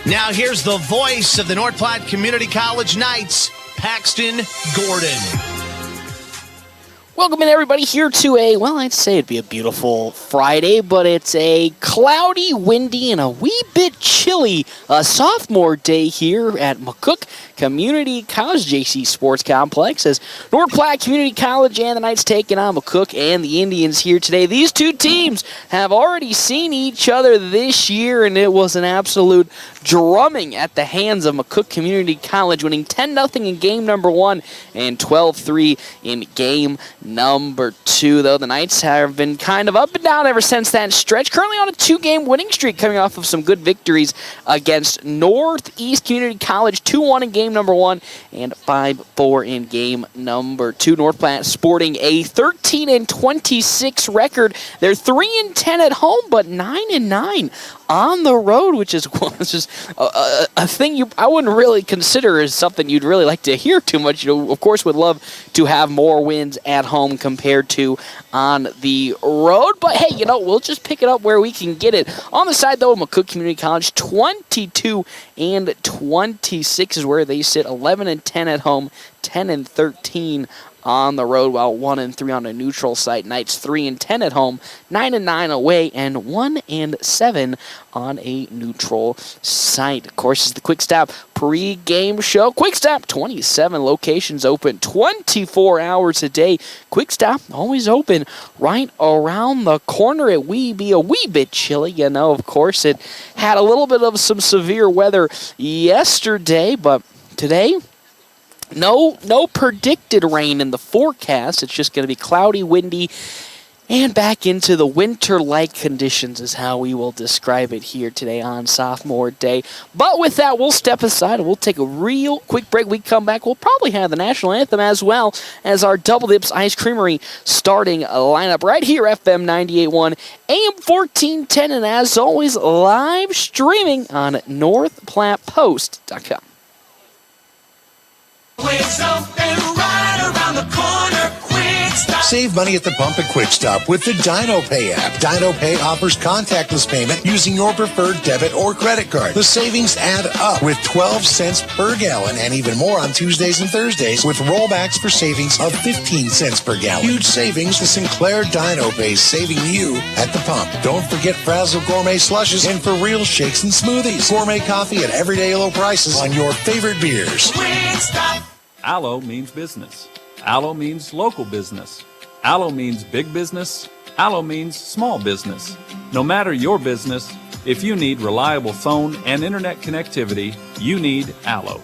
Now here's the voice of the North Platte Community College Knights, Paxton Gordon. Welcome in, everybody, here to I'd say it'd be a beautiful Friday, but it's a cloudy, windy, and a wee bit chilly sophomore day here at McCook Community College JC Sports Complex as North Platte Community College and the Knights taking on McCook and the Indians here today. These two teams have already seen each other this year, and it was an absolute drumming at the hands of McCook Community College, winning 10-0 in game number 1 and 12-3 in game number 2. Though the Knights have been kind of up and down ever since that stretch, currently on a 2-game winning streak, coming off of some good victories against Northeast Community College, 2-1 in game number 1 and 5-4 in game number 2. North Platte sporting a 13-26 record. They're 3-10 at home, but 9-9 on the road, which is just a thing I wouldn't really consider as something you'd really like to hear too much. You know, of course, would love to have more wins at home compared to on the road. But hey, we'll just pick it up where we can get it. On the side, though, McCook Community College, 22-26 is where they sit. 11-10 at home, 10-13 on the road, while 1-3 on a neutral site. Knights 3-10 at home, 9-9 away, and 1-7 on a neutral site. Of course, is the Quick Stop pre-game show. Quick Stop, 27 locations open 24 hours a day. Quick Stop always open right around the corner. It will be a wee bit chilly, Of course, it had a little bit of some severe weather yesterday, but today, no predicted rain in the forecast. It's just going to be cloudy, windy, and back into the winter-like conditions is how we will describe it here today on Sophomore Day. But with that, we'll step aside and we'll take a real quick break. We come back, we'll probably have the national anthem as well as our Double Dips Ice Creamery starting lineup right here, FM 98.1, AM 1410, and as always, live streaming on NorthPlattePost.com. Quick Stop and right around the corner. Quick Stop. Save money at the pump at Quick Stop with the Dino Pay app. Dino Pay offers contactless payment using your preferred debit or credit card. The savings add up with 12 cents per gallon and even more on Tuesdays and Thursdays with rollbacks for savings of 15 cents per gallon. Huge savings. The Sinclair Dino Pay saving you at the pump. Don't forget Frazzle Gourmet Slushes and for real shakes and smoothies. Gourmet coffee at everyday low prices on your favorite beers. Quick Stop. Allo means business. Allo means local business. Allo means big business. Allo means small business. No matter your business, if you need reliable phone and internet connectivity, you need Allo.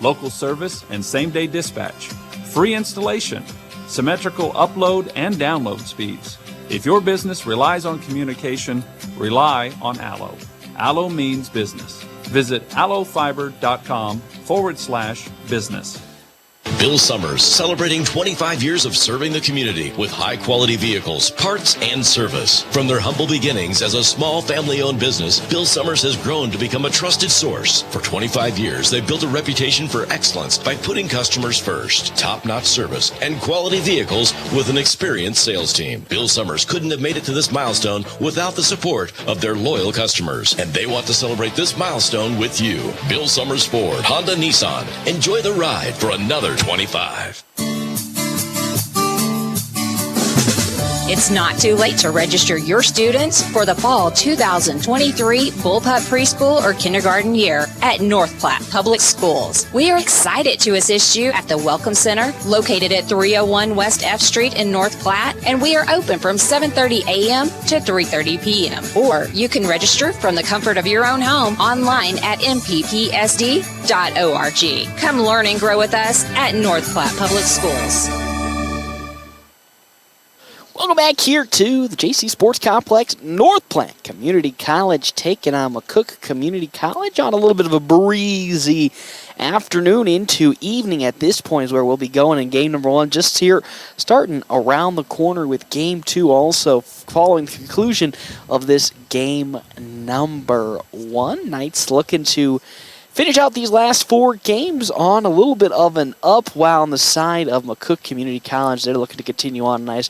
Local service and same-day dispatch. Free installation. Symmetrical upload and download speeds. If your business relies on communication, rely on Allo. Allo means business. Visit allofiber.com/business. Bill Summers, celebrating 25 years of serving the community with high-quality vehicles, parts, and service. From their humble beginnings as a small family-owned business, Bill Summers has grown to become a trusted source. For 25 years, they've built a reputation for excellence by putting customers first. Top-notch service and quality vehicles with an experienced sales team. Bill Summers couldn't have made it to this milestone without the support of their loyal customers. And they want to celebrate this milestone with you. Bill Summers Ford, Honda, Nissan. Enjoy the ride for another 25. It's not too late to register your students for the fall 2023 Bullpup Preschool or Kindergarten year at North Platte Public Schools. We are excited to assist you at the Welcome Center located at 301 West F Street in North Platte, and we are open from 7:30 a.m. to 3:30 p.m. Or you can register from the comfort of your own home online at mppsd.org. Come learn and grow with us at North Platte Public Schools. Welcome back here to the JC Sports Complex. North Platte Community College taking on McCook Community College on a little bit of a breezy afternoon into evening at this point is where we'll be going in game number 1. Just here starting around the corner with game 2 also following the conclusion of this game number 1. Knights looking to finish out these last 4 games on a little bit of an up, while on the side of McCook Community College, they're looking to continue on a nice,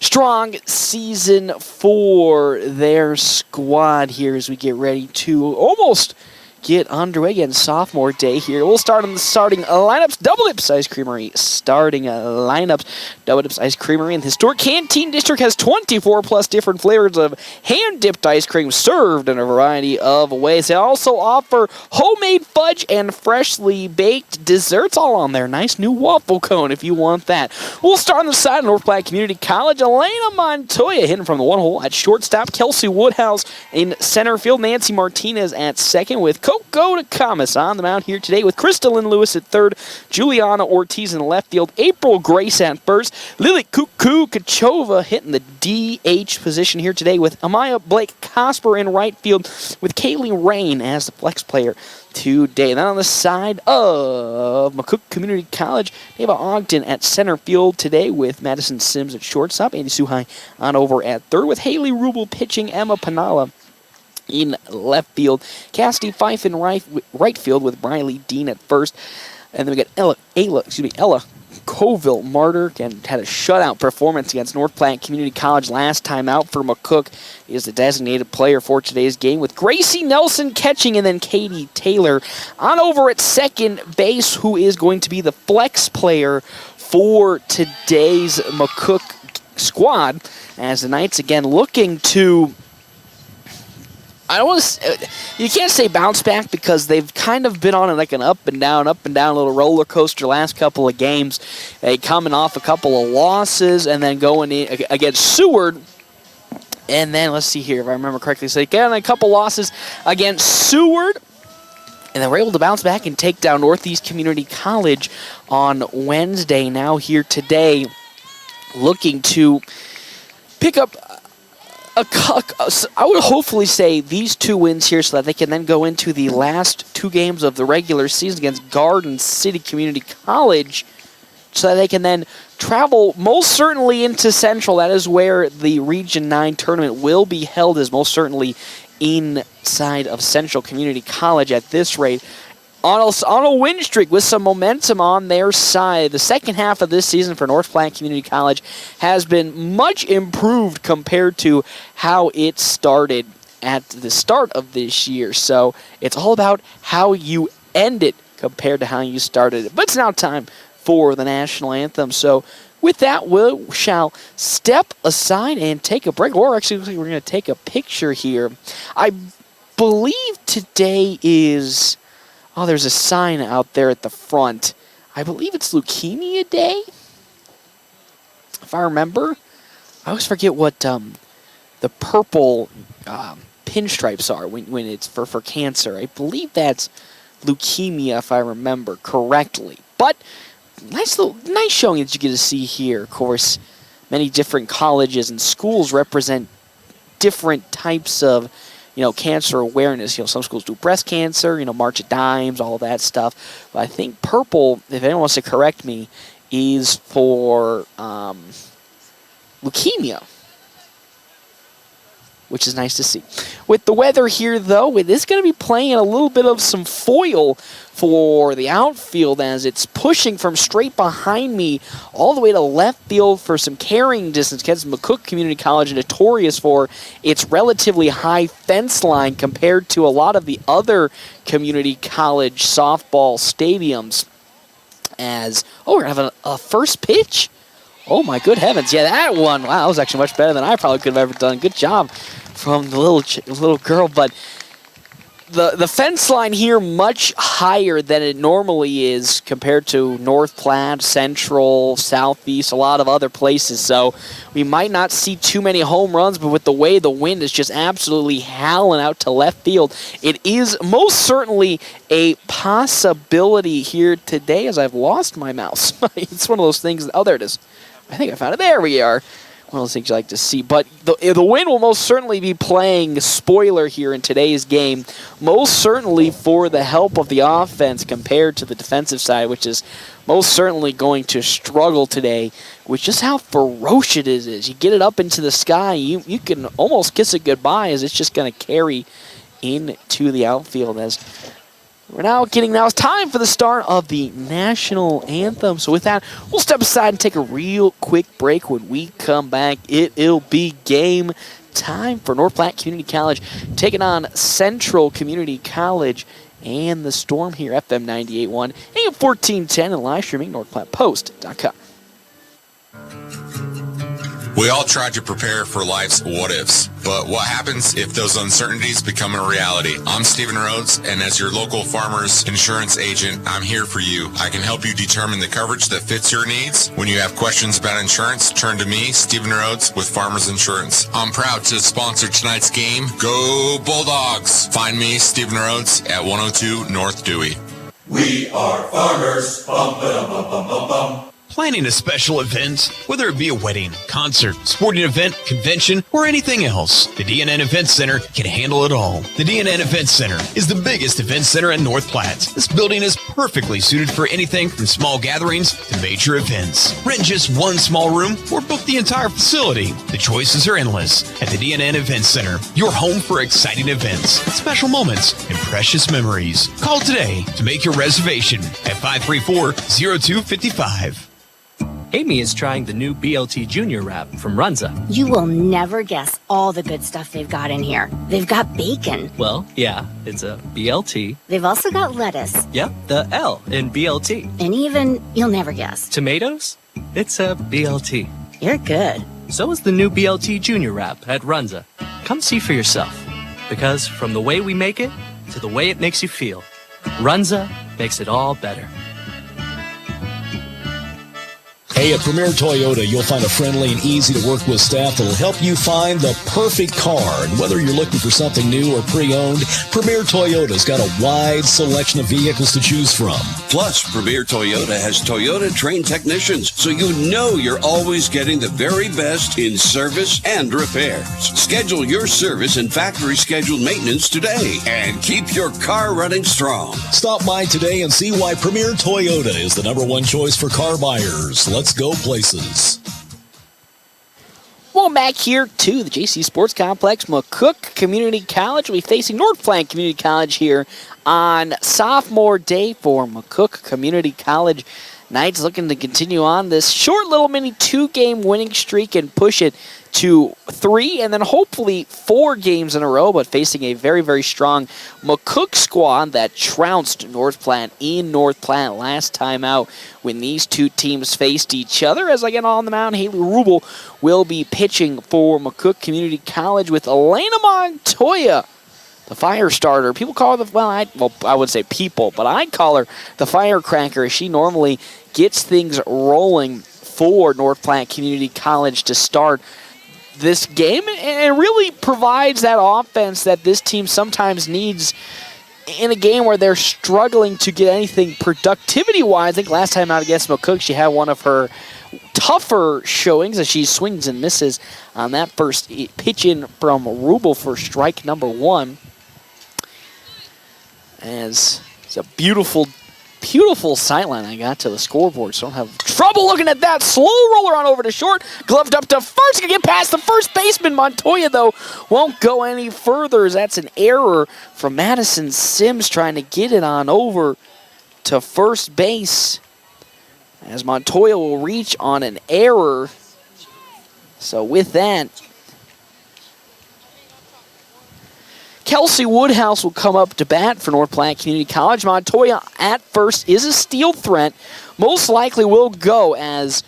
strong season for their squad here as we get ready to almost get underway again. Sophomore day here. We'll start on the starting lineups. Double Dips Ice Creamery starting lineups. Double Dips Ice Creamery in the historic Canteen District has 24 plus different flavors of hand-dipped ice cream served in a variety of ways. They also offer homemade fudge and freshly baked desserts all on their nice new waffle cone if you want that. We'll start on the side of North Platte Community College. Elena Montoya hitting from the one hole at shortstop. Kelsey Woodhouse in center field. Nancy Martinez at second with Coco Takamas on the mound here today with Crystalyn Lewis at third, Juliana Ortiz in the left field, April Grace at first, Lily Cuckoo Kachova hitting the DH position here today with Amaya Blake Cosper in right field with Kaylee Rain as the flex player today. And then on the side of McCook Community College, Ava Ogden at center field today with Madison Sims at shortstop, Andy Suhai on over at third with Haley Rubel pitching, Emma Panala in left field, Cassidy Fife in right field with Briley Dean at first, and then we got Ella Colville Martyr again had a shutout performance against North Platte Community College last time out for McCook. Is the designated player for today's game with Gracie Nelson catching and then Katie Taylor on over at second base, who is going to be the flex player for today's McCook squad as the Knights again looking to, I don't want to. You can't say bounce back because they've kind of been on like an up and down little roller coaster last couple of games. They coming off a couple of losses and then going in against Seward. And then let's see here if I remember correctly. So they get on a couple losses against Seward, and then we're able to bounce back and take down Northeast Community College on Wednesday. Now here today, looking to pick up I would hopefully say these two wins here so that they can then go into the last two games of the regular season against Garden City Community College so that they can then travel most certainly into Central. That is where the Region 9 tournament will be held, is most certainly inside of Central Community College at this rate. On a win streak with some momentum on their side. The second half of this season for North Platte Community College has been much improved compared to how it started at the start of this year. So it's all about how you end it compared to how you started it. But it's now time for the national anthem. So with that, we shall step aside and take a break. Or actually, we're going to take a picture here. I believe today is... Oh, there's a sign out there at the front. I believe it's Leukemia Day, if I remember. I always forget what the purple pinstripes are when it's for cancer. I believe that's leukemia, if I remember correctly. But nice showing that you get to see here. Of course, many different colleges and schools represent different types of cancer awareness. Some schools do breast cancer, March of Dimes, all that stuff. But I think purple, if anyone wants to correct me, is for leukemia, which is nice to see. With the weather here, though, it is going to be playing a little bit of some foil for the outfield as it's pushing from straight behind me all the way to left field for some carrying distance. Because McCook Community College is notorious for its relatively high fence line compared to a lot of the other community college softball stadiums. We're going to have a first pitch. Oh, my good heavens. Yeah, that one. Wow, that was actually much better than I probably could have ever done. Good job from the little girl. But the fence line here much higher than it normally is compared to North Platte, Central, Southeast, a lot of other places. So we might not see too many home runs, but with the way the wind is just absolutely howling out to left field, it is most certainly a possibility here today as I've lost my mouse. It's one of those things. Oh, there it is. I think I found it. There we are. One of those things you like to see. But the wind will most certainly be playing spoiler here in today's game, most certainly for the help of the offense compared to the defensive side, which is most certainly going to struggle today with just how ferocious it is. You get it up into the sky, you can almost kiss it goodbye as it's just going to carry into the outfield as it's time for the start of the national anthem. So with that, we'll step aside and take a real quick break. When we come back, it'll be game time for North Platte Community College taking on Central Community College and the Storm here, FM 98.1, AM 1410, and live streaming NorthPlattePost.com. We all try to prepare for life's what-ifs, but what happens if those uncertainties become a reality? I'm Stephen Rhodes, and as your local farmer's insurance agent, I'm here for you. I can help you determine the coverage that fits your needs. When you have questions about insurance, turn to me, Stephen Rhodes, with Farmers Insurance. I'm proud to sponsor tonight's game. Go Bulldogs! Find me, Stephen Rhodes, at 102 North Dewey. We are farmers. Bum, ba-dum, bum, bum, bum, bum. Planning a special event, whether it be a wedding, concert, sporting event, convention, or anything else, the DNN Event Center can handle it all. The DNN Event Center is the biggest event center in North Platte. This building is perfectly suited for anything from small gatherings to major events. Rent just one small room or book the entire facility. The choices are endless at the DNN Event Center, your home for exciting events, special moments, and precious memories. Call today to make your reservation at 534-0255. Amy is trying the new BLT Junior wrap from Runza. You will never guess all the good stuff they've got in here. They've got bacon. Well, yeah, it's a BLT. They've also got lettuce. Yep, the L in BLT. And even, you'll never guess, Tomatoes? It's a BLT. You're good. So is the new BLT Junior wrap at Runza. Come see for yourself. Because from the way we make it to the way it makes you feel, Runza makes it all better. Hey, at Premier Toyota, you'll find a friendly and easy-to-work with staff that'll help you find the perfect car. And whether you're looking for something new or pre-owned, Premier Toyota's got a wide selection of vehicles to choose from. Plus, Premier Toyota has Toyota-trained technicians, so you know you're always getting the very best in service and repairs. Schedule your service and factory-scheduled maintenance today and keep your car running strong. Stop by today and see why Premier Toyota is the #1 choice for car buyers. Let's go places. Welcome back here to the JC Sports Complex. McCook Community College will be facing North Platte Community College here on sophomore day for McCook Community College. Knights looking to continue on this short little mini 2-game winning streak and push it to 3 and then hopefully 4 games in a row, but facing a very, very strong McCook squad that trounced North Platte in North Platte last time out when these two teams faced each other. As I get on the mound, Haley Rubel will be pitching for McCook Community College with Elena Montoya, the fire starter. People call her I would say people, but I call her the firecracker as she normally gets things rolling for North Platte Community College to start this game and really provides that offense that this team sometimes needs in a game where they're struggling to get anything productivity-wise. I think last time out against McCook, she had one of her tougher showings as she swings and misses on that first pitch in from Rubel for strike number 1. As it's a beautiful sightline I got to the scoreboard, so I don't have trouble looking at that. Slow roller on over to short, gloved up to first, can get past the first baseman. Montoya, though, won't go any further as that's an error from Madison Sims trying to get it on over to first base, as Montoya will reach on an error. So with that, Kelsey Woodhouse will come up to bat for North Platte Community College. Montoya at first is a steal threat. Most likely will go as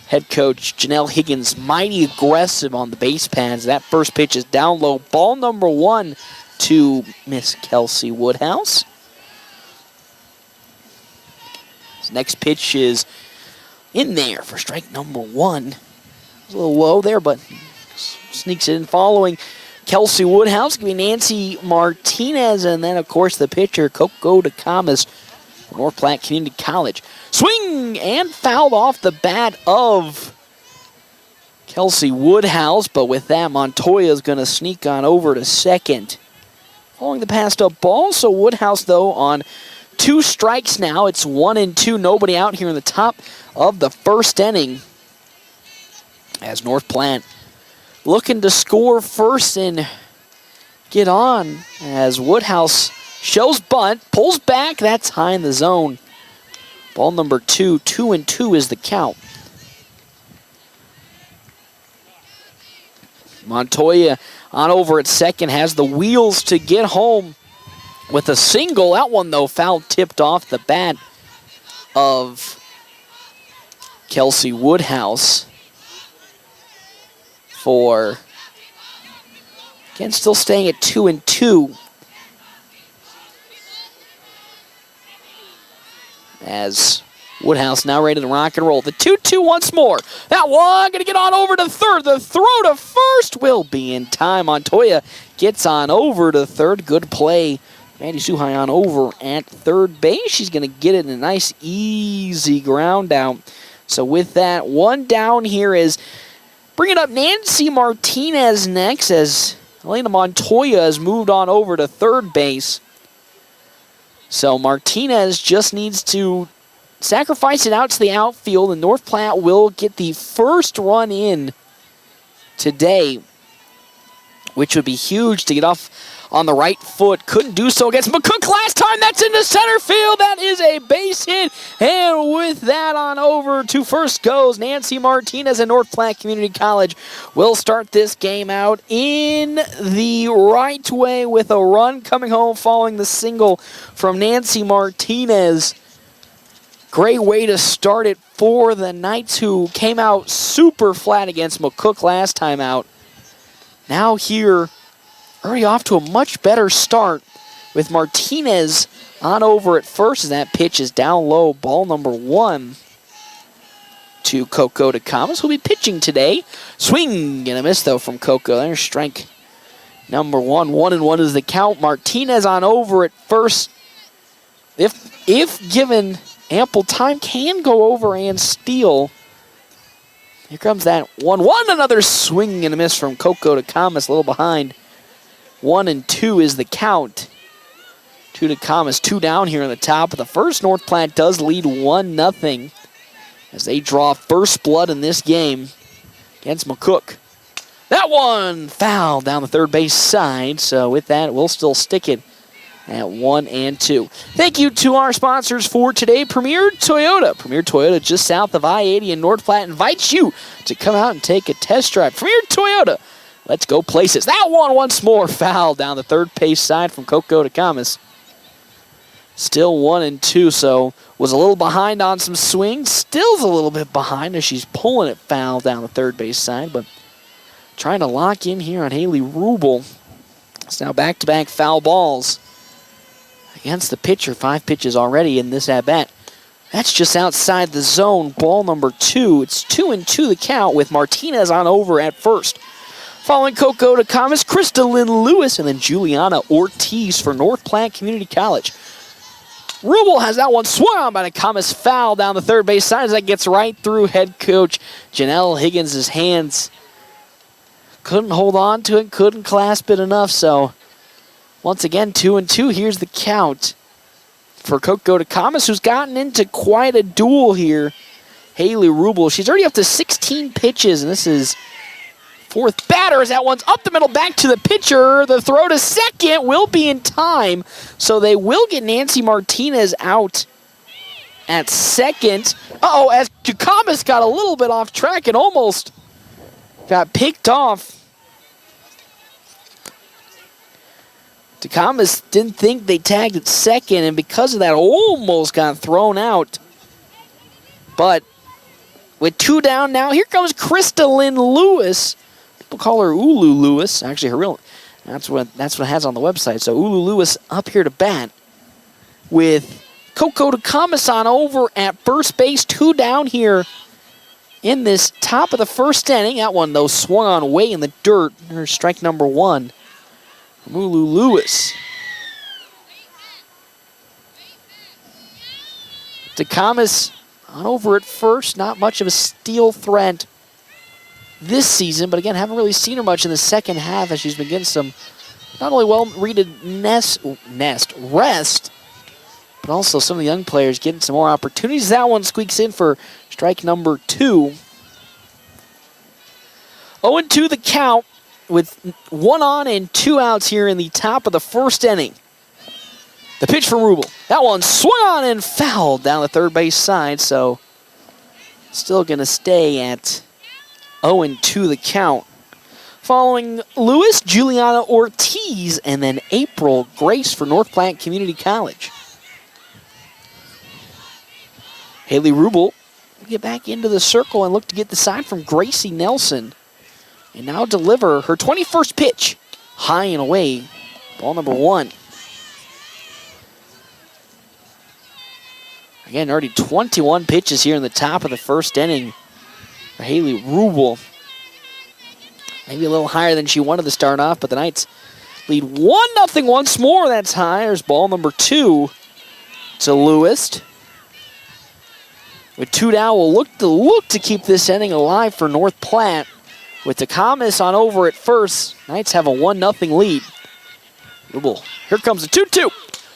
head coach Janelle Higgins mighty aggressive on the base pads. That first pitch is down low. Ball number 1 to Miss Kelsey Woodhouse. His next pitch is in there for strike number 1. It's a little low there, but sneaks it in following Kelsey Woodhouse. Give me Nancy Martinez, and then, of course, the pitcher, Coco DeCamas from North Platte Community College. Swing and fouled off the bat of Kelsey Woodhouse, but with that, Montoya is going to sneak on over to second. Following the passed up ball, so Woodhouse, though, on 2 strikes now. It's 1-2, nobody out here in the top of the first inning, as North Platte looking to score first and get on as Woodhouse shows bunt, pulls back, that's high in the zone. Ball number 2, 2-2 is the count. Montoya on over at second, has the wheels to get home with a single. That one, though, foul tipped off the bat of Kelsey Woodhouse for, again, still staying at 2-2. As Woodhouse now ready to rock and roll. The 2-2 once more. That one going to get on over to third. The throw to first will be in time. Montoya gets on over to third. Good play. Maddie Suhai on over at third base. She's going to get it in a nice, easy ground out. So with that, one down here is bringing up Nancy Martinez next as Elena Montoya has moved on over to third base. So Martinez just needs to sacrifice it out to the outfield, and North Platte will get the first run in today, which would be huge to get off on the right foot. Couldn't do so against McCook last time. That's into center field. That is a base hit. And with that on over to first goes Nancy Martinez, and North Platte Community College will start this game out in the right way with a run coming home following the single from Nancy Martinez. Great way to start it for the Knights, who came out super flat against McCook last time out. Now here, already off to a much better start with Martinez on over at first as that pitch is down low. Ball number 1 to Coco DeCamas, who'll be pitching today. Swing and a miss, though, from Coco. There's strike number 1. 1-1 is the count. Martinez on over at first. If given ample time, can go over and steal. Here comes that 1-1. Another swing and a miss from Coco DeCamas, a little behind. 1-2 is the count. 2 DeCamas, 2 down here in the top of the first. North Platte does lead 1-0 as they draw first blood in this game against McCook. That one foul down the third base side. So with that, we'll still stick it at 1-2. Thank you to our sponsors for today, Premier Toyota. Premier Toyota, just south of I-80 in North Platte, invites you to come out and take a test drive. Premier Toyota, let's go places. That one once more foul down the third base side from Coco DeCamas. Still 1-2, so was a little behind on some swings. Still's a little bit behind as she's pulling it foul down the third base side, but trying to lock in here on Haley Rubel. It's now back-to-back foul balls against the pitcher. 5 pitches already in this at-bat. That's just outside the zone. Ball number 2. It's 2-2 the count with Martinez on over at first. Following Coco DeCamas, Krista Lynn Lewis, and then Juliana Ortiz for North Platte Community College. Rubel has that one swung on by DeCamas, foul down the third base side as that gets right through head coach Janelle Higgins' hands. Couldn't hold on to it, couldn't clasp it enough, so once again, 2-2. Here's the count for Coco DeCamas, who's gotten into quite a duel here. Haley Rubel, she's already up to 16 pitches, and this is fourth batter as that one's up the middle, back to the pitcher. The throw to second will be in time, so they will get Nancy Martinez out at second. Uh-oh, as DeCamas got a little bit off track and almost got picked off. DeCamas didn't think they tagged at second, and because of that, almost got thrown out. But with 2 down now, here comes Krista Lynn Lewis. People call her Ulu Lewis. Actually, her real, that's what it has on the website. So Ulu Lewis up here to bat with Coco DeCamas on over at first base. 2 down here in this top of the first inning. That one, though, swung on way in the dirt. There's strike number 1 from Ulu Lewis. DeCamas on over at first. Not much of a steal threat this season, but again, haven't really seen her much in the second half as she's been getting some not only well-readed rest, but also some of the young players getting some more opportunities. That one squeaks in for strike number 2. 0-2 the count with 1 on and 2 outs here in the top of the first inning. The pitch for Rubel. That one swung on and fouled down the third base side, so still going to stay at 0-2 the count. Following Lewis, Juliana Ortiz, and then April Grace for North Platte Community College. Haley Rubel will get back into the circle and look to get the side from Gracie Nelson. And now deliver her 21st pitch. High and away. Ball number 1. Again, already 21 pitches here in the top of the first inning for Haley Rubel. Maybe a little higher than she wanted to start off, but the Knights lead 1-0 once more. That's high. There's ball number 2 to Lewis. With 2 down, we'll look to keep this inning alive for North Platte. With the Commas on over at first, Knights have a 1-0 lead. Rubel, here comes the 2-2.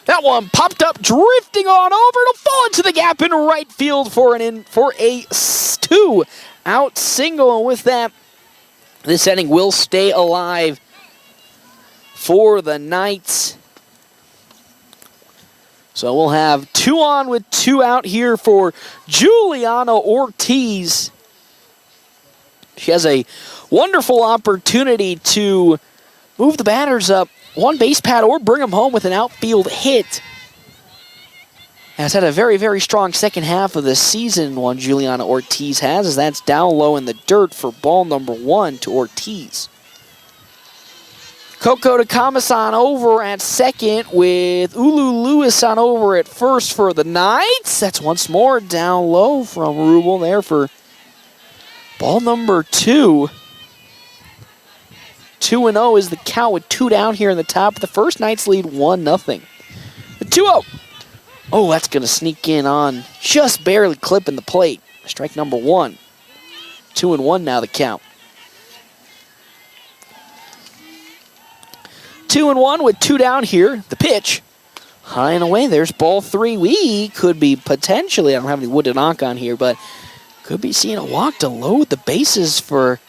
That one popped up, drifting on over. It'll fall into the gap in right field for a 2-out single. And with that, this inning will stay alive for the Knights. So we'll have 2 on with 2 out here for Juliana Ortiz. She has a wonderful opportunity to move the batters up 1 base pad or bring them home with an outfield hit. Has had a very, very strong second half of the season, one Juliana Ortiz has, as that's down low in the dirt for ball number 1 to Ortiz. Coco to Kamasan over at second with Ulu Lewis on over at first for the Knights. That's once more down low from Rubel there for ball number 2. 2-0 is the count with 2 down here in the top of the first. Knights lead 1-0. The 2-0. Oh, that's going to sneak in on just barely clipping the plate. Strike number 1. 2-1 now the count. 2-1 with 2 down here. The pitch. High and away. There's ball 3. We could be potentially, I don't have any wood to knock on here, but could be seeing a walk to load the bases for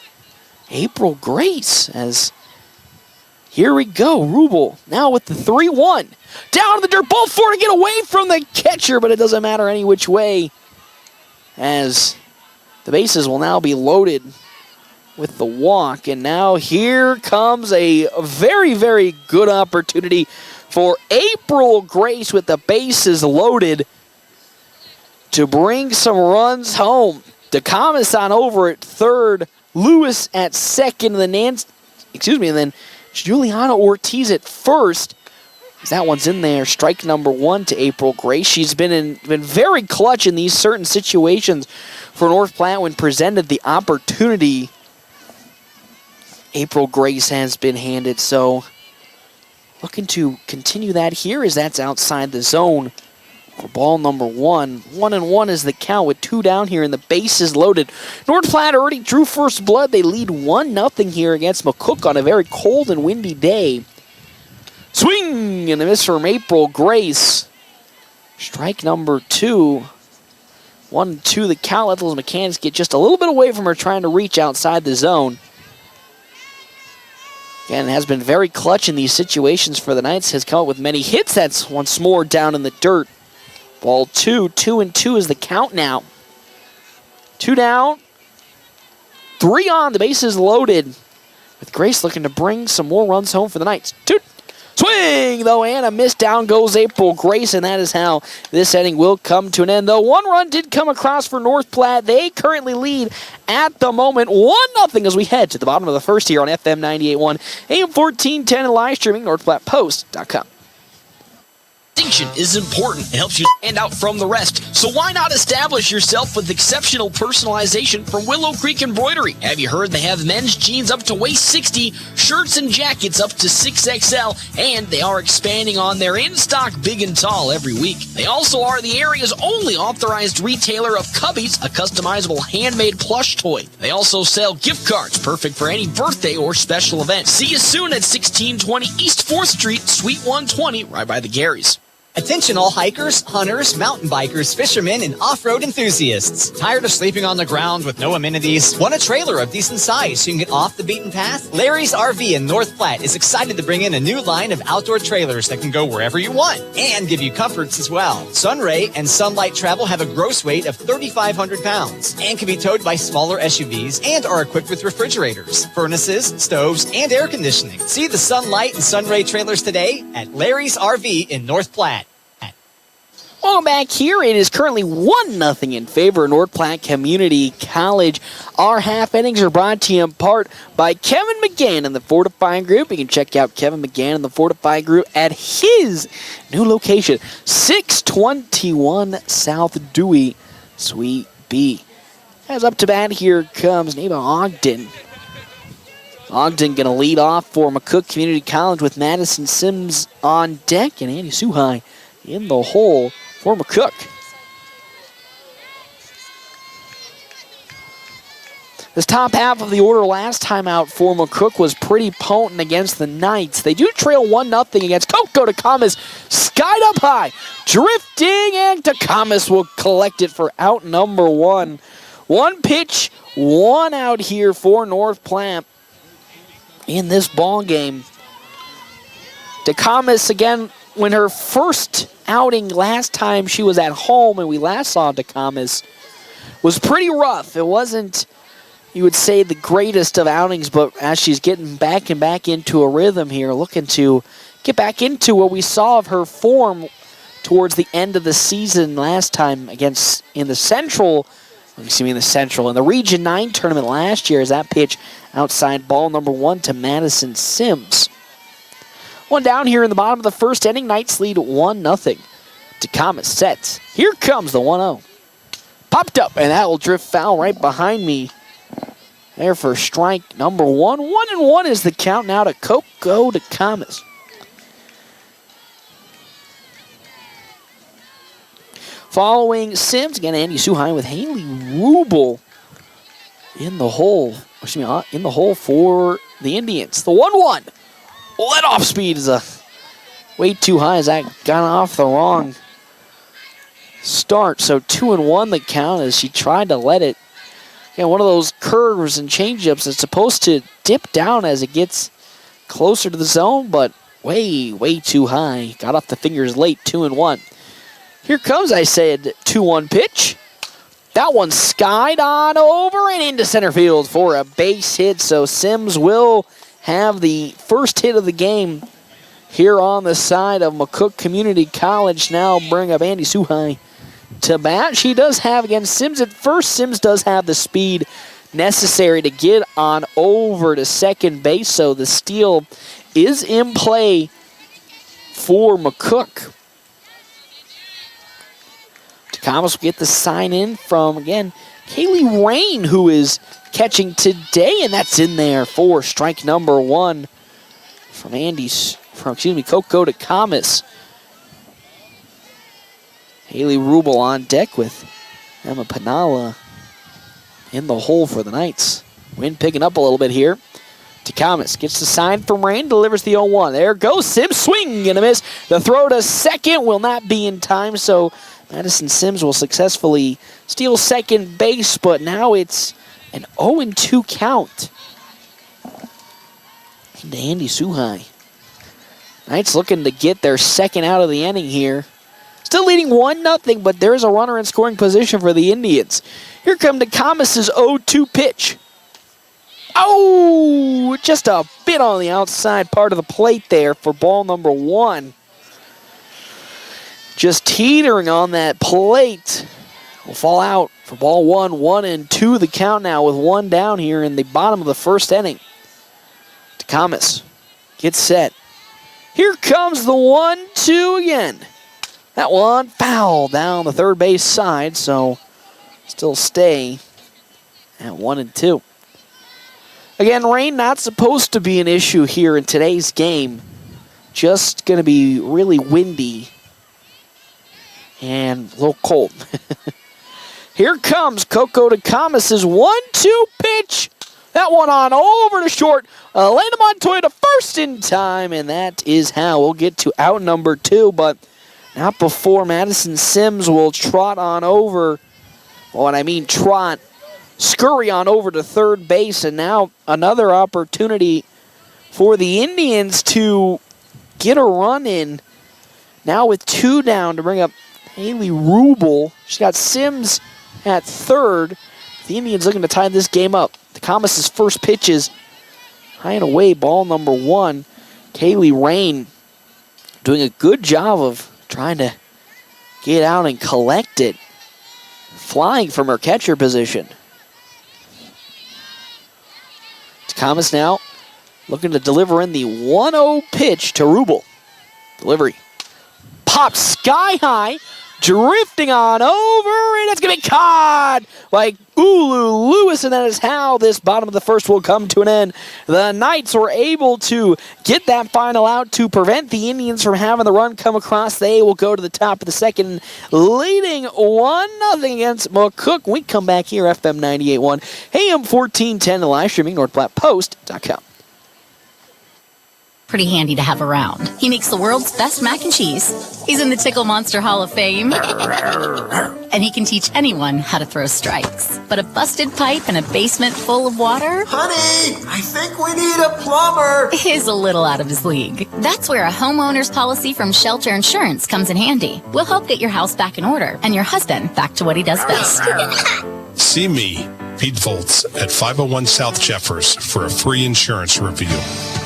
April Grace. As here we go. Rubel now with the 3-1. Down to the dirt. Ball 4 to get away from the catcher, but it doesn't matter any which way, as the bases will now be loaded with the walk. And now here comes a very, very good opportunity for April Grace with the bases loaded to bring some runs home. DeComas on over at third, Lewis at second, and then Juliana Ortiz at first. That one's in there. Strike number 1 to April Grace. She's been very clutch in these certain situations for North Platte when presented the opportunity. April Grace has been handed, so looking to continue that here as that's outside the zone for ball number 1. 1-1 is the count with 2 down here and the bases loaded. North Platte already drew first blood. They lead 1-0 here against McCook on a very cold and windy day. Swing and a miss from April Grace. Strike number 2. 1-2 the count. Let those mechanics get just a little bit away from her trying to reach outside the zone. Again, has been very clutch in these situations for the Knights. Has come up with many hits. That's once more down in the dirt. Ball 2. 2-2 is the count now. 2 down. 3 on. The bases loaded. With Grace looking to bring some more runs home for the Knights. 2. Swing, though, and a miss. Down goes April Grace, and that is how this inning will come to an end. Though 1 run did come across for North Platte. They currently lead at the moment 1-0 as we head to the bottom of the first here on FM 98.1, AM 1410, and live streaming NorthPlattePost.com. Distinction is important. It helps you stand out from the rest. So why not establish yourself with exceptional personalization from Willow Creek Embroidery? Have you heard they have men's jeans up to waist 60, shirts and jackets up to 6XL, and they are expanding on their in-stock big and tall every week. They also are the area's only authorized retailer of Cubbies, a customizable handmade plush toy. They also sell gift cards, perfect for any birthday or special event. See you soon at 1620 East 4th Street, Suite 120, right by the Garys. Attention all hikers, hunters, mountain bikers, fishermen, and off-road enthusiasts. Tired of sleeping on the ground with no amenities? Want a trailer of decent size so you can get off the beaten path? Larry's RV in North Platte is excited to bring in a new line of outdoor trailers that can go wherever you want and give you comforts as well. Sunray and Sunlight Travel have a gross weight of 3,500 pounds and can be towed by smaller SUVs and are equipped with refrigerators, furnaces, stoves, and air conditioning. See the Sunlight and Sunray trailers today at Larry's RV in North Platte. Welcome back here. It is currently 1-0 in favor of North Platte Community College. Our half innings are brought to you in part by Kevin McGann and the Fortify Group. You can check out Kevin McGann and the Fortify Group at his new location, 621 South Dewey, Suite B. As up to bat, here comes Neva Ogden. Ogden going to lead off for McCook Community College with Madison Sims on deck and Andy Suhai in the hole for McCook. This top half of the order last time out for McCook was pretty potent against the Knights. They do trail 1-0 against Coco. Takamas skied up high, drifting, and Takamas will collect it for out number one. One pitch, one out here for North Platte in this ball game. Takamas again, when her first outing last time she was at home and we last saw Takamas, was pretty rough. It wasn't, you would say, the greatest of outings, but as she's getting back into a rhythm here, looking to get back into what we saw of her form towards the end of the season last time against in the Region 9 tournament last year, as that pitch outside ball number one to Madison Sims. One down here in the bottom of the first inning. Knights lead 1-0. Takamas sets. Here comes the 1-0. Popped up, and that will drift foul right behind me. There for strike number one. 1-1 is the count now to Coco Takamas. Following Sims, again, Andy Suhai with Haley Rubel in the hole. In the hole for the Indians. The 1-1. Let-off speed is way too high as that got off the wrong start. So 2-1 the count as she tried to let it. Again, one of those curves and changeups that's supposed to dip down as it gets closer to the zone, but way too high. Got off the fingers late, 2-1. Here comes, I said, 2-1 pitch. That one skied on over and into center field for a base hit. So Sims will have the first hit of the game here on the side of McCook Community College. Now bring up Andy Suhai to bat. She does have, again, Sims at first. Sims does have the speed necessary to get on over to second base, so the steal is in play for McCook. Takamas will get the sign in from, again, Kaylee Rain, who is catching today, and that's in there for strike number one from Coco Takamas. Haley Rubel on deck with Emma Panala in the hole for the Knights. Wind picking up a little bit here. Takamas gets the sign from Rain, delivers the 0-1. There goes Sims, swing and a miss. The throw to second will not be in time, so Madison Sims will successfully steal second base, but now it's an 0-2 count into Andy Suhai. Knights looking to get their second out of the inning here. Still leading 1-0, but there's a runner in scoring position for the Indians. Here comes Takamas' 0-2 pitch. Oh, just a bit on the outside part of the plate there for ball number one. Just teetering on that plate. Will fall out for ball one. 1-2 the count now with one down here in the bottom of the first inning. Takamas gets set. Here comes the 1-2 again. That one foul down the third base side, so still stay at 1-2. Again, rain not supposed to be an issue here in today's game. Just going to be really windy and a little cold. Here comes Coco Takamas' 1-2 pitch. That one on over to short. Elena Montoya to first in time, and that is how we'll get to out number two. But Not before Madison Sims will trot on over. Well, and I mean trot. Scurry on over to third base, and now another opportunity for the Indians to get a run in. Now with 2 down to bring up Haley Rubel. She's got Sims at third. The Indians looking to tie this game up. The Comets' first pitch is high and away, ball number 1. Kaylee Rain doing a good job of trying to get out and collect it. Flying from her catcher position. Comets now looking to deliver in the 1-0 pitch to Rubel. Delivery. Pops sky high, drifting on over, and it's going to be caught by Ulu Lewis, and that is how this bottom of the first will come to an end. The Knights were able to get that final out to prevent the Indians from having the run come across. They will go to the top of the second, leading 1-0 against McCook. We come back here, FM 98.1, AM 1410, live streaming, NordPlattePost.com. Pretty handy to have around. He makes the world's best mac and cheese. He's in the Tickle Monster Hall of Fame. And he can teach anyone how to throw strikes. But a busted pipe and a basement full of water? Honey, I think we need a plumber. Is a little out of his league. That's where a homeowner's policy from Shelter Insurance comes in handy. We'll help get your house back in order and your husband back to what he does best. See me, Pete Volts, at 501 South Jeffers for a free insurance review.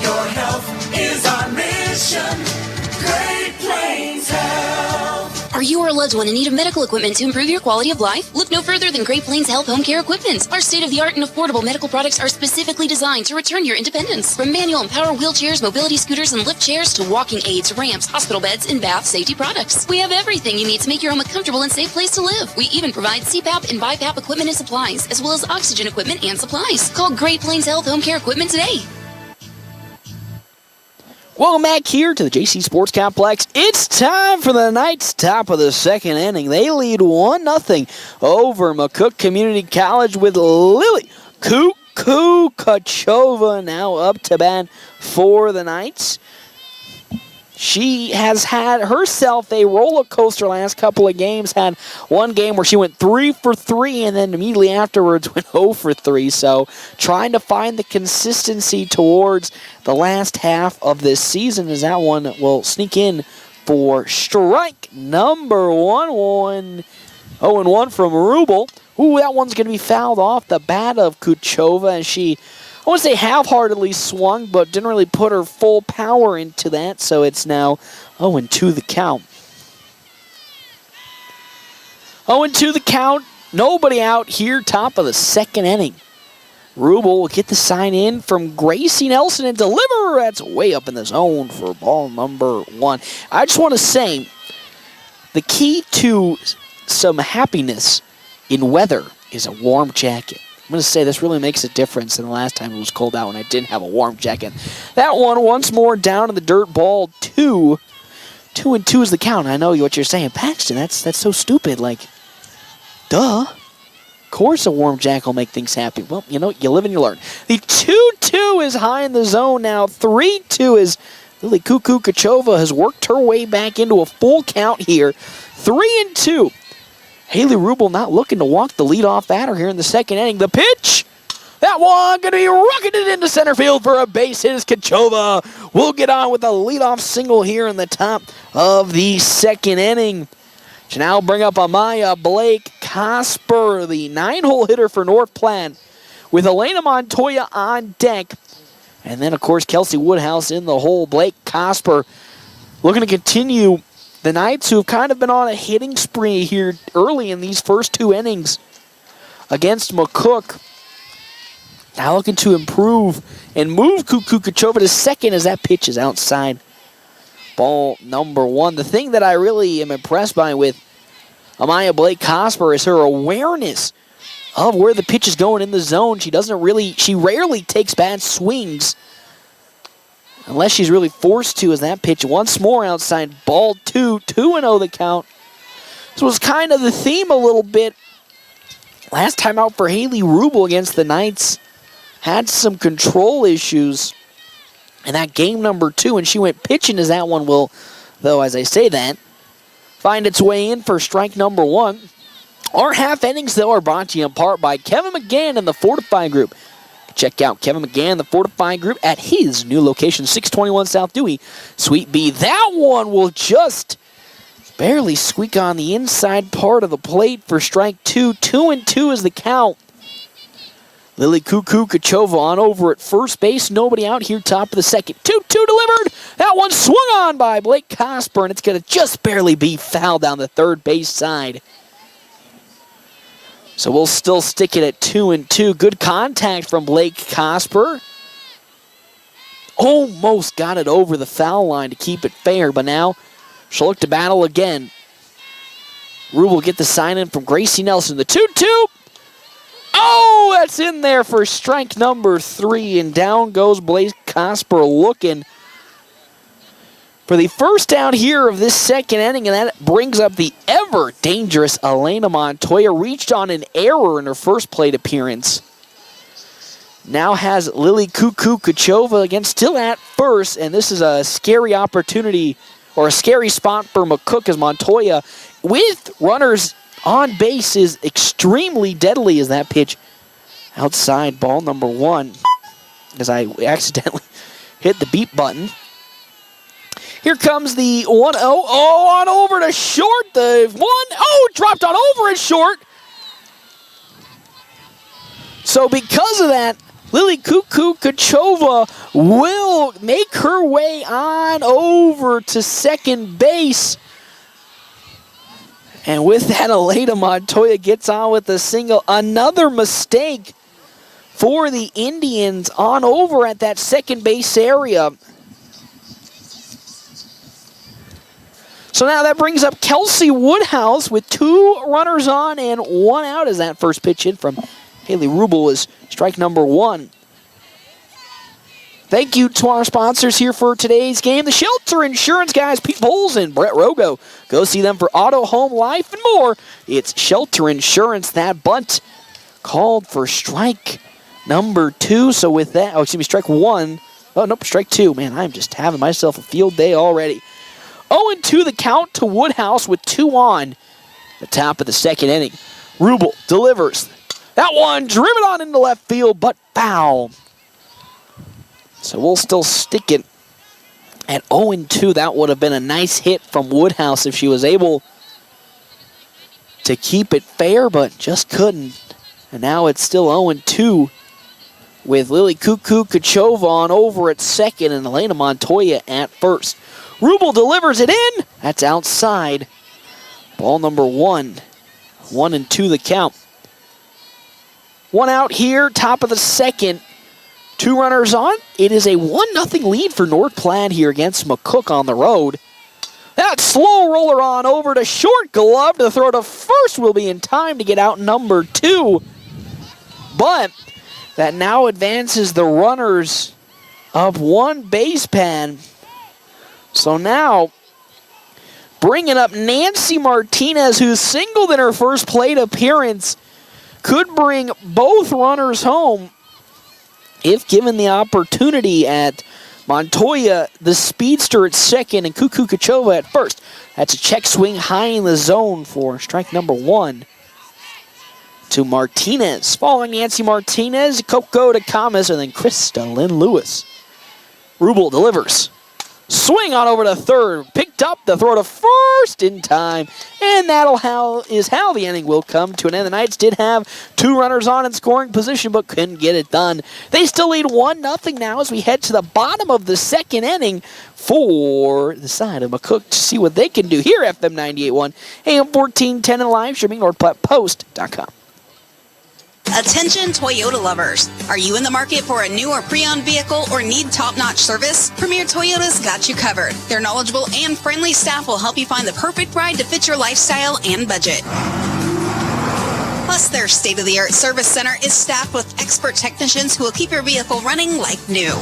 Your health is our mission. Great Plains Health. Are you or a loved one in need of medical equipment to improve your quality of life? Look no further than Great Plains Health Home Care Equipment. Our state-of-the-art and affordable medical products are specifically designed to return your independence. From manual and power wheelchairs, mobility scooters, and lift chairs to walking aids, ramps, hospital beds, and bath safety products. We have everything you need to make your home a comfortable and safe place to live. We even provide CPAP and BiPAP equipment and supplies, as well as oxygen equipment and supplies. Call Great Plains Health Home Care Equipment today. Welcome back here to the JC Sports Complex. It's time for the Knights, top of the second inning. They lead 1-0 over McCook Community College with Lily Cuckoo Kachova now up to bat for the Knights. She has had herself a roller coaster last couple of games. Had one game where she went 3 for 3 and then immediately afterwards went 0 for 3. So trying to find the consistency towards the last half of this season as that one will sneak in for strike number 1. 0-1 from Rubel. Ooh, that one's going to be fouled off the bat of Kuchova as she, I wouldn't say half-heartedly swung, but didn't really put her full power into that, so it's now 0-2 the count. 0-2 the count, nobody out here, top of the second inning. Rubel will get the sign in from Gracie Nelson and deliver. That's way up in the zone for ball number 1. I just want to say, the key to some happiness in weather is a warm jacket. I'm going to say this really makes a difference than the last time it was cold out when I didn't have a warm jacket. That one once more down in the dirt, ball 2. 2-2 is the count. I know what you're saying. Paxton, that's so stupid. Like, duh. Of course a warm jacket will make things happy. Well, you know, you live and you learn. The 2-2 is high in the zone now. 3-2 is Lily Cuckoo Kachova has worked her way back into a full count here. 3-2. Haley Rubel not looking to walk the leadoff batter here in the second inning. The pitch, that one going to be rocketed into center field for a base hit as Kachova will get on with a leadoff single here in the top of the second inning. To now bring up Amaya Blake Cosper, the 9-hole hitter for North Platte, with Elena Montoya on deck. And then, of course, Kelsey Woodhouse in the hole. Blake Cosper looking to continue the Knights, who have kind of been on a hitting spree here early in these first 2 innings against McCook. Now looking to improve and move Cuckoo Kachova to second as that pitch is outside. Ball number 1. The thing that I really am impressed by with Amaya Blake Cosper is her awareness of where the pitch is going in the zone. She rarely takes bad swings unless she's really forced to, as that pitch once more outside. Ball 2, 2-0 the count. This was kind of the theme a little bit. Last time out for Haley Rubel against the Knights. Had some control issues in that game number 2, and she went pitching as that one will, though as I say that, find its way in for strike number 1. Our half innings, though, are brought to you in part by Kevin McGann and the Fortify Group. Check out Kevin McGann, the Fortify Group, at his new location, 621 South Dewey, Suite B. That one will just barely squeak on the inside part of the plate for strike 2. 2-2 is the count. Lily Cuckoo Kachova on over at first base. Nobody out here, top of the second. 2-2 delivered. That one swung on by Blake Cosper, and it's going to just barely be fouled down the third base side. So we'll still stick it at 2-2. Good contact from Blake Cosper. Almost got it over the foul line to keep it fair, but now she'll look to battle again. Rue will get the sign in from Gracie Nelson. The 2-2. Oh, that's in there for strike number 3, and down goes Blake Cosper looking for the first out here of this second inning, and that brings up the ever-dangerous Elena Montoya. Reached on an error in her first plate appearance. Now has Lily Cuckoo Kachova again, still at first, and this is a scary opportunity, or a scary spot for McCook, as Montoya, with runners on base, is extremely deadly as that pitch outside, ball number 1, as I accidentally hit the beep button. Here comes the 1-0. Oh, on over to short. The 1-0 dropped on over at short. So because of that, Lily Cuckoo Kachova will make her way on over to second base. And with that, Elena Montoya gets on with a single. Another mistake for the Indians on over at that second base area. So now that brings up Kelsey Woodhouse with 2 runners on and 1 out, as that first pitch in from Haley Rubel is strike number 1. Thank you to our sponsors here for today's game. The Shelter Insurance guys, Pete Bowles and Brett Rogo. Go see them for auto, home, life, and more. It's Shelter Insurance. That bunt called for strike number 2. So with that, strike 1. Oh, nope, strike 2. Man, I'm just having myself a field day already. 0-2 the count to Woodhouse with 2 on the top of the second inning. Rubel delivers. That one driven on into left field, but foul. So we'll still stick it at 0-2. That would have been a nice hit from Woodhouse if she was able to keep it fair, but just couldn't. And now it's still 0-2 with Lily Cuckoo Kachova on over at second and Elena Montoya at first. Rubel delivers it in. That's outside. Ball number 1. 1-2 the count. 1 out here, top of the second. 2 runners on. It is a 1-0 lead for North Platte here against McCook on the road. That slow roller on over to short glove to throw to first will be in time to get out number 2. But that now advances the runners up 1 base pad. So now, bringing up Nancy Martinez, who singled in her first plate appearance, could bring both runners home if given the opportunity at Montoya, the speedster at second, and Cuckoo Kachova at first. That's a check swing high in the zone for strike number 1 to Martinez. Following Nancy Martinez, Coco to Camas, and then Krista Lynn Lewis. Rubel delivers. Swing on over to third. Picked up the throw to first in time. And is how the inning will come to an end. The Knights did have 2 runners on in scoring position, but couldn't get it done. They still lead 1-0 now as we head to the bottom of the second inning for the side of McCook to see what they can do here. FM 98.1, AM 1410, and live streaming NorthPlattePost.com. Attention Toyota lovers. Are you in the market for a new or pre-owned vehicle or need top-notch service? Premier Toyota's got you covered. Their knowledgeable and friendly staff will help you find the perfect ride to fit your lifestyle and budget. Plus, their state-of-the-art service center is staffed with expert technicians who will keep your vehicle running like new.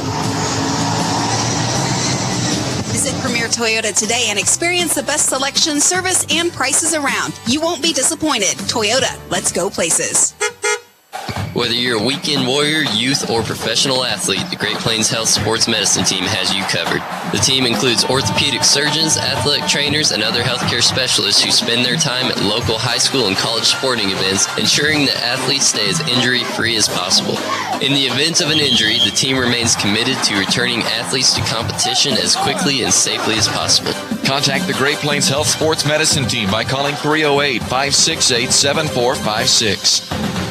Visit Premier Toyota today and experience the best selection, service, and prices around. You won't be disappointed. Toyota, let's go places. Whether you're a weekend warrior, youth, or professional athlete, the Great Plains Health Sports Medicine Team has you covered. The team includes orthopedic surgeons, athletic trainers, and other healthcare specialists who spend their time at local high school and college sporting events, ensuring that athletes stay as injury-free as possible. In the event of an injury, the team remains committed to returning athletes to competition as quickly and safely as possible. Contact the Great Plains Health Sports Medicine Team by calling 308-568-7456.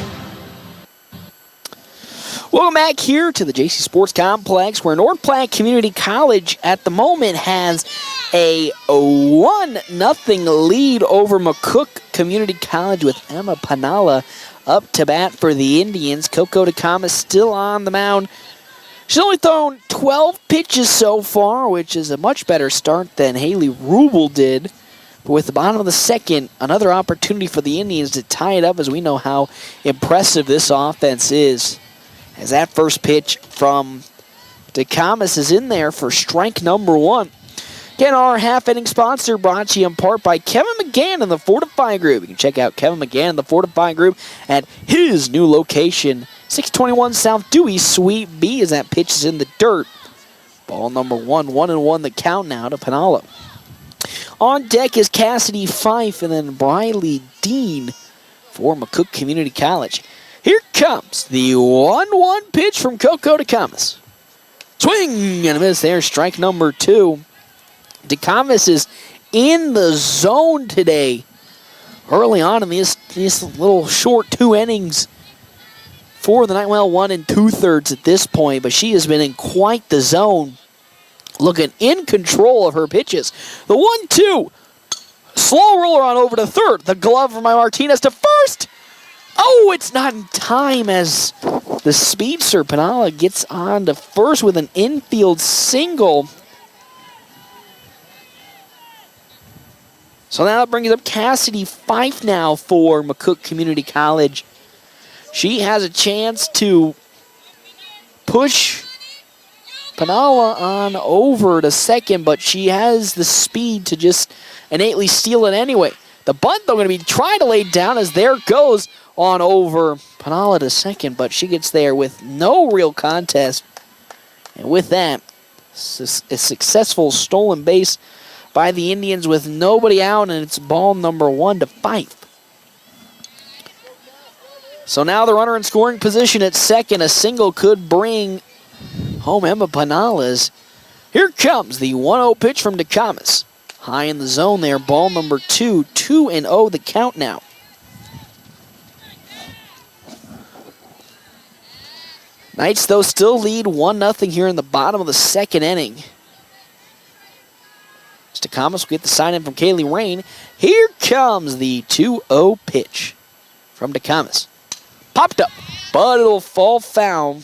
Welcome back here to the JC Sports Complex, where North Platte Community College at the moment has a 1-0 lead over McCook Community College with Emma Panala up to bat for the Indians. Coco DeCama still on the mound. She's only thrown 12 pitches so far, which is a much better start than Haley Rubel did. But with the bottom of the second, another opportunity for the Indians to tie it up, as we know how impressive this offense is. As that first pitch from DeCamas is in there for strike number 1. Again, our half-inning sponsor brought to you in part by Kevin McGann and the Fortify Group. You can check out Kevin McGann and the Fortify Group at his new location, 621 South Dewey, Suite B, as that pitch is in the dirt. Ball number 1, 1-1 the count now to Panala. On deck is Cassidy Fife and then Briley Dean for McCook Community College. Here comes the 1-1 pitch from Coco DeCamas. Swing and a miss there, strike number 2. DeCamas is in the zone today. Early on in these little short 2 innings for the night. Well, 1 2/3 at this point, but she has been in quite the zone. Looking in control of her pitches. The 1-2. Slow roller on over to third. The glove from Martinez to first. Oh, it's not in time as the speedster Panala gets on to first with an infield single. So now that brings up Cassidy Fife now for McCook Community College. She has a chance to push Panala on over to second, but she has the speed to just innately steal it anyway. The bunt, though, going to be trying to lay down as there goes on over Panala to second, but she gets there with no real contest. And with that, a successful stolen base by the Indians with nobody out, and it's ball number 1 to Fife. So now the runner in scoring position at second. A single could bring home Emma Panala's. Here comes the 1-0 pitch from DeCamas. High in the zone there, ball number 2, 2-0 the count now. Knights, though, still lead 1-0 here in the bottom of the second inning. DeCamas will get the sign in from Kaylee Rain. Here comes the 2-0 pitch from DeCamas. Popped up, but it'll fall foul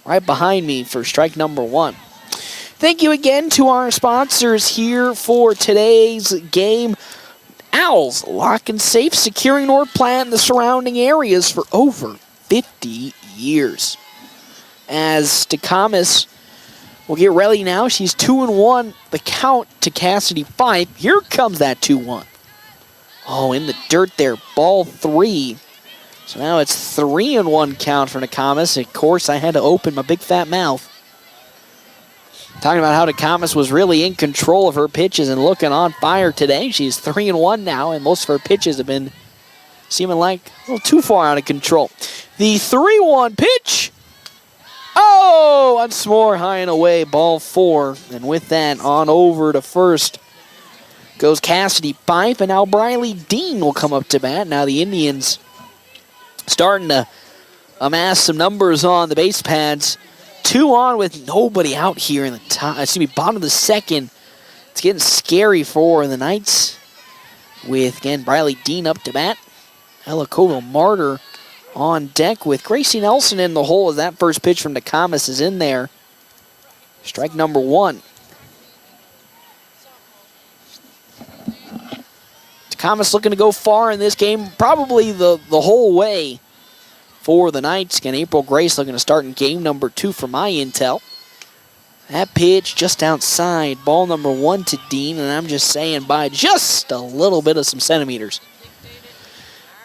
right behind me for strike number 1. Thank you again to our sponsors here for today's game. Owls Lock and Safe, securing North Platte and the surrounding areas for over 50 years. As DeCamas will get ready now. She's 2-1. The count to Cassidy Fife. Here comes that 2-1. Oh, in the dirt there. Ball 3. So now it's 3-1 count for DeCamas. Of course, I had to open my big fat mouth. Talking about how DeCamas was really in control of her pitches and looking on fire today. She's 3-1 now, and most of her pitches have been seeming like a little too far out of control. The 3-1 pitch. Oh, once more high and away, ball 4. And with that, on over to first goes Cassidy Fife, and now Briley Dean will come up to bat. Now the Indians starting to amass some numbers on the base pads. 2 on with nobody out here in the bottom of the second. It's getting scary for the Knights with, again, Briley Dean up to bat. Ella Koval-Martyr on deck with Gracie Nelson in the hole as that first pitch from DeCamas is in there. Strike number 1. DeCamas looking to go far in this game, probably the whole way for the Knights. Again, April Grace looking to start in game number 2 for my intel. That pitch just outside, ball number 1 to Dean, and I'm just saying by just a little bit of some centimeters.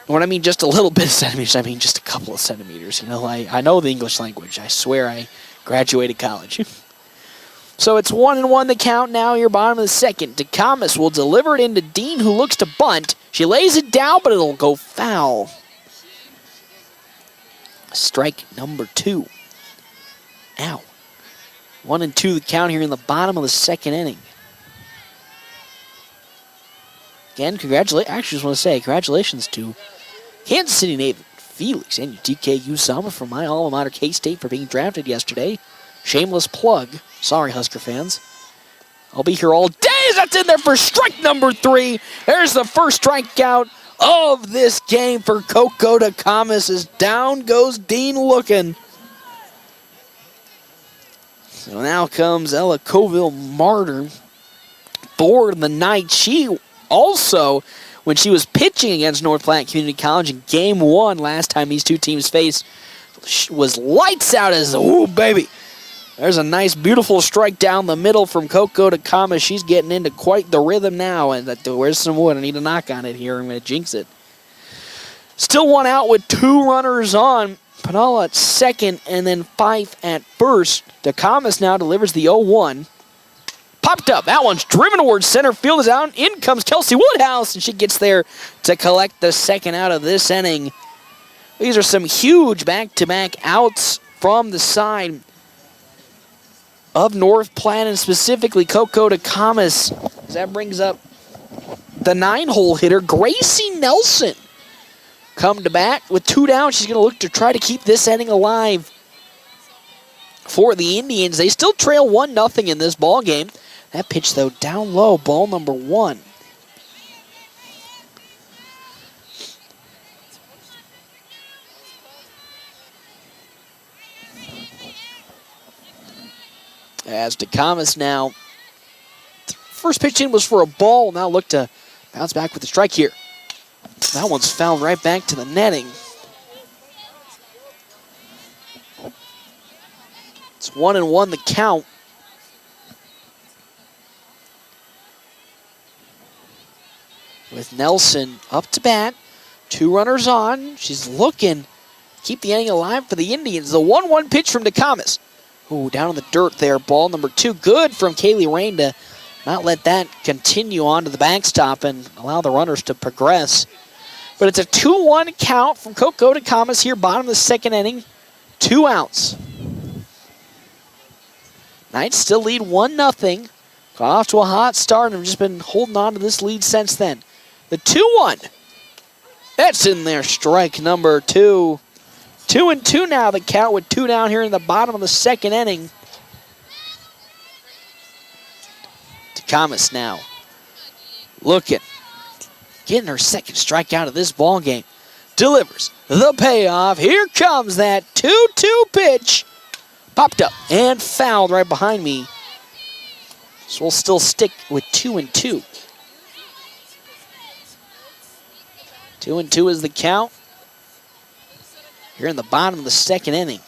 When I mean just a little bit of centimeters, I mean just a couple of centimeters. You know, I know the English language. I swear I graduated college. So it's 1-1 the count now here, bottom of the second. DeComas will deliver it into Dean, who looks to bunt. She lays it down, but it'll go foul. Strike number 2. Ow. 1-2 the count here in the bottom of the second inning. Again, congratulations to Kansas City native Felix and TK Usama from my alma mater K-State for being drafted yesterday. Shameless plug. Sorry, Husker fans. I'll be here all day as that's in there for strike number 3. There's the first strikeout of this game for Coco DeComas as down goes Dean looking. So now comes Ella Colville-Martin. Bored in the night. She also, when she was pitching against North Platte Community College in Game 1 last time these two teams faced, was lights out as, ooh, baby. There's a nice, beautiful strike down the middle from Coco DeComas. She's getting into quite the rhythm now. And where's some wood? I need to knock on it here. I'm going to jinx it. Still one out with 2 runners on. Pinalla at second and then Fife at first. DeComas now delivers the 0-1. Popped up. That one's driven towards center field. Is out. In comes Kelsey Woodhouse, and she gets there to collect the second out of this inning. These are some huge back-to-back outs from the side of North Platte, and specifically Coco DeComas. That brings up the 9-hole hitter, Gracie Nelson. Come to bat with 2 down. She's going to look to try to keep this inning alive for the Indians. They still trail 1-0 in this ball game. That pitch, though, down low, ball number 1. As DeComas now, first pitch in was for a ball. Now look to bounce back with the strike here. That one's fouled right back to the netting. It's 1-1 the count. With Nelson up to bat, 2 runners on. She's looking to keep the inning alive for the Indians. The 1-1 pitch from DeComas. Ooh, down in the dirt there. Ball number 2. Good from Kaylee Rain to not let that continue on to the backstop and allow the runners to progress. But it's a 2-1 count from Coco DeComas here, bottom of the second inning. 2 outs. Knights still lead 1-0. Got off to a hot start and have just been holding on to this lead since then. The 2-1. That's in there. Strike number 2. 2-2 now, the count with 2 down here in the bottom of the second inning. DeComas now looking, getting her second strikeout of this ball game. Delivers the payoff. Here comes that 2-2 pitch. Popped up and fouled right behind me. So we'll still stick with 2-2. 2-2 is the count here in the bottom of the second inning.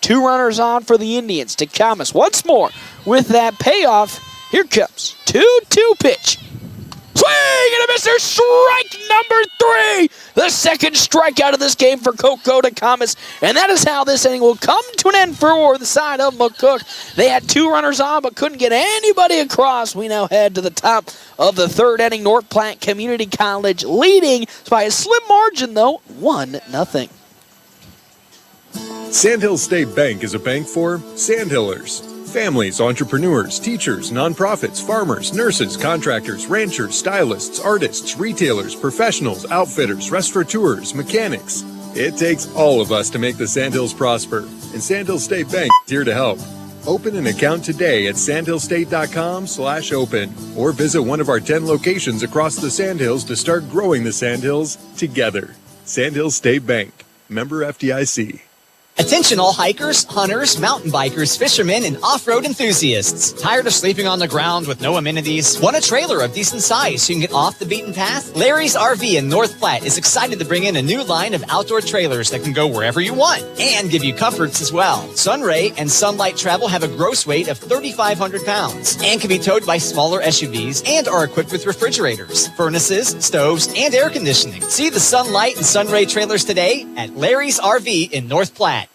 2 runners on for the Indians. DeComas once more with that payoff. Here comes 2-2 pitch. Swing and a misser. Strike number 3. The second strikeout of this game for Coco DeComas. And that is how this inning will come to an end for the side of McCook. They had 2 runners on but couldn't get anybody across. We now head to the top of the third inning. North Platte Community College leading by a slim margin, though, 1-0. Sandhill State Bank is a bank for Sandhillers. Families, entrepreneurs, teachers, nonprofits, farmers, nurses, contractors, ranchers, stylists, artists, retailers, professionals, outfitters, restaurateurs, mechanics. It takes all of us to make the Sandhills prosper, and Sandhill State Bank is here to help. Open an account today at sandhillstate.com/open or visit one of our 10 locations across the Sandhills to start growing the Sandhills together. Sandhill State Bank, member FDIC. Attention all hikers, hunters, mountain bikers, fishermen, and off-road enthusiasts. Tired of sleeping on the ground with no amenities? Want a trailer of decent size so you can get off the beaten path? Larry's RV in North Platte is excited to bring in a new line of outdoor trailers that can go wherever you want and give you comforts as well. Sunray and Sunlight Travel have a gross weight of 3,500 pounds and can be towed by smaller SUVs and are equipped with refrigerators, furnaces, stoves, and air conditioning. See the Sunlight and Sunray trailers today at Larry's RV in North Platte.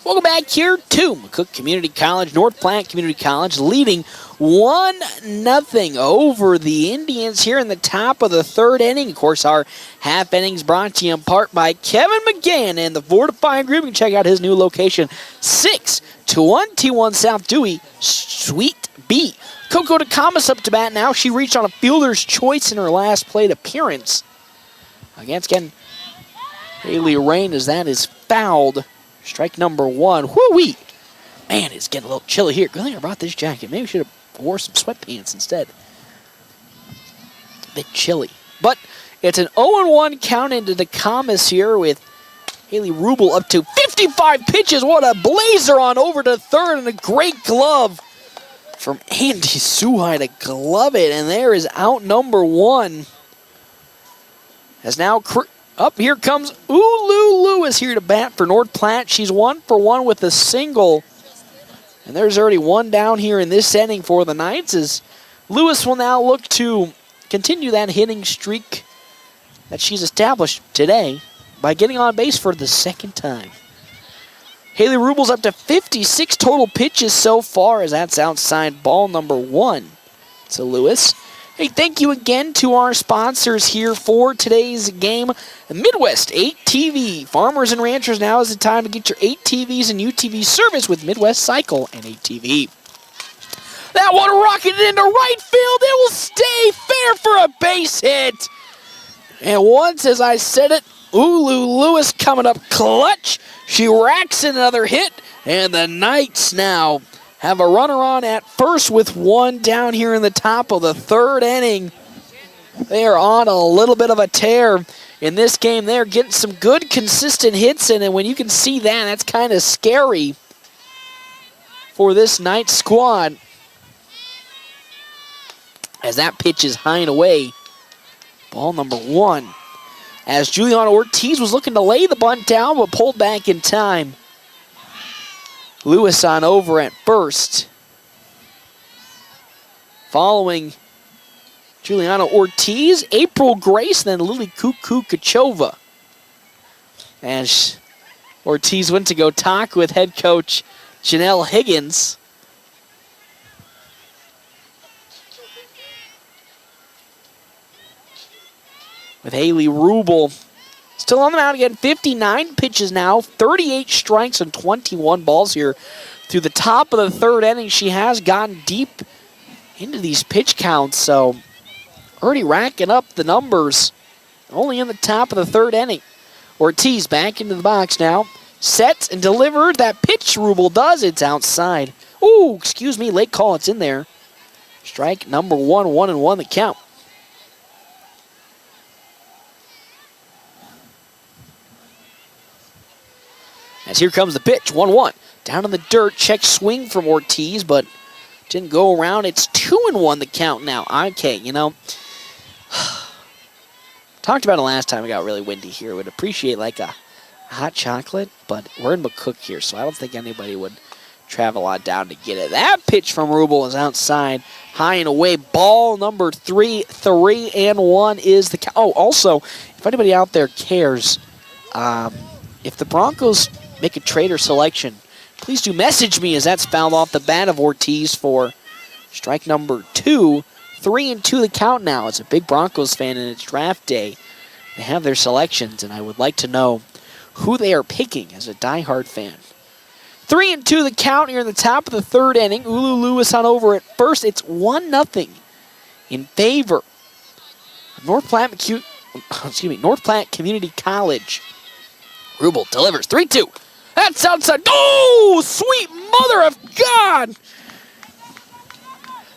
Welcome back here to McCook Community College. North Platte Community College leading 1-0 over the Indians here in the top of the third inning. Of course, our half innings brought to you in part by Kevin McGann and the Fortifying Group. You can check out his new location, 621 T1 South Dewey, Suite B. Coco Takamas up to bat now. She reached on a fielder's choice in her last plate appearance against Haley Rain as that is fouled. Strike number one. Whoo-wee! Man, it's getting a little chilly here. Good thing I brought this jacket. Maybe I should have wore some sweatpants instead. A bit chilly. But it's an 0-1 count into the Commas here with Haley Rubel up to 55 pitches. What a blazer on over to third and a great glove from Andy Suhai to glove it. And there is out number one. As now up here comes Ulu Lewis here to bat for North Platte. She's 1 for 1 with a single. And there's already one down here in this inning for the Knights as Lewis will now look to continue that hitting streak that she's established today by getting on base for the second time. Haley Rubel's up to 56 total pitches so far as that's outside ball number one to Lewis. Hey, thank you again to our sponsors here for today's game. Midwest ATV. Farmers and ranchers, now is the time to get your ATVs and UTV service with Midwest Cycle and ATV. That one rocketed into right field. It will stay fair for a base hit. And once, as I said it, Ulu Lewis coming up clutch. She racks in another hit, and the Knights now have a runner on at first with one down here in the top of the third inning. They are on a little bit of a tear in this game. They're getting some good, consistent hits in, and when you can see that, that's kind of scary for this Knights squad. As that pitch is high and away. Ball number one. As Juliana Ortiz was looking to lay the bunt down, but pulled back in time. Lewis on over at first. Following Juliana Ortiz, April Grace, then Lily Cuckoo Kachova. As Ortiz went to go talk with head coach Janelle Higgins. With Haley Rubel still on the mound again, 59 pitches now, 38 strikes and 21 balls here through the top of the third inning. She has gotten deep into these pitch counts, so already racking up the numbers. Only in the top of the third inning. Ortiz back into the box now. Sets and delivered. That pitch Rubel does. It's outside. Ooh, excuse me, late call. It's in there. Strike number one, 1-1 the count. As here comes the pitch, 1-1. Down in the dirt, check swing from Ortiz, but didn't go around. It's 2-1 the count now. Okay, you know, talked about it last time it got really windy here. Would appreciate like a hot chocolate, but we're in McCook here, so I don't think anybody would travel on down to get it. That pitch from Rubel is outside, high and away. Ball number 3, 3-1 is the count. Oh, also, if anybody out there cares, if the Broncos make a trade or selection, please do message me as that's fouled off the bat of Ortiz for strike number 2. 3-2 the count now. As a big Broncos fan and it's draft day, they have their selections, and I would like to know who they are picking as a diehard fan. 3-2 the count here in the top of the third inning. Ulu Lewis on over at first. It's 1-0 in favor of North Platte Community College. Rubel delivers 3-2. That's outside. Oh, sweet mother of God!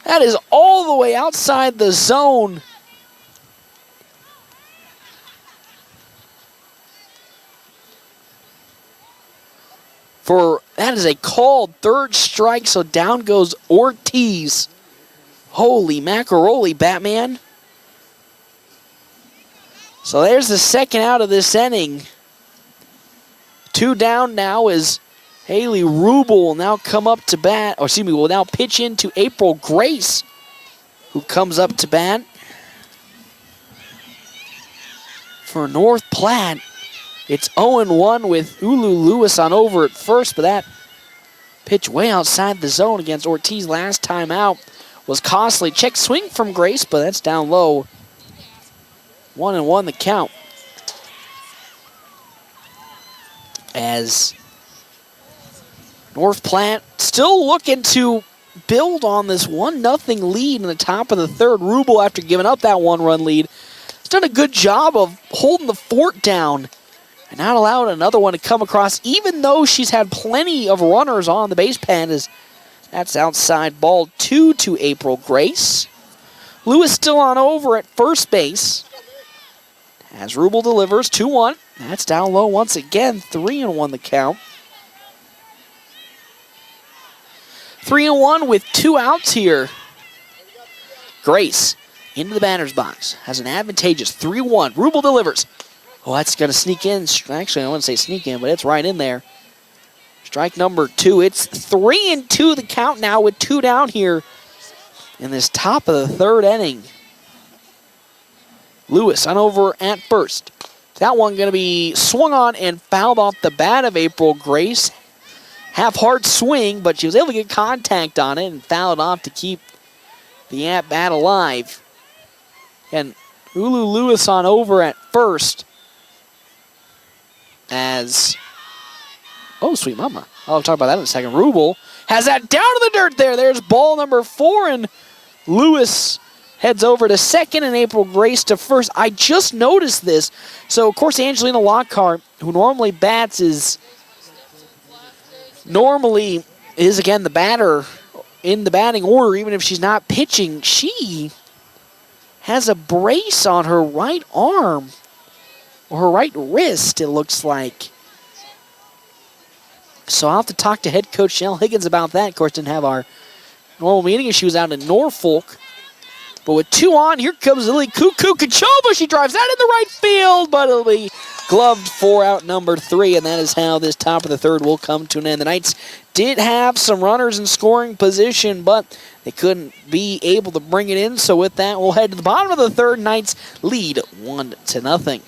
That is all the way outside the zone. that is a called third strike, so down goes Ortiz. Holy macaroni, Batman. So there's the second out of this inning. 2 down now is Haley Rubel will now come up to bat, or excuse me, will now pitch into April Grace, who comes up to bat. For North Platte, it's 0-1 with Ulu Lewis on over at first, but that pitch way outside the zone against Ortiz last time out was costly. Check swing from Grace, but that's down low. 1-1 the count. As North Platte still looking to build on this 1-0 lead in the top of the third. Rubel, after giving up that 1-run lead, has done a good job of holding the fort down and not allowing another one to come across, even though she's had plenty of runners on the base pad. As that's outside ball 2 to April Grace. Lewis still on over at first base. As Rubel delivers 2-1. That's down low once again. 3-1 the count. 3-1 with 2 outs here. Grace into the batter's box. Has an advantageous 3-1. Rubel delivers. Oh, that's going to sneak in. Actually, I wouldn't say sneak in, but it's right in there. Strike number 2. It's 3-2 the count now with 2 down here in this top of the third inning. Lewis on over at first. That one going to be swung on and fouled off the bat of April Grace. Half-hard swing, but she was able to get contact on it and foul it off to keep the at-bat alive. And Ulu Lewis on over at first as... Oh, sweet mama. I'll talk about that in a second. Rubel has that down to the dirt there. There's ball number 4, and Lewis heads over to second and April Grace to first. I just noticed this. So, of course, Angelina Lockhart, who normally bats, is again the batter in the batting order, even if she's not pitching. She has a brace on her right arm, or her right wrist, it looks like. So I'll have to talk to head coach Shell Higgins about that. Of course, didn't have our normal meeting as she was out in Norfolk. But with 2 on, here comes Lily Cuckoo Kachova. She drives that in the right field, but it'll be gloved for out number 3, and that is how this top of the third will come to an end. The Knights did have some runners in scoring position, but they couldn't be able to bring it in. So with that, we'll head to the bottom of the third. Knights lead 1-0.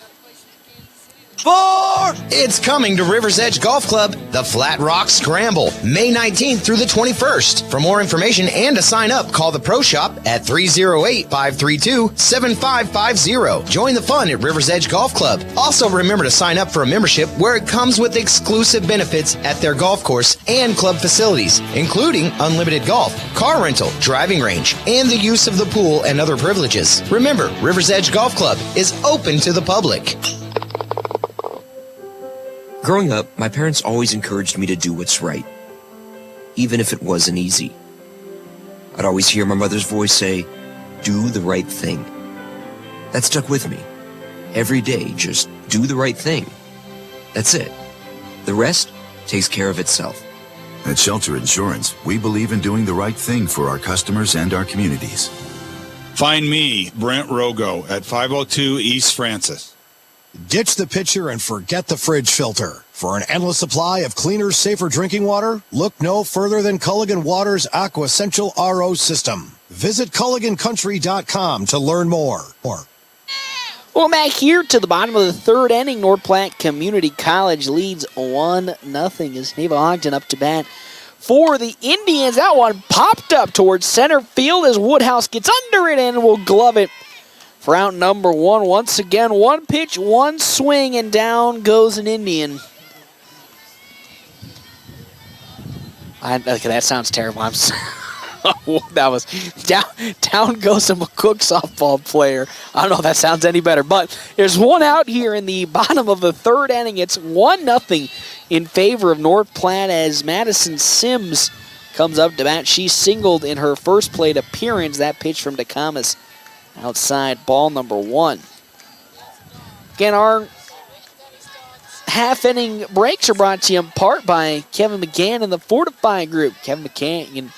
It's coming to River's Edge Golf Club, the Flat Rock Scramble, May 19th through the 21st. For more information and to sign up, call the Pro Shop at 308-532-7550. Join the fun at River's Edge Golf Club. Also remember to sign up for a membership where it comes with exclusive benefits at their golf course and club facilities, including unlimited golf, car rental, driving range, and the use of the pool and other privileges. Remember, River's Edge Golf Club is open to the public. Growing up, my parents always encouraged me to do what's right, even if it wasn't easy. I'd always hear my mother's voice say, "Do the right thing." That stuck with me. Every day, just do the right thing. That's it. The rest takes care of itself. At Shelter Insurance, we believe in doing the right thing for our customers and our communities. Find me, Brent Rogo, at 502 East Francis. Ditch the pitcher and forget the fridge filter. For an endless supply of cleaner, safer drinking water, look no further than Culligan Water's Aqua Essential RO system. Visit CulliganCountry.com to learn more. Well, back here to the bottom of the third inning, North Platte Community College leads 1-0 as Neva Ogden up to bat for the Indians. That one popped up towards center field as Woodhouse gets under it and will glove it for out number 1. Once again, 1 pitch, 1 swing, and down goes an Indian. Okay, that sounds terrible. That was down goes a McCook softball player. I don't know if that sounds any better, but there's 1 out here in the bottom of the third inning. It's 1-0 in favor of North Platte as Madison Sims comes up to bat. She singled in her first plate appearance. That pitch from DeCamas outside, ball number 1. Again, our half-inning breaks are brought to you in part by Kevin McGann and the Fortify Group. You can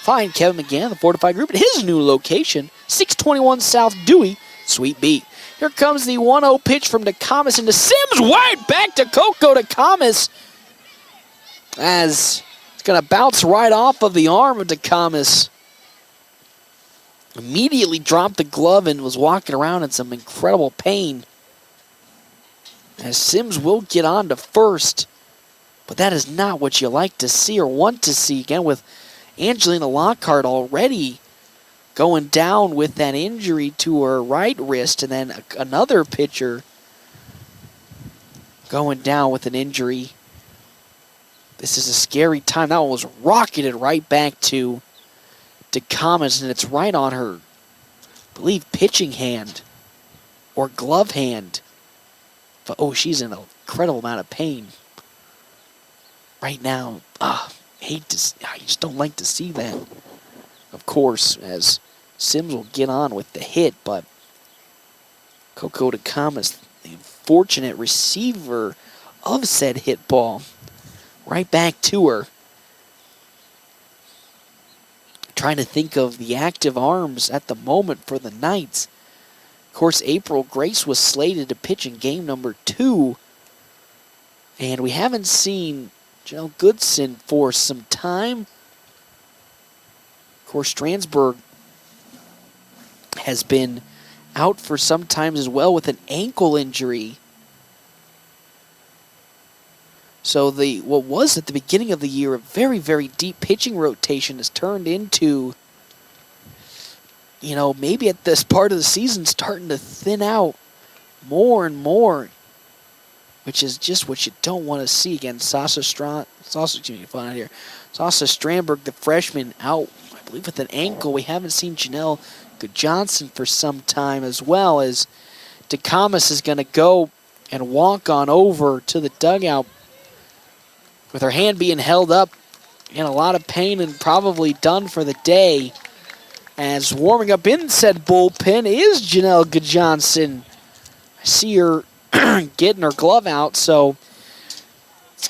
find Kevin McGann and the Fortify Group at his new location, 621 South Dewey, Sweet Beat. Here comes the 1-0 pitch from DeComas into Sims. Wide back to Coco DeComas as it's going to bounce right off of the arm of DeComas. Immediately dropped the glove and was walking around in some incredible pain. As Sims will get on to first, but that is not what you like to see or want to see. Again, with Angelina Lockhart already going down with that injury to her right wrist, and then another pitcher going down with an injury. This is a scary time. That one was rocketed right back to DeComas, and it's right on her, I believe, pitching hand or glove hand. But, oh, she's in an incredible amount of pain right now. I just don't like to see that. Of course, as Sims will get on with the hit, but Coco DeComas, the unfortunate receiver of said hit ball, right back to her. Trying to think of the active arms at the moment for the Knights. Of course, April Grace was slated to pitch in game number 2. And we haven't seen Janelle Goodson for some time. Of course, Stransburg has been out for some time as well with an ankle injury. So what was at the beginning of the year a very, very deep pitching rotation has turned into, maybe at this part of the season starting to thin out more and more, which is just what you don't want to see. Again, Sasha Strandberg, the freshman, out, I believe, with an ankle. We haven't seen Janelle Johnson for some time, as well as DeComas is going to go and walk on over to the dugout with her hand being held up in a lot of pain and probably done for the day. As warming up in said bullpen is Janelle Johnson. I see her getting her glove out, so it's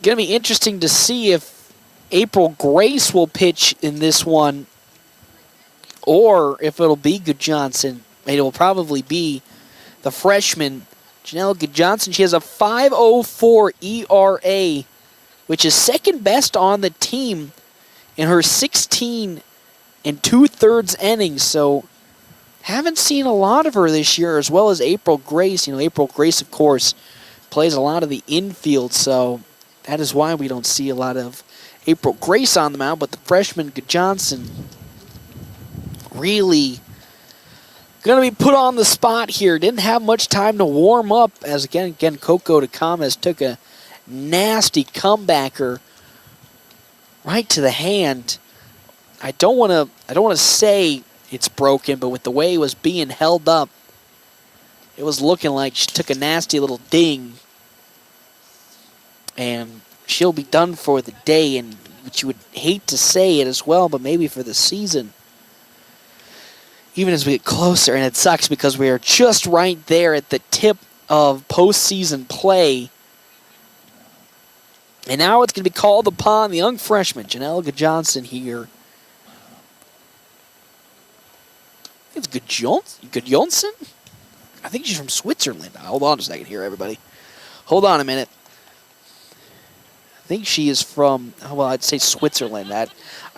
going to be interesting to see if April Grace will pitch in this one or if it'll be Johnson. It will probably be the freshman, Janelle Johnson. She has a 5.04 ERA, which is second best on the team in her 16 2/3 innings. So haven't seen a lot of her this year, as well as April Grace. April Grace, of course, plays a lot of the infield, so that is why we don't see a lot of April Grace on the mound. But the freshman Johnson really going to be put on the spot here. Didn't have much time to warm up, as again Coco DeComas took a nasty comebacker right to the hand. I don't want to say it's broken, but with the way it was being held up, it was looking like she took a nasty little ding, and she'll be done for the day. And which you would hate to say it as well, but maybe for the season, even as we get closer. And it sucks because we are just right there at the tip of postseason play. And now it's going to be called upon the young freshman, Janelle Johnson here. It's Gudjonsson? I think she's from Switzerland. Hold on a second here, everybody. Hold on a minute. I think she is from, well, I'd say Switzerland. I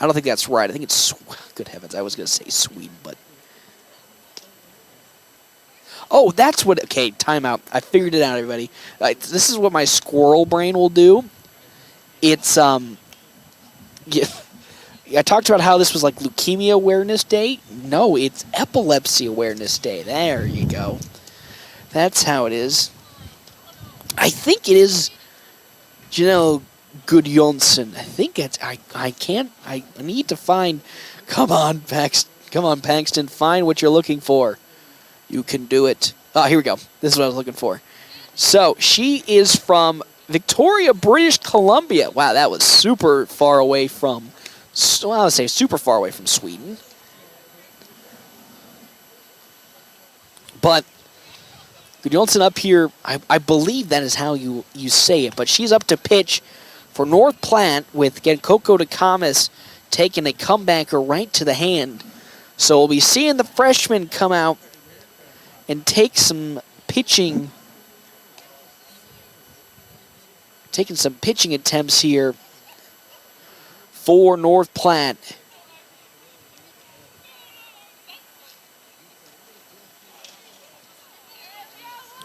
don't think that's right. I think it's, good heavens, I was going to say Sweden, but. Oh, that's what, okay, timeout. I figured it out, everybody. This is what my squirrel brain will do. It's, yeah, I talked about how this was like Leukemia Awareness Day. No, it's Epilepsy Awareness Day. There you go. That's how it is. I think it is Janelle Gudjonsson. I think it's, I need to find, come on, Paxton, find what you're looking for. You can do it. Oh, here we go. This is what I was looking for. So, she is from Victoria, British Columbia. Wow, that was super far away from, well, I would say super far away from Sweden. But Johnson up here, I believe that is how you say it, but she's up to pitch for North Platte with, again, Coco DeCamas taking a comebacker right to the hand. So we'll be seeing the freshman come out and take some pitching, taking some pitching attempts here for North Platte.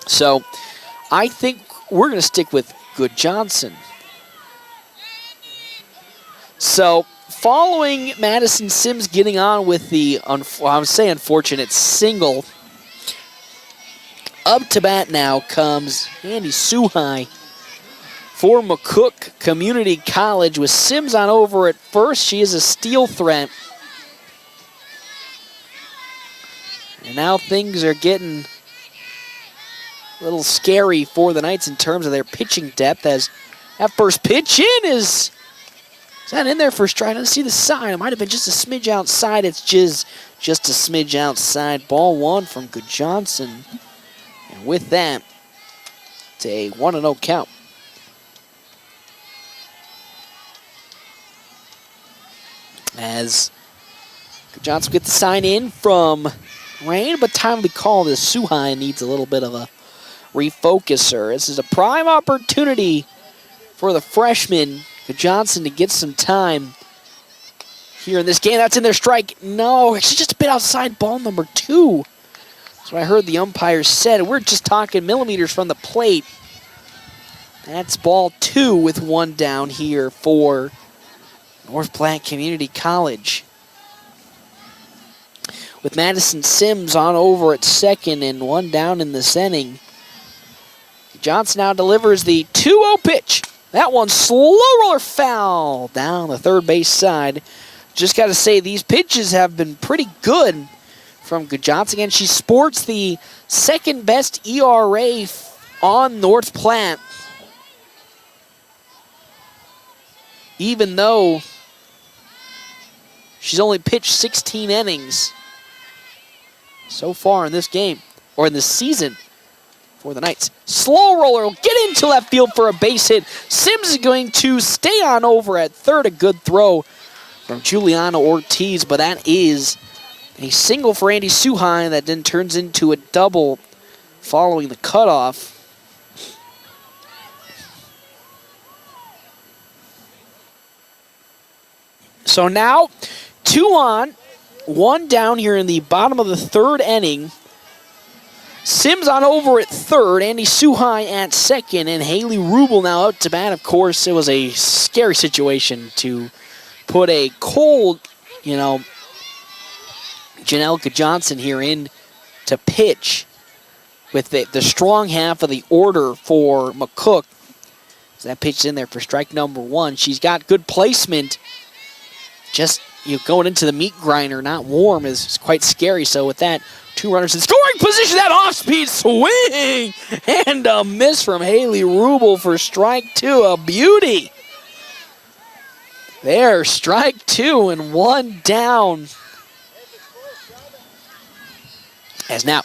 So I think we're going to stick with Good Johnson. So following Madison Sims getting on with the, I would say unfortunate, single, up to bat now comes Andy Suhai for McCook Community College with Sims on over at first. She is a steal threat. And now things are getting a little scary for the Knights in terms of their pitching depth, as that first pitch in is that in there for a strike? I don't see the sign. It might have been just a smidge outside. It's just a smidge outside. Ball one from Good Johnson. And with that, it's a 1-0 count. As Good Johnson gets the sign in from Rain, but timely call as Suhai needs a little bit of a refocuser. This is a prime opportunity for the freshman, Good Johnson, to get some time here in this game. That's in their strike. No, it's just a bit outside, ball number 2. That's what I heard the umpire said. We're just talking millimeters from the plate. That's ball 2 with 1 down here for North Platte Community College. With Madison Sims on over at second and 1 down in this inning. Johnson now delivers the 2-0 pitch. That one slow roller foul down the third base side. Just got to say, these pitches have been pretty good from Good Johnson. And she sports the second best ERA on North Platte. Even though she's only pitched 16 innings so far in this game, or in this season, for the Knights. Slow roller will get into left field for a base hit. Sims is going to stay on over at third. A good throw from Juliana Ortiz, but that is a single for Andy Suhai that then turns into a double following the cutoff. So now, 2 on, 1 down here in the bottom of the third inning. Sims on over at third, Andy Suhai at second, and Haley Rubel now out to bat. Of course, it was a scary situation to put a cold, Janelka Johnson here in to pitch with the strong half of the order for McCook. So that pitch in there for strike number 1. She's got good placement. Just going into the meat grinder, not warm, is quite scary. So with that, 2 runners in scoring position, that off-speed swing, and a miss from Haley Rubel for strike 2, a beauty. There, strike 2 and 1 down. As now,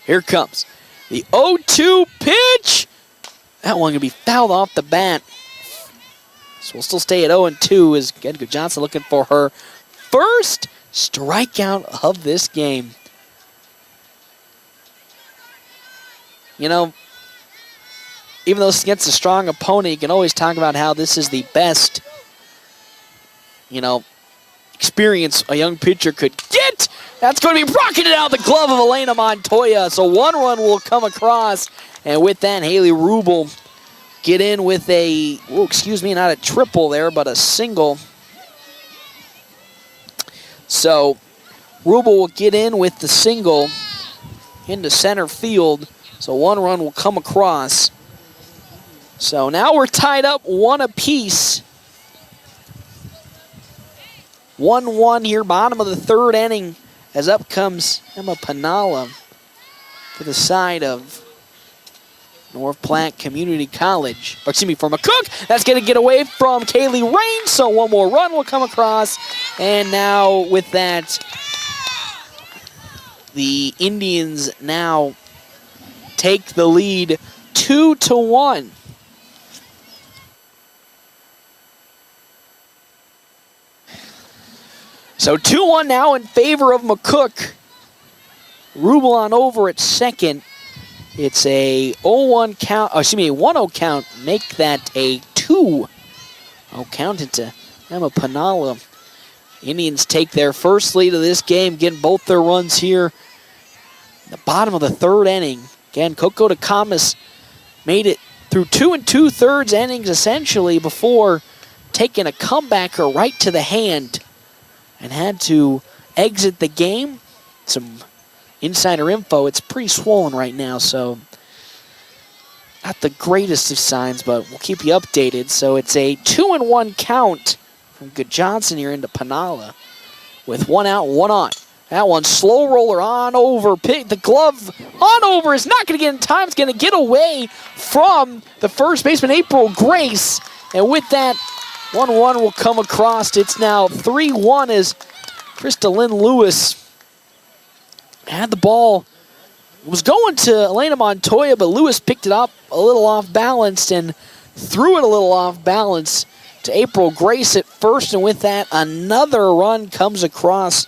here comes the 0-2 pitch. That one going to be fouled off the bat. So we'll still stay at 0-2 as Good Johnson looking for her first strikeout of this game. Even though it's against a strong opponent, you can always talk about how this is the best, experience a young pitcher could get. That's going to be rocketed out the glove of Elena Montoya. So 1 run will come across. And with that, Haley Rubel get in with not a triple there, but a single. So Rubel will get in with the single into center field. So 1 run will come across. So now we're tied up 1 apiece. 1-1 here, bottom of the third inning, as up comes Emma Panala for the side of North Platte Community College. For McCook. That's going to get away from Kaylee Rain, so 1 more run will come across. And now with that, the Indians now take the lead 2-1. So 2-1 now in favor of McCook. Rubel on over at second. It's a 0-1 count, a 1-0 count. Make that a 2-0 count into Emma Panala. Indians take their first lead of this game, getting both their runs here. The bottom of the third inning. Again, Coco Takamas made it through 2 2/3 innings essentially before taking a comebacker right to the hand and had to exit the game. Some insider info, it's pretty swollen right now, so not the greatest of signs, but we'll keep you updated. So it's a 2-1 count from Good Johnson here into Panala with 1 out, 1 on. That one, slow roller on over. The glove on over is not going to get in time. It's going to get away from the first baseman, April Grace. And with that, 1-1 will come across. It's now 3-1 as Krista Lynn Lewis had the ball. Was going to Elena Montoya, but Lewis picked it up a little off balance and threw it a little off balance to April Grace at first. And with that, another run comes across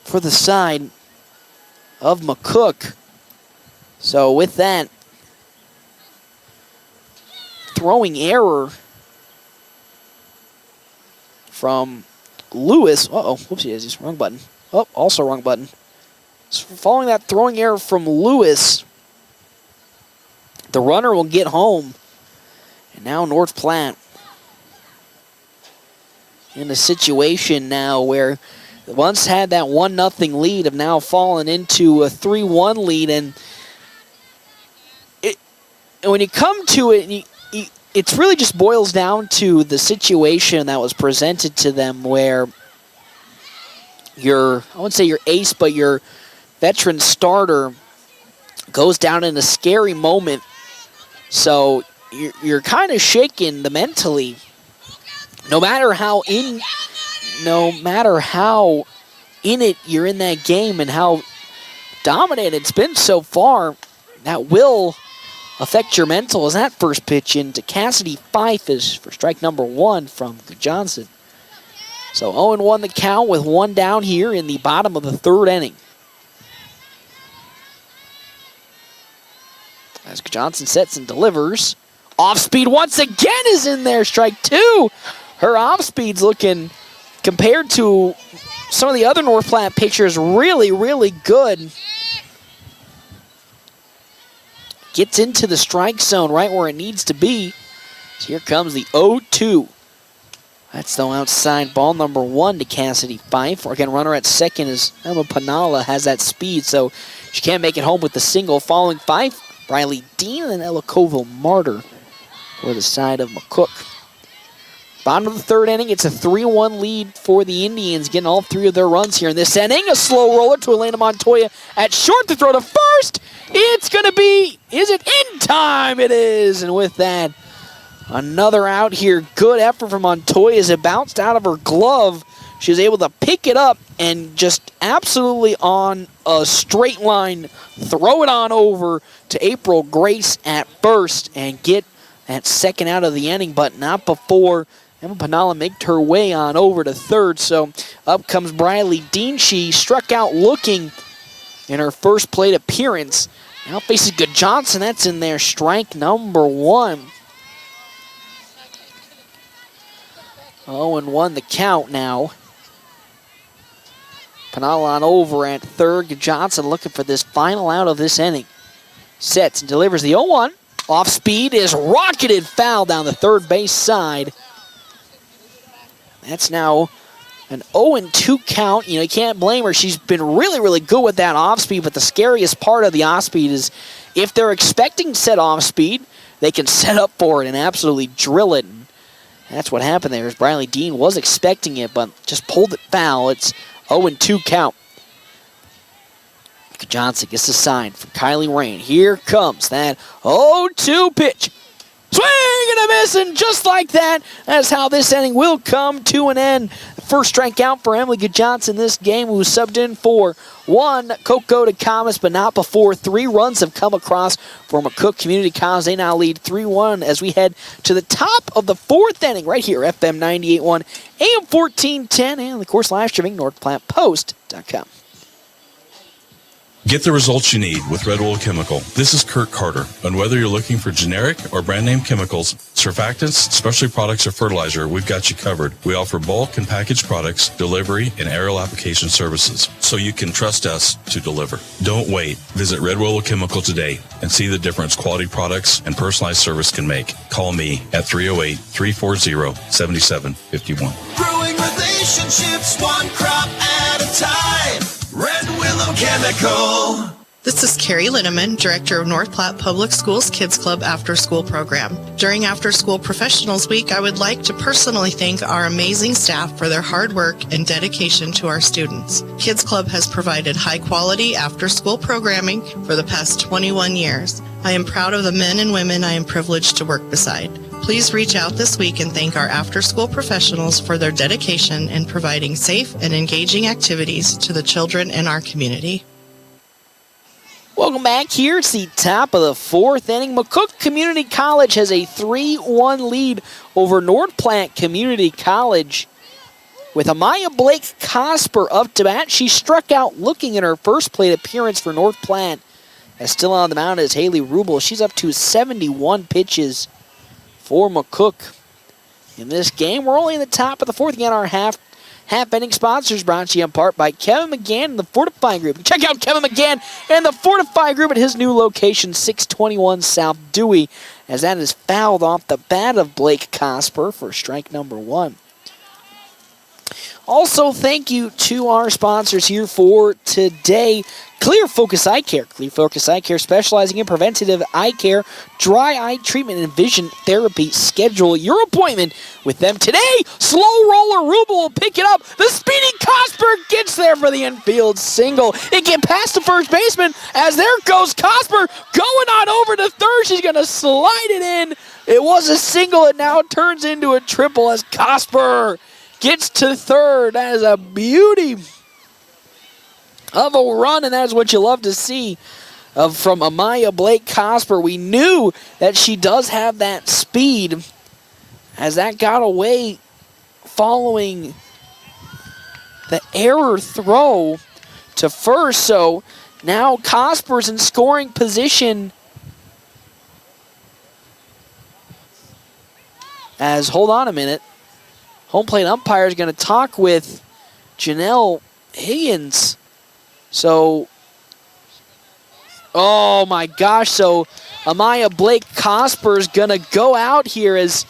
for the side of McCook. So with that, throwing error from Lewis. Uh-oh, whoopsie, wrong button. Oh, also wrong button. So following that throwing error from Lewis, the runner will get home. And now North Platte in a situation now where once had that 1-0 lead, have now fallen into a 3-1 lead. And when you come to it, it really just boils down to the situation that was presented to them where I wouldn't say your ace, but your veteran starter goes down in a scary moment. So you're kind of shaken mentally. No matter how in it you're in that game and how dominant it's been so far, that will affect your mental as that first pitch into Cassidy Fife is for strike number 1 from Johnson. So 0-1 the count with 1 down here in the bottom of the third inning. As Johnson sets and delivers. Off speed once again is in there, strike 2. Her off speed's looking, compared to some of the other North Platte pitchers, really, really good. Gets into the strike zone right where it needs to be. So here comes the 0-2. That's though outside ball number 1 to Cassidy Fife. Again, runner at second is Emma Panala, has that speed, so she can't make it home with the single. Following Fife, Briley Dean and Ella Colville Martyr for the side of McCook. Bottom of the third inning, it's a 3-1 lead for the Indians, getting all 3 of their runs here in this inning. A slow roller to Elena Montoya at short to throw to first. It's going to be, is it in time? It is, and with that, another out here. Good effort from Montoya as it bounced out of her glove. She was able to pick it up and just absolutely on a straight line, throw it on over to April Grace at first and get that second out of the inning, but not before Emma Panala made her way on over to third. So up comes Briley Dean. She struck out looking in her first plate appearance. Now faces Good Johnson. That's in there, strike number 1. 0-1 the count now. Panala on over at third. Good Johnson looking for this final out of this inning. Sets and delivers the 0-1. Off speed is rocketed foul down the third base side. That's now an 0-2 count. You can't blame her. She's been really, really good with that off speed, but the scariest part of the off speed is if they're expecting set off speed, they can set up for it and absolutely drill it. And that's what happened there. As Briley Dean was expecting it, but just pulled it foul. It's 0-2 count. Johnson gets the sign from Kylie Rain. Here comes that 0-2 pitch. Swing and a miss, and just like that, that's how this inning will come to an end. First strikeout for Emily Johnson this game, who was subbed in for one Coco to Thomas, but not before 3 runs have come across for McCook Community College. They now lead 3-1 as we head to the top of the 4th inning right here, FM 98.1, AM 1410, and of course live streaming NorthPlattePost.com. Get the results you need with Red Oil Chemical. This is Kurt Carter, and whether you're looking for generic or brand name chemicals, surfactants, specialty products, or fertilizer, we've got you covered. We offer bulk and packaged products, delivery, and aerial application services, so you can trust us to deliver. Don't wait. Visit Red Oil Chemical today and see the difference quality products and personalized service can make. Call me at 308-340-7751. Growing relationships one crop at a time. Red Willow Chemical. This is Carrie Linneman, Director of North Platte Public Schools Kids Club After School Program. During After School Professionals Week, I would like to personally thank our amazing staff for their hard work and dedication to our students. Kids Club has provided high-quality after-school programming for the past 21 years. I am proud of the men and women I am privileged to work beside. Please reach out this week and thank our after-school professionals for their dedication in providing safe and engaging activities to the children in our community. Welcome back here. It's the top of the 4th inning. McCook Community College has a 3-1 lead over North Platte Community College. With Amaya Blake Cosper up to bat, she struck out looking in her first plate appearance for North Platte. As still on the mound is Haley Rubel. She's up to 71 pitches for McCook in this game. We're only in the top of the 4th. Again, our half inning sponsors brought to you in part by Kevin McGann and the Fortify Group. Check out Kevin McGann and the Fortify Group at his new location, 621 South Dewey, as that is fouled off the bat of Blake Cosper for strike number 1. Also, thank you to our sponsors here for today. Clear Focus Eye Care. Clear Focus Eye Care, specializing in preventative eye care, dry eye treatment, and vision therapy. Schedule your appointment with them today. Slow roller Rubel will pick it up. The speedy Cosper gets there for the infield single. It gets past the first baseman as there goes Cosper going on over to third. She's going to slide it in. It was a single. It now turns into a triple as Cosper gets to third. That is a beauty of a run, and that's what you love to see from Amaya Blake Cosper. We knew that she does have that speed, as that got away following the error throw to first. So now Cosper's in scoring position as, hold on a minute, home plate umpire is going to talk with Janelle Higgins. So, oh my gosh, so Amaya Blake Cosper is going to go out here as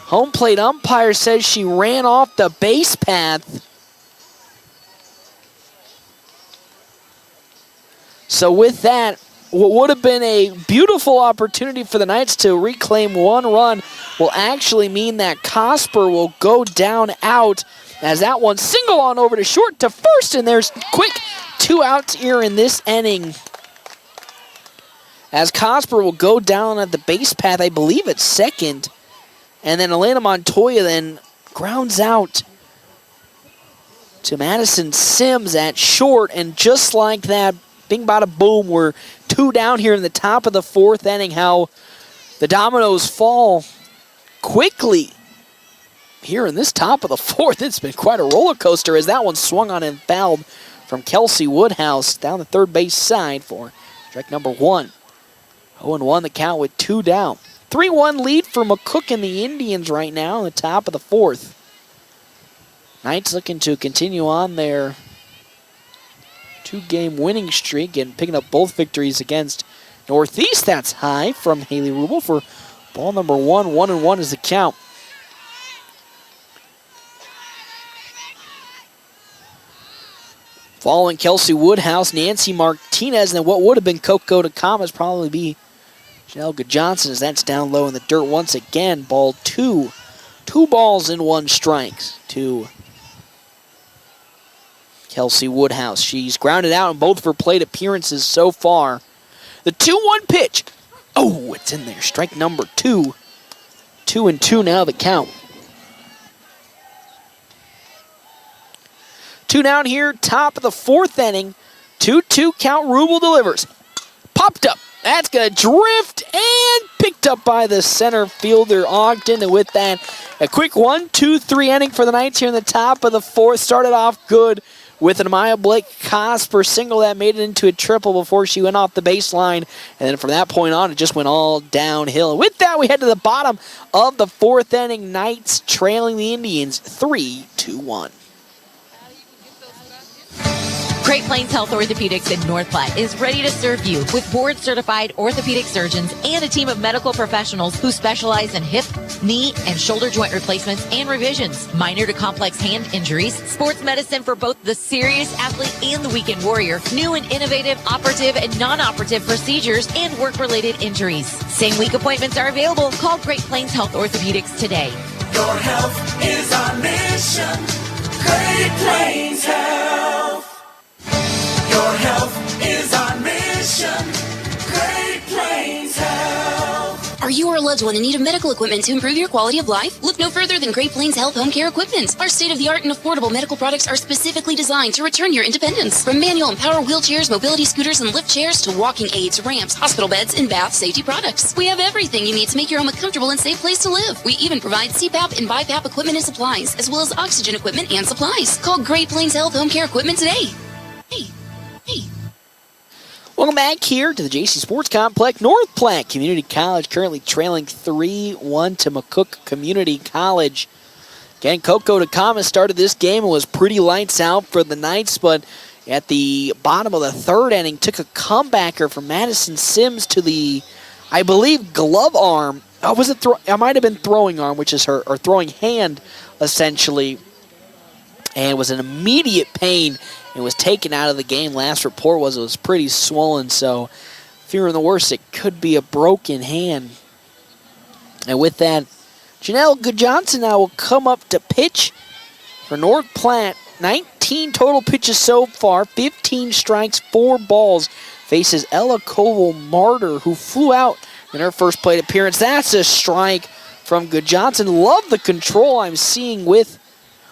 home plate umpire says she ran off the base path. So with that, what would have been a beautiful opportunity for the Knights to reclaim 1 run will actually mean that Cosper will go down out as that one single on over to short to first, and there's quick 2 outs here in this inning. As Cosper will go down at the base path, I believe it's second, and then Elena Montoya then grounds out to Madison Sims at short, and just like that, bing bada boom, we're 2 down here in the top of the 4th inning. How the dominoes fall quickly here in this top of the 4th. It's been quite a roller coaster as that one swung on and fouled from Kelsey Woodhouse down the third base side for strike number 1. 0-1 the count with 2 down. 3-1 lead for McCook and the Indians right now in the top of the 4th. Knights looking to continue on their 2-game winning streak and picking up both victories against Northeast. That's high from Haley Rubel for ball number 1. 1-1 is the count. Following Kelsey Woodhouse, Nancy Martinez, and then what would have been Coco Takamas probably be Janelle Johnson, as that's down low in the dirt once again. Ball 2. 2 balls and 1 strike to Kelsey Woodhouse. She's grounded out in both of her plate appearances so far. The 2-1 pitch. Oh, it's in there. Strike number 2 2-2 now the count. 2 down here, top of the 4th inning. 2-2 count, Rubel delivers. Popped up. That's going to drift and picked up by the center fielder, Ogden. And with that, a quick 1-2-3 inning for the Knights here in the top of the 4th. Started off good with an Amaya Blake Cosper single that made it into a triple before she went off the baseline. And then from that point on, it just went all downhill. With that, we head to the bottom of the 4th inning. Knights trailing the Indians 3-1. Great Plains Health Orthopedics in North Platte is ready to serve you with board-certified orthopedic surgeons and a team of medical professionals who specialize in hip, knee, and shoulder joint replacements and revisions, minor to complex hand injuries, sports medicine for both the serious athlete and the weekend warrior, new and innovative operative and non-operative procedures, and work-related injuries. Same-week appointments are available. Call Great Plains Health Orthopedics today. Your health is our mission. Great Plains Health. Your health is our mission. Great Plains Health. Are you or a loved one in need of medical equipment to improve your quality of life? Look no further than Great Plains Health Home Care Equipment. Our state-of-the-art and affordable medical products are specifically designed to return your independence. From manual and power wheelchairs, mobility scooters, and lift chairs to walking aids, ramps, hospital beds, and bath safety products. We have everything you need to make your home a comfortable and safe place to live. We even provide CPAP and BiPAP equipment and supplies, as well as oxygen equipment and supplies. Call Great Plains Health Home Care Equipment today. Welcome back here to the JC Sports Complex. North Platte Community College currently trailing 3-1 to McCook Community College. Again, Coco Takama started this game and was pretty lights out for the Knights, but at the bottom of the 3rd inning, took a comebacker from Madison Sims to the, I believe, glove arm. Oh, was it? It might have been throwing arm, which is her or throwing hand, essentially. And it was an immediate pain. It was taken out of the game. Last report was it was pretty swollen, so fearing the worst, it could be a broken hand. And with that, Janelle Goodjohnson now will come up to pitch for North Platte. 19 total pitches so far, 15 strikes, 4 balls. Faces Ella Koval-Martyr, who flew out in her first plate appearance. That's a strike from Goodjohnson. Love the control I'm seeing with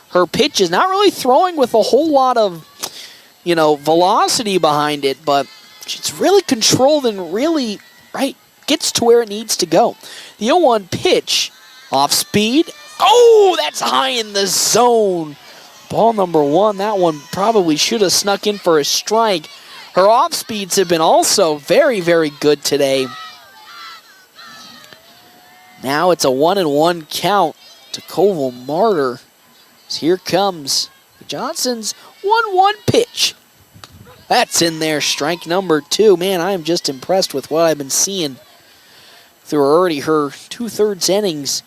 her pitches. Not really throwing with a whole lot of, velocity behind it, but she's really controlled and really, gets to where it needs to go. The 0-1 pitch, off speed. Oh, that's high in the zone. Ball number 1, that one probably should have snuck in for a strike. Her off speeds have been also very, very good today. Now it's a 1-1 count to Koval-Martyr. So here comes Johnson's 1-1 pitch. That's in there, strike number 2. Man, I am just impressed with what I've been seeing through already her 2/3 innings.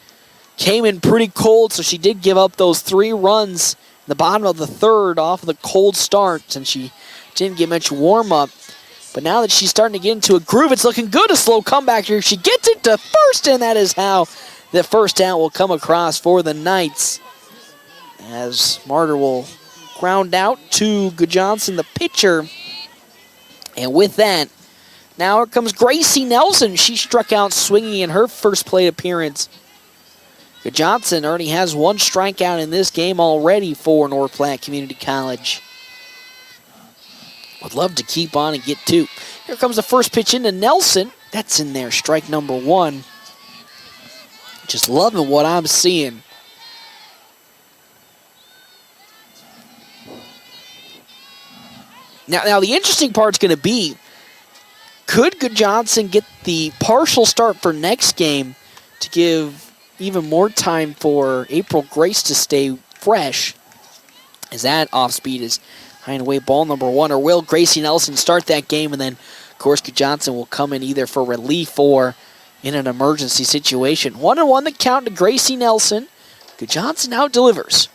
Came in pretty cold, so she did give up those 3 runs in the bottom of the 3rd off of the cold start, since she didn't get much warm-up. But now that she's starting to get into a groove, it's looking good. A slow comeback here. She gets it to first, and that is how the first out will come across for the Knights, as Martyr will ground out to Goodjohnson, the pitcher. And with that, now here comes Gracie Nelson. She struck out swinging in her first plate appearance. Goodjohnson already has 1 strikeout in this game already for North Platte Community College. Would love to keep on and get 2. Here comes the first pitch into Nelson. That's in there, strike number 1. Just loving what I'm seeing. Now the interesting part's going to be, could Goodjohnson get the partial start for next game to give even more time for April Grace to stay fresh, as that off speed is high and away, ball number 1, or will Gracie Nelson start that game, and then, of course, Goodjohnson will come in either for relief or in an emergency situation. 1-1 the count to Gracie Nelson. Goodjohnson now delivers.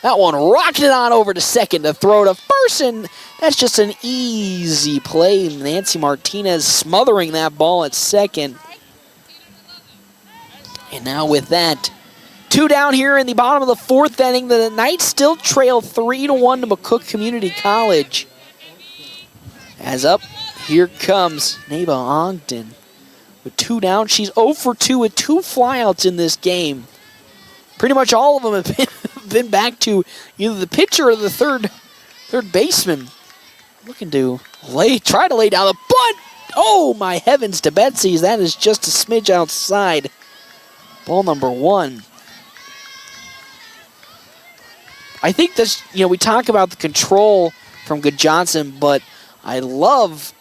That one rocketed on over to second to throw to first, and that's just an easy play. Nancy Martinez smothering that ball at second. And now with that, 2 down here in the bottom of the 4th inning, the Knights still trail 3-1 to McCook Community College. As up, here comes Neva Ogden. with 2 down. She's 0 for 2 with 2 flyouts in this game. Pretty much all of them have been back to either the pitcher or the third baseman. Looking to try to lay down the bunt. Oh, my heavens to Betsy's. That is just a smidge outside. Ball number 1. I think this, we talk about the control from Good Johnson, but I love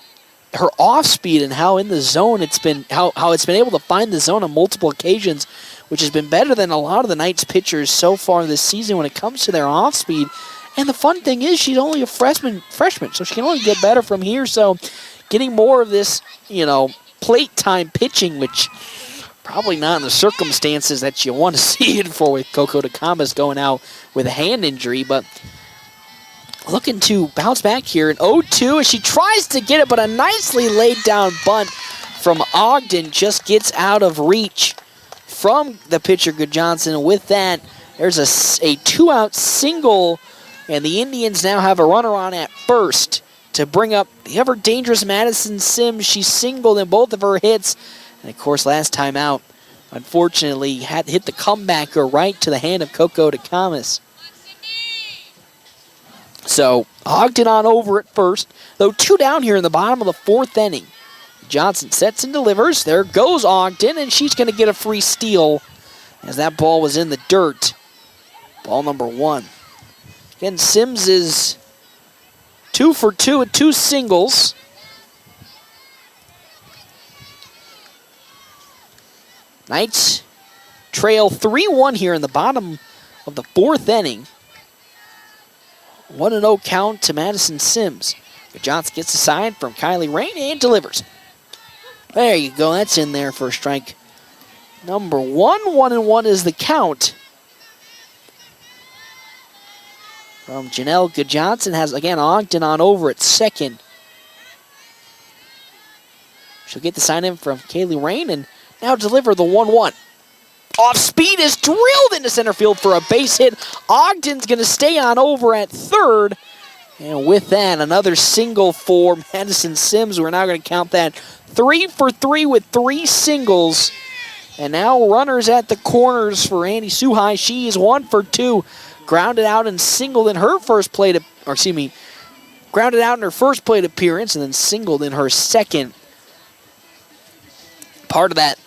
her off speed and how in the zone it's been, how it's been able to find the zone on multiple occasions, which has been better than a lot of the Knights pitchers so far this season when it comes to their off speed. And the fun thing is she's only a freshman, so she can only get better from here. So getting more of this, plate time pitching, which probably not in the circumstances that you want to see it for with Coco DeCamas going out with a hand injury, but looking to bounce back here in 0-2 as she tries to get it, but a nicely laid down bunt from Ogden just gets out of reach from the pitcher, Good Johnson. And with that, there's a 2-out single, and the Indians now have a runner on at first to bring up the ever-dangerous Madison Sims. She singled in both of her hits. And, of course, last time out, unfortunately, had hit the comebacker right to the hand of Coco DeCamas. So, Ogden on over at first. Though 2 down here in the bottom of the 4th inning. Johnson sets and delivers. There goes Ogden, and she's going to get a free steal as that ball was in the dirt. Ball number 1. Again, Sims is 2 for 2 with 2 singles. Knights trail 3-1 here in the bottom of the 4th inning. 1-0 count to Madison Sims. Johnson gets a sign from Kylie Rain and delivers. There you go. That's in there for strike number 1. 1-1 is the count. From Janelle Good Johnson has, again, Ogden on over at second. She'll get the sign in from Kaylee Rain and now deliver the 1-1. Off speed is drilled into center field for a base hit. Ogden's going to stay on over at third. And with that, another single for Madison Sims. We're now going to count that 3 for 3 with 3 singles. And now runners at the corners for Andy Suhai. She is 1 for 2. Grounded out and singled in her first plate, grounded out in her first plate appearance and then singled in her second. Part of that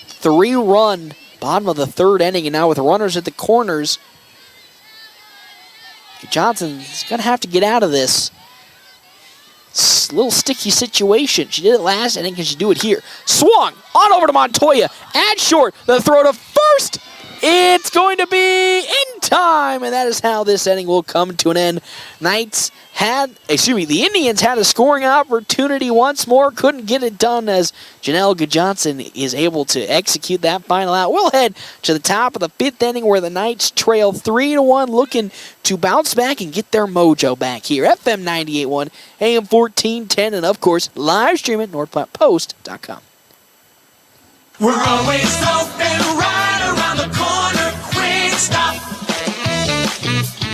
3-run bottom of the 3rd inning, and now with runners at the corners, Johnson's going to have to get out of this little sticky situation. She did it last inning. Can she do it here? Swung on over to Montoya. At short, the throw to first. It's going to be in time, and that is how this inning will come to an end. The Indians had a scoring opportunity once more, couldn't get it done as Janelle Good Johnson is able to execute that final out. We'll head to the top of the 5th inning where the Knights trail 3-1, looking to bounce back and get their mojo back here. FM 98.1, AM 1410, and of course, live stream at NorthPlattePost.com. We're always open right around the corner. Quick Stop.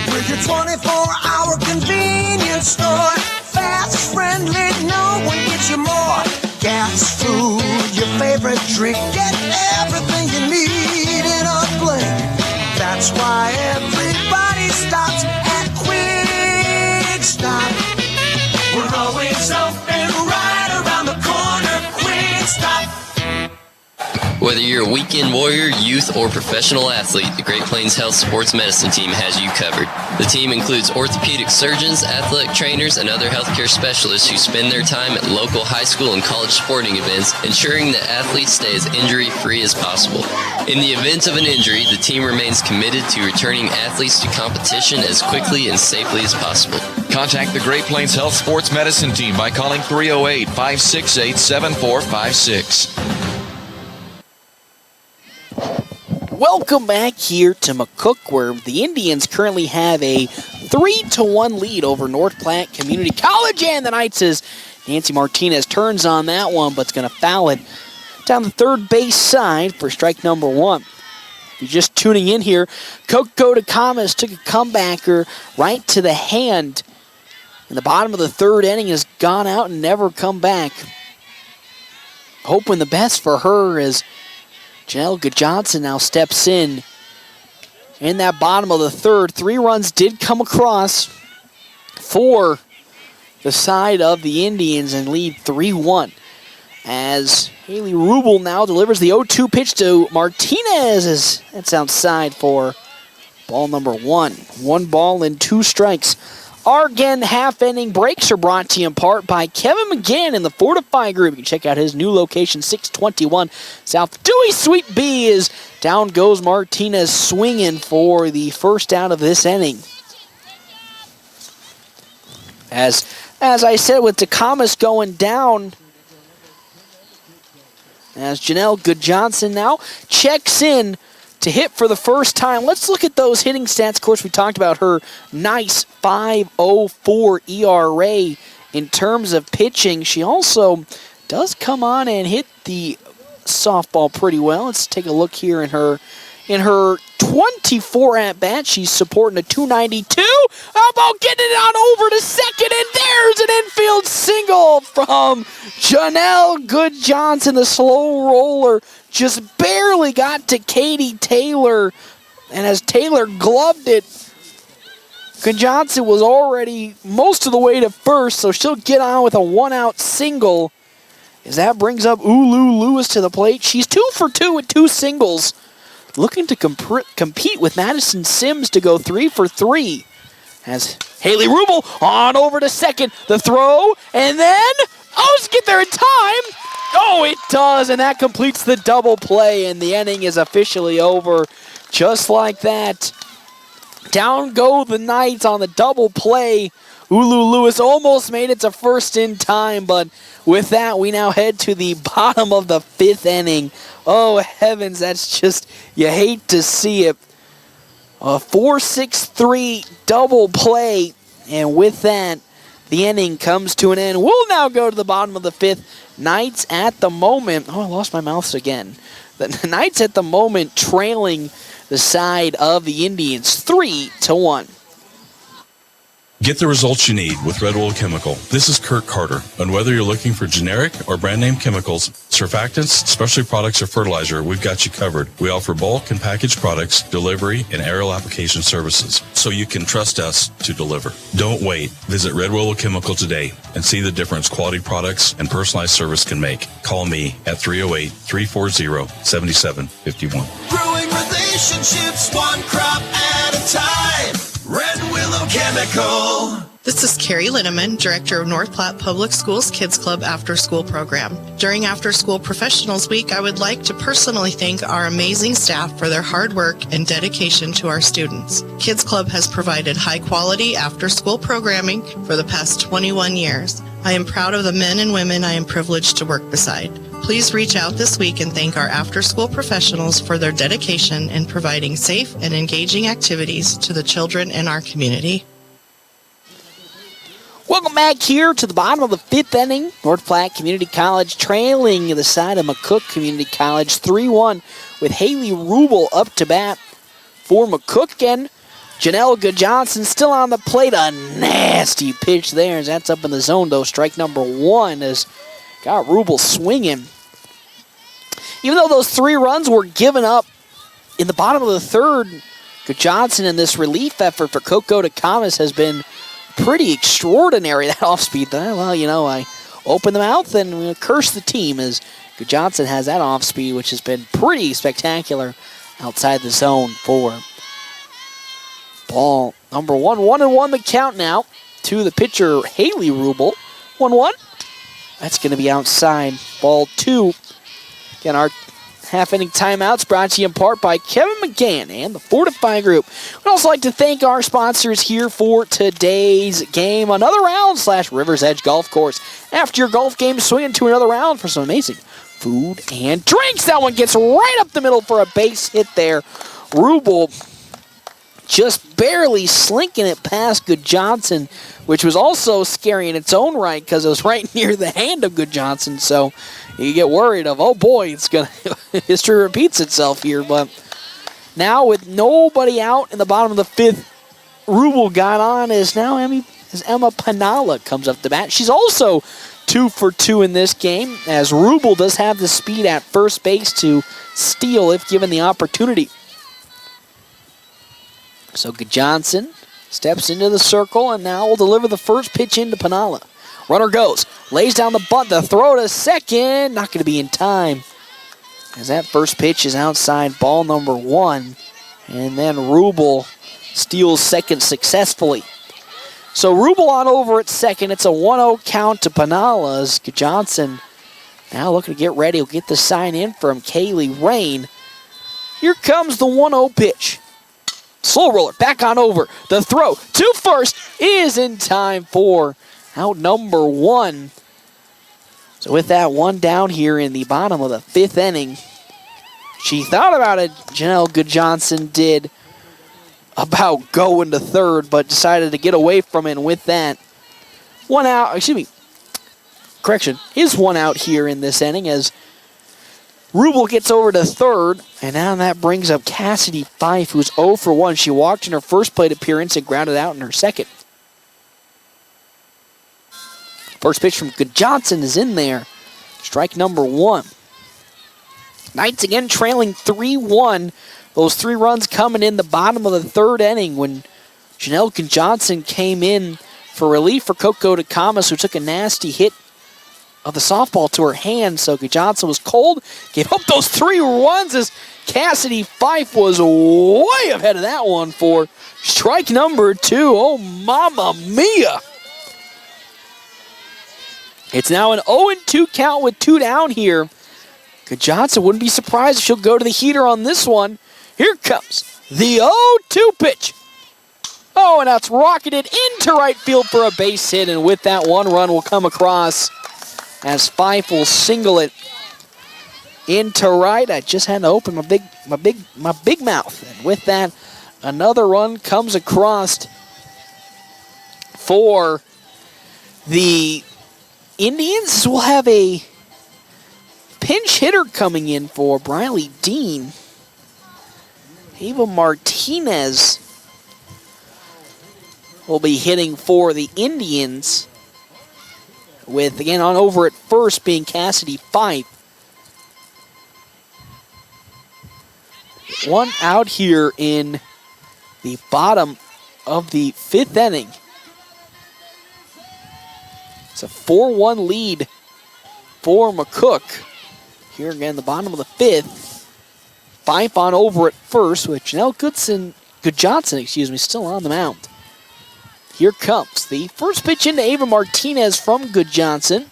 We're your 24-hour convenience store. Fast, friendly, no one gets you more. Gas, food, your favorite drink. Get everything you need in a blink. That's why everybody stops at Quick Stop. We're always open right around the corner. Quick Stop. Whether you're a weekend warrior, youth, or professional athlete, the Great Plains Health Sports Medicine Team has you covered. The team includes orthopedic surgeons, athletic trainers, and other healthcare specialists who spend their time at local high school and college sporting events, ensuring that athletes stay as injury-free as possible. In the event of an injury, the team remains committed to returning athletes to competition as quickly and safely as possible. Contact the Great Plains Health Sports Medicine Team by calling 308-568-7456. Welcome back here to McCook, where the Indians currently have a 3-1 lead over North Platte Community College, and the Knights as Nancy Martinez turns on that one, but it's going to foul it down the third base side for strike number 1. If you're just tuning in here, Coco DeCamas took a comebacker right to the hand in the bottom of the 3rd inning, has gone out and never come back. hoping the best for her as Janelle Johnson now steps in that bottom of the third. 3 runs did come across for the side of the Indians and lead 3-1. As Haley Rubel now delivers the 0-2 pitch to Martinez as that's outside for ball number 1. 1 ball and 2 strikes. Our again half-inning breaks are brought to you in part by Kevin McGann in the Fortify Group. You can check out his new location, 621 South Dewey Suite B. Is down goes Martinez swinging for the first out of this inning. As I said, with Takamas going down, as Janelle Johnson now checks in to hit for the first time. Let's look at those hitting stats. Of course, we talked about her nice 5.04 ERA in terms of pitching. She also does come on and hit the softball pretty well. Let's take a look here in her 24 at-bats. She's supporting a 292. How about getting it on over to second? And there's an infield single from Janelle Johnson, the slow roller. Just barely got to Katie Taylor. And as Taylor gloved it, Johnson was already most of the way to first, so she'll get on with a 1-out single. As that brings up Ulu Lewis to the plate. She's 2 for 2 with 2 singles. Looking to compete with Madison Sims to go 3 for 3. As Haley Rubel on over to second. The throw, and then, let's get there in time. Oh, it does, and that completes the double play, and the inning is officially over. Just like that. Down go the Knights on the double play. Ulu Lewis almost made it to first in time, but with that, we now head to the bottom of the 5th inning. Oh, heavens, that's just, you hate to see it. A 4-6-3 double play, and with that, the inning comes to an end. We'll now go to the bottom of the 5th. Knights at the moment, I lost my mouth again. The Knights at the moment trailing the side of the Indians 3-1. Get the results you need with Red Oil Chemical. This is Kurt Carter, and whether you're looking for generic or brand name chemicals, surfactants, specialty products, or fertilizer, we've got you covered. We offer bulk and packaged products, delivery, and aerial application services, so you can trust us to deliver. Don't wait. Visit Red Oil Chemical today and see the difference quality products and personalized service can make. Call me at 308-340-7751. Growing relationships one crop at a time. Red Willow Chemical. This is Carrie Linneman, Director of North Platte Public Schools Kids Club After School Program. During After School Professionals Week, I would like to personally thank our amazing staff for their hard work and dedication to our students. Kids Club has provided high-quality after-school programming for the past 21 years. I am proud of the men and women I am privileged to work beside. Please reach out this week and thank our after-school professionals for their dedication in providing safe and engaging activities to the children in our community. Welcome back here to the bottom of the 5th inning. North Platte Community College trailing the side of McCook Community College 3-1 with Haley Rubel up to bat for McCook. And Janelle Johnson still on the plate. A nasty pitch there as that's up in the zone, though. Strike number 1 as got Rubel swinging. Even though those 3 runs were given up in the bottom of the 3rd, Johnson in this relief effort for Coco Takamas has been pretty extraordinary. That off-speed, well, I open the mouth and curse the team as Johnson has that off-speed, which has been pretty spectacular outside the zone for ball number 1. 1-1 the count now to the pitcher, Haley Rubel. 1-1. That's going to be outside. Ball 2. Again, our half-inning timeouts brought to you in part by Kevin McGann and the Fortify Group. We'd also like to thank our sponsors here for today's game. Another round / River's Edge Golf Course. After your golf game, swing into another round for some amazing food and drinks. That one gets right up the middle for a base hit there. Rubel just barely slinking it past Johnson, which was also scary in its own right because it was right near the hand of Johnson. So you get worried of, oh boy, it's gonna history repeats itself here. But now with nobody out in the bottom of the 5th, Rubel got on as now Emma Panala comes up to bat. She's also 2 for 2 in this game, as Rubel does have the speed at first base to steal if given the opportunity. So Johnson steps into the circle and now will deliver the first pitch into Pinalla. Runner goes, lays down the bunt, the throw to second, not going to be in time. As that first pitch is outside, ball number 1. And then Rubel steals second successfully. So Rubel on over at second. It's a 1-0 count to Pinalla as Johnson now looking to get ready. He'll get the sign in from Kaylee Rain. Here comes the 1-0 pitch. Slow roller, back on over. The throw to first is in time for out number 1. So with that one down here in the bottom of the 5th inning, she thought about it, Janelle Johnson did, about going to third, but decided to get away from it. And with that, is one out here in this inning as Rubel gets over to third, and now that brings up Cassidy Fife, who's 0 for 1. She walked in her first plate appearance and grounded out in her second. First pitch from Johnson is in there. Strike number 1. Knights again trailing 3-1. Those 3 runs coming in the bottom of the 3rd inning when Janelle Johnson came in for relief for Coco DeCamas, who took a nasty hit of the softball to her hand. So Johnson was cold, gave up those 3 runs as Cassidy Fife was way ahead of that one for strike number 2. Oh, mamma mia. It's now an 0-2 count with 2 down here. Johnson wouldn't be surprised if she'll go to the heater on this one. Here comes the 0-2 pitch. Oh, and that's rocketed into right field for a base hit, and with that, 1 run will come across as Fife will single it into right. I just had to open my big mouth, and with that, another run comes across for the Indians. Will have a pinch hitter coming in for Briley Dean. Ava Martinez will be hitting for the Indians, with, again, on over at first being Cassidy Fife. 1 out here in the bottom of the 5th inning. It's a 4-1 lead for McCook. Here again, the bottom of the 5th. Fife on over at first with Janelle Johnson, still on the mound. Here comes the first pitch into Ava Martinez from Johnson.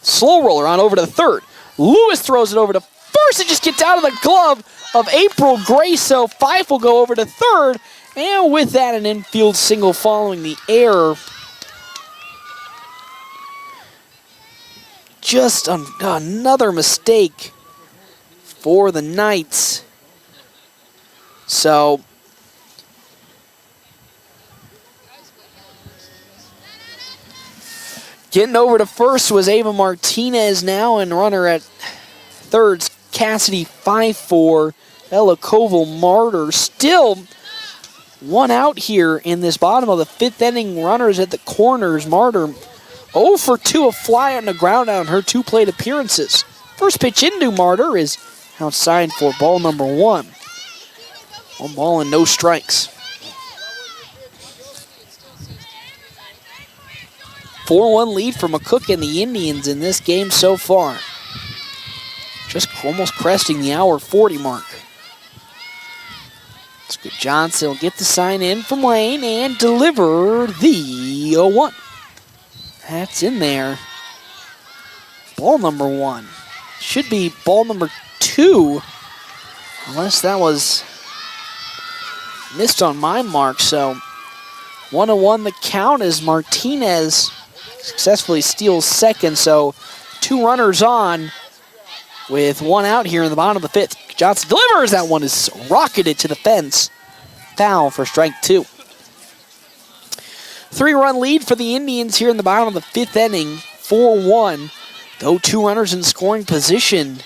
Slow roller on over to third. Lewis throws it over to first. It just gets out of the glove of April Gray, so Fife will go over to third. And with that, an infield single following the error. Just another mistake for the Knights. So getting over to first was Ava Martinez now, and runner at third, Cassidy Fife for Ella Koval Martyr. Still 1 out here in this bottom of the 5th inning. Runners at the corners. Martyr 0 for 2, a fly on the ground out in her 2 plate appearances. First pitch into Martyr is outside for ball number 1. 1 ball and no strikes. 4-1 lead for McCook and the Indians in this game so far. Just almost cresting the hour 40 mark. It's good. Johnson will get the sign in from Lane and deliver the 0-1. That's in there. Ball number 1. Should be ball number 2, unless that was missed on my mark. So 1-1 the count as Martinez successfully steals second. So 2 runners on with 1 out here in the bottom of the 5th. Johnson delivers. That one is rocketed to the fence. Foul for strike 2. 3-run lead for the Indians here in the bottom of the 5th inning. 4-1. Though 2 runners in scoring position.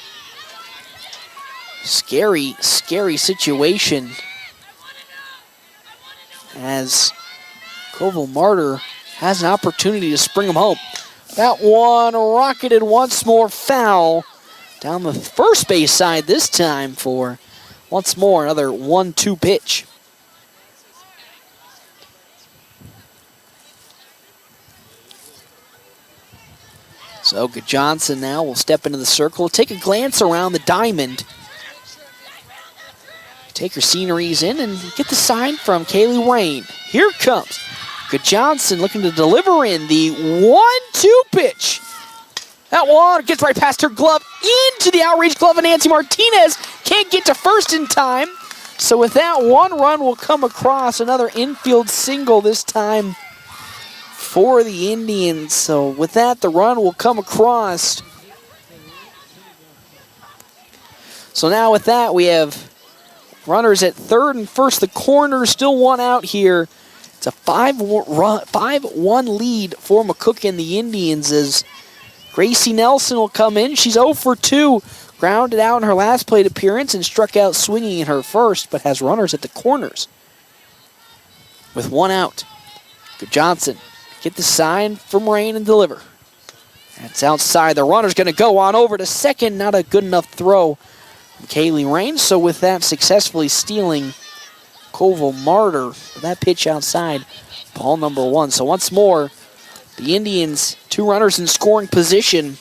Scary, scary situation as Koval Martyr has an opportunity to spring them home. That one rocketed once more, foul down the first base side this time for once more another 1-2 pitch. So Johnson now will step into the circle, take a glance around the diamond. Take her sceneries in and get the sign from Kaylee Rain. Here comes Johnson looking to deliver in the 1-2 pitch. That one gets right past her glove into the outreach glove of Nancy Martinez. Can't get to first in time. So with that, one run will come across, another infield single this time for the Indians. So with that, the run will come across. So now with that, we have runners at third and first. The corner, still one out here. It's a 5-1 lead for McCook and the Indians as Gracie Nelson will come in. She's 0 for 2. Grounded out in her last plate appearance and struck out swinging in her first, but has runners at the corners. With one out, Johnson get the sign from Rain and deliver. That's outside. The runner's going to go on over to second. Not a good enough throw from Kaylee Rain. So with that, successfully stealing Koval Martyr. That pitch outside, ball number 1. So once more, the Indians, 2 runners in scoring position.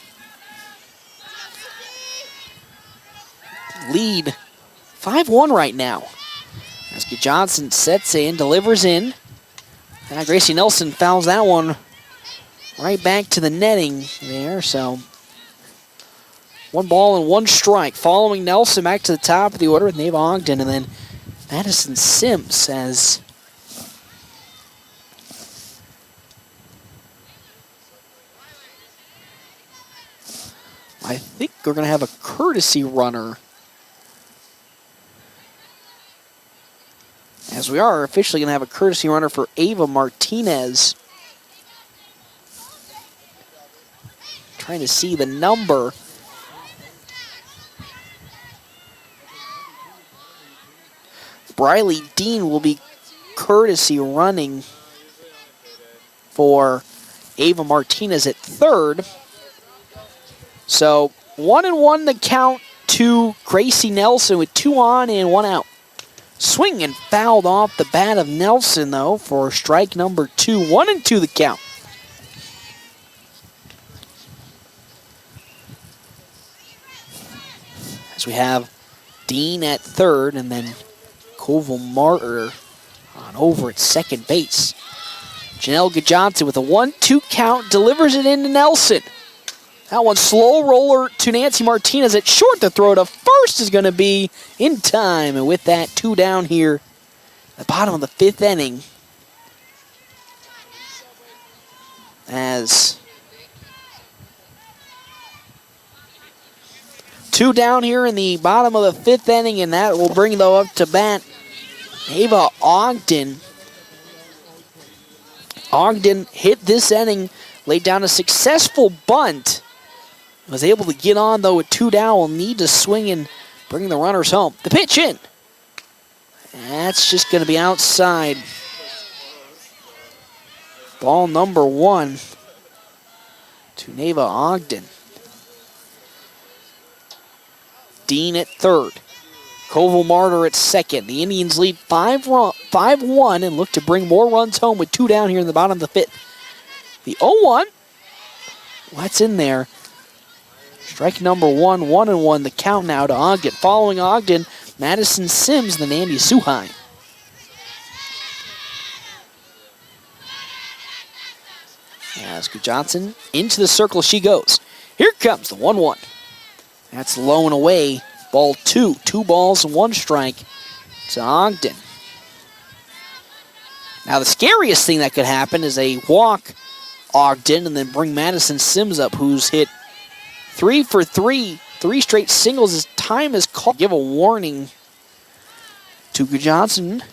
Lead 5-1 right now. As Johnson sets in, delivers in. Now Gracie Nelson fouls that one right back to the netting there. So 1 ball and 1 strike. Following Nelson back to the top of the order with Neva Ogden, and then Madison Sims as I think we're going to have a courtesy runner. As we are officially going to have a courtesy runner for Ava Martinez. Trying to see the number. Briley Dean will be courtesy running for Ava Martinez at third. So 1-1 the count to Gracie Nelson with 2 on and 1 out. Swing and fouled off the bat of Nelson, though, for strike number 2. 1-2 the count. As we have Dean at third, and then Koval Martyr on over at second base. Janelle Johnson with a 1-2 count, delivers it into Nelson. That one slow roller to Nancy Martinez at short. The throw to first is going to be in time. And with that, 2 down here at the bottom of the 5th inning. As 2 down here in the bottom of the 5th inning, and that will bring, though, up to bat Ava Ogden. Ogden hit this inning, laid down a successful bunt. Was able to get on, though, with 2 down. Will need to swing and bring the runners home. The pitch in. That's just going to be outside. Ball number 1 to Neva Ogden. Dean at third. Koval Martyr at second. The Indians lead 5-1 and look to bring more runs home with 2 down here in the bottom of the 5th. The 0-1. That's in there. Strike number 1, 1-1. The count now to Ogden. Following Ogden, Madison Sims, then Andy Suhai. As Johnson into the circle she goes. Here comes the 1-1. That's low and away. Ball 2. 2 balls and 1 strike to Ogden. Now the scariest thing that could happen is a walk Ogden and then bring Madison Sims up, who's hit 3 for 3. 3 straight singles. His time is called. Give a warning to Johnson.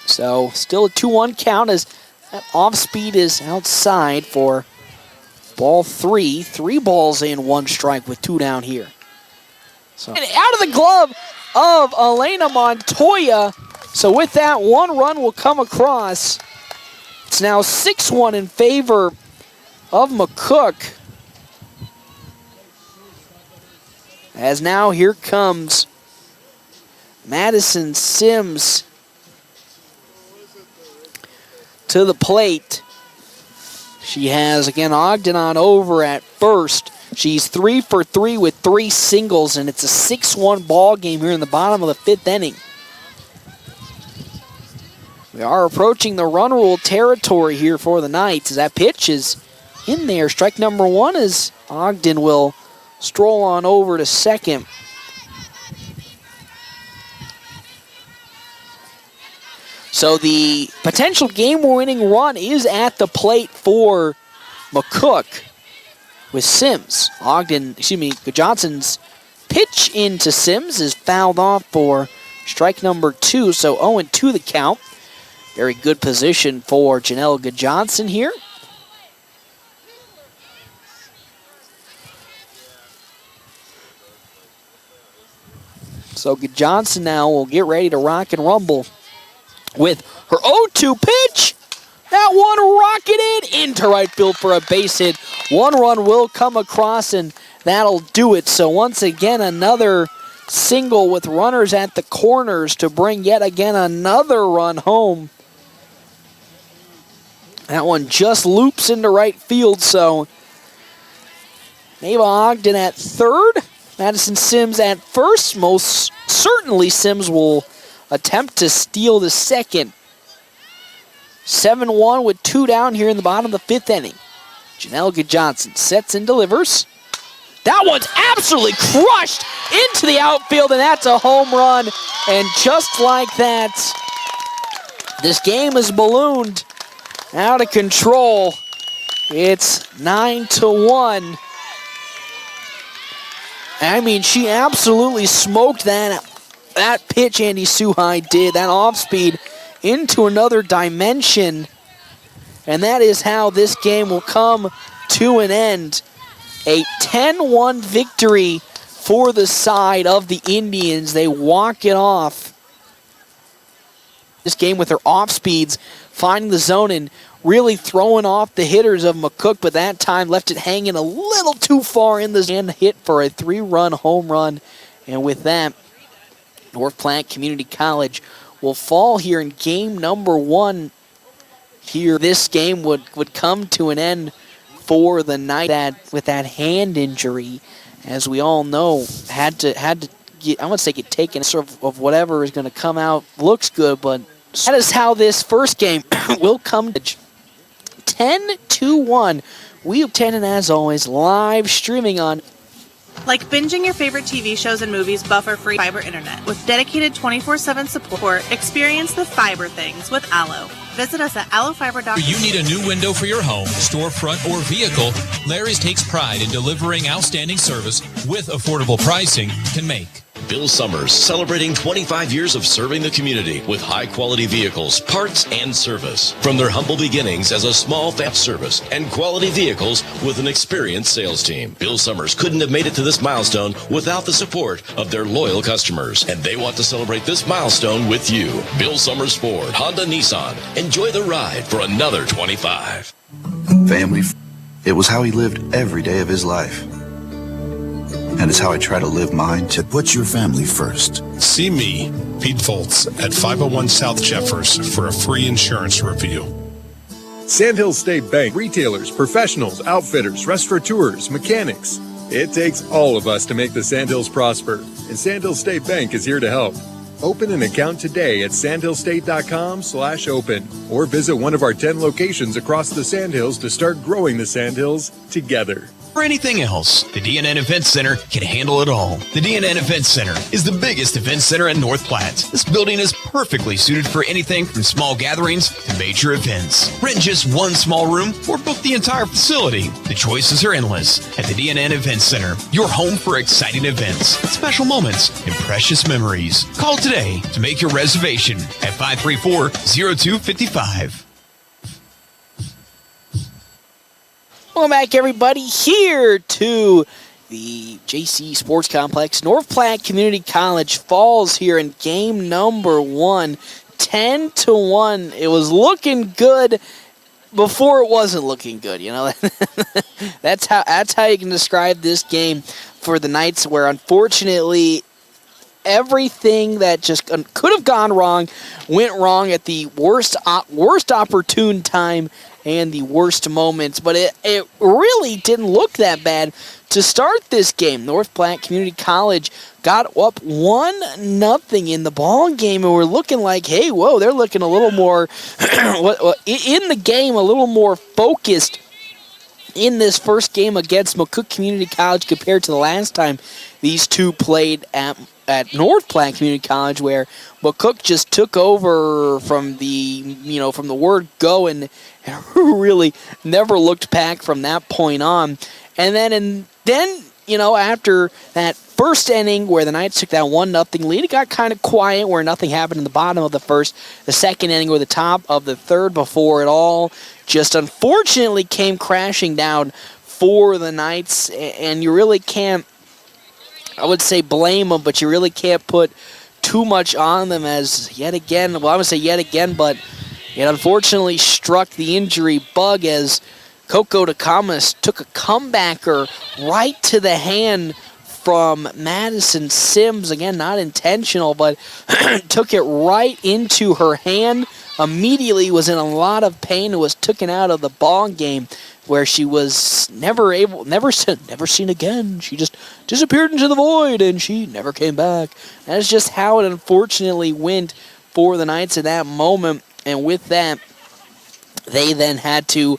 So still a 2-1 count as that off speed is outside for ball 3. 3 balls and 1 strike with 2 down here. So and out of the glove of Elena Montoya. So with that, 1 run will come across. It's now 6-1 in favor of McCook. As now here comes Madison Sims to the plate. She has, again, Ogden on over at first. She's 3 for 3 with 3 singles, and it's a 6-1 ball game here in the bottom of the 5th inning. We are approaching the run rule territory here for the Knights as that pitch is in there. Strike number 1 as Ogden will stroll on over to second. So the potential game-winning run is at the plate for McCook with Sims. Johnson's pitch into Sims is fouled off for strike number 2, so 0-2 the count. Very good position for Janelle Johnson here. So Johnson now will get ready to rock and rumble with her 0-2 pitch. That one rocketed into right field for a base hit. One run will come across, and that'll do it. So once again, another single with runners at the corners to bring yet again another run home. That one just loops into right field, so Neva Ogden at third, Madison Sims at first. Most certainly Sims will attempt to steal the second. 7-1 with 2 down here in the bottom of the 5th inning. Janelle Johnson sets and delivers. That one's absolutely crushed into the outfield, and that's a home run. And just like that, this game is ballooned out of control. It's 9-1. I mean, she absolutely smoked that pitch, Andy Suhai did. That off speed into another dimension. And that is how this game will come to an end. A 10-1 victory for the side of the Indians. They walk it off. This game with their off speeds, finding the zone and really throwing off the hitters of McCook, but that time left it hanging a little too far in the zone. Hit for a 3-run home run. And with that, North Platte Community College will fall here in game number 1. Here, this game would come to an end for the night with that hand injury, as we all know, had to get, I would say, get taken of whatever is going to come out. Looks good, but that is how this first game will come to 10-1. We obtain it, as always, live streaming on. Like binging your favorite TV shows and movies, buffer-free fiber internet. With dedicated 24/7 support, experience the fiber things with Allo. Visit us at allofiber.com. You need a new window for your home, storefront, or vehicle. Larry's takes pride in delivering outstanding service with affordable pricing can make. Bill Summers, celebrating 25 years of serving the community with high-quality vehicles, parts, and service. From their humble beginnings as a small fast service and quality vehicles with an experienced sales team, Bill Summers couldn't have made it to this milestone without the support of their loyal customers. And they want to celebrate this milestone with you. Bill Summers Ford, Honda, Nissan. Enjoy the ride for another 25. Family. It was how he lived every day of his life. And it's how I try to live mine. To put your family first. See me, Pete Foltz, at 501 South Jeffers for a free insurance review. Sandhill State Bank, retailers, professionals, outfitters, restaurateurs, mechanics. It takes all of us to make the Sandhills prosper, and Sandhill State Bank is here to help. Open an account today at sandhillstate.com/open or visit one of our 10 locations across the Sandhills to start growing the Sandhills together. Or anything else, the DNN Event Center can handle it all. The DNN Event Center is the biggest event center in North Platte. This building is perfectly suited for anything from small gatherings to major events. Rent just one small room or book the entire facility. The choices are endless at the DNN Event Center, your home for exciting events, special moments, and precious memories. Call today to make your reservation at 534-0255. Welcome back, everybody, here to the JC Sports Complex. North Platte Community College falls here in game number 1, 10-1. It was looking good before it wasn't looking good, you know. That's how you can describe this game for the Knights, where unfortunately everything that just could have gone wrong went wrong at the worst opportune time and the worst moments. But it really didn't look that bad to start this game. North Platte Community College got up 1-0 in the ball game, and we're looking like, hey, whoa, they're looking a little more in the game, a little more focused in this first game against McCook Community College compared to the last time these two played at North Platte Community College, where McCook just took over from the word go and really never looked back from that point on. And then after that first inning where the Knights took that 1-0 lead, it got kind of quiet where nothing happened in the bottom of the first. The second inning or the top of the third before it all just unfortunately came crashing down for the Knights, and you really can't, I would say, blame them, but you really can't put too much on them, as yet again, but it unfortunately struck the injury bug as Coco DeCamas took a comebacker right to the hand from Madison Sims. Again, not intentional, but took it right into her hand. Immediately was in a lot of pain and was taken out of the ball game, where she was never seen again. She just disappeared into the void and she never came back. That's just how it unfortunately went for the Knights in that moment. And with that, they then had to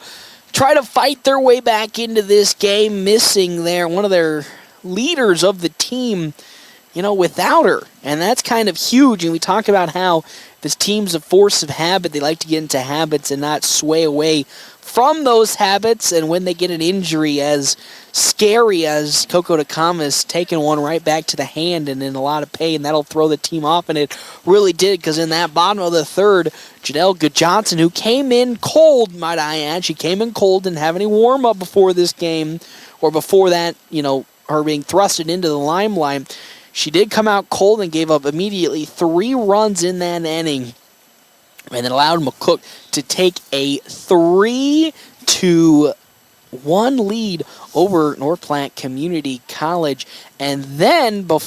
try to fight their way back into this game, missing one of their leaders of the team, without her. And that's kind of huge. And we talk about how this team's a force of habit. They like to get into habits and not sway away from those habits. And when they get an injury as scary as Coco DeCamas taking one right back to the hand and in a lot of pain, that'll throw the team off. And it really did, because in that bottom of the third, Janelle Goodjohnson, who came in cold, might I add, she came in cold, didn't have any warm-up before this game, or before that, her being thrusted into the limelight. She did come out cold and gave up immediately 3 runs in that inning, and then allowed McCook to take a 3-1 lead over North Platte Community College. And then after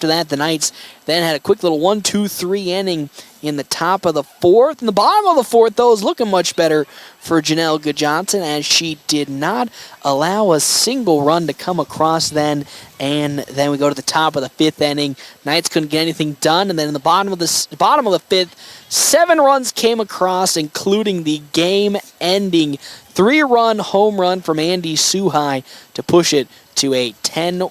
that, the Knights then had a quick little 1-2-3 inning in the top of the fourth. In the bottom of the fourth, though, is looking much better for Janelle Goodjohnson, as she did not allow a single run to come across then. And then we go to the top of the fifth inning. Knights couldn't get anything done. And then in the bottom of the fifth, 7 runs came across, including the game-ending 3-run home run from Andy Suhai to push it to a 10-1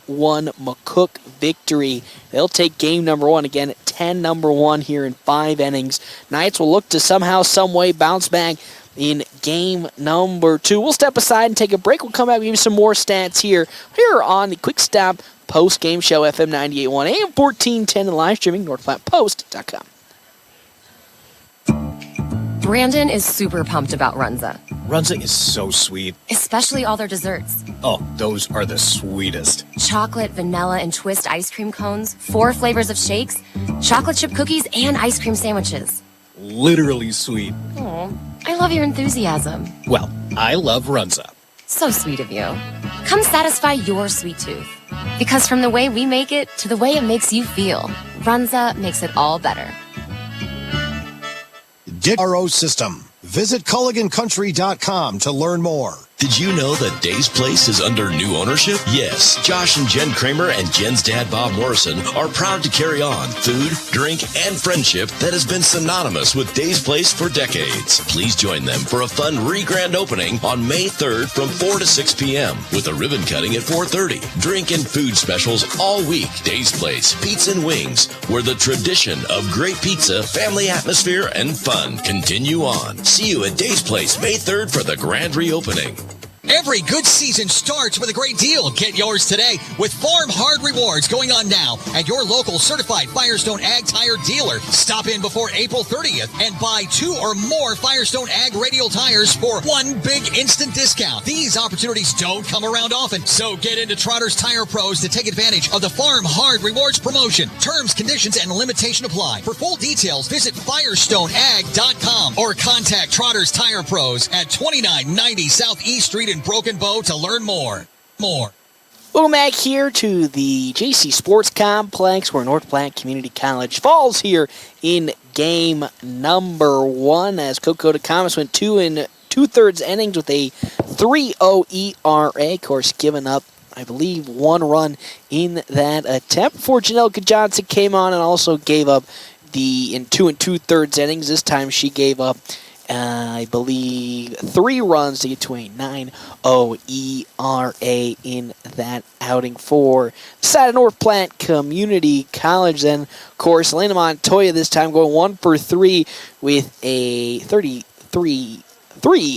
McCook victory. They'll take game number 1 again at 10-1 here in 5 innings. Knights will look to somehow, some way bounce back in game number 2. We'll step aside and take a break. We'll come back and give you some more stats here on the Quick Stop post-game show, FM 98.1 AM 1410, and live streaming NorthPlattePost.com. Brandon is super pumped about Runza. Runza is so sweet. Especially all their desserts. Oh, those are the sweetest. Chocolate, vanilla, and twist ice cream cones, 4 flavors of shakes, chocolate chip cookies, and ice cream sandwiches. Literally sweet. Oh, I love your enthusiasm. Well, I love Runza. So sweet of you. Come satisfy your sweet tooth. Because from the way we make it to the way it makes you feel, Runza makes it all better. RO system. Visit CulliganCountry.com to learn more. Did you know that Dave's Place is under new ownership? Yes, Josh and Jen Kramer and Jen's dad, Bob Morrison, are proud to carry on food, drink, and friendship that has been synonymous with Dave's Place for decades. Please join them for a fun re-grand opening on May 3rd from 4 to 6 p.m. with a ribbon cutting at 4:30. Drink and food specials all week. Dave's Place, Pizza and Wings, where the tradition of great pizza, family atmosphere, and fun continue on. See you at Dave's Place May 3rd for the grand reopening. Every good season starts with a great deal. Get yours today with Farm Hard Rewards going on now at your local certified Firestone Ag Tire dealer. Stop in before April 30th and buy 2 or more Firestone Ag radial tires for one big instant discount. These opportunities don't come around often, so get into Trotter's Tire Pros to take advantage of the Farm Hard Rewards promotion. Terms, conditions, and limitation apply. For full details, visit FirestoneAg.com or contact Trotter's Tire Pros at 2990 Southeast Street in Broken Bow to learn more. Welcome back here to the JC Sports Complex where North Platte Community College falls here in game number 1 as Coco DeComas went 2 2/3 innings with a 3.0 ERA. Of course, giving up, I believe, 1 run in that attempt before Janelka Johnson came on and also gave up in 2 2/3 innings. This time she gave up I believe 3 runs to get to a 9.0 ERA in that outing for the side of North Platte Community College. Then, of course, Elena Montoya this time going 1 for 3 with a 33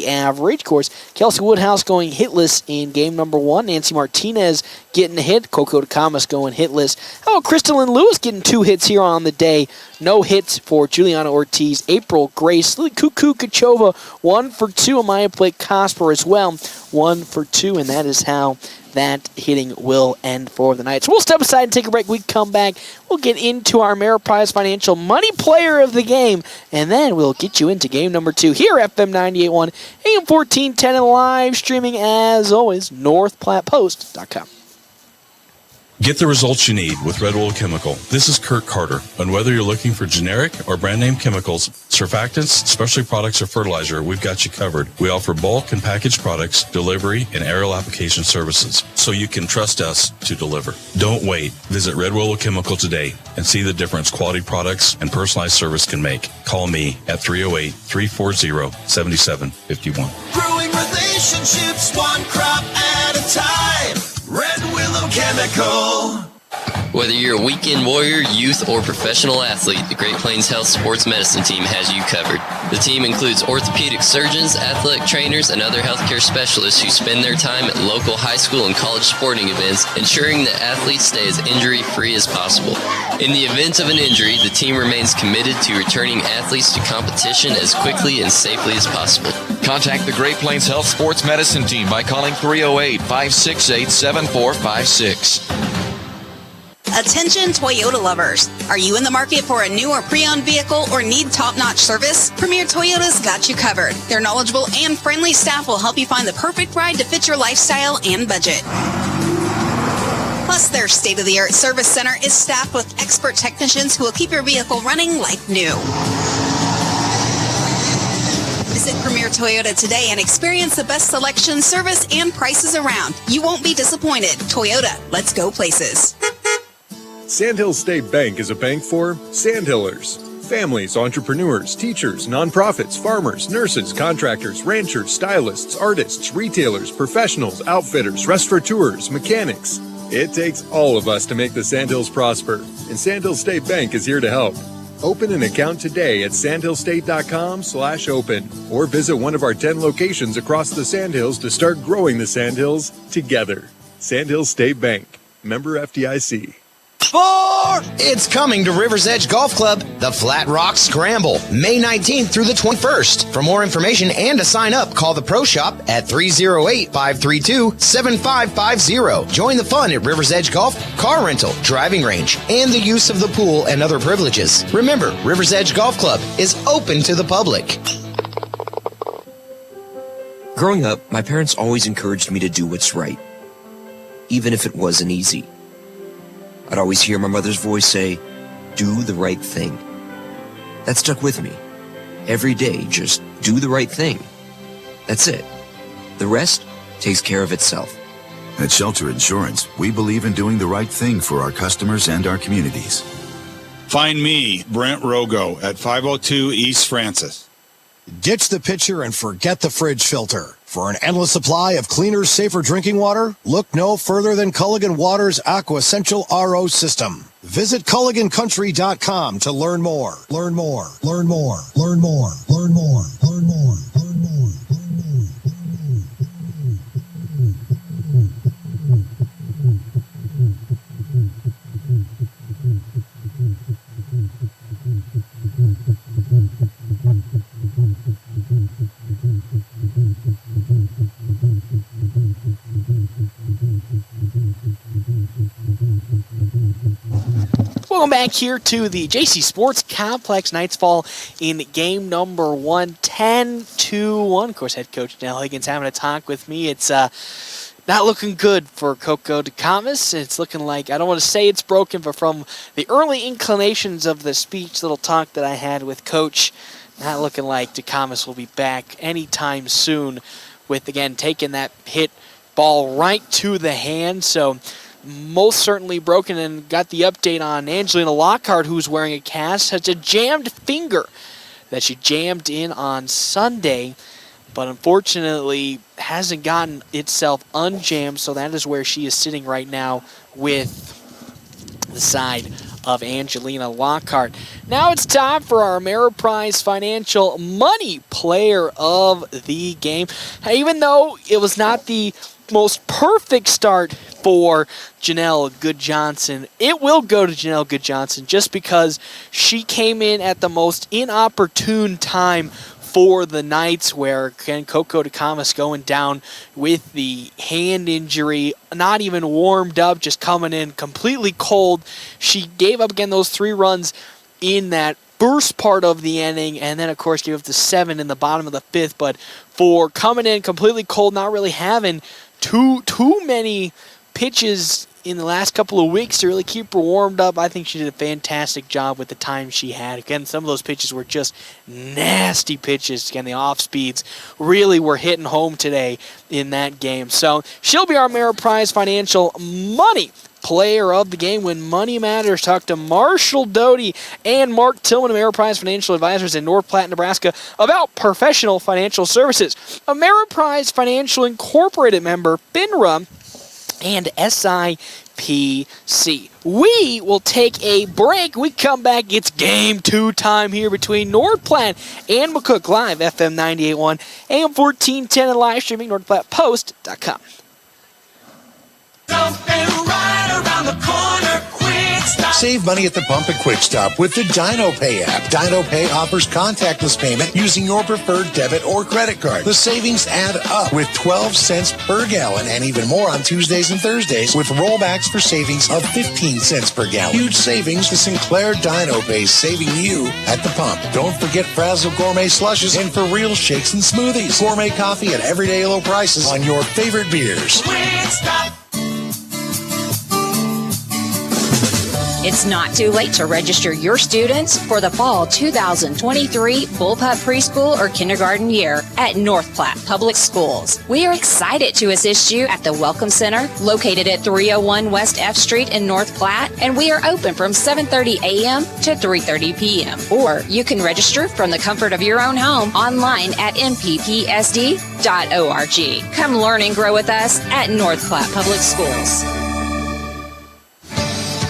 average. Of course, Kelsey Woodhouse going hitless in game number 1. Nancy Martinez getting a hit. Coco DeComas going hitless. How about Crystalline Lewis getting 2 hits here on the day? No hits for Juliana Ortiz. April Grace. Lily Cuckoo Kachova 1 for 2. Amaya Blake Cosper as well 1 for 2. And that is how that hitting will end for the night. So we'll step aside and take a break. We come back. We'll get into our Ameriprise Financial Money Player of the Game, and then we'll get you into game number 2 here at FM 98.1, AM 1410, and live streaming, as always, NorthPlattePost.com. Get the results you need with Red Oil Chemical. This is Kurt Carter, and whether you're looking for generic or brand name chemicals, surfactants, specialty products, or fertilizer, we've got you covered. We offer bulk and packaged products, delivery, and aerial application services, so you can trust us to deliver. Don't wait. Visit Red Oil Chemical today and see the difference quality products and personalized service can make. Call me at 308-340-7751. Growing relationships one crop at a time. Red Willow Chemical. Whether you're a weekend warrior, youth, or professional athlete, the Great Plains Health Sports Medicine Team has you covered. The team includes orthopedic surgeons, athletic trainers, and other healthcare specialists who spend their time at local high school and college sporting events, ensuring that athletes stay as injury-free as possible. In the event of an injury, the team remains committed to returning athletes to competition as quickly and safely as possible. Contact the Great Plains Health Sports Medicine Team by calling 308-568-7456. Attention Toyota lovers. Are you in the market for a new or pre-owned vehicle or need top-notch service? Premier Toyota's got you covered. Their knowledgeable and friendly staff will help you find the perfect ride to fit your lifestyle and budget. Plus, their state-of-the-art service center is staffed with expert technicians who will keep your vehicle running like new. Visit Premier Toyota today and experience the best selection, service, and prices around. You won't be disappointed. Toyota, let's go places. Sandhills State Bank is a bank for Sandhillers. Families, entrepreneurs, teachers, nonprofits, farmers, nurses, contractors, ranchers, stylists, artists, retailers, professionals, outfitters, restaurateurs, mechanics. It takes all of us to make the Sandhills prosper, and Sandhills State Bank is here to help. Open an account today at sandhillstate.com/open or visit one of our 10 locations across the Sandhills to start growing the Sandhills together. Sandhills State Bank, member FDIC. It's coming to River's Edge Golf Club, the Flat Rock Scramble, May 19th through the 21st. For more information and to sign up, call the Pro Shop at 308-532-7550. Join the fun at River's Edge Golf, car rental, driving range, and the use of the pool and other privileges. Remember, River's Edge Golf Club is open to the public. Growing up, my parents always encouraged me to do what's right, even if it wasn't easy. I'd always hear my mother's voice say, "Do the right thing." That stuck with me. Every day, just do the right thing. That's it. The rest takes care of itself. At Shelter Insurance, we believe in doing the right thing for our customers and our communities. Find me, Brent Rogo, at 502 East Francis. Ditch the pitcher and forget the fridge filter. For an endless supply of cleaner, safer drinking water, look no further than Culligan Water's Aqua Essential RO system. Visit CulliganCountry.com to learn more. Learn more. Learn more. Learn more. Learn more. Learn more. Learn more. Learn more. Welcome back here to the JC Sports Complex. Knights fall in game number 1, 10-1. Of course, head coach Nell Higgins having a talk with me. It's not looking good for Coco DeCamas. It's looking like, I don't want to say it's broken, but from the early inclinations of the speech, little talk that I had with Coach, not looking like DeCamas will be back anytime soon with, again, taking that hit ball right to the hand. So most certainly broken, and got the update on Angelina Lockhart, who's wearing a cast, has a jammed finger that she jammed in on Sunday, but unfortunately hasn't gotten itself unjammed, so that is where she is sitting right now with the side of Angelina Lockhart. Now it's time for our Ameriprise Financial Money Player of the Game. Even though it was not the most perfect start for Janelle Good-Johnson, it will go to Janelle Good-Johnson just because she came in at the most inopportune time for the Knights, where again Coco DeCamas going down with the hand injury, not even warmed up, just coming in completely cold. She gave up again those 3 runs in that first part of the inning, and then of course gave up the 7 in the bottom of the 5th. But for coming in completely cold, not really having too many pitches in the last couple of weeks to really keep her warmed up, I think she did a fantastic job with the time she had. Again, some of those pitches were just nasty pitches. Again, the off speeds really were hitting home today in that game. So she'll be our Ameriprise Financial Money Player of the Game. When money matters, talk to Marshall Doty and Mark Tillman, Ameriprise Financial Advisors in North Platte, Nebraska, about professional financial services. Ameriprise Financial Incorporated member, FINRA, and SIPC. We will take a break. We come back. It's game 2 time here between North Platte and McCook, live FM 98.1, AM 1410, and live streaming NorthPlattePost.com. Save money at the pump at Quick Stop with the DinoPay app. DinoPay offers contactless payment using your preferred debit or credit card. The savings add up with 12 cents per gallon and even more on Tuesdays and Thursdays with rollbacks for savings of 15 cents per gallon. Huge savings to Sinclair DinoPay, saving you at the pump. Don't forget Frazzle Gourmet Slushes and For Real Shakes and Smoothies. Gourmet coffee at everyday low prices on your favorite beers. Quick Stop. It's not too late to register your students for the fall 2023 Bullpup Preschool or Kindergarten year at North Platte Public Schools. We are excited to assist you at the Welcome Center, located at 301 West F Street in North Platte, and we are open from 7:30 a.m. to 3:30 p.m. Or you can register from the comfort of your own home online at nppsd.org. Come learn and grow with us at North Platte Public Schools.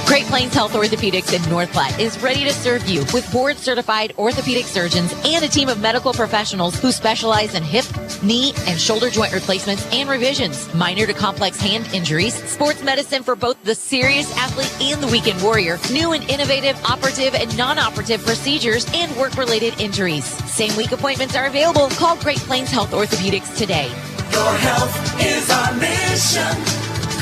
Great Plains Health Orthopedics in North Platte is ready to serve you with board-certified orthopedic surgeons and a team of medical professionals who specialize in hip, knee, and shoulder joint replacements and revisions, minor to complex hand injuries, sports medicine for both the serious athlete and the weekend warrior, new and innovative operative and non-operative procedures, and work-related injuries. Same-week appointments are available. Call Great Plains Health Orthopedics today. Your health is our mission.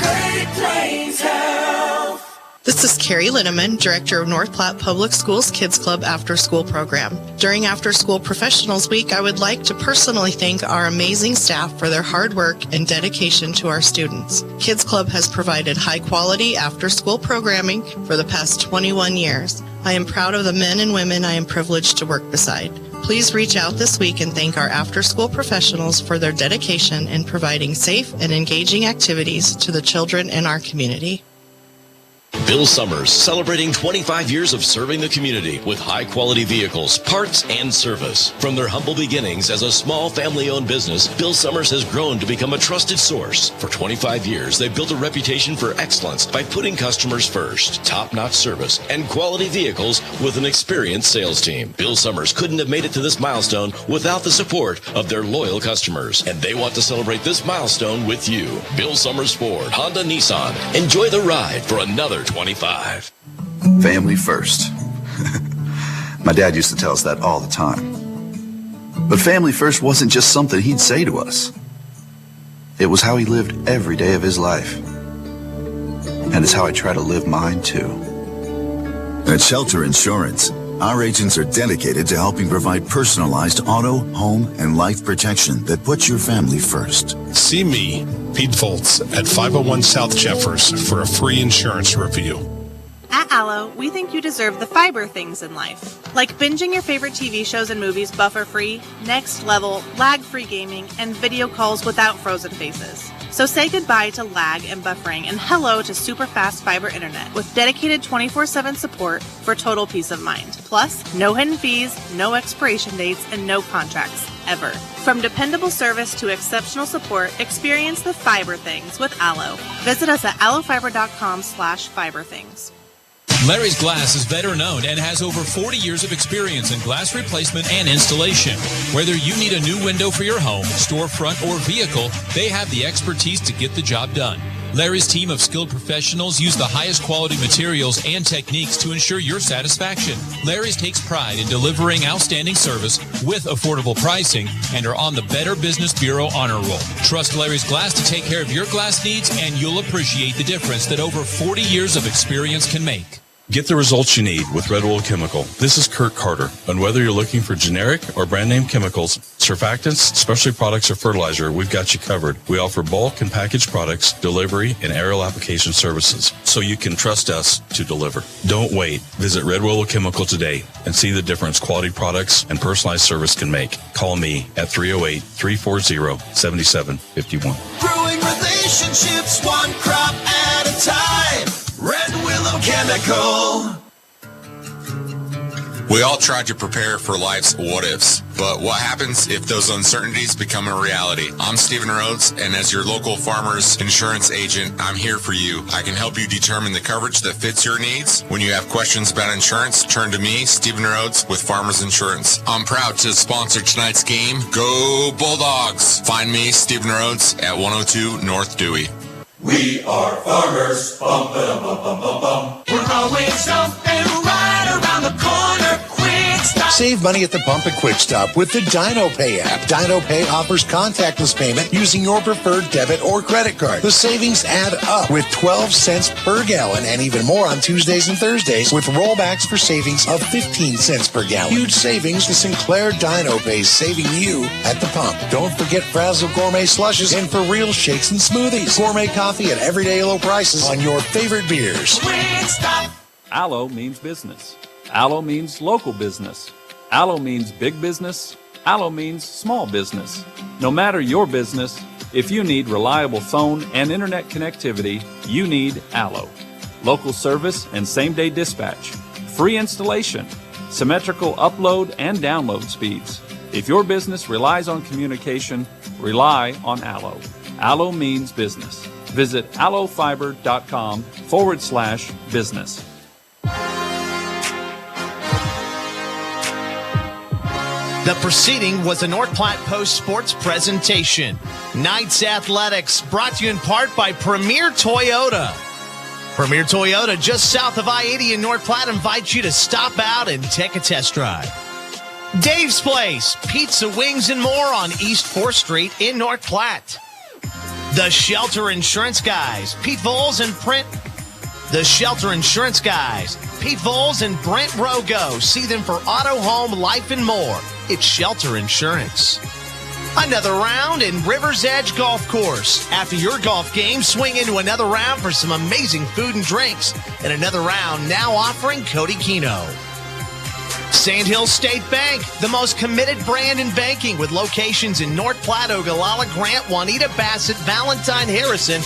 Great Plains Health. This is Carrie Linneman, Director of North Platte Public Schools Kids Club After School Program. During After School Professionals Week, I would like to personally thank our amazing staff for their hard work and dedication to our students. Kids Club has provided high-quality after-school programming for the past 21 years. I am proud of the men and women I am privileged to work beside. Please reach out this week and thank our after-school professionals for their dedication in providing safe and engaging activities to the children in our community. Bill Summers, celebrating 25 years of serving the community with high-quality vehicles, parts, and service. From their humble beginnings as a small family-owned business, Bill Summers has grown to become a trusted source. For 25 years, they've built a reputation for excellence by putting customers first, top-notch service, and quality vehicles with an experienced sales team. Bill Summers couldn't have made it to this milestone without the support of their loyal customers, and they want to celebrate this milestone with you. Bill Summers Ford, Honda, Nissan. Enjoy the ride for another 25. Family first. My dad used to tell us that all the time. But family first wasn't just something he'd say to us. It was how he lived every day of his life. And it's how I try to live mine too. At Shelter Insurance, our agents are dedicated to helping provide personalized auto, home, and life protection that puts your family first. See me, Pete Voltz, at 501 South Jeffers for a free insurance review. At Allo, we think you deserve the fiber things in life, like binging your favorite TV shows and movies buffer-free, next level, lag-free gaming, and video calls without frozen faces. So say goodbye to lag and buffering and hello to super fast fiber internet with dedicated 24/7 support for total peace of mind. Plus, no hidden fees, no expiration dates, and no contracts, ever. From dependable service to exceptional support, experience the fiber things with Allo. Visit us at allofiber.com/fiberthings. Larry's Glass is better known and has over 40 years of experience in glass replacement and installation. Whether you need a new window for your home, storefront, or vehicle, they have the expertise to get the job done. Larry's team of skilled professionals use the highest quality materials and techniques to ensure your satisfaction. Larry's takes pride in delivering outstanding service with affordable pricing and are on the Better Business Bureau honor roll. Trust Larry's Glass to take care of your glass needs, and you'll appreciate the difference that over 40 years of experience can make. Get the results you need with Red Oil Chemical. This is Kurt Carter. And whether you're looking for generic or brand name chemicals, surfactants, specialty products, or fertilizer, we've got you covered. We offer bulk and packaged products, delivery, and aerial application services, so you can trust us to deliver. Don't wait. Visit Red Oil Chemical today and see the difference quality products and personalized service can make. Call me at 308-340-7751. Growing relationships one crop at a time. Red Willow Chemical. We all try to prepare for life's what-ifs, but what happens if those uncertainties become a reality? I'm Stephen Rhodes, and as your local farmer's insurance agent, I'm here for you. I can help you determine the coverage that fits your needs. When you have questions about insurance, turn to me, Stephen Rhodes, with Farmers Insurance. I'm proud to sponsor tonight's game. Go Bulldogs! Find me, Stephen Rhodes, at 102 North Dewey. We are farmers. Bum, ba, bum, bum, bum, bum. We're always something right around the corner. Quick stop. Save money at the pump at Quick Stop with the Dino Pay app. Dino Pay offers contactless payment using your preferred debit or credit card. The savings add up with 12 cents per gallon and even more on Tuesdays and Thursdays with rollbacks for savings of 15 cents per gallon. Huge savings. The Sinclair Dino Pay saving you at the pump. Don't forget Frazzle Gourmet Slushes and For Real Shakes and Smoothies. Gourmet coffee at everyday low prices on your favorite beers. Quick Stop. Allo means business. Allo means local business. Allo means big business. Allo means small business. No matter your business, if you need reliable phone and internet connectivity, you need Allo. Local service and same-day dispatch. Free installation. Symmetrical upload and download speeds. If your business relies on communication, rely on Allo. Allo means business. Visit allofiber.com/business. The proceeding was a North Platte Post Sports presentation. Knights Athletics, brought to you in part by Premier Toyota. Premier Toyota, just south of I-80 in North Platte, invites you to stop out and take a test drive. Dave's Place, pizza, wings, and more on East 4th Street in North Platte. The Shelter Insurance Guys, Pete Voles and Brent. The Shelter Insurance Guys, Pete Voles and Brent Rogo. See them for auto, home, life, and more. It's Shelter Insurance. Another round in River's Edge Golf Course. After your golf game, swing into another round for some amazing food and drinks. And another round now offering Cody Keno. Sandhill State Bank, the most committed brand in banking with locations in North Platte, Ogallala, Grant, Juanita, Bassett, Valentine, Harrison.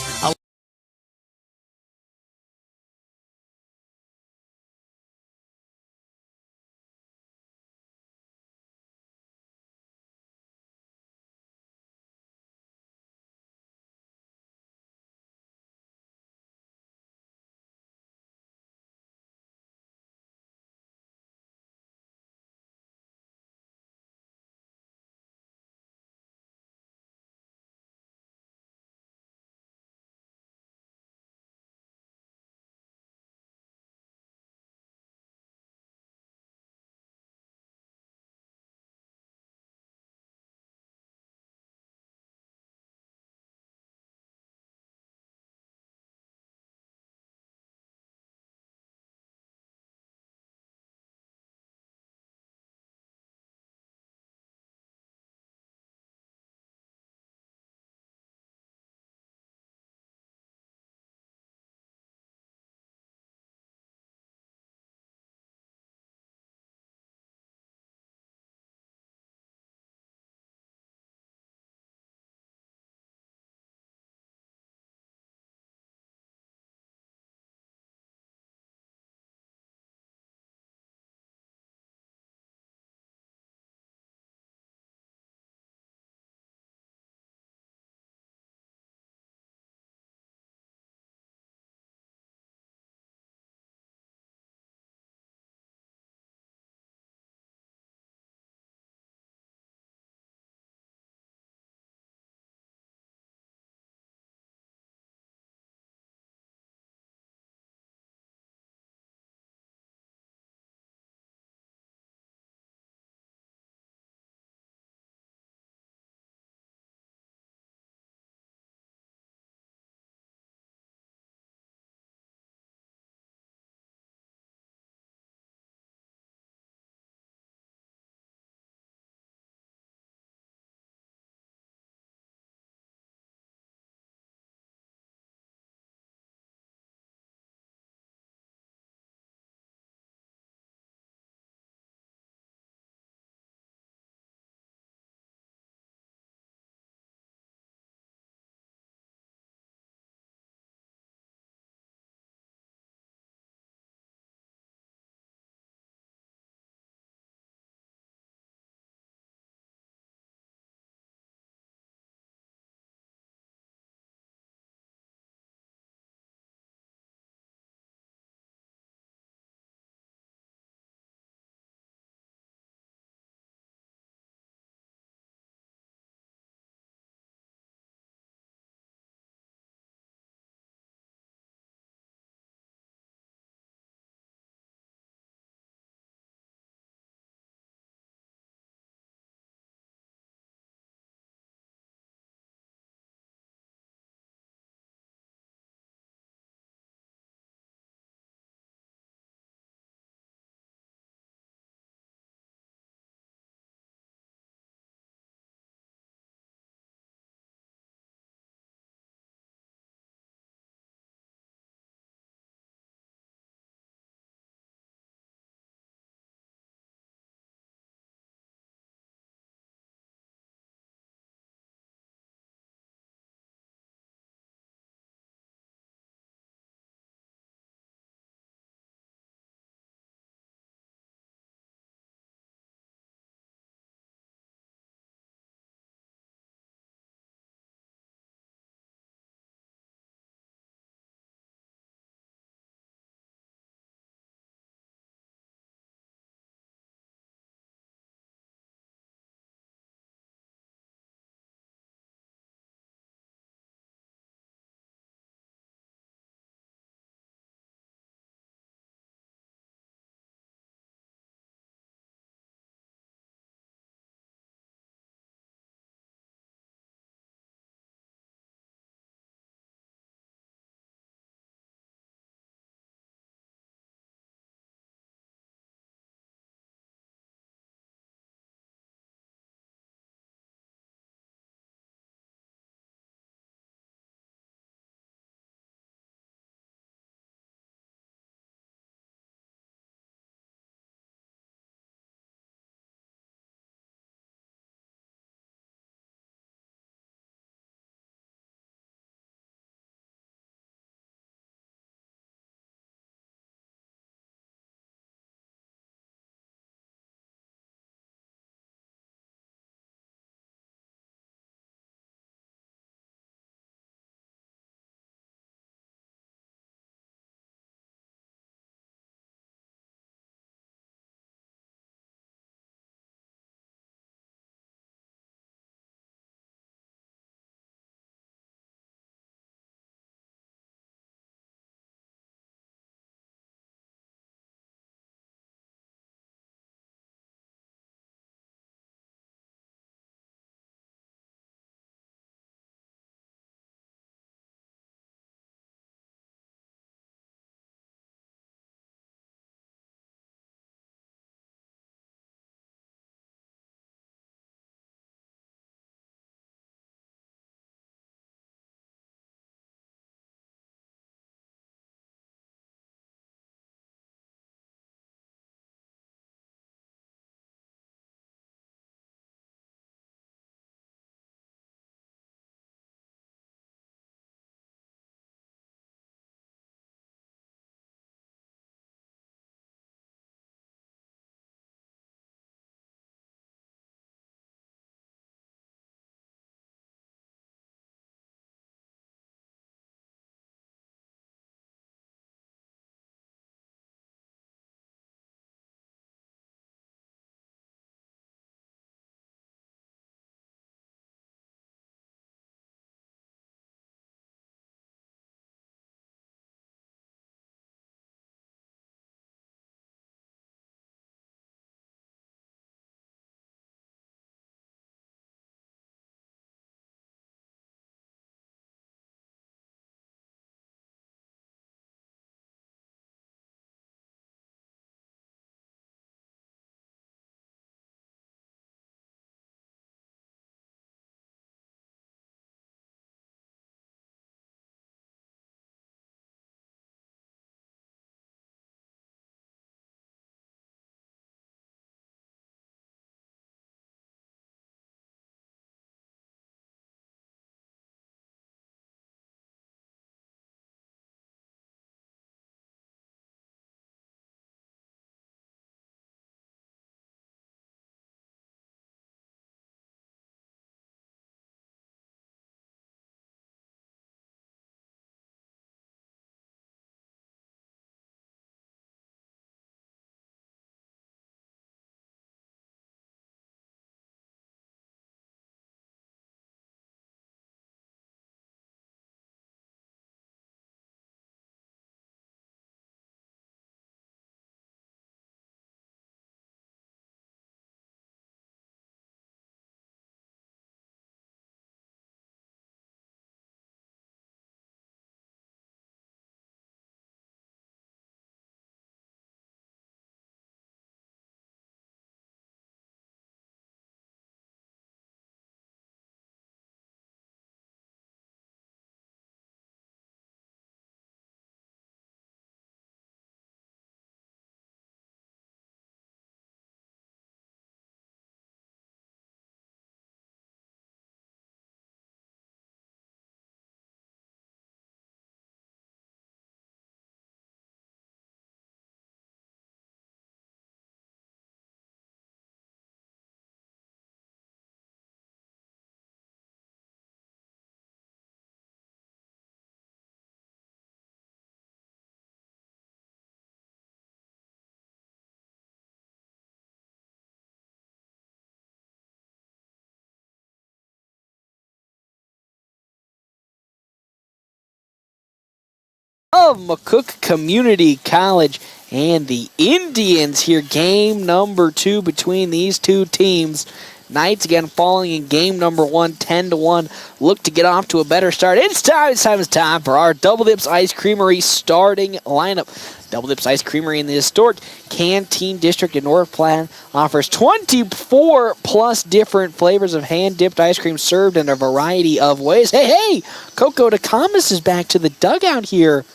of McCook Community College and the Indians here. Game number 2 between these two teams. Knights again falling in game number 1, 10-1. Look to get off to a better start. It's time for our Double Dips Ice Creamery starting lineup. Double Dips Ice Creamery in the historic Canteen District in North Platte offers 24 plus different flavors of hand-dipped ice cream served in a variety of ways. Hey, Coco DeComas is back to the dugout here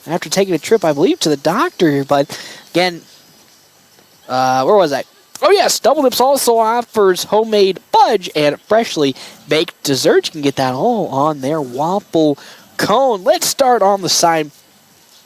after taking a trip, I believe, to the doctor. But again, where was I? Oh yes, Double Dips also offers homemade fudge and freshly baked desserts. You can get that all on their waffle cone. Let's start on the side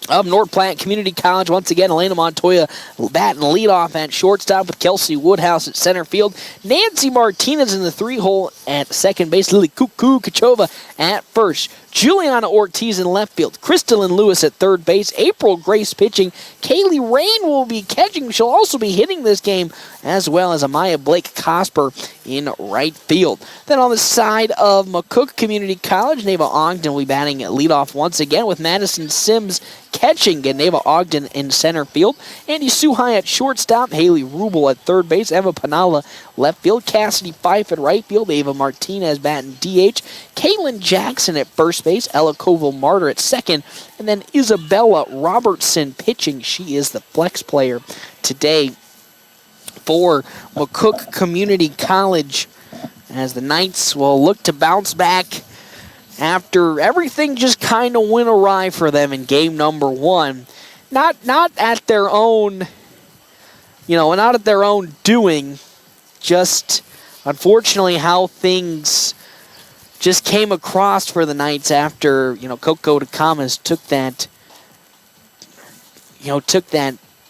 of North Platte Community College. Once again, Elena Montoya batting leadoff at shortstop with Kelsey Woodhouse at center field. Nancy Martinez in the 3-hole at second base. Lily Cuckoo Kachova at first. Juliana Ortiz in left field. Crystalyn Lewis at third base. April Grace pitching. Kaylee Rain will be catching. She'll also be hitting this game, as well as Amaya Blake Cosper in right field. Then on the side of McCook Community College, Neva Ogden will be batting leadoff once again with Madison Sims catching and Neva Ogden in center field. Andy Suhai at shortstop. Haley Rubel at third base. Eva Panala left field. Cassidy Fife at right field. Ava Martinez batting DH. Caitlin Jackson at first base. Ella Koval-Martyr at second. And then Isabella Robertson pitching. She is the flex player today for McCook Community College, as the Knights will look to bounce back after everything just kind of went awry for them in game number 1. Not at their own, not at their own doing, just unfortunately how things just came across for the Knights after, Coco DeComas took that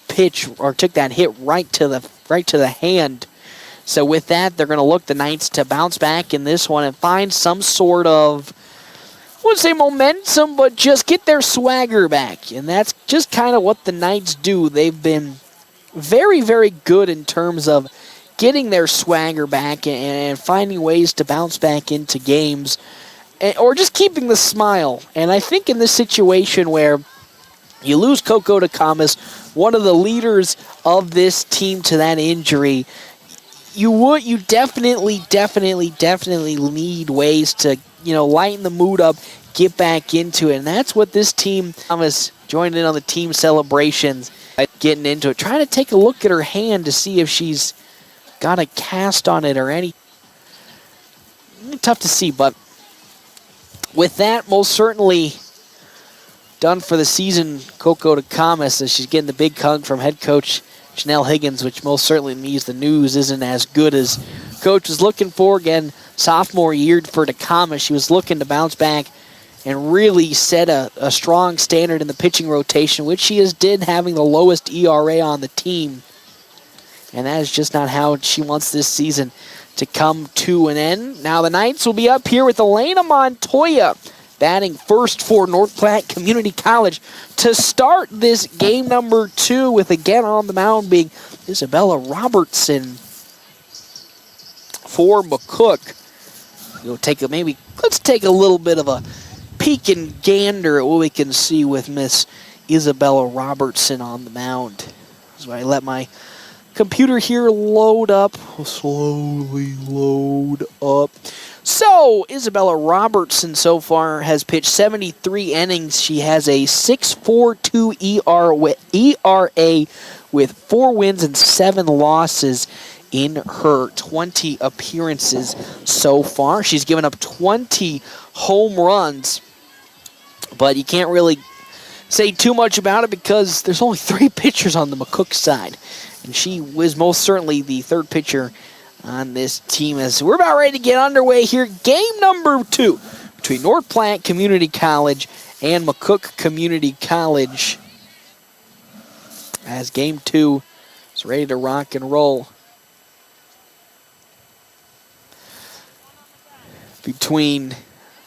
pitch, or took that hit right to the hand. So with that, they're going to look the Knights to bounce back in this one and find some sort of, I wouldn't say momentum, but just get their swagger back. And that's just kind of what the Knights do. They've been very, very good in terms of getting their swagger back and finding ways to bounce back into games, or just keeping the smile. And I think in this situation where you lose Coco DeComas, one of the leaders of this team, to that injury, you definitely need ways to, lighten the mood up, get back into it. And that's what this team, Thomas, joined in on the team celebrations, getting into it, trying to take a look at her hand to see if she's got a cast on it or any. Tough to see, but with that, most certainly done for the season, Coco DeComas, as she's getting the big hug from head coach Janelle Higgins, which most certainly means the news isn't as good as coach was looking for. Again, sophomore year for DeComas. She was looking to bounce back and really set a strong standard in the pitching rotation, which she did, having the lowest ERA on the team. And that is just not how she wants this season to come to an end. Now the Knights will be up here with Elena Montoya batting first for North Platte Community College to start this game number 2, with again on the mound being Isabella Robertson for McCook. Let's take a little bit of a peek and gander at what we can see with Miss Isabella Robertson on the mound. So I let my computer here load up. We'll slowly load up. So, Isabella Robertson so far has pitched 73 innings. She has a 6.42 ERA with 4 wins and 7 losses in her 20 appearances so far. She's given up 20 home runs, but you can't really say too much about it because there's only 3 pitchers on the McCook side. And she was most certainly the third pitcher on this team, as we're about ready to get underway here. Game number 2 between North Platte Community College and McCook Community College, as game 2 is ready to rock and roll between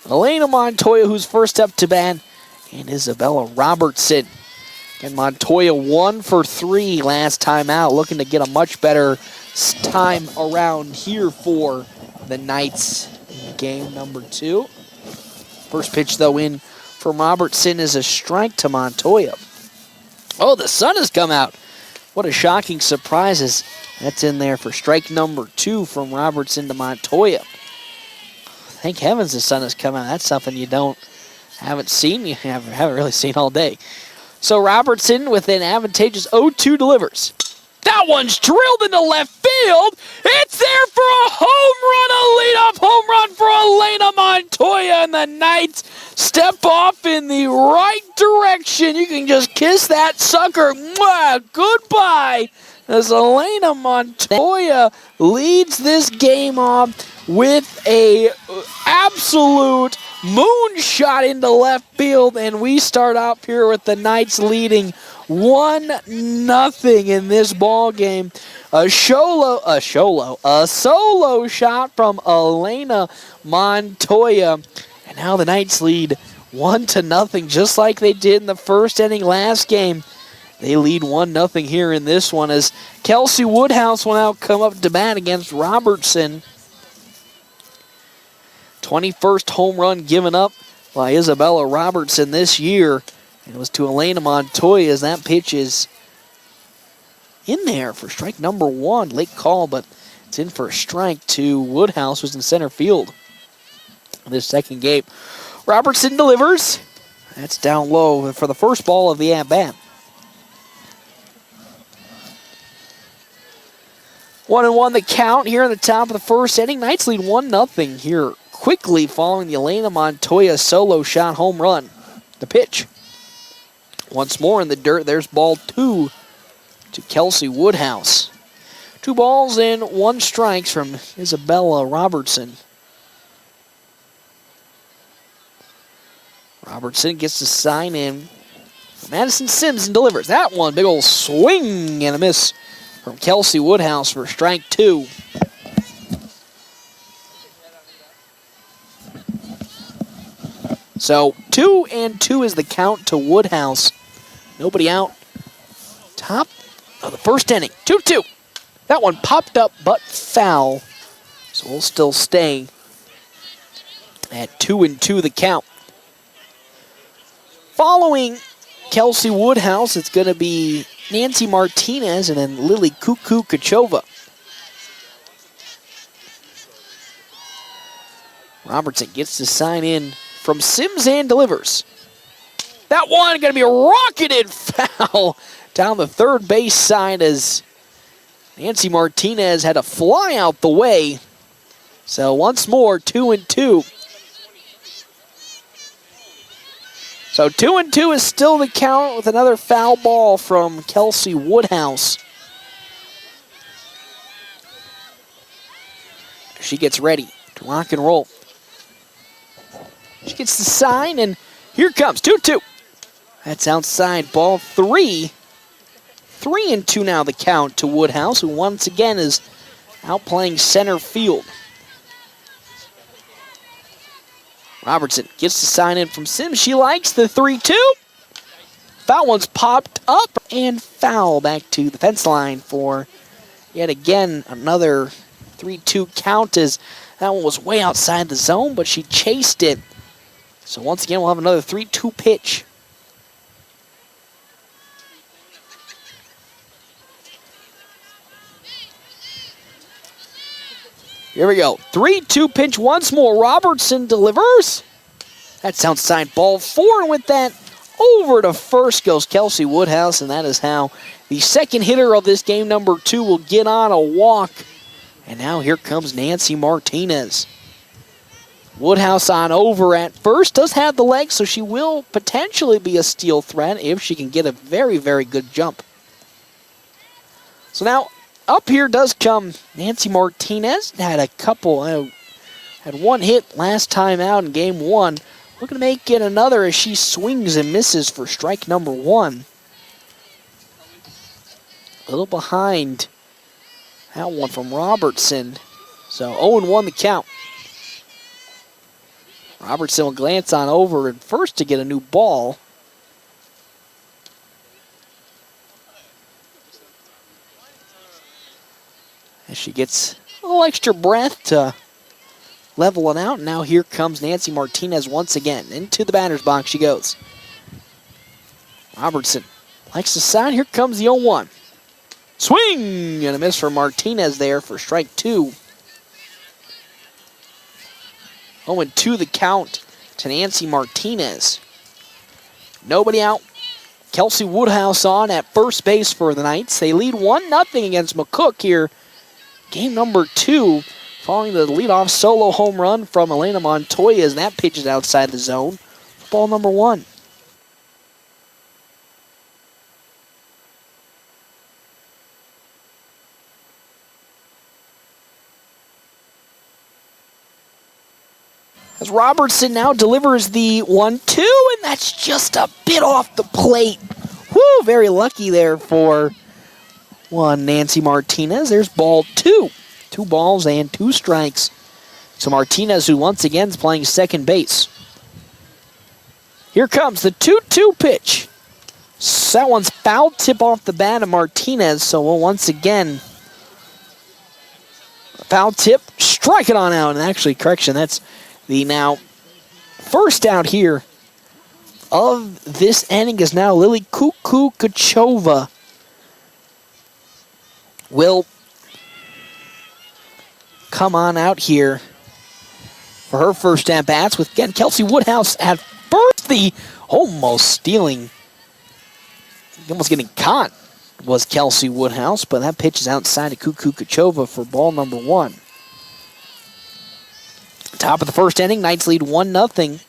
Elena Montoya, who's first up to bat, and Isabella Robertson. And Montoya 1 for 3 last time out, looking to get a much better time around here for the Knights in game number 2. First pitch, though, in from Robertson is a strike to Montoya. Oh, the sun has come out. What a shocking surprise. That's in there for strike number 2 from Robertson to Montoya. Thank heavens the sun has come out. That's something you haven't seen. You haven't really seen all day. So Robertson with an advantageous 0-2 delivers. That one's drilled into left field. It's there for a home run, a leadoff home run for Elena Montoya, and the Knights step off in the right direction. You can just kiss that sucker. Mwah, goodbye. As Elena Montoya leads this game off with a absolute moonshot into left field, and we start out here with the Knights leading 1-0 in this ball game. A solo shot from Elena Montoya, and now the Knights lead 1-0, just like they did in the first inning last game. They lead 1-0 here in this one as Kelsey Woodhouse will now come up to bat against Robertson. 21st home run given up by Isabella Robertson this year. And it was to Elena Montoya as that pitch is in there for strike number 1. Late call, but it's in for a strike to Woodhouse, who's in center field. This second game. Robertson delivers. That's down low for the first ball of the at-bat. 1-1 the count here in the top of the first inning. Knights lead 1-0 here quickly following the Elena Montoya solo shot home run. The pitch. Once more in the dirt. There's ball 2 to Kelsey Woodhouse. 2 balls and 1 strikes from Isabella Robertson. Robertson gets the sign in. Madison Sims and delivers. That one, big old swing and a miss from Kelsey Woodhouse for strike 2. So 2-2 is the count to Woodhouse. Nobody out. Top of the first inning. 2-2. That one popped up but foul. So we'll still stay at 2-2 the count. Following Kelsey Woodhouse, it's going to be Nancy Martinez and then Lily Cuckoo Kachova. Robertson gets the sign in from Sims and delivers. That one going to be a rocketed foul down the third base side as Nancy Martinez had to fly out the way. So once more, 2-2. So 2-2 is still the count with another foul ball from Kelsey Woodhouse. She gets ready to rock and roll. She gets the sign, and here comes 2-2. That's outside ball 3. 3-2 now the count to Woodhouse, who once again is out playing center field. Robertson gets the sign in from Sims. She likes the 3-2. That one's popped up and foul back to the fence line for yet again another 3-2 count as that one was way outside the zone, but she chased it. So once again, we'll have another 3-2 pitch. Here we go. 3-2 pitch once more. Robertson delivers. That's outside ball 4. And with that, over to first goes Kelsey Woodhouse. And that is how the second hitter of this game, number 2, will get on a walk. And now here comes Nancy Martinez. Woodhouse on over at first. Does have the legs, so she will potentially be a steal threat if she can get a very, very good jump. So now, up here does come Nancy Martinez. Had one hit last time out in game 1. Looking to make it another as she swings and misses for strike number 1. A little behind that one from Robertson. So 0-1 the count. Robertson will glance on over and first to get a new ball. As she gets a little extra breath to leveling out. Now here comes Nancy Martinez once again. Into the batter's box she goes. Robertson likes the side. Here comes the 0-1. Swing and a miss for Martinez there for strike 2. 0-2 the count to Nancy Martinez. Nobody out. Kelsey Woodhouse on at first base for the Knights. They lead 1-0 against McCook here. Game number 2, following the leadoff solo home run from Elena Montoya as that pitch is outside the zone. Ball number 1. As Robertson now delivers the 1-2, and that's just a bit off the plate. Woo, very lucky there for Nancy Martinez. There's ball 2. 2 balls and 2 strikes. So Martinez, who once again is playing second base. Here comes the 2-2 pitch. That one's foul tip off the bat of Martinez, so we'll once again foul tip, strike it on out. And actually, correction, that's the now first out here of this inning is now Lily Kukukachova will come on out here for her first at-bats with, again, Kelsey Woodhouse at first. The almost stealing, almost getting caught was Kelsey Woodhouse, but that pitch is outside of Kukukachova for ball number 1. Top of the first inning, Knights lead 1-0.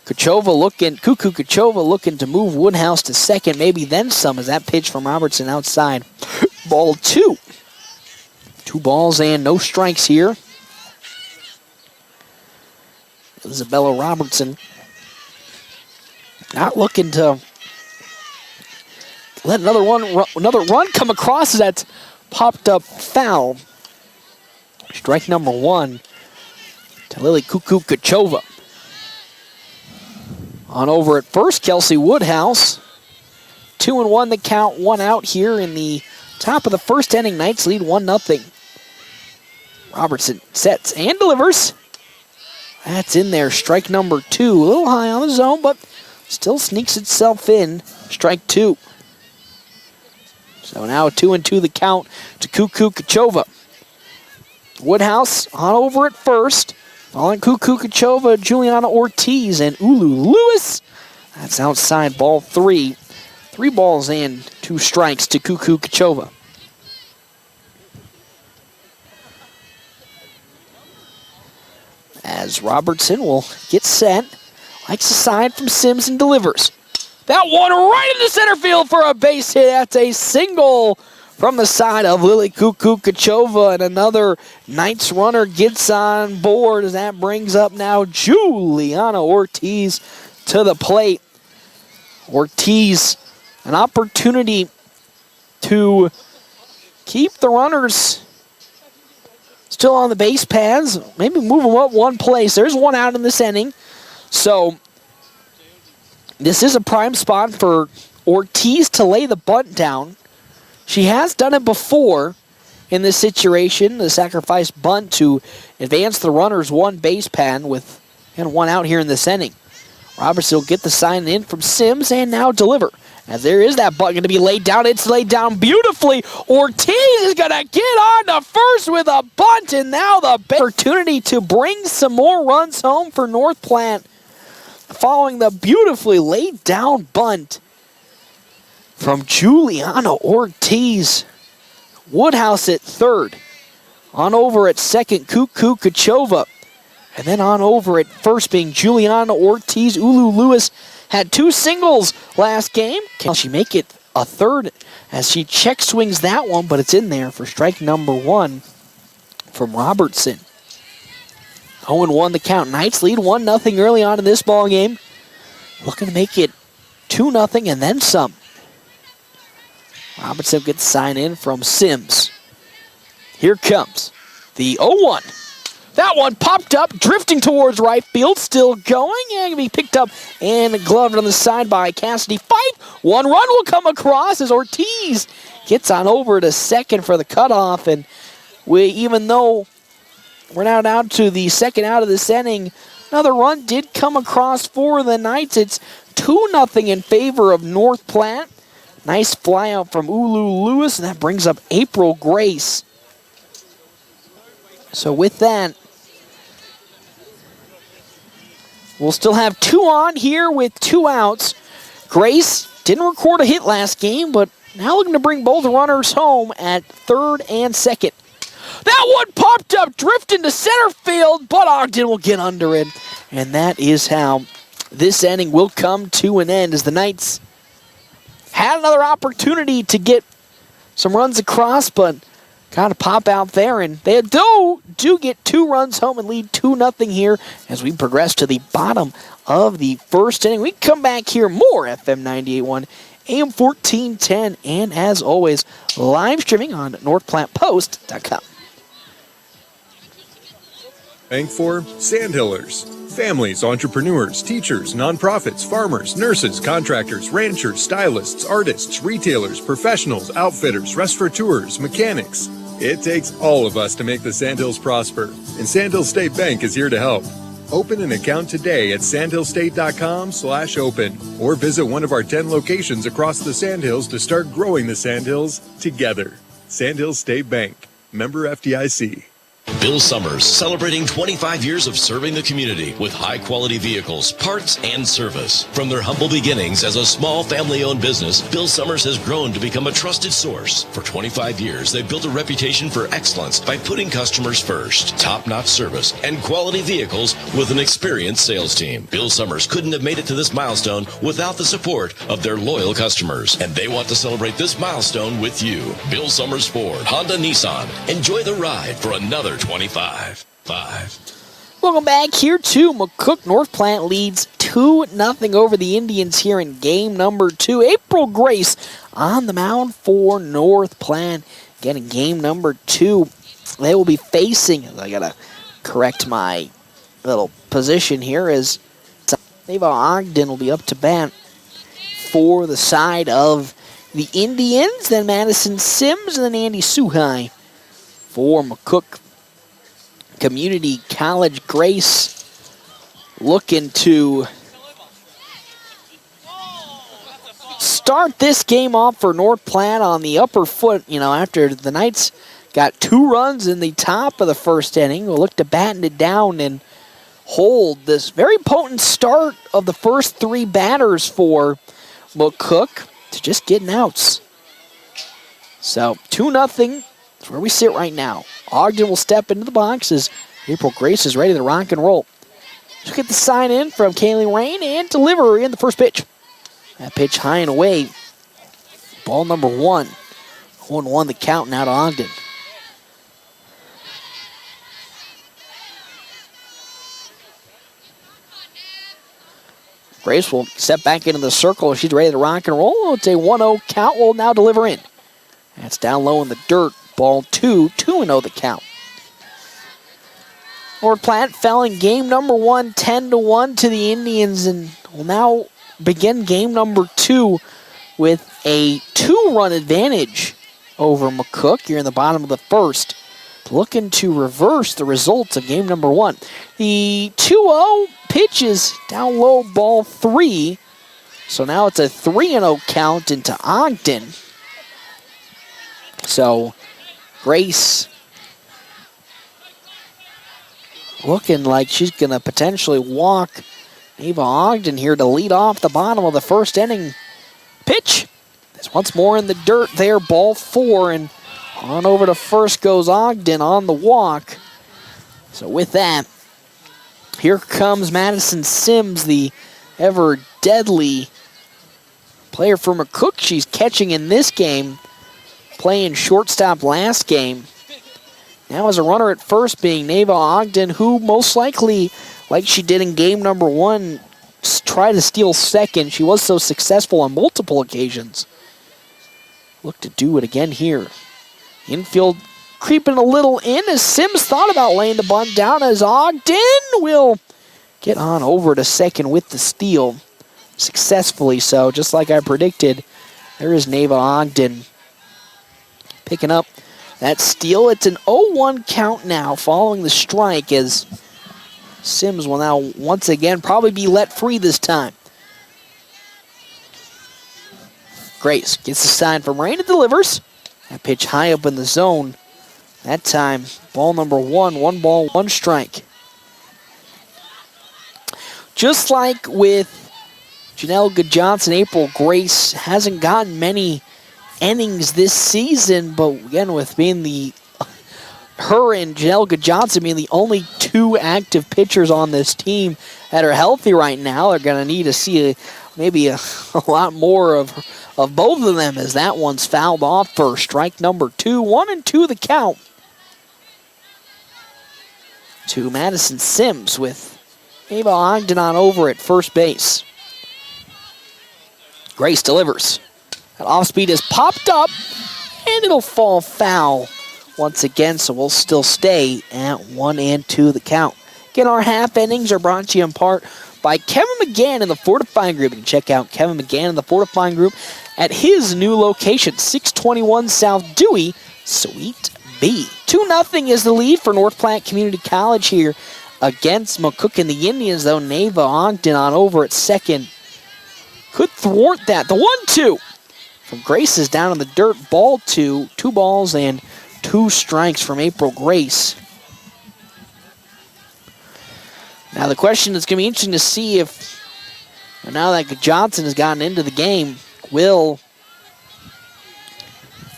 Kukukachova looking to move Woodhouse to second, maybe then some, as that pitch from Robertson outside. Ball 2. 2 balls and no strikes here. Isabella Robertson not looking to let another run come across as that's popped up foul. Strike number 1 to Lily Kukukachova. On over at first, Kelsey Woodhouse. 2-1 the count, 1 out here in the top of the first inning. Knights lead 1-0. Robertson sets and delivers. That's in there, strike number 2. A little high on the zone, but still sneaks itself in. Strike 2. So now 2-2 the count to Kukukachova. Woodhouse on over at first. Following Kukukachova, Juliana Ortiz, and Ulu Lewis. That's outside, ball 3. 3 balls and 2 strikes to Kukukachova. As Robertson will get set, likes the side from Sims and delivers. That one right into center field for a base hit. That's a single from the side of Lily Kukukachova, and another Knights runner gets on board as that brings up now Juliana Ortiz to the plate. Ortiz, an opportunity to keep the runners still on the base paths, maybe move them up one place. There's 1 out in this inning. So this is a prime spot for Ortiz to lay the bunt down. She has done it before in this situation, the sacrifice bunt to advance the runners 1 base pad with 1 out here in this inning. Robertson will get the sign in from Sims and now deliver. As there is that bunt going to be laid down. It's laid down beautifully. Ortiz is going to get on to first with a bunt, and now the opportunity to bring some more runs home for North Platte following the beautifully laid down bunt from Juliana Ortiz. Woodhouse at third. On over at second, Kukukachova. And then on over at first being Juliana Ortiz. Ulu Lewis had 2 singles last game. Can she make it a third as she check swings that one, but it's in there for strike number 1 from Robertson. 0-1 the count. Knights lead 1-0 early on in this ball game. Looking to make it 2-0 and then some. Robertson gets sign in from Sims. Here comes the 0-1. That one popped up, drifting towards right field, still going, and can be picked up and gloved on the side by Cassidy Fife. 1 run will come across as Ortiz gets on over to second for the cutoff, and even though we're now down to the second out of this inning. Another run did come across for the Knights. It's 2-0 in favor of North Platte. Nice fly out from Ulu Lewis, and that brings up April Grace. So with that, we'll still have 2 on here with 2 outs. Grace didn't record a hit last game, but now looking to bring both runners home at third and second. That one popped up, drifting to center field, but Ogden will get under it. And that is how this inning will come to an end, as the Knights had another opportunity to get some runs across, but got to pop out there, and they do get 2 runs home and lead 2-0 here as we progress to the bottom of the first inning. We come back here, more FM 98.1, AM 1410, and as always, live streaming on NorthPlattePost.com. Bank for Sandhillers. Families, entrepreneurs, teachers, nonprofits, farmers, nurses, contractors, ranchers, stylists, artists, retailers, professionals, outfitters, restaurateurs, mechanics. It takes all of us to make the Sandhills prosper, and Sandhill State Bank is here to help. Open an account today at sandhillstate.com/open or visit one of our 10 locations across the Sandhills to start growing the Sandhills together. Sandhills State Bank, member FDIC. Bill Summers, celebrating 25 years of serving the community with high-quality vehicles, parts, and service. From their humble beginnings as a small family-owned business, Bill Summers has grown to become a trusted source. For 25 years, they've built a reputation for excellence by putting customers first. Top-notch service and quality vehicles with an experienced sales team. Bill Summers couldn't have made it to this milestone without the support of their loyal customers. And they want to celebrate this milestone with you. Bill Summers Ford, Honda, Nissan. Enjoy the ride for another 25. Welcome back here to McCook. North Platte leads 2-0 over the Indians here in game number 2. April Grace on the mound for North Platte. Again, in game number 2, they will be facing, I gotta correct my little position here, as Neva Ogden will be up to bat for the side of the Indians. Then Madison Sims, and then Andy Suhai for McCook. Community College. Grace looking to start this game off for North Platte on the upper foot, after the Knights got 2 runs in the top of the first inning. We'll look to batten it down and hold this very potent start of the first 3 batters for McCook to just getting outs. So 2-0. That's where we sit right now. Ogden will step into the box as April Grace is ready to rock and roll. Let's get the sign in from Kaylee Rain and deliver in the first pitch. That pitch high and away. Ball number 1. 1-1 the count now to Ogden. Grace will step back into the circle. She's ready to rock and roll. It's a 1-0 count. Will now deliver in. That's down low in the dirt. Ball 2, 2-0 the count. North Platte fell in game number 1, 10-1 to the Indians, and will now begin game number 2 with a 2-run advantage over McCook here in the bottom of the first, looking to reverse the results of game number 1. The 2-0 pitch is down low, ball 3, so now it's a 3-0 count into Ogden. So Grace looking like she's going to potentially walk Ava Ogden here to lead off the bottom of the first inning. Pitch is once more in the dirt there, ball 4, and on over to first goes Ogden on the walk. So with that, here comes Madison Sims, the ever deadly player for McCook. She's catching in this game, playing shortstop last game. Now as a runner at first being Neva Ogden, who most likely, like she did in game number 1, try to steal second. She was so successful on multiple occasions. Look to do it again here. Infield creeping a little in as Sims thought about laying the bunt down, as Ogden will get on over to second with the steal. Successfully so, just like I predicted. There is Neva Ogden picking up that steal. It's an 0-1 count now following the strike as Sims will now once again probably be let free this time. Grace gets the sign from Rain and delivers. That pitch high up in the zone. That time, ball number 1 ball, 1 strike. Just like with Janelle Good-Johnson, April Grace hasn't gotten many innings this season, but again, with being her and Janelle Good-Johnson being the only 2 active pitchers on this team that are healthy right now, they're going to need to see maybe a lot more of both of them as that one's fouled off for strike number 2. 1-2 the count to Madison Sims with Ava Ogden on over at first base. Grace delivers. That off speed is popped up, and it'll fall foul once again, so we'll still stay at 1-2 the count. Again, our half innings are brought to you in part by Kevin McGann in the Fortifying Group. You can check out Kevin McGann in the Fortifying Group at his new location, 621 South Dewey, Suite B. 2-0 is the lead for North Platte Community College here against McCook and the Indians, though Neva Ogden on over at second could thwart that. The 1-2 from Grace is down in the dirt. Ball 2, 2 balls and 2 strikes from April Grace. Now the question is going to be interesting to see if, now that Johnson has gotten into the game, will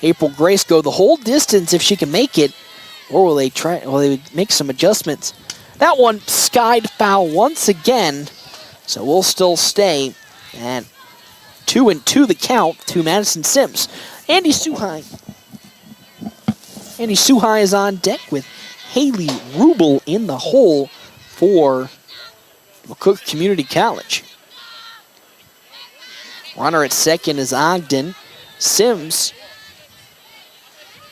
April Grace go the whole distance if she can make it, or will they make some adjustments? That one skied foul once again, so we'll still stay at 2-2 the count to Madison Sims. Andy Suhai is on deck with Haley Rubel in the hole for McCook Community College. Runner at second is Ogden. Sims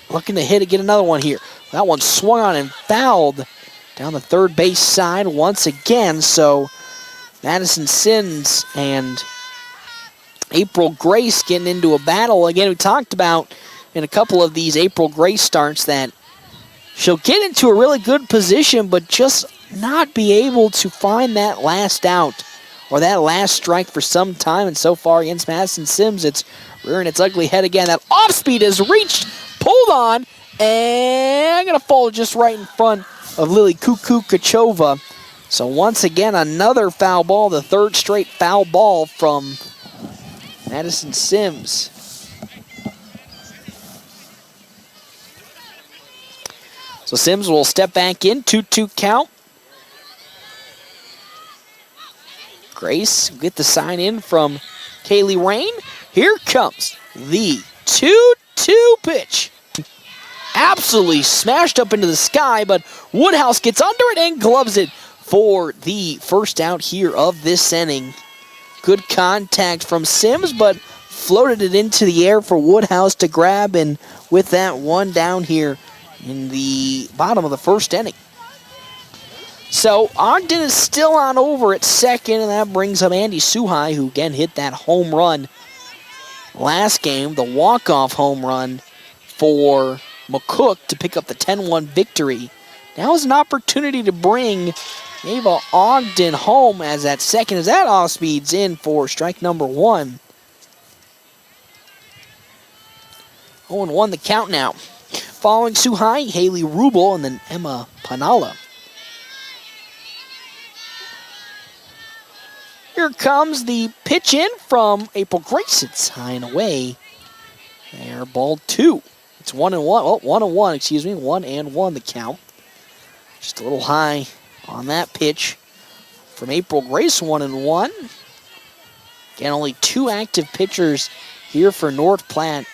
looking to hit it, get another one here. That one swung on and fouled down the third base side once again. So Madison Sims and April Grace getting into a battle. Again, we talked about in a couple of these April Grace starts that she'll get into a really good position, but just not be able to find that last out or that last strike for some time. And so far against Madison Sims, it's rearing its ugly head again. That off speed is reached, pulled on, and going to fall just right in front of Lily Cuckoo Kachova. So once again, another foul ball, the 3rd straight foul ball from Madison Sims. So Sims will step back in, 2-2 count. Grace get the sign in from Kaylee Rain. Here comes the 2-2 pitch. Absolutely smashed up into the sky, but Woodhouse gets under it and gloves it for the first out here of this inning. Good contact from Sims, but floated it into the air for Woodhouse to grab, and with that, one down here in the bottom of the first inning. So Ogden is still on over at second, and that brings up Andy Suhai, who again hit that home run last game, the walk-off home run for McCook to pick up the 10-1 victory. Now is an opportunity to bring Ava Ogden home as that second, as that off speed's in for strike number 1. 0-1 the count now. Following Suhai, Haley Rubel, and then Emma Panala. Here comes the pitch in from April Grace. It's high and away. There, ball 2. It's 1-1. Oh, 1-1, excuse me. 1-1 the count. Just a little high on that pitch from April Grace, 1-1. Again, only 2 active pitchers here for North Platte.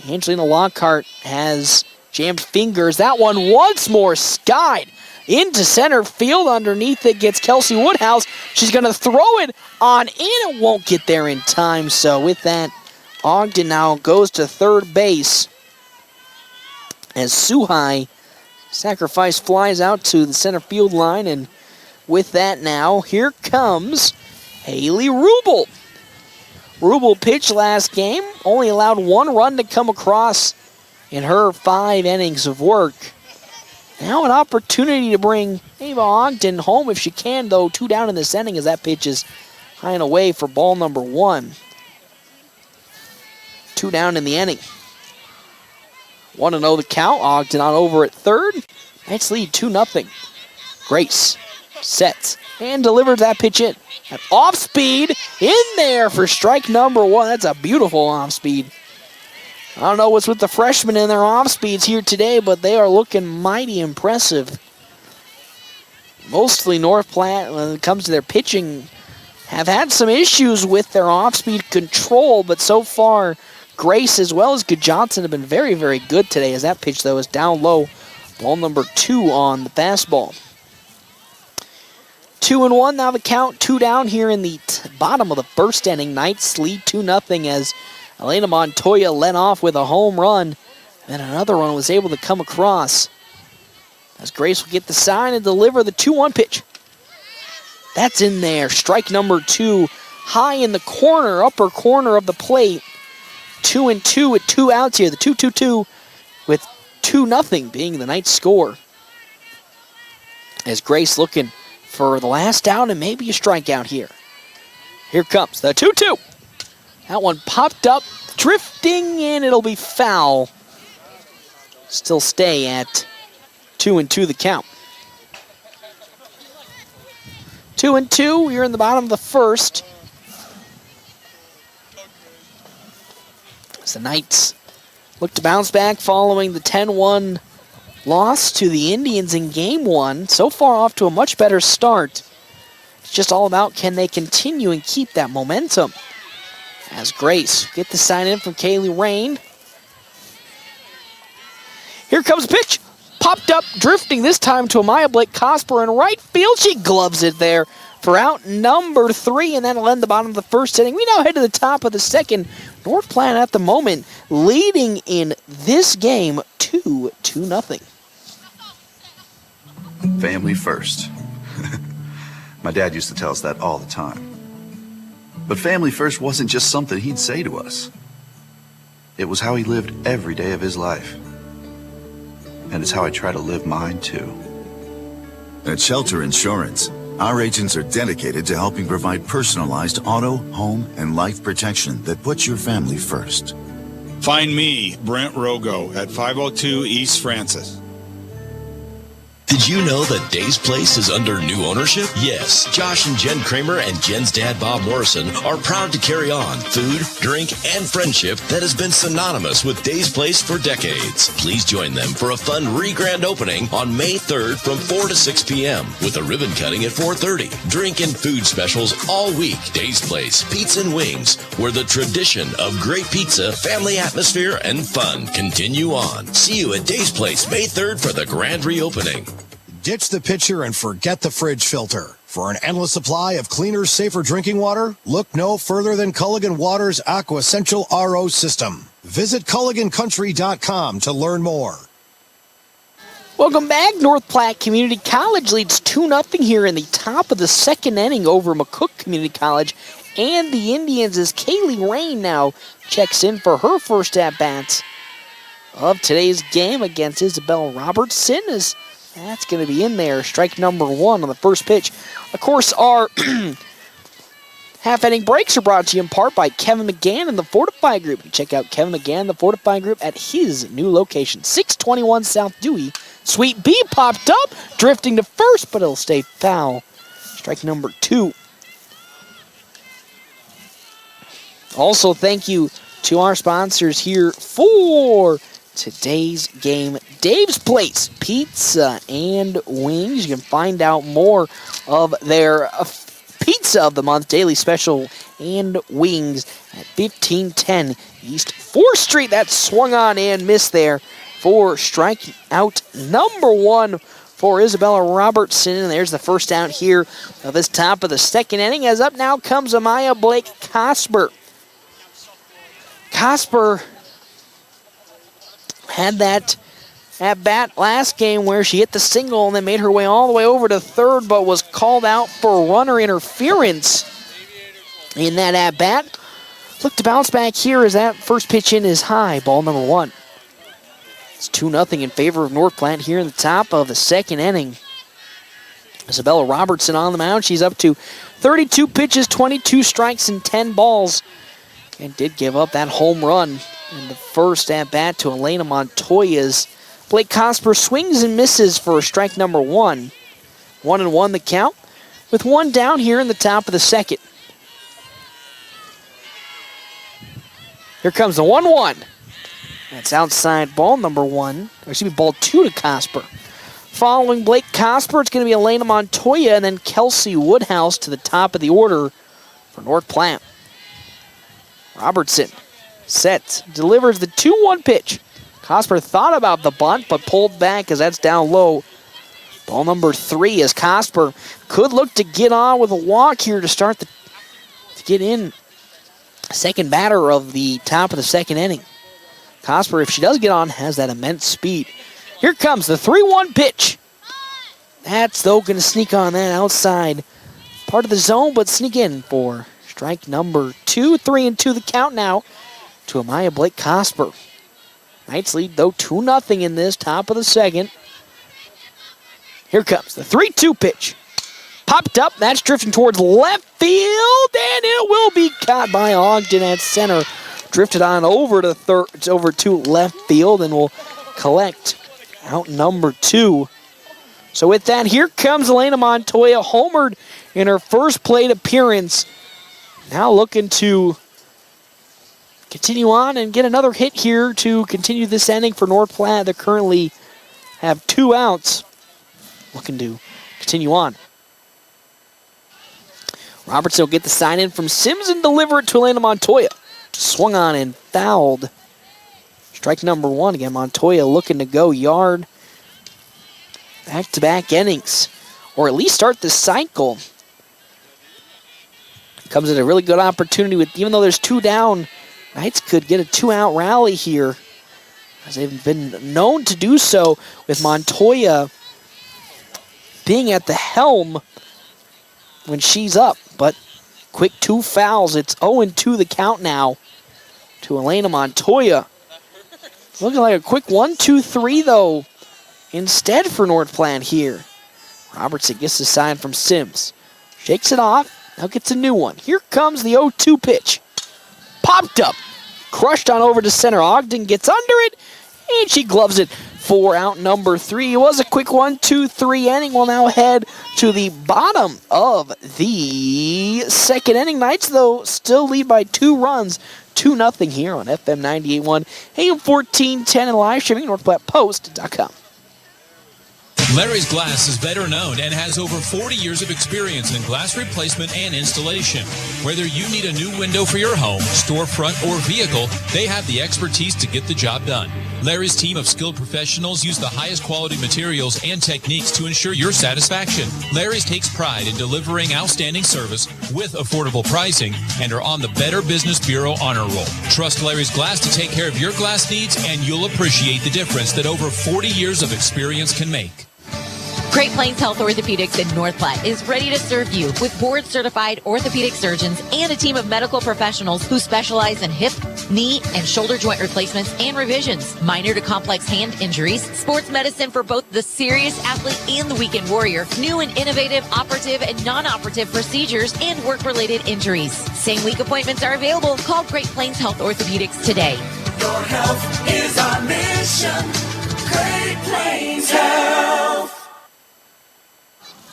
Angelina Lockhart has jammed fingers. That one once more skied into center field. Underneath it gets Kelsey Woodhouse. She's going to throw it on in. It won't get there in time. So with that, Ogden now goes to third base as Suhai sacrifice flies out to the center field line. And with that now, here comes Haley Rubel. Rubel pitched last game, only allowed 1 run to come across in her 5 innings of work. Now an opportunity to bring Ava Ogden home if she can, though. 2 down in this inning as that pitch is high and away for ball number 1. 2 down in the inning. 1-0 the count. Ogden on over at third. Knights lead 2-0. Grace sets and delivers that pitch in. At off speed in there for strike number 1. That's a beautiful off speed. I don't know what's with the freshmen and their off speeds here today, but they are looking mighty impressive. Mostly North Platte, when it comes to their pitching, have had some issues with their off-speed control, but so far, Grace as well as Good Johnson have been very, very good today, as that pitch, though, is down low. Ball number 2 on the fastball. 2-1, now the count, 2 down here in the bottom of the first inning. Knights lead 2-0 as Elena Montoya led off with a home run, and another one was able to come across. As Grace will get the sign and deliver the 2-1 pitch. That's in there. Strike number 2, high in the corner, upper corner of the plate. 2-2 with 2 outs here. The 2-2-2 with 2-0 being the Knights score. As Grace looking for the last out and maybe a strikeout here. Here comes the 2-2. That one popped up, drifting, and it'll be foul. Still stay at 2-2 the count. 2-2, you're in the bottom of the first. As the Knights look to bounce back following the 10-1 loss to the Indians in Game 1. So far off to a much better start. It's just all about can they continue and keep that momentum. As Grace get the sign in from Kaylee Rain. Here comes the pitch. Popped up, drifting this time to Amaya Blake Cosper in right field. She gloves it there for out number 3, and that'll end the bottom of the first inning. We now head to the top of the second. North Platte at the moment leading in this game 2-0. Family first. My dad used to tell us that all the time. But family first wasn't just something he'd say to us. It was how he lived every day of his life. And it's how I try to live mine, too. At Shelter Insurance, our agents are dedicated to helping provide personalized auto, home, and life protection that puts your family first. Find me, Brent Rogo, at 502 East Francis. Did you know that Dave's Place is under new ownership? Yes, Josh and Jen Kramer and Jen's dad, Bob Morrison, are proud to carry on food, drink, and friendship that has been synonymous with Dave's Place for decades. Please join them for a fun re-grand opening on May 3rd from 4 to 6 p.m. with a ribbon cutting at 4:30. Drink and food specials all week. Dave's Place, Pizza and Wings, where the tradition of great pizza, family atmosphere, and fun continue on. See you at Dave's Place May 3rd for the grand reopening. Ditch the pitcher and forget the fridge filter. For an endless supply of cleaner, safer drinking water, look no further than Culligan Water's Aqua Essential RO system. Visit CulliganCountry.com to learn more. Welcome back. North Platte Community College leads 2-0 here in the top of the second inning over McCook Community College and the Indians as Kaylee Rain now checks in for her first at-bats of today's game against Isabel Robertson. As that's going to be in there. Strike number 1 on the first pitch. Of course, our half-inning breaks are brought to you in part by Kevin McGann and the Fortify Group. You can check out Kevin McGann and the Fortify Group at his new location, 621 South Dewey. Sweet B popped up, drifting to first, but it'll stay foul. Strike number 2. Also, thank you to our sponsors here for today's game, Dave's Place Pizza and Wings. You can find out more of their Pizza of the Month daily special and wings at 1510 East 4th Street. That swung on and missed there for strikeout number 1 for Isabella Robertson. And there's the first out here of this top of the second inning. As up now comes Amaya Blake Cosper. Cosper had that at-bat last game where she hit the single and then made her way all the way over to third, but was called out for runner interference in that at-bat. Look to bounce back here as that first pitch in is high. Ball number 1. It's 2-0 in favor of North Platte here in the top of the second inning. Isabella Robertson on the mound. She's up to 32 pitches, 22 strikes, and 10 balls. And did give up that home run in the first at-bat to Elena Montoya's. Blake Cosper swings and misses for strike number 1. 1-1 the count, with one down here in the top of the second. Here comes the 1-1. That's outside ball number 1. Excuse me, ball 2 to Cosper. Following Blake Cosper, it's going to be Elena Montoya and then Kelsey Woodhouse to the top of the order for North Platte. Robertson sets, delivers the 2-1 pitch. Cosper thought about the bunt, but pulled back as that's down low. Ball number 3 as Cosper could look to get on with a walk here to get in. Second batter of the top of the second inning. Cosper, if she does get on, has that immense speed. Here comes the 3-1 pitch. That's, though, going to sneak on that outside part of the zone, but sneak in for strike number 2. 3-2 the count now to Amaya Blake Cosper. Knights lead, though, 2-0 in this top of the second. Here comes the 3-2 pitch. Popped up, that's drifting towards left field, and it will be caught by Ogden at center. Drifted on over to left field and will collect out number 2. So with that, here comes Elena Montoya, homered in her first plate appearance. Now looking to continue on and get another hit here to continue this inning for North Platte. They currently have 2 outs. Looking to continue on. Robertson will get the sign in from Sims and deliver it to Elena Montoya. Swung on and fouled. Strike number 1 again. Montoya looking to go yard. Back-to-back innings, or at least start the cycle. Comes at a really good opportunity with, even though there's 2 down, Knights could get a 2-out rally here, as they've been known to do so with Montoya being at the helm when she's up. But quick 2 fouls. It's 0-2 the count now to Elena Montoya. Looking like a quick 1-2-3 though instead for North Platte here. Robertson gets the sign from Sims. Shakes it off. Now gets a new one. Here comes the 0-2 pitch. Popped up. Crushed on over to center. Ogden gets under it. And she gloves it for out number 3. It was a quick 1-2-3 inning. We'll now head to the bottom of the second inning. Knights, though, still lead by 2 runs. 2-0 here on FM 98.1, AM 1410, and live streaming NorthPlattePost.com. Larry's Glass is better known and has over 40 years of experience in glass replacement and installation. Whether you need a new window for your home, storefront, or vehicle, they have the expertise to get the job done. Larry's team of skilled professionals use the highest quality materials and techniques to ensure your satisfaction. Larry's takes pride in delivering outstanding service with affordable pricing and are on the Better Business Bureau honor roll. Trust Larry's Glass to take care of your glass needs, and you'll appreciate the difference that over 40 years of experience can make. Great Plains Health Orthopedics in North Platte is ready to serve you with board-certified orthopedic surgeons and a team of medical professionals who specialize in hip, knee, and shoulder joint replacements and revisions, minor to complex hand injuries, sports medicine for both the serious athlete and the weekend warrior, new and innovative operative and non-operative procedures, and work-related injuries. Same-week appointments are available. Call Great Plains Health Orthopedics today. Your health is our mission. Great Plains Health.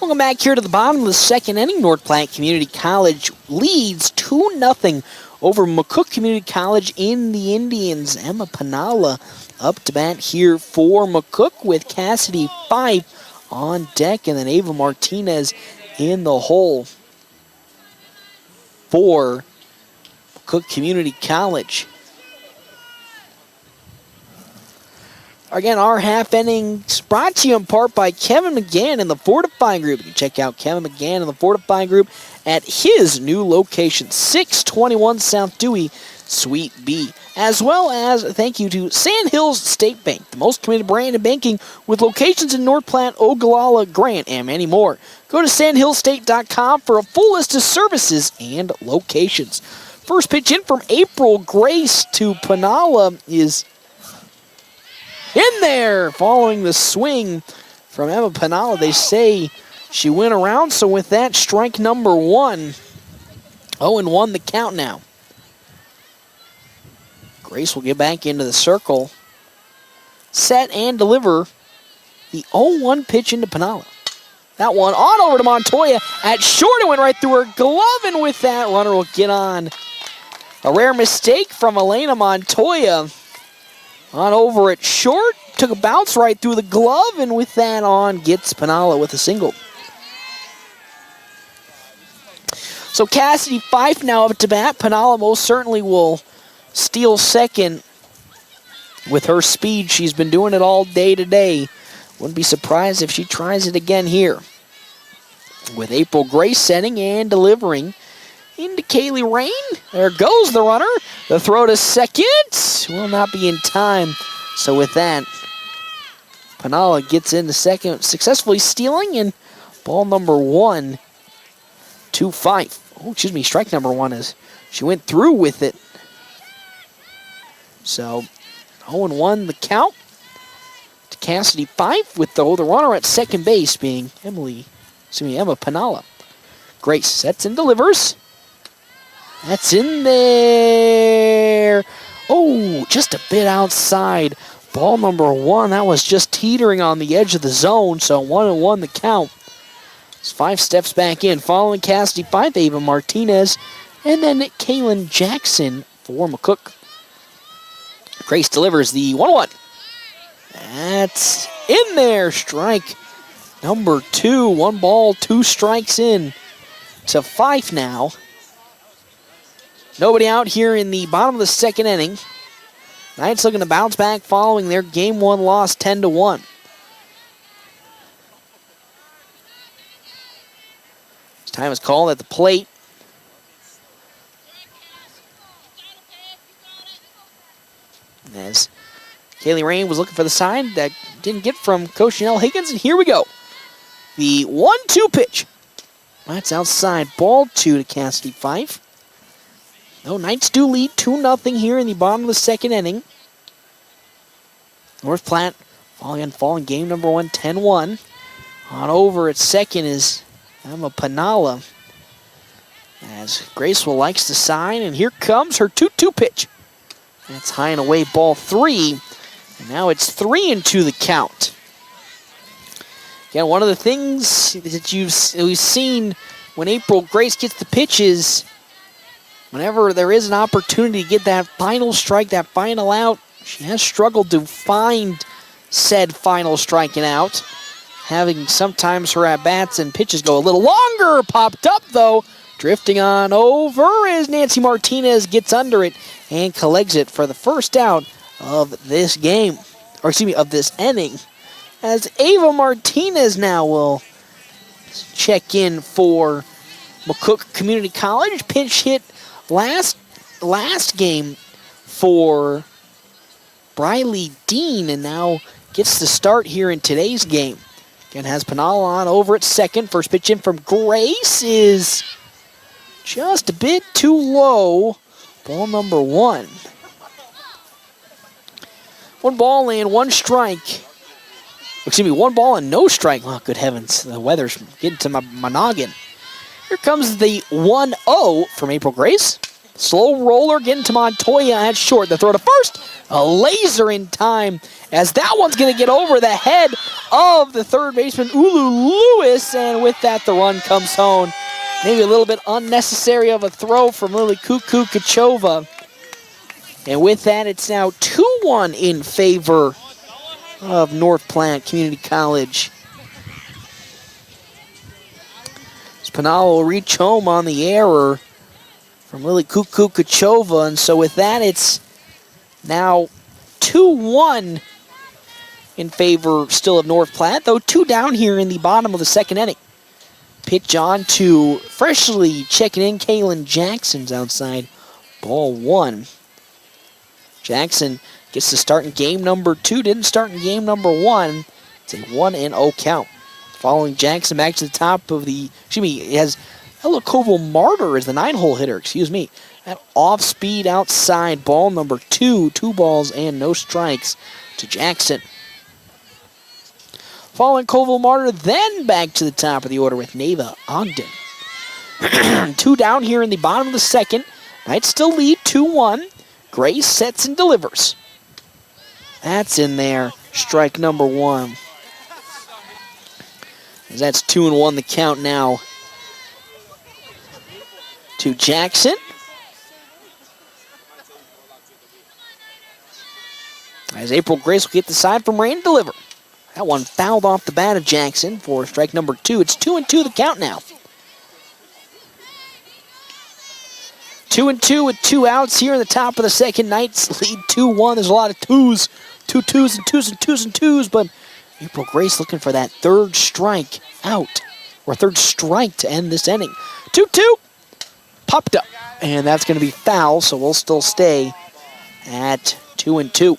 Welcome back here to the bottom of the second inning. North Platte Community College leads 2-0 over McCook Community College in the Indians. Emma Panala up to bat here for McCook with Cassidy Fife on deck, and then Ava Martinez in the hole for McCook Community College. Again, our half innings brought to you in part by Kevin McGann and the Fortify Group. You can check out Kevin McGann and the Fortify Group at his new location, 621 South Dewey, Suite B. As well as thank you to Sandhills State Bank, the most committed brand in banking with locations in North Platte, Ogallala, Grant, and many more. Go to sandhillstate.com for a full list of services and locations. First pitch in from April Grace to Panala is in there, following the swing from Emma Pinala. They say she went around, so with that, strike number 1. 0-1 the count now. Grace will get back into the circle, set and deliver the 0-1 pitch into Pinala. That one on over to Montoya at short. It went right through her glove, and with that, runner will get on. A rare mistake from Elena Montoya. On over at short, took a bounce right through the glove, and with that on, gets Pinala with a single. So Cassidy Fife now up to bat. Pinala most certainly will steal second with her speed. She's been doing it all day today. Wouldn't be surprised if she tries it again here. With April Grace setting and delivering into Kaylee Rain. There goes the runner. The throw to second will not be in time. So with that, Pinala gets into second, successfully stealing, and ball number 1, 2-5. Oh, excuse me, strike number 1 as she went through with it. So 0-1 the count to Cassidy Fife, with the runner at second base being Emma Pinala. Grace sets and delivers. That's in there. Oh, just a bit outside. Ball number 1, that was just teetering on the edge of the zone, so 1-1 the count. As Fife steps back in, following Cassidy Fife, Ava Martinez, and then Kaylin Jackson for McCook. Grace delivers the 1-1. That's in there. Strike number 2. 1 ball, 2 strikes in to Fife now. Nobody out here in the bottom of the second inning. Knights looking to bounce back following their Game 1 loss 10-1. Time is called at the plate. As Kaylee Rain was looking for the sign that didn't get from Coach Janelle Higgins, and here we go. The 1-2 pitch. That's outside. Ball 2 to Cassidy Fife. No, Knights do lead 2-0 here in the bottom of the second inning. North Platte falling game number 1, 10-1. On over at second is Emma Pinala. As Gracewell likes the sign, and here comes her 2-2 pitch. That's high and away, ball 3. And now it's 3-2 the count. Again, one of the things that we've seen when April Grace gets the pitches, whenever there is an opportunity to get that final strike, that final out, she has struggled to find said final striking out. Having sometimes her at-bats and pitches go a little longer. Popped up, though. Drifting on over as Nancy Martinez gets under it and collects it for the first out of this game. Or excuse me, of this inning. As Ava Martinez now will check in for McCook Community College. Pinch hit last game for Briley Dean, and now gets the start here in today's game. Again, has Pinala on over at second. First pitch in from Grace is just a bit too low. Ball number 1. 1 ball and 1 strike. Excuse me, 1 ball and no strike. Oh, good heavens. The weather's getting to my noggin. Here comes the 1-0 from April Grace. Slow roller getting to Montoya at short. The throw to first. A laser in time as that one's going to get over the head of the third baseman, Ulu Lewis. And with that, the run comes home. Maybe a little bit unnecessary of a throw from Lily Kuku Kachova. And with that, it's now 2-1 in favor of North Platte Community College. Pinala will reach home on the error from Lily Kuku Kachova. And so with that, it's now 2-1 in favor still of North Platte, though 2 down here in the bottom of the second inning. Pitch on to freshly checking in Kaylin Jackson's outside. Ball 1. Jackson gets to start in game number 2. Didn't start in game number 1. It's a 1-0 count. Following Jackson back to the top of the... Excuse me, it has Ella Koval-Martyr as the 9-hole hitter. Excuse me. That off-speed outside. Ball number 2. 2 balls and no strikes to Jackson. Following Colville Martyr, then back to the top of the order with Neva Ogden. 2 down here in the bottom of the second. Knights still lead 2-1. Grace sets and delivers. That's in there. Strike number 1. As that's 2-1 the count now to Jackson. As April Grace will get the side from Rain and deliver. That one fouled off the bat of Jackson for strike number 2. It's 2-2 the count now. 2-2 with 2 outs here in the top of the second. Knights lead 2-1. There's a lot of twos. 2 twos and twos and twos and twos, but April Grace looking for that third strike out, or third strike to end this inning. 2-2. Popped up. And that's going to be foul, so we'll still stay at 2-2.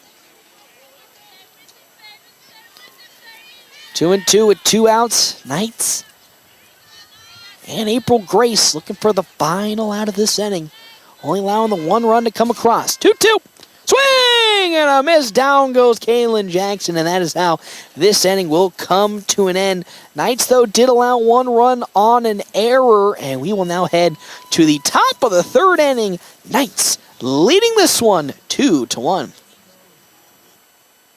2-2 with 2 outs. Knights and April Grace looking for the final out of this inning. Only allowing the 1 run to come across. 2-2. Swing and a miss. Down goes Kaylin Jackson, and that is how this inning will come to an end. Knights, though, did allow 1 run on an error, and we will now head to the top of the third inning. Knights leading this one 2-1.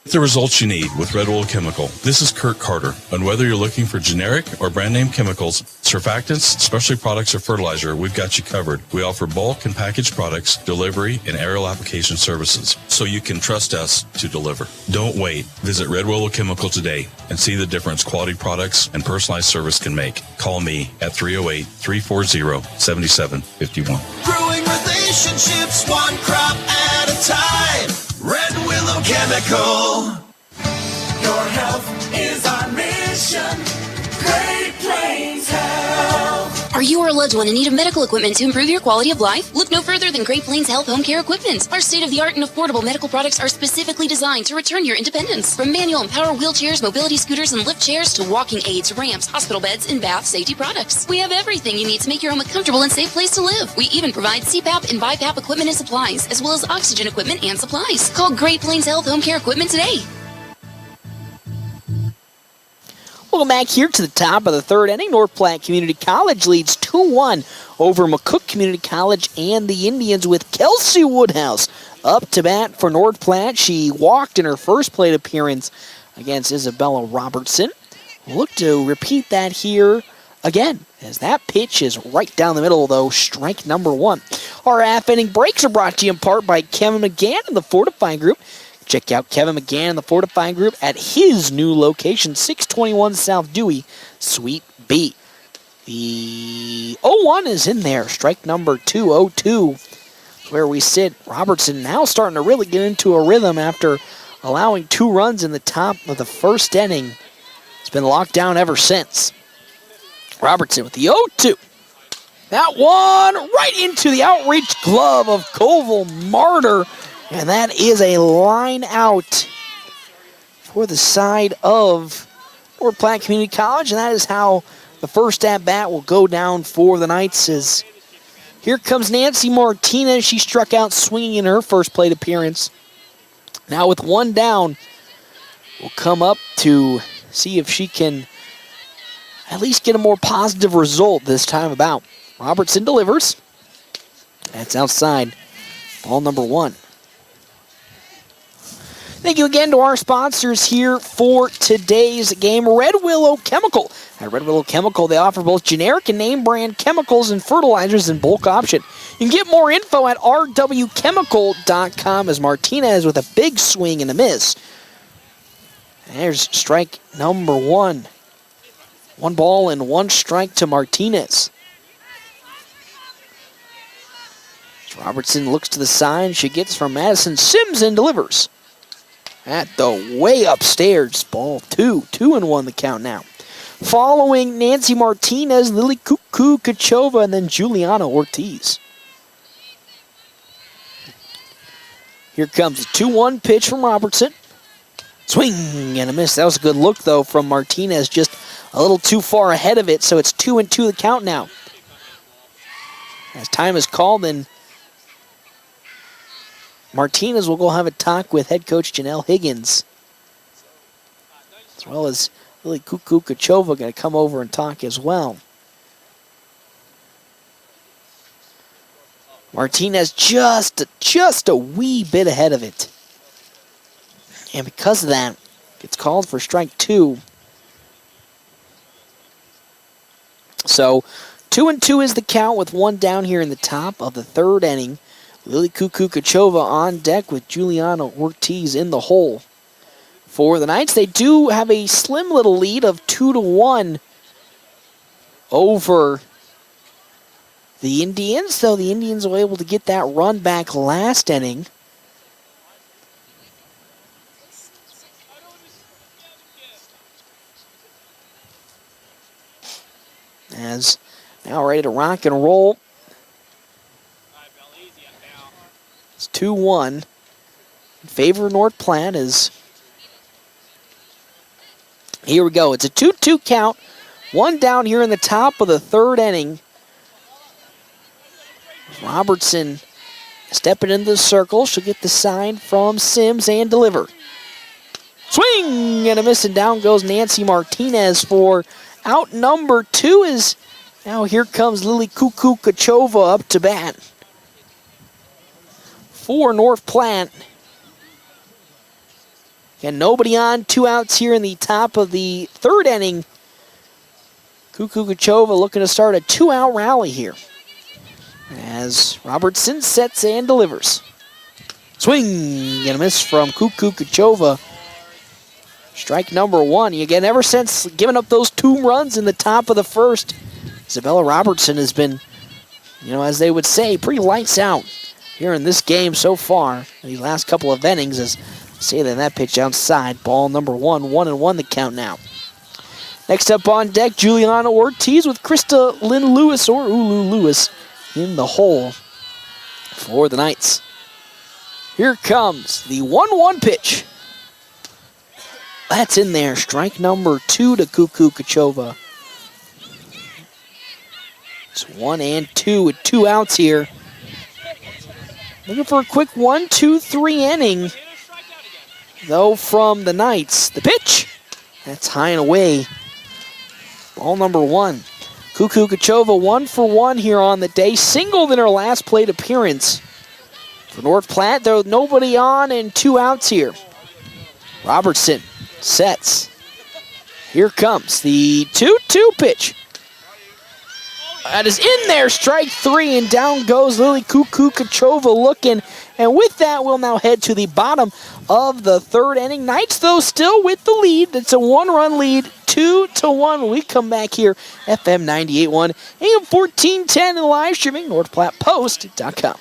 Get the results you need with Red Oil Chemical. This is Kurt Carter, and whether you're looking for generic or brand name chemicals, surfactants, specialty products, or fertilizer, we've got you covered. We offer bulk and packaged products, delivery, and aerial application services, so you can trust us to deliver. Don't wait. Visit Red Oil Chemical today and see the difference quality products and personalized service can make. Call me at 308-340-7751. Growing relationships one crop at a time. Red Willow Chemical. Your health is our mission. Great Plains Health. Are you or a loved one in need of medical equipment to improve your quality of life? Look no further than Great Plains Health Home Care Equipment. Our state-of-the-art and affordable medical products are specifically designed to return your independence. From manual and power wheelchairs, mobility scooters, and lift chairs to walking aids, ramps, hospital beds, and bath safety products. We have everything you need to make your home a comfortable and safe place to live. We even provide CPAP and BiPAP equipment and supplies, as well as oxygen equipment and supplies. Call Great Plains Health Home Care Equipment today. Welcome back here to the top of the third inning. North Platte Community College leads 2-1 over McCook Community College and the Indians with Kelsey Woodhouse up to bat for North Platte. She walked in her first plate appearance against Isabella Robertson. Look to repeat that here again, as that pitch is right down the middle, though, strike number 1. Our half-inning breaks are brought to you in part by Kevin McGann and the Fortify Group. Check out Kevin McGann and the Fortify Group at his new location, 621 South Dewey, Suite B. The 0-1 is in there, strike number 2, 0-2, where we sit. Robertson now starting to really get into a rhythm after allowing 2 runs in the top of the first inning. It's been locked down ever since. Robertson with the 0-2. That one right into the outreach glove of Colville Martyr. And that is a line out for the side of North Platte Community College. And that is how the first at-bat will go down for the Knights. As here comes Nancy Martinez. She struck out swinging in her first plate appearance. Now with 1 down, we'll come up to see if she can at least get a more positive result this time about. Robertson delivers. That's outside. Ball number 1. Thank you again to our sponsors here for today's game, Red Willow Chemical. At Red Willow Chemical, they offer both generic and name brand chemicals and fertilizers in bulk option. You can get more info at rwchemical.com as Martinez with a big swing and a miss. There's strike number 1. 1 ball and 1 strike to Martinez. Robertson looks to the side. She gets from Madison Sims and delivers. At the way upstairs, ball 2. 2-1 the count now. Following Nancy Martinez, Lily Cuckoo Kachova, and then Juliana Ortiz. Here comes a 2-1 pitch from Robertson. Swing and a miss. That was a good look, though, from Martinez. Just a little too far ahead of it, so it's 2-2 the count now. As time is called, and Martinez will go have a talk with head coach Janelle Higgins as well as Lily Kukukachova going to come over and talk as well. Martinez just a wee bit ahead of it. And because of that, gets called for strike 2. So 2-2 is the count with 1 down here in the top of the 3rd inning. Lily Kukukachova on deck with Juliana Ortiz in the hole. For the Knights, they do have a slim little lead of 2-1 over the Indians, though the Indians were able to get that run back last inning. As now ready to rock and roll. It's 2-1 in favor of North Platte. As here we go. It's a 2-2 count. 1 down here in the top of the 3rd inning. Robertson stepping into the circle. She'll get the sign from Sims and deliver. Swing and a miss, and down goes Nancy Martinez for out number 2. Is now here comes Lily Kukukachova up to bat for North Platte. And nobody on, 2 outs here in the top of the 3rd inning. Kukukachova looking to start a 2-out rally here, as Robertson sets and delivers. Swing and a miss from Kukukachova. Strike number 1. Again, ever since giving up those 2 runs in the top of the 1st, Isabella Robertson has been, as they would say, pretty lights out here in this game so far. These last couple of innings, as say that pitch outside. Ball number 1, 1-1 the count now. Next up on deck, Juliana Ortiz with Krista Lynn Lewis, or Ulu Lewis, in the hole for the Knights. Here comes the 1-1 pitch. That's in there. Strike number 2 to Kukukachova. It's 1-2 with 2 outs here. Looking for a quick 1-2-3 inning, though, from the Knights. The pitch, that's high and away. Ball number 1. Kukukachova 1 for 1 here on the day. Singled in her last plate appearance. For North Platte, though, nobody on and 2 outs here. Robertson sets. Here comes the 2-2 pitch. That is in there, strike 3, and down goes Lily Kukukachova looking. And with that, we'll now head to the bottom of the 3rd inning. Knights, though, still with the lead. It's a 1-run lead, 2-1 when we come back here. FM 98.1, AM 1410, and live streaming, NorthPlattePost.com.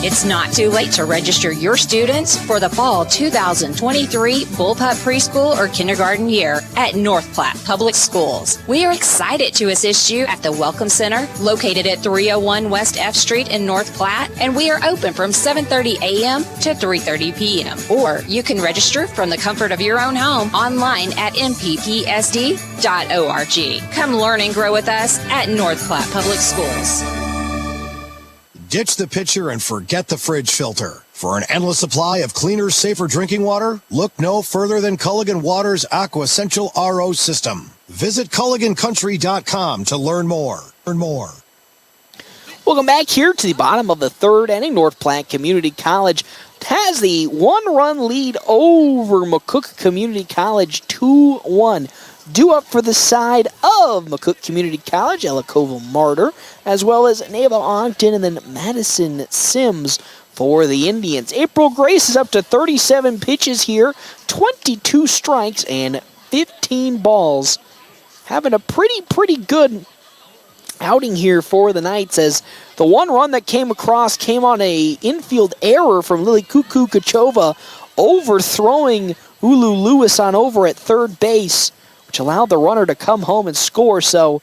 It's not too late to register your students for the fall 2023 Bullpup Preschool or Kindergarten year at North Platte Public Schools. We are excited to assist you at the Welcome Center, located at 301 West F Street in North Platte, and we are open from 7:30 a.m. to 3:30 p.m. Or you can register from the comfort of your own home online at mppsd.org. Come learn and grow with us at North Platte Public Schools. Ditch the pitcher and forget the fridge filter. For an endless supply of cleaner, safer drinking water, look no further than Culligan Water's Aqua Essential RO system. Visit CulliganCountry.com to learn more. Welcome back here to the bottom of the 3rd inning. North Platte Community College has the 1-run lead over McCook Community College, 2-1. Due up for the side of McCook Community College, Ella Koval-Martyr, as well as Neva Ogden and then Madison Sims for the Indians. April Grace is up to 37 pitches here, 22 strikes and 15 balls. Having a pretty good outing here for the Knights, as the 1 run that came across came on a infield error from Lily Kukukachova, overthrowing Ulu Lewis on over at 3rd base, which allowed the runner to come home and score. So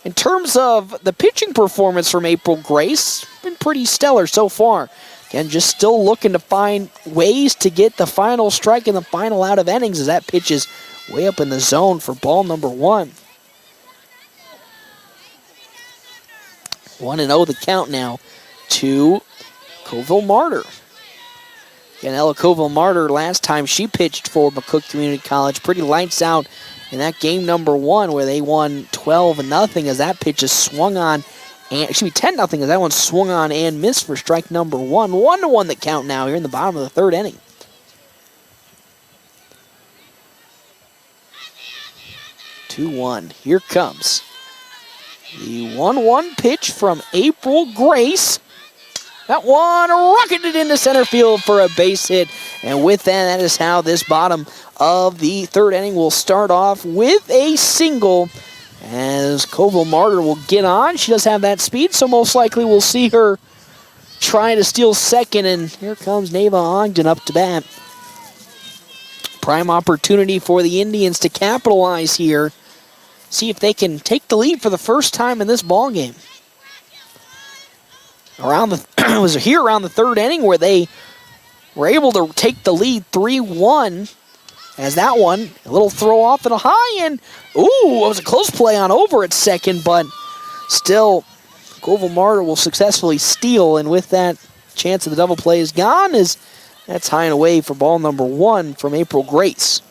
in terms of the pitching performance from April Grace, been pretty stellar so far. Again, just still looking to find ways to get the final strike in the final out of innings, as that pitch is way up in the zone for ball number 1. 1-0 the count now to Koval-Martyr. Again, Ella Koval-Martyr, last time she pitched for McCook Community College, pretty lights out in that game number 1 where they won 12-0 as that pitch is swung on, and 10-0 as that one swung on and missed for strike number 1. 1-1 the count now here in the bottom of the third inning. Here comes the 1-1 pitch from April Grace. That one rocketed into center field for a base hit. And with that is how this bottom of the third inning will start off with a single. As Koval-Martyr will get on. She does have that speed, so most likely we'll see her trying to steal second. And here comes Neva Ogden up to bat. Prime opportunity for the Indians to capitalize here. See if they can take the lead for the first time in this ball game. It was here around the third inning where they were able to take the lead 3-1. As that one, a little throw off and a high, and ooh, it was a close play on over at second, but still, Koval-Martyr will successfully steal, and with that, chance of the double play is gone, as that's high and away for ball number 1 from April Grace.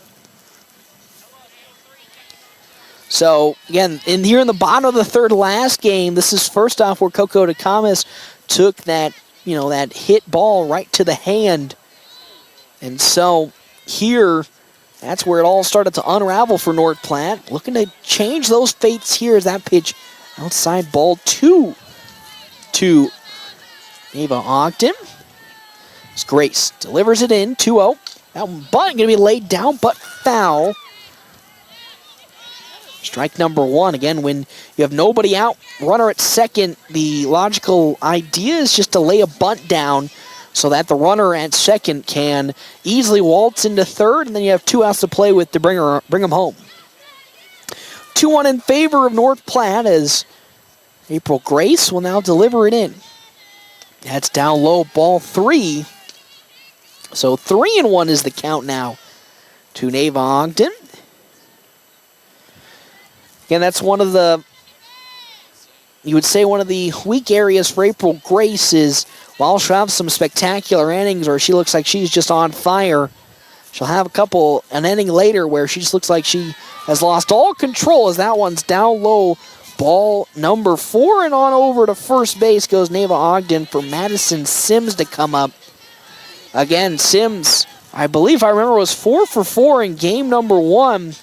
So, again, here in the bottom of the third last game, this is first off where Coco Takamis took that, that hit ball right to the hand. And so, here, that's where it all started to unravel for North Platte. Looking to change those fates here as that pitch outside ball 2 to Neva Ogden. As Grace delivers it in, 2-0. That one going to be laid down, but foul. Strike number 1. Again, when you have nobody out, runner at second, the logical idea is just to lay a bunt down so that the runner at second can easily waltz into third, and then you have 2 outs to play with to bring them home. 2-1 in favor of North Platte as April Grace will now deliver it in. That's down low, ball 3. So 3-1 is the count now to Neva Ogden. Again, that's one of the, you would say one of the weak areas for April Grace is while she'll have some spectacular innings or she looks like she's just on fire, she'll have an inning later where she just looks like she has lost all control as that one's down low, ball number 4, and on over to first base goes Neva Ogden for Madison Sims to come up. Again, Sims, I believe I remember, was 4 for 4 in game number 1.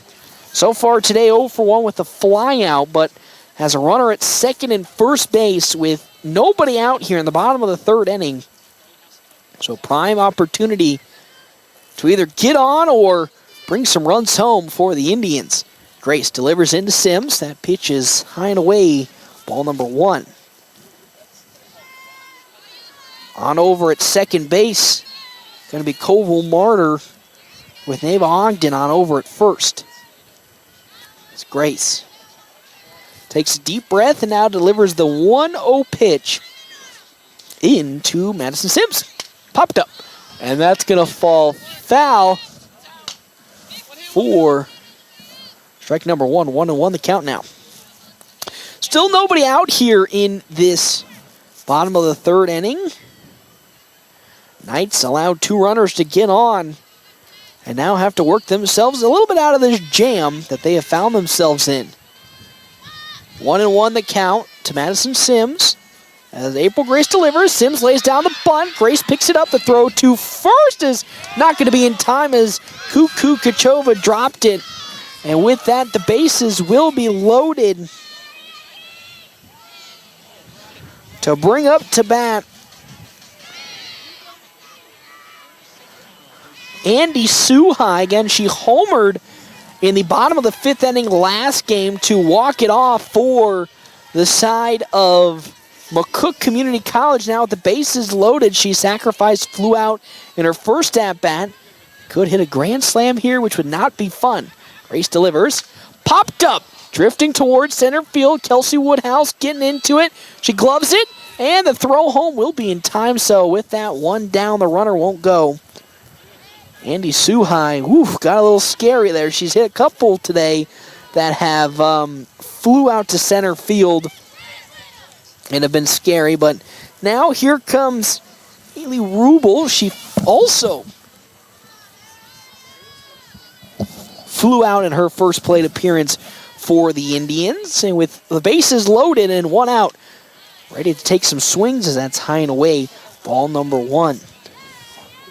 So far today, 0 for 1 with a fly out, but has a runner at second and first base with nobody out here in the bottom of the third inning. So prime opportunity to either get on or bring some runs home for the Indians. Grace delivers into Sims. That pitch is high and away, ball number 1. On over at second base, going to be Koval-Martyr with Neva Ogden on over at first. It's Grace. Takes a deep breath and now delivers the 1-0 pitch into Madison Sims. Popped up. And that's going to fall foul for strike number 1. 1-1 the count now. Still nobody out here in this bottom of the third inning. Knights allowed 2 runners to get on and now have to work themselves a little bit out of this jam that they have found themselves in. 1-1 the count to Madison Sims. As April Grace delivers, Sims lays down the bunt. Grace picks it up. The throw to first is not going to be in time as Cuckoo Kachova dropped it. And with that, the bases will be loaded to bring up to bat Andy Suhai. Again, she homered in the bottom of the 5th inning last game to walk it off for the side of McCook Community College. Now with the bases loaded, she sacrificed, flew out in her first at-bat. Could hit a grand slam here, which would not be fun. Grace delivers. Popped up, drifting towards center field. Kelsey Woodhouse getting into it. She gloves it, and the throw home will be in time. So with that one down, the runner won't go. Andy Suhai, got a little scary there. She's hit a couple today that have flew out to center field and have been scary. But now here comes Haley Rubel. She also flew out in her first plate appearance for the Indians. And with the bases loaded and one out, ready to take some swings as that's high and away. Ball number one.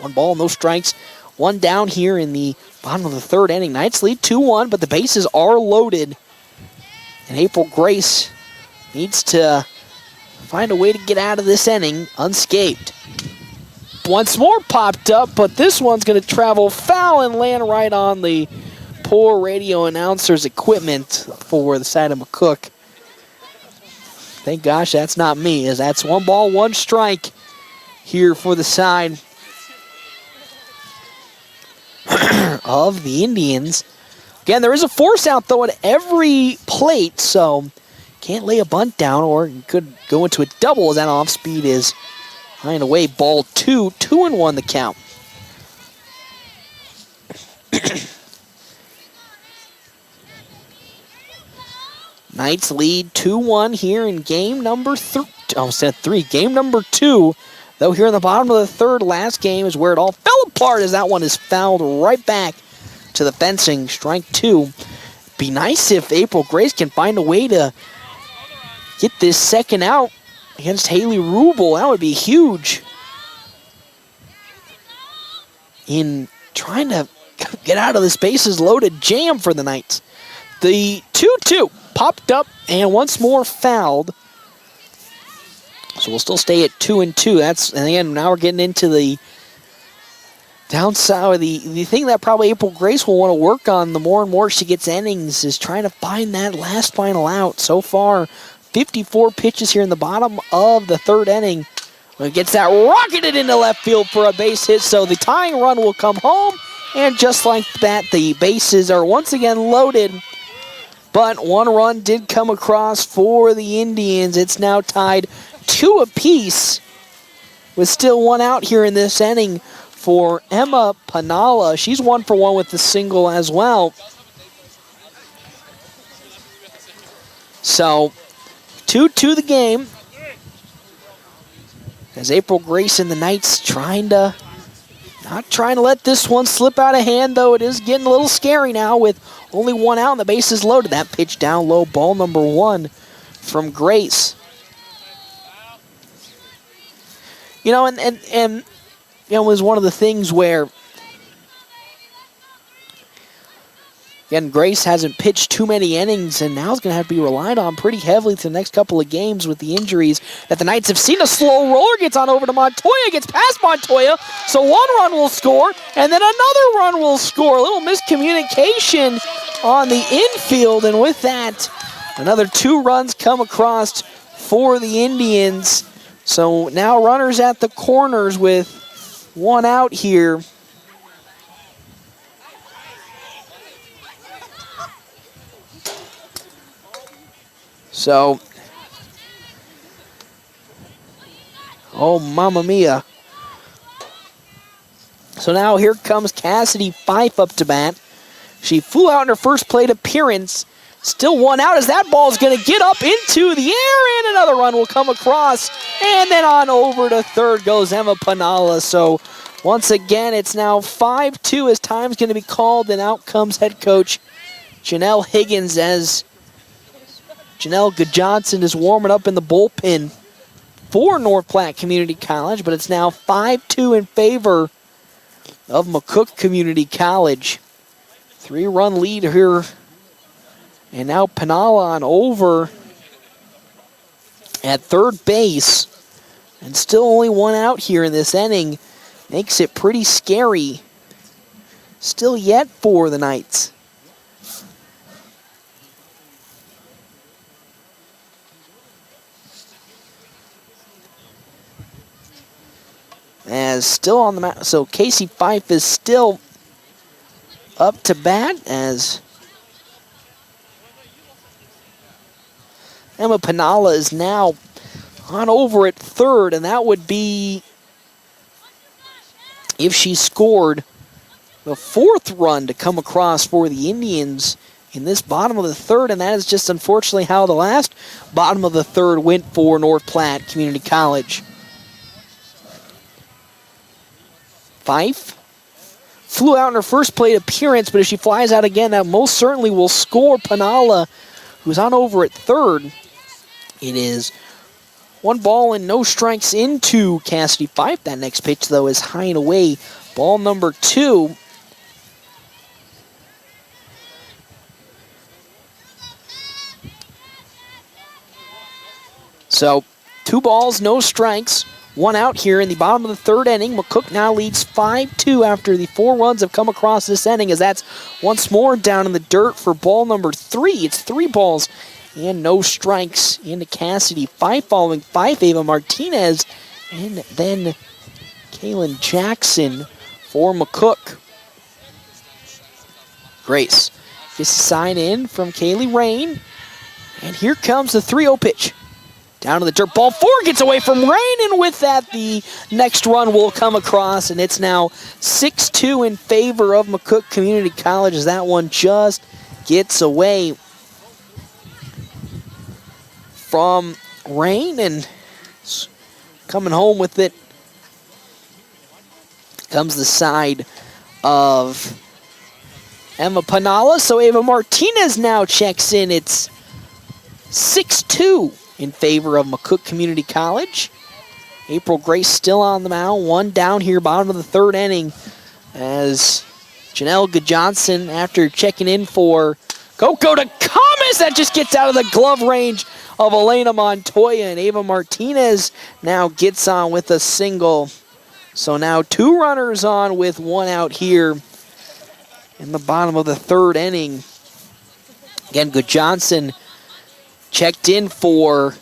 One ball, no strikes. One down here in the bottom of the third inning. Knights lead 2-1, but the bases are loaded. And April Grace needs to find a way to get out of this inning unscathed. Once more popped up, but this one's going to travel foul and land right on the poor radio announcer's equipment for the side of McCook. Thank gosh that's not me, as that's 1 ball, 1 strike here for the side of the Indians. Again, there is a force out, though, at every plate, so can't lay a bunt down, or you could go into a double as that off speed is high and away. Ball 2, 2-1 the count. Knights lead 2-1 here in game number 3. Game number 2, though here in the bottom of the third, last game is where it all fell apart as that one is fouled right back to the fencing. Strike 2. Be nice if April Grace can find a way to get this second out against Haley Rubel. That would be huge in trying to get out of this bases loaded jam for the Knights. The 2-2 popped up and once more fouled. So we'll still stay at 2-2. And again, now we're getting into the downside. The thing that probably April Grace will want to work on the more and more she gets innings is trying to find that last final out. So far, 54 pitches here in the bottom of the third inning. When it gets that rocketed into left field for a base hit, so the tying run will come home. And just like that, the bases are once again loaded. But 1 run did come across for the Indians. It's now tied 2 apiece with still 1 out here in this inning for Emma Panala. She's 1 for 1 with the single as well. So 2-2 the game. As April Grace and the Knights not trying to let this one slip out of hand, though it is getting a little scary now with only 1 out and the bases loaded. That pitch down low, ball number 1 from Grace. You know, and it was one of the things where, again, Grace hasn't pitched too many innings, and now is going to have to be relied on pretty heavily to the next couple of games with the injuries that the Knights have seen. A slow roller gets on over to Montoya, gets past Montoya, so 1 run will score, and then another run will score. A little miscommunication on the infield, and with that, another 2 runs come across for the Indians. So now runners at the corners with 1 out here. So, oh, mamma mia. So now here comes Cassidy Fife up to bat. She flew out in her first plate appearance. Still 1 out as that ball is going to get up into the air, and another run will come across. And then on over to third goes Emma Panala. So once again, it's now 5-2 as time's going to be called, and out comes head coach Janelle Higgins as Janelle Johnson is warming up in the bullpen for North Platte Community College, but it's now 5-2 in favor of McCook Community College. 3-run lead here. And now Panala on over at third base. And still only 1 out here in this inning. Makes it pretty scary still yet for the Knights. As still on the mound, so Casey Fife is still up to bat as Emma Panala is now on over at third, and that would be, if she scored, the 4th run to come across for the Indians in this bottom of the third, and that is just unfortunately how the last bottom of the third went for North Platte Community College. Fife flew out in her first plate appearance, but if she flies out again, that most certainly will score Panala, who's on over at third. It is 1 ball and no strikes into Cassidy Fife. That next pitch, though, is high and away. Ball number 2. So 2 balls, no strikes. 1 out here in the bottom of the 3rd inning. McCook now leads 5-2 after the 4 runs have come across this inning, as that's once more down in the dirt for ball number 3. It's 3 balls and no strikes into Cassidy Fife. Following Fife, Ava Martinez, and then Kaylin Jackson for McCook. Grace gets a sign in from Kaylee Rain, and here comes the 3-0 pitch. Down to the dirt. Ball 4 gets away from Rain, and with that, the next run will come across, and it's now 6-2 in favor of McCook Community College as that one just gets away from Rain, and coming home with it comes the side of Emma Panala. So Ava Martinez now checks in. It's 6-2 in favor of McCook Community College. April Grace still on the mound. 1 down here, bottom of the 3rd inning, as Janelle Johnson, after checking in for Coco to Thomas, that just gets out of the glove range of Elena Montoya, and Ava Martinez now gets on with a single. So now 2 runners on with 1 out here in the bottom of the 3rd inning. Again, Good Johnson checked in for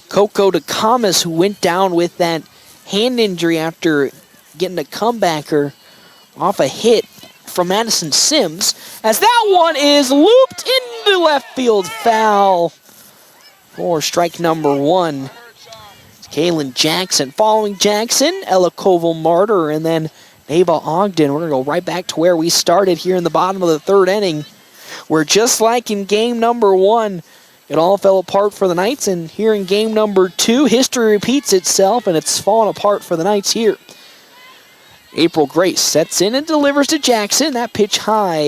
Coco DeCamas, who went down with that hand injury after getting a comebacker off a hit from Madison Sims, as that one is looped into left field, foul for strike number 1. Kaylin Jackson. Following Jackson, Ella Koval-Martyr, and then Neva Ogden. We're going to go right back to where we started here in the bottom of the 3rd inning, where just like in game number 1, it all fell apart for the Knights, and here in game number 2, history repeats itself, and it's fallen apart for the Knights here. April Grace sets in and delivers to Jackson. That pitch high,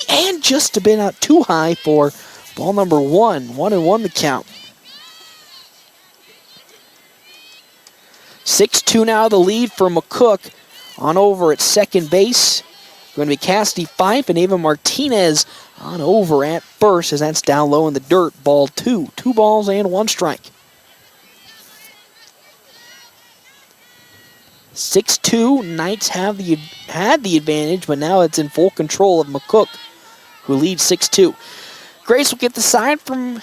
and just a bit out too high for ball number 1. 1-1 the count. 6-2 now the lead for McCook. On over at second base, going to be Cassidy Fife and Ava Martinez on over at first, as that's down low in the dirt. Ball 2. 2 balls and 1 strike. 6-2. Knights had the advantage, but now it's in full control of McCook, who leads 6-2. Grace will get the sign from...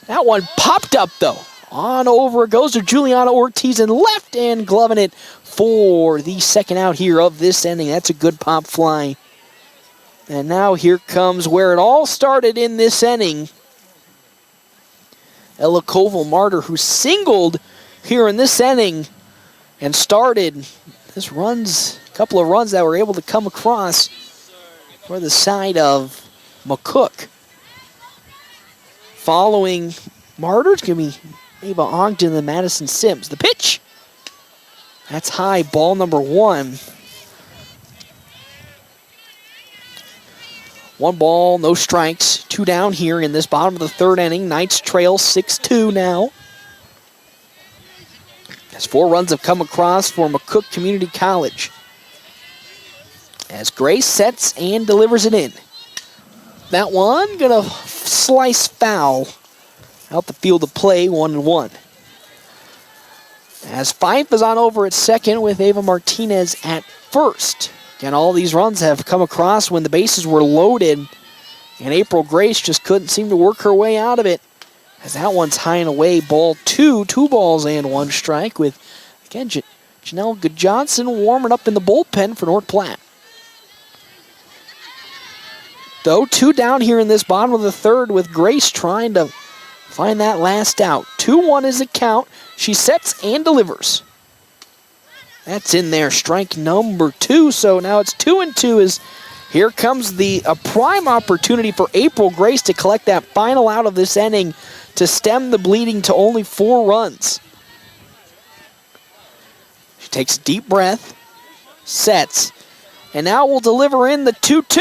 That one popped up, though. On over goes to Juliana Ortiz in left, and gloving it for the second out here of this inning. That's a good pop fly. And now here comes where it all started in this inning. Ella Koval-Martyr, who singled here in this inning and started this a couple of runs that were able to come across for the side of McCook. Following Martyr, it's going to be Ava Ogden and Madison Sims. The pitch. That's high, ball number 1. 1 ball, no strikes. 2 down here in this bottom of the 3rd inning. Knights trail 6-2 now. As 4 runs have come across for McCook Community College. As Grace sets and delivers it in. That one gonna slice foul out the field of play, 1-1. As Fife is on over at second with Ava Martinez at first. Again, all these runs have come across when the bases were loaded, and April Grace just couldn't seem to work her way out of it. As that one's high and away, ball 2. 2 balls and 1 strike with, again, Janelle Johnson warming up in the bullpen for North Platte. Though 2 down here in this bottom of the 3rd with Grace trying to find that last out. 2-1 is the count. She sets and delivers. That's in there, strike number 2. So now it's 2-2 as here comes a prime opportunity for April Grace to collect that final out of this inning to stem the bleeding to only 4 runs. takes a deep breath, sets, and now will deliver in the 2-2.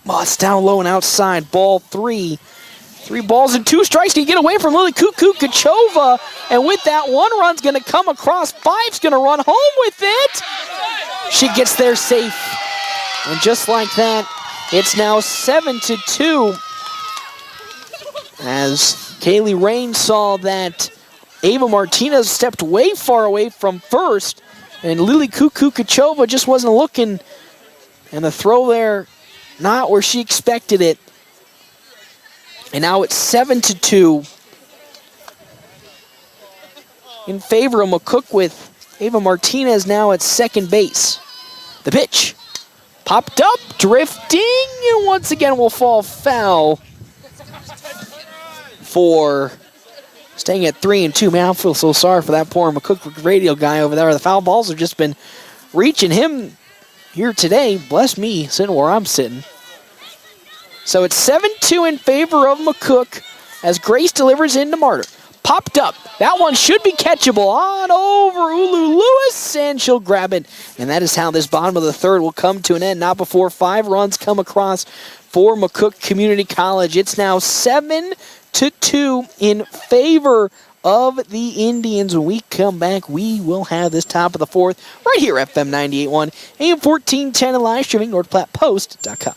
Oh, it's down low and outside. Ball 3. 3 balls and 2 strikes. Can get away from Lily Kukukachova. And with that, 1 run's going to come across. 5's going to run home with it. She gets there safe. And just like that, it's now 7-2. As Kaylee Rain saw that Ava Martinez stepped way far away from first. And Lily Kukukachova just wasn't looking. And the throw there, not where she expected it. And now it's 7-2 in favor of McCook with Ava Martinez now at second base. The pitch popped up, drifting, and once again will fall foul for staying at 3-2. Man, I feel so sorry for that poor McCook radio guy over there. The foul balls have just been reaching him here today. Bless me, sitting where I'm sitting. So it's 7-2 in favor of McCook as Grace delivers into Martyr. Popped up. That one should be catchable. On over Ulu Lewis, and she'll grab it. And that is how this bottom of the third will come to an end. Not before 5 runs come across for McCook Community College. It's now 7-2 in favor of the Indians. When we come back, we will have this top of the fourth right here at FM 98.1, AM 1410, and live streaming NorthPlattePost.com.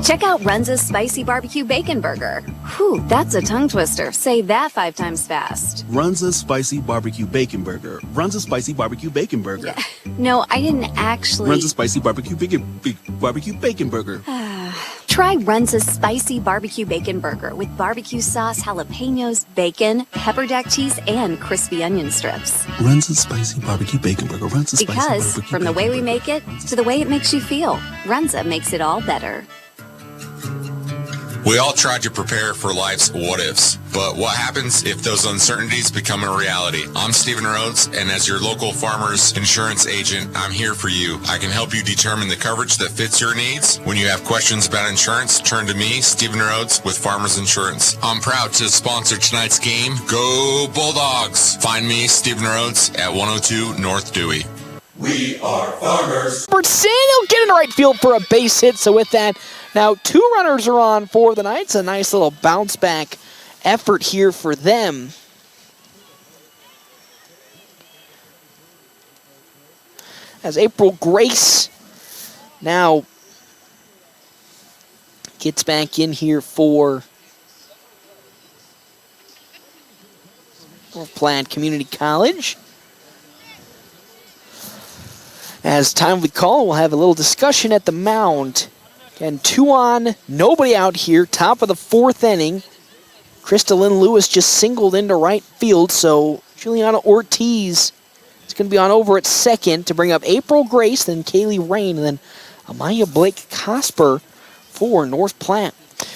Check out Runza's Spicy Barbecue Bacon Burger. Whew, that's a tongue twister. Say that 5 times fast. Runza's Spicy Barbecue Bacon Burger. Runza's Spicy Barbecue Bacon Burger. Yeah. No, I didn't actually. Runza's Spicy Barbecue Bacon Burger. Try Runza's Spicy Barbecue Bacon Burger with barbecue sauce, jalapenos, bacon, pepper jack cheese, and crispy onion strips. Runza's Spicy Barbecue Bacon Burger. Runza's Spicy Because Barbecue from the way we Bacon make it to the way it makes you feel, Runza makes it all better. We all tried to prepare for life's what-ifs, but what happens if those uncertainties become a reality? I'm Stephen Rhodes, and as your local farmer's insurance agent, I'm here for you. I can help you determine the coverage that fits your needs. When you have questions about insurance, turn to me, Stephen Rhodes, with Farmers Insurance. I'm proud to sponsor tonight's game. Go Bulldogs! Find me, Stephen Rhodes, at 102 North Dewey. We are farmers. Robertson, he'll get in the right field for a base hit. So with that, now 2 runners are on for the Knights. A nice little bounce back effort here for them. As April Grace now gets back in here for North Platte Community College. As time we call, we'll have a little discussion at the mound. Again, 2 on, nobody out here. Top of the 4th inning. Krista Lynn Lewis just singled into right field, so Juliana Ortiz is going to be on over at second to bring up April Grace, then Kaylee Rain, and then Amaya Blake Cosper for North Platte.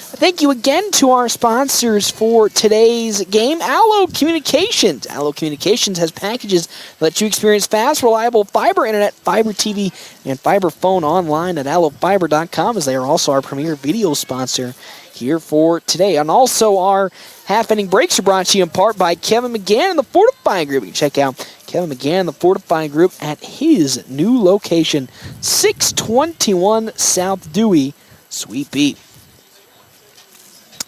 Thank you again to our sponsors for today's game, Allo Communications. Allo Communications has packages that let you experience fast, reliable fiber internet, fiber TV, and fiber phone online at allofiber.com, as they are also our premier video sponsor here for today. And also our half-inning breaks are brought to you in part by Kevin McGann and the Fortify Group. You can check out Kevin McGann and the Fortify Group at his new location, 621 South Dewey, Suite B.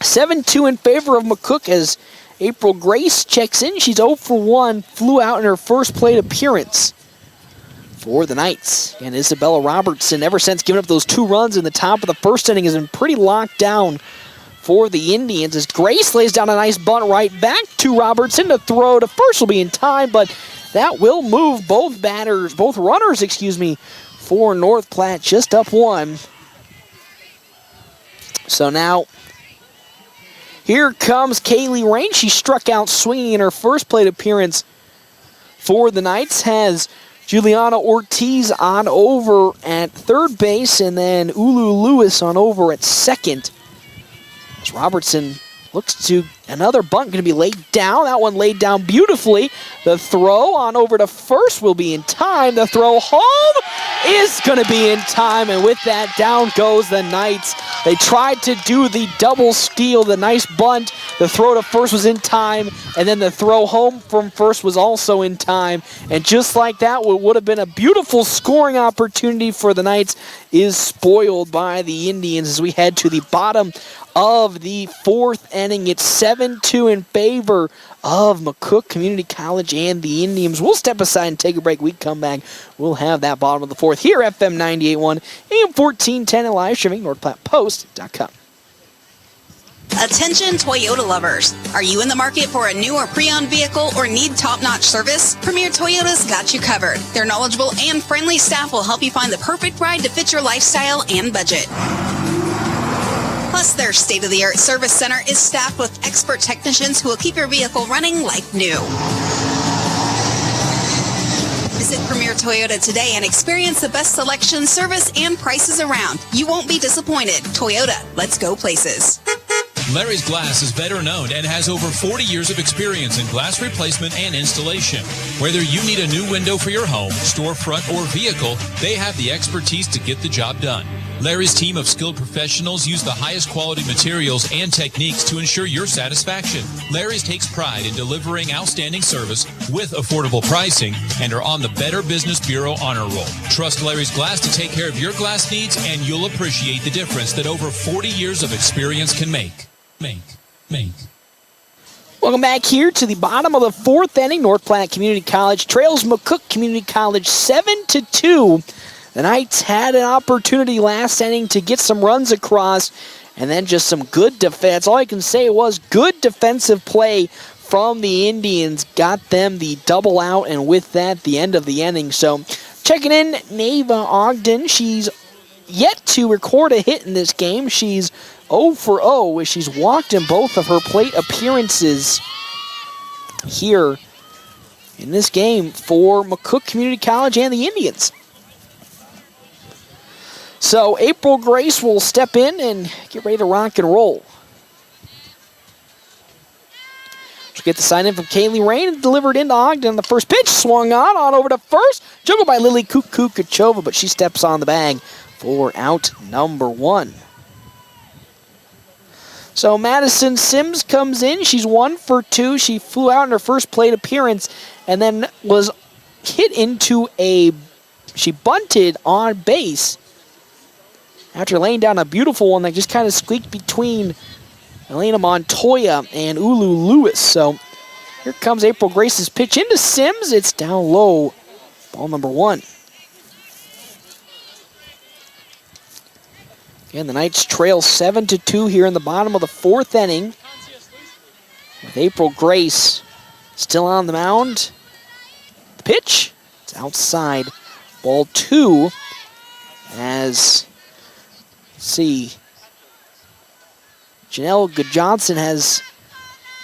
7-2 in favor of McCook as April Grace checks in. She's 0 for 1, flew out in her first plate appearance for the Knights. And Isabella Robertson, ever since giving up those 2 runs in the top of the first inning, has been pretty locked down for the Indians as Grace lays down a nice bunt right back to Robertson. To throw to first will be in time, but that will move both runners, for North Platte, just up 1. So now, here comes Kaylee Rain. She struck out swinging in her first plate appearance for the Knights. Has Juliana Ortiz on over at third base, and then Ulu Lewis on over at second. As Robertson looks to another bunt going to be laid down. That one laid down beautifully. The throw on over to first will be in time. The throw home is going to be in time. And with that, down goes the Knights. They tried to do the double steal, the nice bunt The throw to first was in time, and then the throw home from first was also in time. And just like that, what would have been a beautiful scoring opportunity for the Knights is spoiled by the Indians as we head to the bottom of the fourth inning. It's 7-2 in favor of McCook Community College and the Indians. We'll step aside and take a break. We come back. We'll have that bottom of the fourth here, FM 98.1, AM 1410, and live streaming, NordPlattePost.com. Attention Toyota lovers. Are you in the market for a new or pre-owned vehicle or need top-notch service? Premier Toyota's got you covered. Their knowledgeable and friendly staff will help you find the perfect ride to fit your lifestyle and budget. Plus, their state-of-the-art service center is staffed with expert technicians who will keep your vehicle running like new. Visit Premier Toyota today and experience the best selection, service, and prices around. You won't be disappointed. Toyota, let's go places. Larry's Glass is better known and has over 40 years of experience in glass replacement and installation. Whether you need a new window for your home, storefront, or vehicle, they have the expertise to get the job done. Larry's team of skilled professionals use the highest quality materials and techniques to ensure your satisfaction. Larry's takes pride in delivering outstanding service with affordable pricing and are on the Better Business Bureau honor roll. Trust Larry's Glass to take care of your glass needs, and you'll appreciate the difference that over 40 years of experience can make. Welcome back here to the bottom of the fourth inning. North Platte Community College trails McCook Community College 7-2. The Knights had an opportunity last inning to get some runs across, and then just some good defense. All I can say was good defensive play from the Indians got them the double out, and with that, the end of the inning. So checking in, Neva Ogden. She's yet to record a hit in this game. She's 0 for 0 as she's walked in both of her plate appearances here in this game for McCook Community College and the Indians. So April Grace will step in and get ready to rock and roll. She'll get the sign in from Kaylee Rain and delivered into Ogden. The first pitch swung on over to first. Juggled by Lily Kukachova, but she steps on the bag for out number one. So Madison Sims comes in. She's 1 for 2. She flew out in her first plate appearance and then was hit into she bunted on base after laying down a beautiful one that just kind of squeaked between Elena Montoya and Ulu Lewis. So here comes April Grace's pitch into Sims. It's down low. Ball number 1. Again, the Knights trail 7-2 here in the bottom of the fourth inning. With April Grace still on the mound. The pitch, it's outside. Ball 2 as, let's see, Janelle Johnson has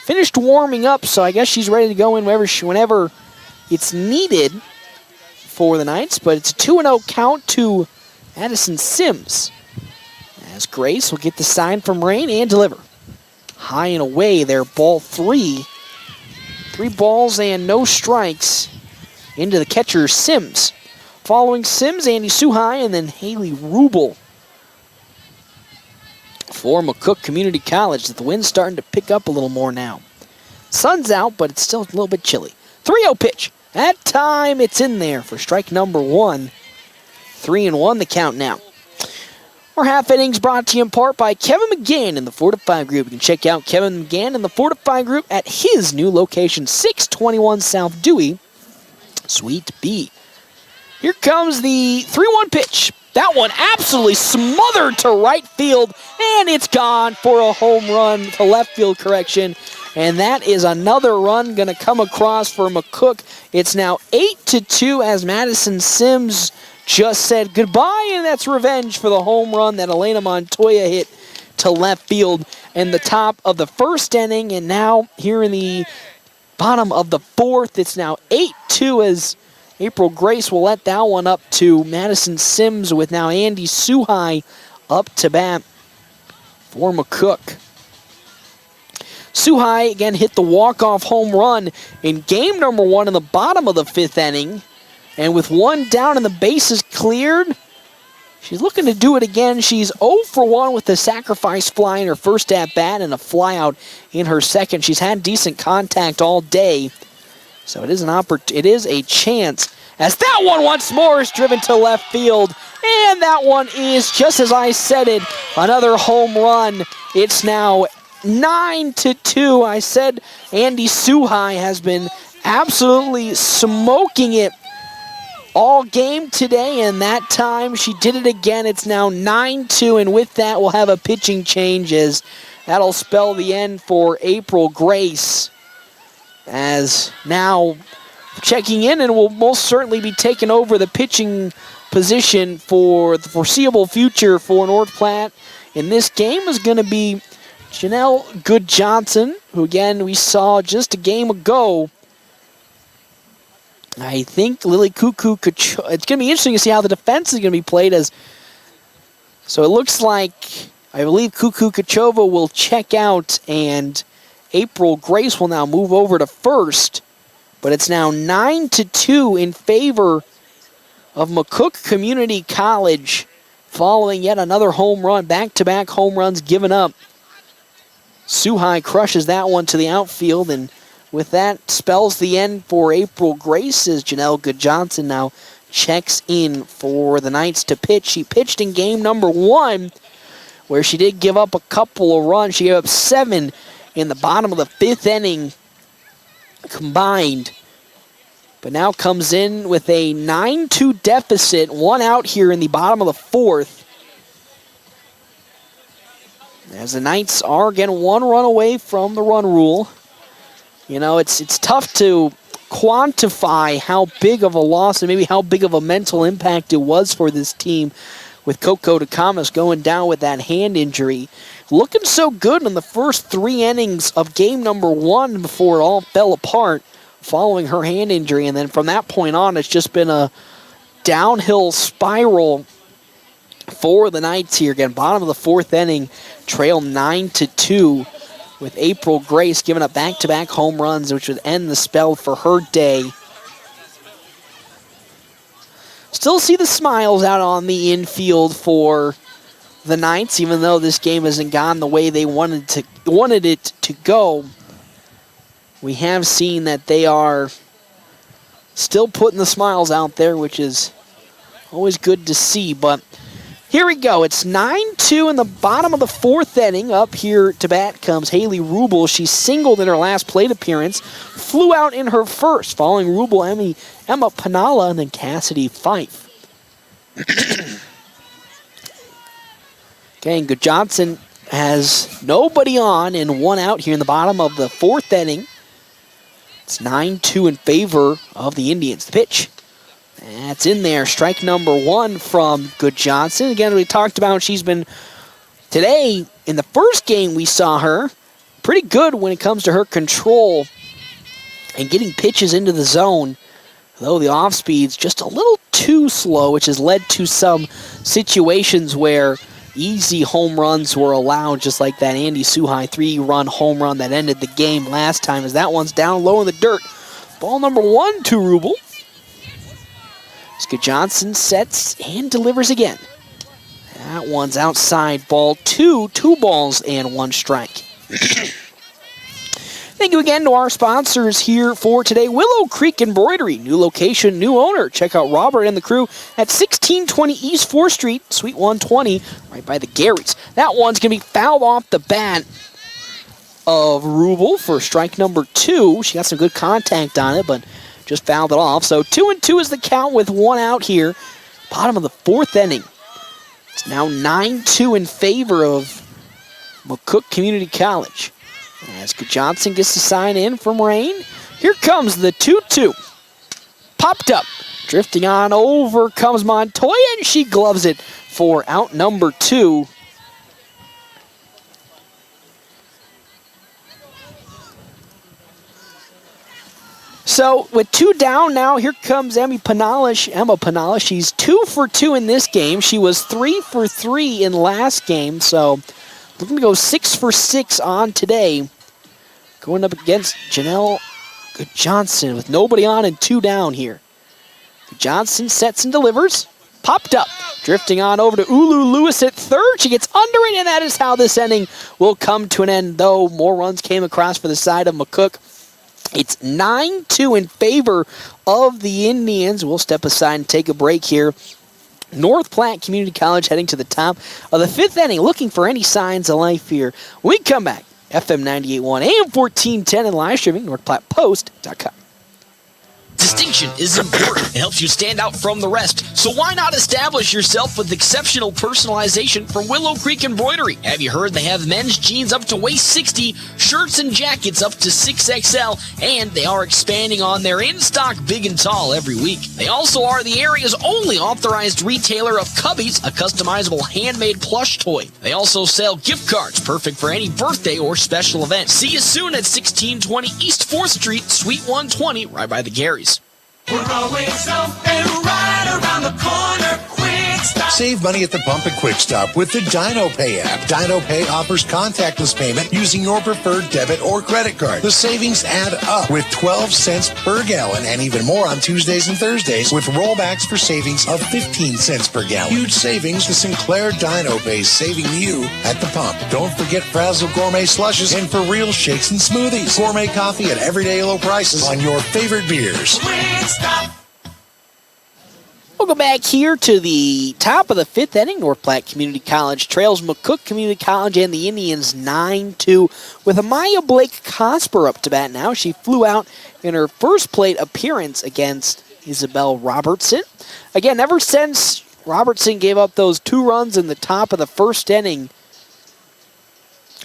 finished warming up, so I guess she's ready to go in whenever it's needed for the Knights. But it's a 2-0 count to Madison Sims, as Grace will get the sign from Rain and deliver. High and away there, ball 3. 3 balls and no strikes into the catcher, Sims. Following Sims, Andy Suhai, and then Haley Rubel for McCook Community College. The wind's starting to pick up a little more now. Sun's out, but it's still a little bit chilly. 3-0 pitch. That time it's in there for strike number 1. 3-1 the count now. Our half innings brought to you in part by Kevin McGann in the Fortify Group. You can check out Kevin McGann in the Fortify Group at his new location, 621 South Dewey, Suite B. Here comes the 3-1 pitch. That one absolutely smothered to right field, and it's gone for a home run to left field correction. And that is another run going to come across for McCook. It's now 8-2 as Madison Sims just said goodbye, and that's revenge for the home run that Elena Montoya hit to left field in the top of the first inning. And now here in the bottom of the fourth, it's now 8-2 as April Grace will let that one up to Madison Sims with now Andy Suhai up to bat for McCook. Suhai again hit the walk-off home run in game number 1 in the bottom of the 5th inning. And with 1 down and the bases cleared, She's looking to do it again. She's 0 for 1 with the sacrifice fly in her first at-bat and a flyout in her second. She's had decent contact all day, so it is a chance. As that one once more is driven to left field, and that one is, just as I said it, another home run. It's now 9-2. I said Andy Suhai has been absolutely smoking it all game today, and that time she did it again. It's now 9-2, and with that we'll have a pitching change as that'll spell the end for April Grace, as now checking in and will most certainly be taking over the pitching position for the foreseeable future for North Platte in this game is going to be Janelle Good-Johnson, who again we saw just a game ago. I think Lily Cuckoo could. It's going to be interesting to see how the defense is going to be played. So it looks like I believe Cuckoo Kachova will check out, and April Grace will now move over to first. But it's now 9-2 in favor of McCook Community College, following yet another home run. Back-to-back home runs given up. Suhai crushes that one to the outfield, and with that, spells the end for April Grace as Janelle Good-Johnson now checks in for the Knights to pitch. She pitched in game number 1, where she did give up a couple of runs. She gave up 7 in the bottom of the 5th inning combined, but now comes in with a 9-2 deficit, 1 out here in the bottom of the 4th. As the Knights are again 1 run away from the run rule. You know, it's tough to quantify how big of a loss and maybe how big of a mental impact it was for this team with Coco Takamas going down with that hand injury. Looking so good in the first 3 innings of game number 1 before it all fell apart following her hand injury. And then from that point on, it's just been a downhill spiral for the Knights here. Again, bottom of the 4th inning, trail 9-2. With April Grace giving up back-to-back home runs, which would end the spell for her day. Still see the smiles out on the infield for the Knights, even though this game hasn't gone the way they wanted it to go. We have seen that they are still putting the smiles out there, which is always good to see. But here we go. It's 9-2 in the bottom of the 4th inning. Up here to bat comes Haley Rubel. She singled in her last plate appearance, flew out in her first, following Rubel, Emma Panala, and then Cassidy Fife. Okay, and Good-Johnson has nobody on and 1 out here in the bottom of the 4th inning. It's 9-2 in favor of the Indians. The pitch. That's in there. Strike number 1 from Good-Johnson. Again, we talked about she's been, today, in the first game we saw her, pretty good when it comes to her control and getting pitches into the zone, though the off-speed's just a little too slow, which has led to some situations where easy home runs were allowed, just like that Andy Suhai 3-run home run that ended the game last time, as that one's down low in the dirt. Ball number 1 to Rubel. Good-Johnson sets and delivers again. That one's outside, ball 2, 2 balls and 1 strike. Thank you again to our sponsors here for today. Willow Creek Embroidery, new location, new owner. Check out Robert and the crew at 1620 East 4th Street, Suite 120, right by the Garys. That one's going to be fouled off the bat of Rubel for strike number 2. She got some good contact on it, but just fouled it off. So 2-2 is the count with 1 out here. Bottom of the 4th inning. It's now 9-2 in favor of McCook Community College. As Good-Johnson gets the sign in from Rain. Here comes the 2-2. Popped up. Drifting on over comes Montoya, and she gloves it for out number 2. So with 2 down now, here comes Emma Panala. She's 2 for 2 in this game. She was 3 for 3 in last game. So looking to go 6 for 6 on today. Going up against Janelle Good-Johnson with nobody on and 2 down here. Johnson sets and delivers. popped up. Drifting on over to Ulu Lewis at third. She gets under it, and that is how this inning will come to an end, though more runs came across for the side of McCook. It's 9-2 in favor of the Indians. We'll step aside and take a break here. North Platte Community College heading to the top of the fifth inning, looking for any signs of life here. When we come back, FM 98.1, AM 1410, and live streaming, NorthPlattePost.com. Distinction is important. It helps you stand out from the rest. So why not establish yourself with exceptional personalization from Willow Creek Embroidery? Have you heard they have men's jeans up to waist 60, shirts and jackets up to 6XL, and they are expanding on their in-stock big and tall every week. They also are the area's only authorized retailer of Cubbies, a customizable handmade plush toy. They also sell gift cards, perfect for any birthday or special event. See you soon at 1620 East 4th Street, Suite 120, right by the Garys. We're always open right around the corner. Quick Stop. Save money at the pump at Quick Stop with the Dino Pay app. Dino Pay offers contactless payment using your preferred debit or credit card. The savings add up with 12 cents per gallon and even more on Tuesdays and Thursdays with rollbacks for savings of 15 cents per gallon. Huge savings. The Sinclair Dino Pay saving you at the pump. Don't forget Frazzle Gourmet Slushes and For Real Shakes and Smoothies. Gourmet coffee at everyday low prices on your favorite beers. Stop. We'll go back here to the top of the fifth inning. North Platte Community College trails McCook Community College and the Indians 9-2 with Amaya Blake Cosper up to bat now. She flew out in her first plate appearance against Isabel Robertson. Again, ever since Robertson gave up those 2 runs in the top of the first inning,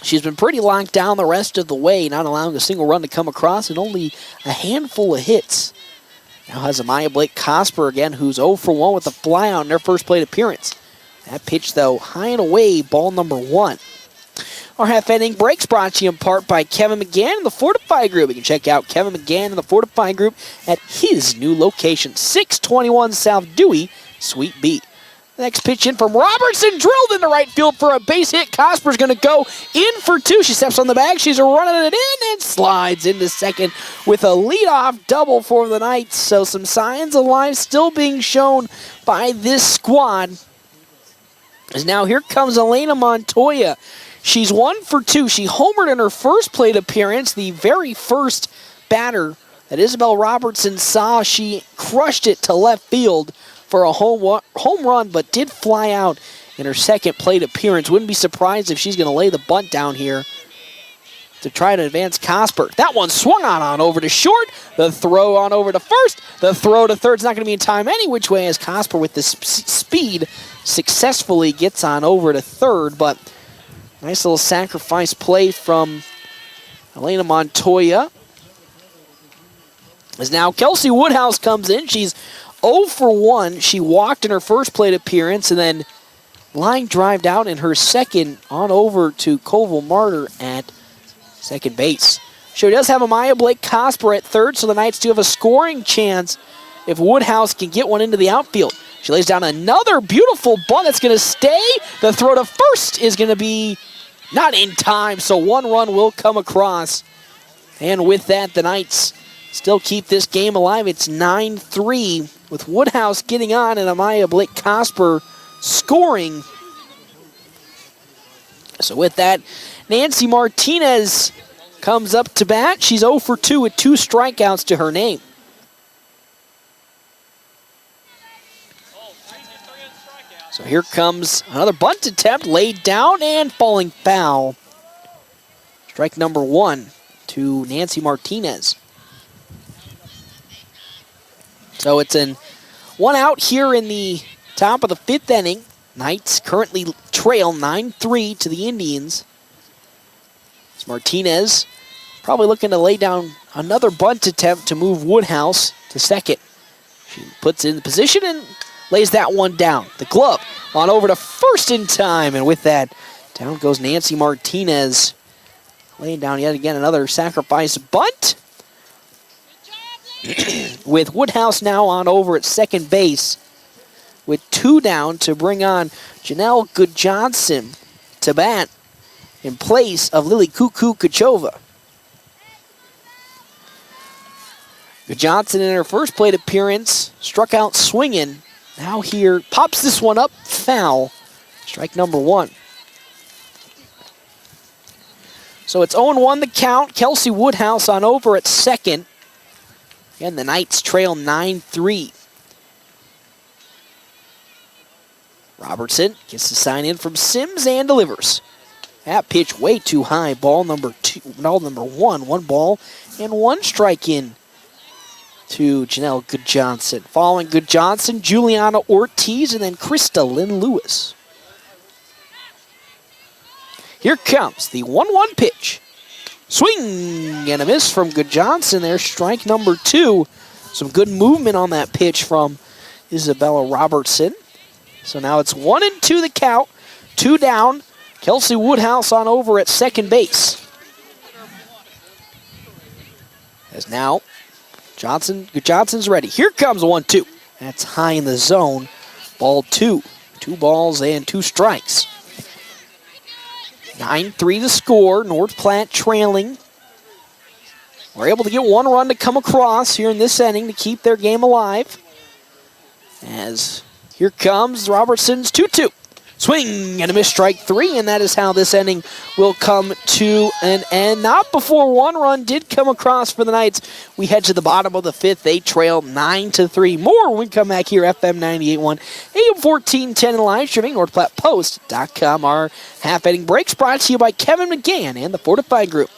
she's been pretty locked down the rest of the way, not allowing a single run to come across and only a handful of hits. Now has Amaya Blake Cosper again, who's 0 for 1 with a flyout in their first plate appearance. That pitch, though, high and away, ball number 1. Our half-inning breaks brought to you in part by Kevin McGann and the Fortify Group. You can check out Kevin McGann and the Fortify Group at his new location, 621 South Dewey, Suite B. Next pitch in from Robertson, drilled into right field for a base hit. Cosper's going to go in for 2. She steps on the bag. She's running it in and slides into second with a leadoff double for the Knights. So some signs of life still being shown by this squad. As now here comes Elena Montoya. She's 1 for 2. She homered in her first plate appearance, the very first batter that Isabel Robertson saw. She crushed it to left field for a home run, but did fly out in her second plate appearance. Wouldn't be surprised if she's going to lay the bunt down here to try to advance Cosper. That one swung on over to short. The throw on over to first. The throw to third's not going to be in time any which way as Cosper with the speed successfully gets on over to third. But nice little sacrifice play from Elena Montoya. As now Kelsey Woodhouse comes in. She's 0 for 1. She walked in her first plate appearance and then line drived out in her second on over to Colville Martyr at second base. She does have Amaya Blake Cosper at third, so the Knights do have a scoring chance if Woodhouse can get one into the outfield. She lays down another beautiful bunt that's going to stay. The throw to first is going to be not in time, so 1 run will come across. And with that, the Knights still keep this game alive. It's 9-3 with Woodhouse getting on and Amaya Blake Cosper scoring. So with that, Nancy Martinez comes up to bat. She's 0 for 2 with 2 strikeouts to her name. So here comes another bunt attempt, laid down and falling foul. Strike number 1 to Nancy Martinez. So it's an 1 out here in the top of the 5th inning. Knights currently trail 9-3 to the Indians. It's Martinez probably looking to lay down another bunt attempt to move Woodhouse to second. She puts it in position and lays that one down. The glove on over to first in time. And with that, down goes Nancy Martinez. Laying down yet again another sacrifice bunt. With Woodhouse now on over at second base with 2 down to bring on Janelle Goodjohnson to bat in place of Lily Cuckoo Kachova. Goodjohnson in her first plate appearance struck out swinging Now here, pops this one up, foul. Strike number 1. So it's 0-1 the count. Kelsey Woodhouse on over at second. And the Knights trail 9-3. Robertson gets the sign in from Sims and delivers. That pitch way too high. Ball number 1. 1 ball and 1 strike in to Janelle Goodjohnson. Following Goodjohnson, Juliana Ortiz, and then Krista Lynn Lewis. Here comes the 1-1 pitch. Swing and a miss from Goodjohnson there. Strike number 2. Some good movement on that pitch from Isabella Robertson. So now it's 1-2 the count. 2 down. Kelsey Woodhouse on over at second base. As now, Johnson's ready. Here comes 1-2. That's high in the zone. Ball 2. 2 balls and 2 strikes. 9-3 to score. North Platte trailing. We're able to get 1 run to come across here in this inning to keep their game alive. As here comes Robertson's 2-2. Swing and a miss, strike 3, and that is how this inning will come to an end. Not before 1 run did come across for the Knights. We head to the bottom of the 5th. They trail 9-3. More when we come back here, FM 98.1, AM 1410, and live streaming, NorthPlattePost.com. Our half-inning breaks brought to you by Kevin McGann and the Fortify Group.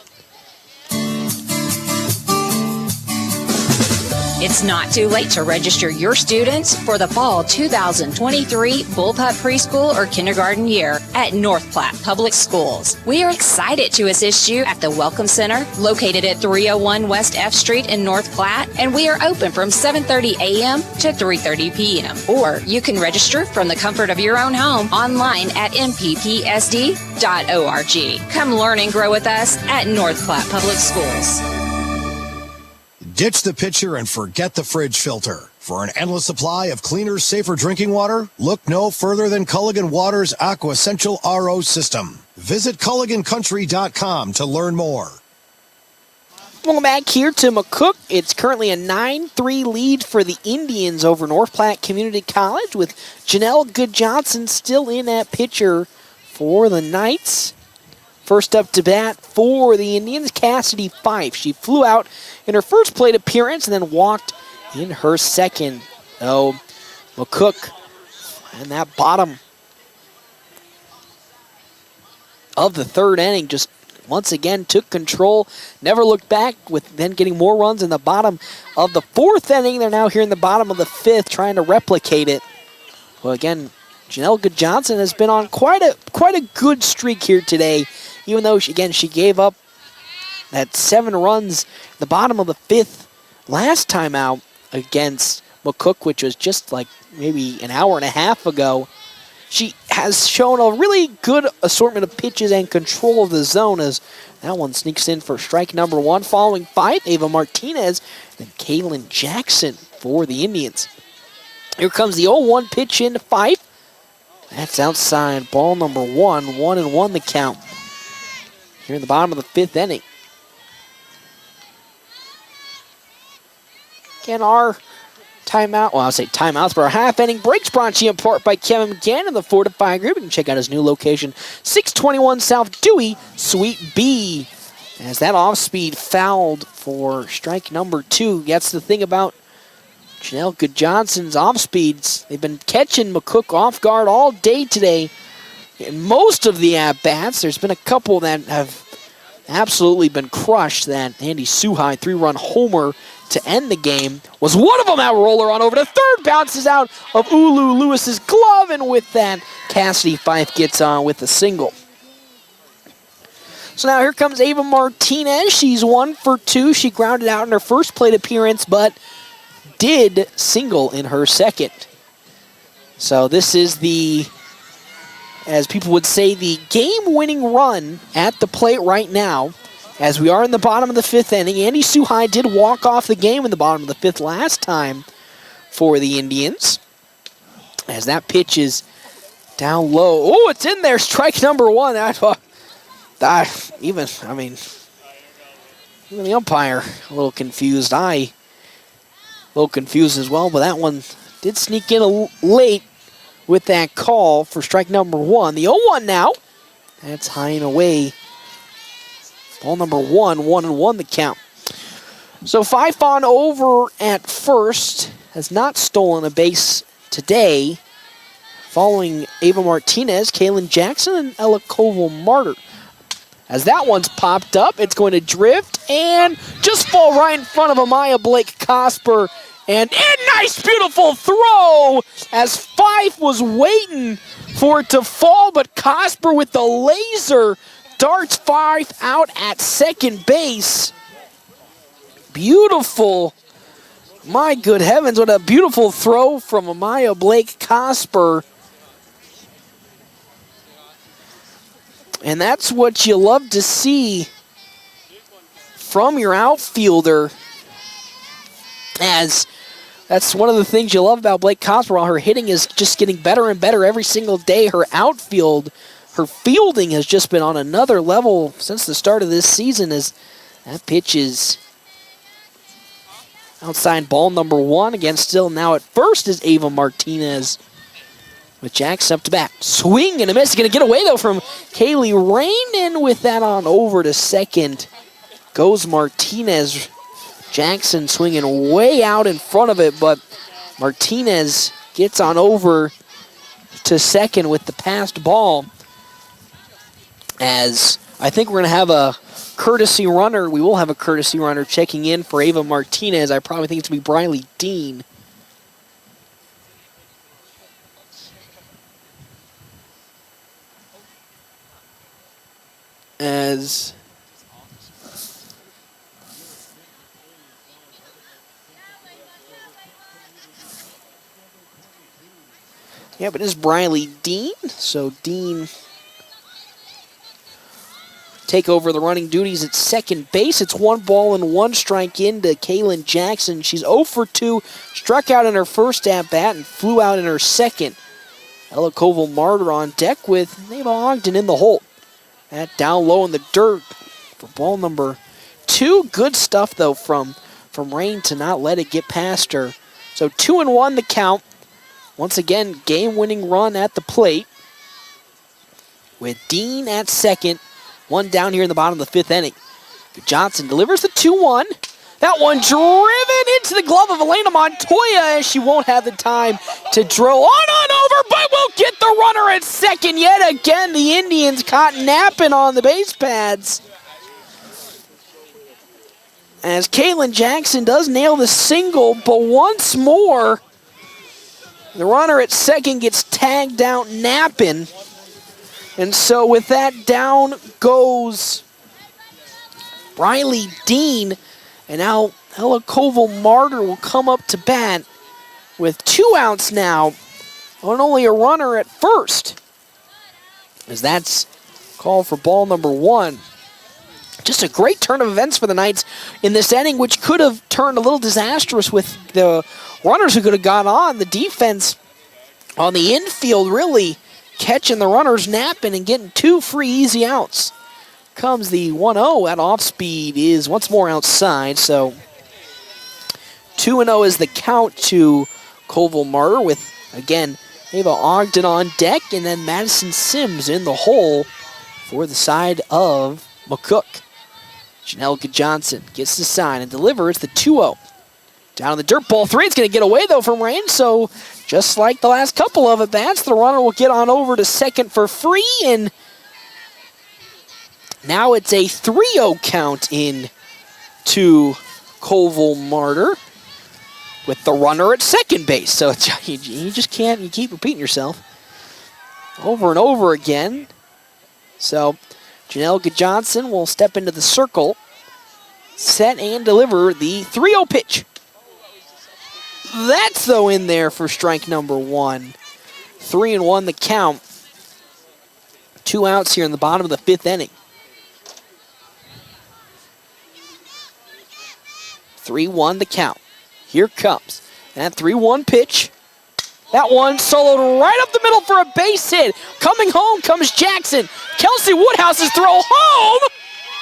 It's not too late to register your students for the fall 2023 Bullpup Preschool or Kindergarten year at North Platte Public Schools. We are excited to assist you at the Welcome Center, located at 301 West F Street in North Platte, and we are open from 7:30 a.m. to 3:30 p.m. Or you can register from the comfort of your own home online at mppsd.org. Come learn and grow with us at North Platte Public Schools. Ditch the pitcher and forget the fridge filter. For an endless supply of cleaner, safer drinking water, look no further than Culligan Water's Aqua Essential RO system. Visit CulliganCountry.com to learn more. Welcome back here to McCook. It's currently a 9-3 lead for the Indians over North Platte Community College, with Janelle Goodjohnson still in at pitcher for the Knights. First up to bat for the Indians, Cassidy Fife. She flew out in her first plate appearance and then walked in her second. Oh, McCook in that bottom of the 3rd inning just once again took control, never looked back, with then getting more runs in the bottom of the 4th inning. They're now here in the bottom of the 5th trying to replicate it. Well, again, Janelle Goodjohnson has been on quite a good streak here today, even though she gave up that 7 runs at the bottom of the 5th last time out against McCook, which was just like maybe an hour and a half ago. She has shown a really good assortment of pitches and control of the zone, as that one sneaks in for strike number 1. Following 5, Ava Martinez and Kaylin Jackson for the Indians. Here comes the 0-1 pitch into 5. That's outside, ball number 1, 1-1 the count. Here in the bottom of the 5th inning. Again, our timeout, well, I'll say timeouts, but our half-inning breaks brought to you in part by Kevin McGann and the Fortify Group. You can check out his new location, 621 South Dewey, Suite B. As that off-speed fouled for strike number 2. That's the thing about Janelle Goodjohnson's off-speeds. They've been catching McCook off guard all day today. In most of the at-bats, there's been a couple that have absolutely been crushed. That Andy Suhai 3-run homer to end the game was one of them. That roller on over to third, bounces out of Ulu Lewis's glove, and with that, Cassidy Fife gets on with a single. So now here comes Ava Martinez. She's 1 for 2. She grounded out in her first plate appearance, but did single in her second. So this is the, as people would say, the game-winning run at the plate right now, as we are in the bottom of the 5th inning. Andy Suhai did walk off the game in the bottom of the 5th last time for the Indians, as that pitch is down low. Oh, it's in there, strike number 1. Even the umpire a little confused. A little confused as well, but that one did sneak in late with that call for strike number 1. The 0-1 now. That's high and away. Ball number 1, 1-1 the count. So Fife on over at first. Has not stolen a base today. Following Ava Martinez, Kaylin Jackson, and Ella Koval-Martyr. As that one's popped up, it's going to drift and just fall right in front of Amaya Blake Cosper. And a nice, beautiful throw as Fife was waiting for it to fall, but Cosper with the laser darts Fife out at second base. Beautiful. My good heavens, what a beautiful throw from Amaya Blake Cosper. And that's what you love to see from your outfielder, as that's one of the things you love about Blake Cosper. While her hitting is just getting better and better every single day, her outfield, her fielding has just been on another level since the start of this season, as that pitch is outside ball number 1. Again, still now at first is Ava Martinez with Jackson up to bat. Swing and a miss. Going to get away, though, from Kaylee Rain, and with that on over to second goes Martinez. Jackson swinging way out in front of it, but Martinez gets on over to second with the passed ball. As I think we're going to have a courtesy runner. We will have a courtesy runner checking in for Ava Martinez. I probably think it's going to be Briley Dean. As yeah, but it is Briley Dean. So Dean take over the running duties at second base. It's 1-1 strike into Kaylin Jackson. She's 0 for 2, struck out in her first at-bat and flew out in her second. Ella Koval-Martyr on deck with Neva Ogden in the hole. That down low in the dirt for ball number 2. Good stuff, though, from Rain to not let it get past her. So 2-1 the count. Once again, game-winning run at the plate with Dean at second. One down here in the bottom of the 5th inning. Johnson delivers the 2-1. That one driven into the glove of Elena Montoya, as she won't have the time to drill on over, but will get the runner at second. Yet again, the Indians caught napping on the base pads. As Kaylin Jackson does nail the single, but once more, the runner at second gets tagged out napping. And so with that, down goes Briley Dean. And now Ella Koval-Martyr will come up to bat with 2 outs now, and only a runner at first, as that's called for ball number 1. Just a great turn of events for the Knights in this inning, which could have turned a little disastrous with the runners who could have got on. The defense on the infield really catching the runners napping and getting 2 free easy outs. Comes the 1-0 at off speed, is once more outside. So 2-0 is the count to Koval-Martyr, with, again, Ava Ogden on deck, and then Madison Sims in the hole for the side of McCook. Janelka Johnson gets the sign and delivers the 2-0. Down in the dirt, ball 3. It's going to get away, though, from Rain. So just like the last couple of at-bats, the runner will get on over to second for free, and now it's a 3-0 count in to Koval-Martyr with the runner at second base. So you just can't, you keep repeating yourself over and over again. So Janelka Johnson will step into the circle, set and deliver the 3-0 pitch. That's, though, in there for strike number 1. 3-1 the count. 2 outs here in the bottom of the 5th inning. 3-1 the count. Here comes that 3-1 pitch. That one soloed right up the middle for a base hit. Coming home comes Jackson. Kelsey Woodhouse's throw home.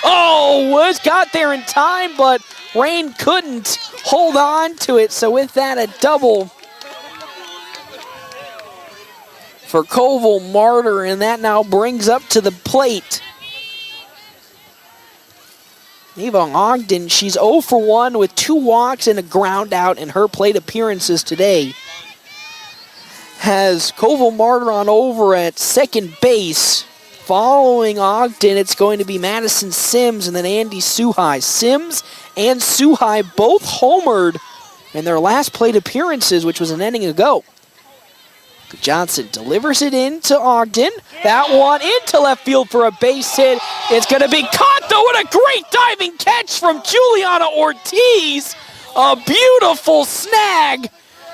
Oh, was got there in time, but Rain couldn't hold on to it. So with that, a double for Koval Martyr, and that now brings up to the plate Eva Ogden. She's 0 for 1 with 2 walks and a ground out in her plate appearances today. Has Koval Martyr on over at second base. Following Ogden, it's going to be Madison Sims and then Andy Suhai. Sims and Suhai both homered in their last plate appearances, which was an inning ago. Johnson delivers it into Ogden. That one into left field for a base hit. It's going to be caught, though, with a great diving catch from Juliana Ortiz. A beautiful snag.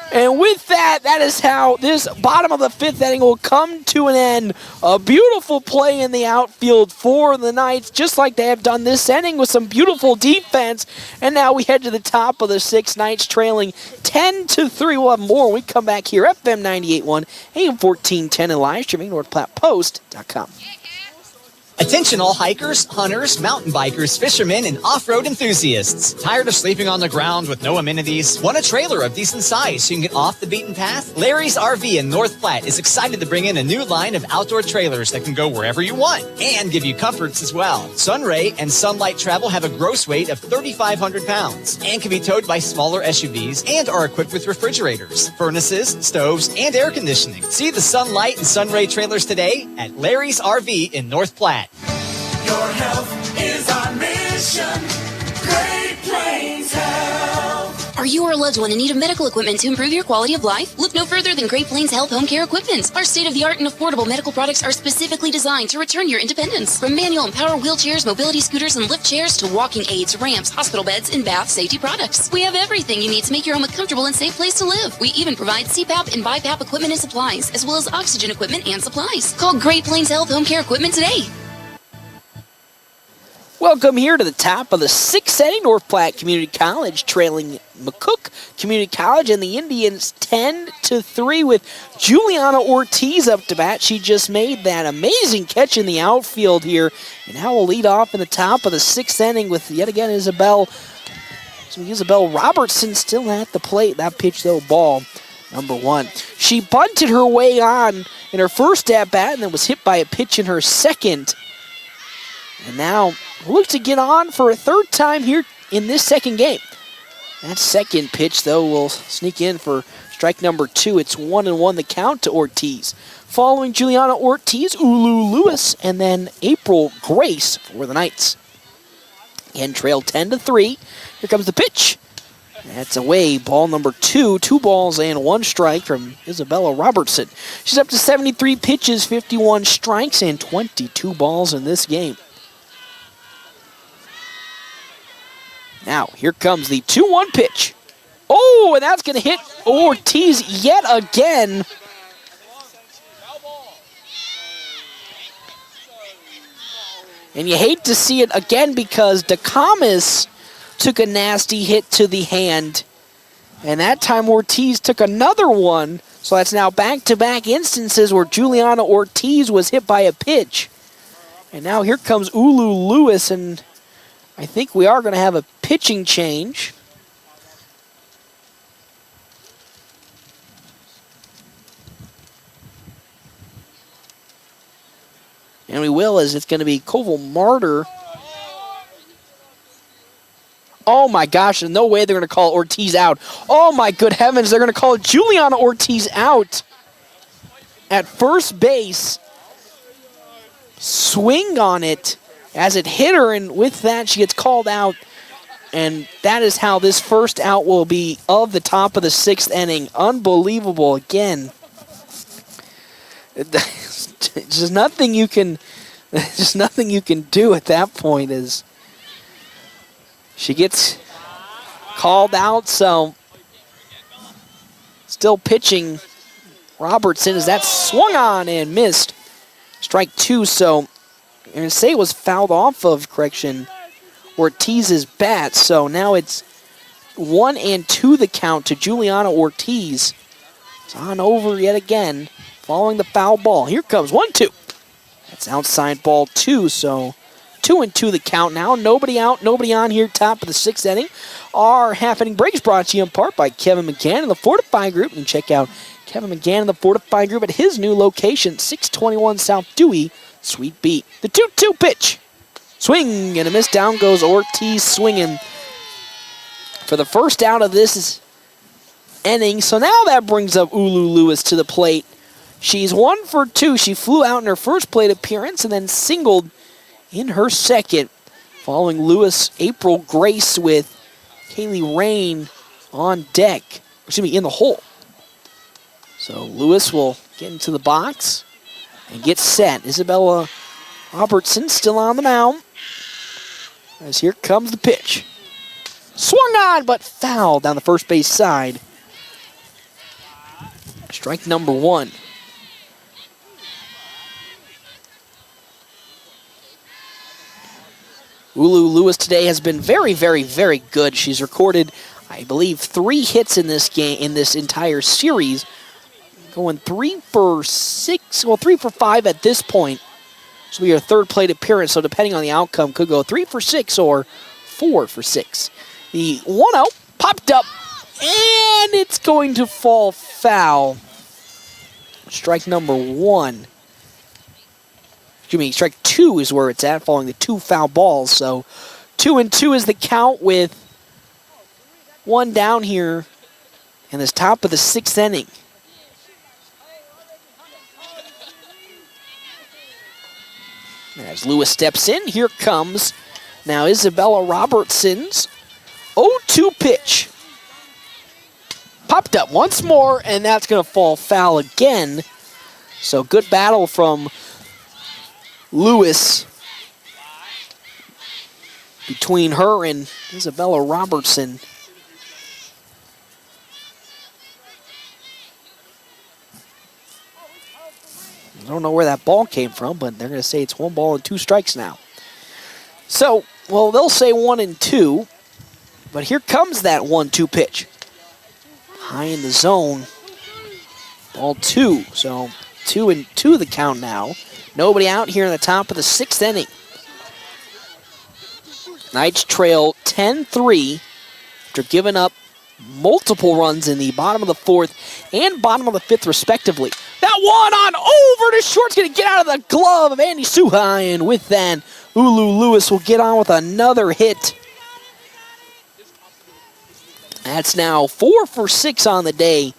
And with that, that is how this bottom of the 5th inning will come to an end. A beautiful play in the outfield for the Knights, just like they have done this inning with some beautiful defense. And now we head to the top of the 6th, Knights trailing 10-3. We'll have more when we come back here. FM 98.1, AM 1410, and live streaming NorthPlattePost.com. Attention all hikers, hunters, mountain bikers, fishermen, and off-road enthusiasts. Tired of sleeping on the ground with no amenities? Want a trailer of decent size so you can get off the beaten path? Larry's RV in North Platte is excited to bring in a new line of outdoor trailers that can go wherever you want and give you comforts as well. Sunray and Sunlight Travel have a gross weight of 3,500 pounds and can be towed by smaller SUVs and are equipped with refrigerators, furnaces, stoves, and air conditioning. See the Sunlight and Sunray trailers today at Larry's RV in North Platte. Your health is our mission. Great Plains Health. Are you or a loved one in need of medical equipment to improve your quality of life? Look no further than Great Plains Health Home Care Equipment. Our state-of-the-art and affordable medical products are specifically designed to return your independence. From manual and power wheelchairs, mobility scooters, and lift chairs to walking aids, ramps, hospital beds, and bath safety products. We have everything you need to make your home a comfortable and safe place to live. We even provide CPAP and BiPAP equipment and supplies, as well as oxygen equipment and supplies. Call Great Plains Health Home Care Equipment today. Welcome here to the top of the 6th inning. North Platte Community College trailing McCook Community College and the Indians 10-3 with Juliana Ortiz up to bat. She just made that amazing catch in the outfield here. And now we'll lead off in the top of the 6th inning with yet again Isabel Robertson still at the plate. That pitch, though, ball number 1. She bunted her way on in her first at-bat and then was hit by a pitch in her second. And now looks to get on for a 3rd time here in this second game. That second pitch, though, will sneak in for strike number 2. It's 1-1 the count to Ortiz. Following Juliana Ortiz, Ulu Lewis, and then April Grace for the Knights. Again, trail 10-3. Here comes the pitch. That's away, ball number 2. 2 balls and 1 strike from Isabella Robertson. She's up to 73 pitches, 51 strikes, and 22 balls in this game. Now, here comes the 2-1 pitch. Oh, and that's going to hit Ortiz yet again. And you hate to see it again because DeCamas took a nasty hit to the hand. And that time Ortiz took another one. So that's now back-to-back instances where Juliana Ortiz was hit by a pitch. And now here comes Ulu Lewis, and I think we are going to have a pitching change. And we will, as it's going to be Koval Martyr. Oh my gosh, there's no way they're going to call Ortiz out. Oh my good heavens, they're going to call Juliana Ortiz out at first base. Swing on it as it hit her, and with that she gets called out. And that is how this first out will be of the top of the 6th inning. Unbelievable again. Just nothing you can do at that point as she gets called out. So still pitching Robertson as that swung on and missed. Strike 2, so I'm going to say it was fouled off of, Ortiz's bat. So now it's 1-2 the count to Juliana Ortiz. It's on over yet again, following the foul ball. Here comes 1-2. That's outside ball 2, so 2-2 the count now. Nobody out, nobody on here, top of the 6th inning. Our half-inning break is brought to you in part by Kevin McCann and the Fortify Group. And check out Kevin McGann in the fortified group at his new location, 621 South Dewey, Sweet Beat. The 2-2 pitch. Swing and a miss. Down goes Ortiz swinging for the first out of this inning. So now that brings up Ulu Lewis to the plate. She's 1 for 2. She flew out in her first plate appearance and then singled in her second. Following Lewis, April Grace with Kaylee Rain on deck. Excuse me, in the hole. So Lewis will get into the box and get set. Isabella Robertson still on the mound. As here comes the pitch. Swung on, but foul down the first base side. Strike number 1. Ulu Lewis today has been very, very, very good. She's recorded, I believe, 3 hits in this game, in this entire series. Going 3 for 6, well, 3 for 5 at this point. This will be her third plate appearance, so depending on the outcome, could go 3 for 6 or 4 for 6. The 1-0 popped up, and it's going to fall foul. Strike number 1. Excuse me, strike 2 is where it's at, following the 2 foul balls. So 2-2 is the count with 1 down here in this top of the 6th inning. As Lewis steps in, here comes now Isabella Robertson's 0-2 pitch. Popped up once more, and that's going to fall foul again. So good battle from Lewis between her and Isabella Robertson. I don't know where that ball came from, but they're going to say it's 1 ball and 2 strikes now. So, well, they'll say 1-2, but here comes that 1-2 pitch. High in the zone. Ball 2, so 2-2 the count now. Nobody out here in the top of the 6th inning. Knights trail 10-3 after giving up multiple runs in the bottom of the 4th and bottom of the 5th, respectively. That one on over to short. It's going to get out of the glove of Andy Suhai, and with that, Ulu Lewis will get on with another hit. That's now 4 for 6 on the day.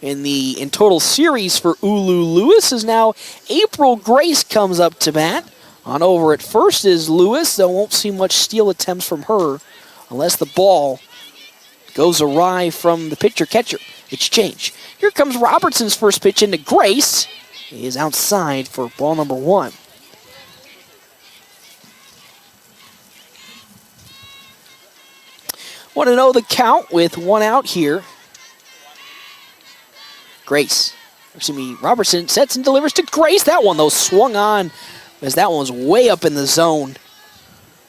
In total series for Ulu Lewis is now April Grace comes up to bat. On over at first is Lewis, though won't see much steal attempts from her unless the ball goes awry from the pitcher-catcher exchange. Here comes Robertson's first pitch into Grace. He is outside for ball number 1. Want to know the count with 1 out here. Robertson sets and delivers to Grace. That one, though, swung on as that one was way up in the zone.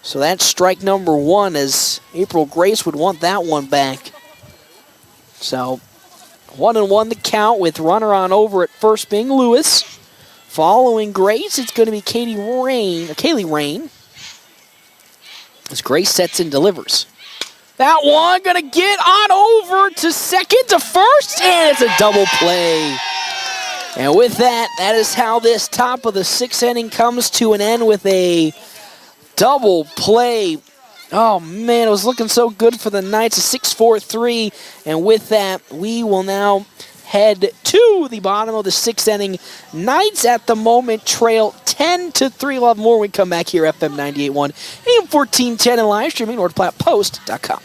So that's strike number 1 as April Grace would want that one back. So 1-1 the count with runner on over at first being Lewis. Following Grace, it's going to be Kaylee Rain. As Grace sets and delivers. That one going to get on over to second, to first, and it's a double play. And with that, that is how this top of the 6th inning comes to an end with a double play. Oh, man, it was looking so good for the Knights, a 6-4-3. And with that, we will now head to the bottom of the 6th inning. Knights at the moment trail 10-3. We'll have more when we come back here, FM 98.1, AM 1410, and live streaming, NorthPlattePost.com.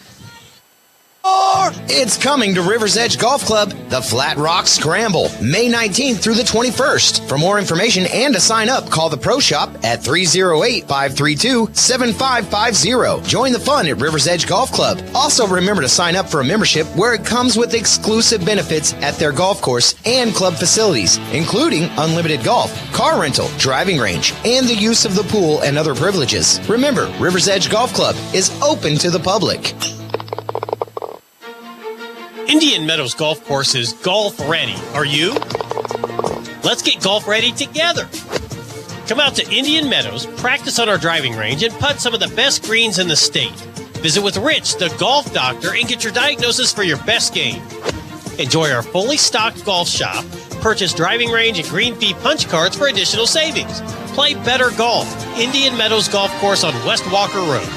It's coming to River's Edge Golf Club, the Flat Rock Scramble, May 19th through the 21st. For more information and to sign up, call the Pro Shop at 308-532-7550. Join the fun at River's Edge Golf Club. Also, remember to sign up for a membership where it comes with exclusive benefits at their golf course and club facilities, including unlimited golf, car rental, driving range, and the use of the pool and other privileges. Remember, River's Edge Golf Club is open to the public. Indian Meadows Golf Course is golf ready. Are you? Let's get golf ready together. Come out to Indian Meadows, practice on our driving range, and putt some of the best greens in the state. Visit with Rich, the golf doctor, and get your diagnosis for your best game. Enjoy our fully stocked golf shop. Purchase driving range and green fee punch cards for additional savings. Play better golf. Indian Meadows Golf Course on West Walker Road.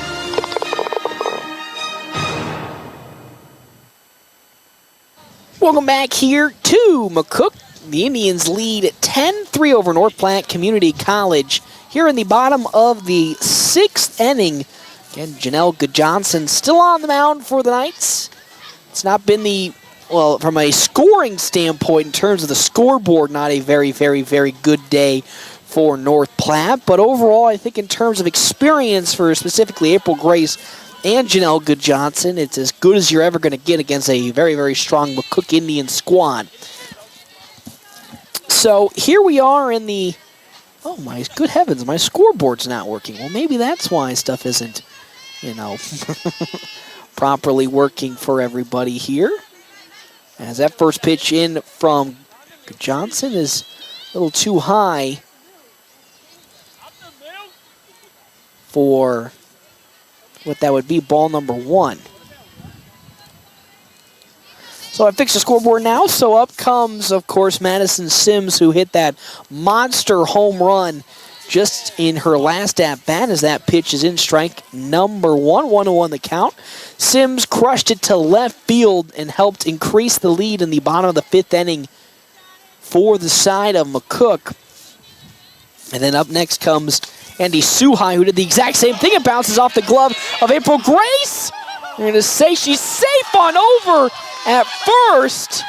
Welcome back here to McCook. The Indians lead 10-3 over North Platte Community College. Here in the bottom of the 6th inning. Again, Janelle Goodjohnson still on the mound for the Knights. It's not been from a scoring standpoint, in terms of the scoreboard, not a very, very, very good day for North Platte. But overall, I think in terms of experience for specifically April Grace and Janelle Goodjohnson, it's as good as you're ever going to get against a very, very strong McCook Indian squad. So here we are in the... Oh, my good heavens, my scoreboard's not working. Well, maybe that's why stuff isn't, properly working for everybody here. As that first pitch in from Johnson is a little too high for what that would be, ball number 1. So I fixed the scoreboard now, so up comes, of course, Madison Sims, who hit that monster home run just in her last at-bat as that pitch is in strike number 1, 1-1 the count. Sims crushed it to left field and helped increase the lead in the bottom of the 5th inning for the side of McCook. And then up next comes Andy Suhai, who did the exact same thing. It bounces off the glove of April Grace. I'm going to say she's safe on over at first.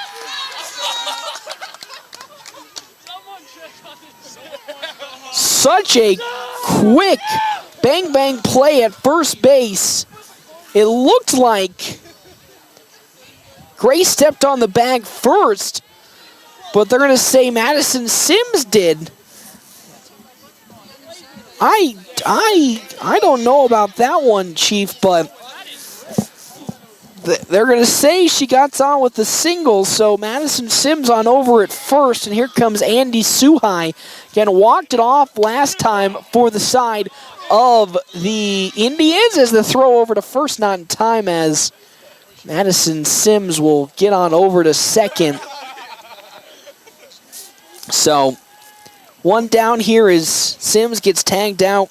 Such a quick bang-bang play at first base. It looked like Grace stepped on the bag first, but they're going to say Madison Sims did. I don't know about that one, Chief, but they're going to say she got on with the single, so Madison Sims on over at first, and here comes Andy Suhai. Again, walked it off last time for the side of the Indians as the throw over to first, not in time, as Madison Sims will get on over to second. So, one down here is Sims gets tagged out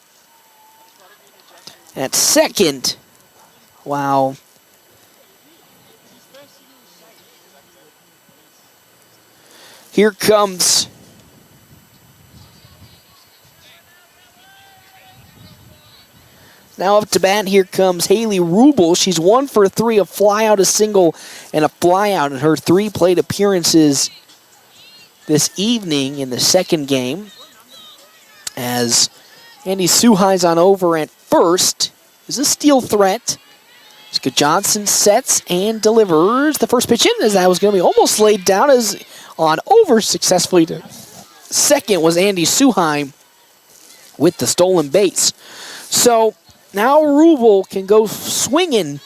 at second. Wow. Here comes now up to bat. Here comes Haley Rubel. She's 1 for 3, a flyout, a single, and a flyout in her 3 plate appearances this evening in the second game. As Andy Suhai's on over at first. Is a steal threat. Scott Johnson sets and delivers the first pitch in, as that was going to be almost laid down, as on over successfully to second was Andy Suhai with the stolen base. So now Rubel can go swinging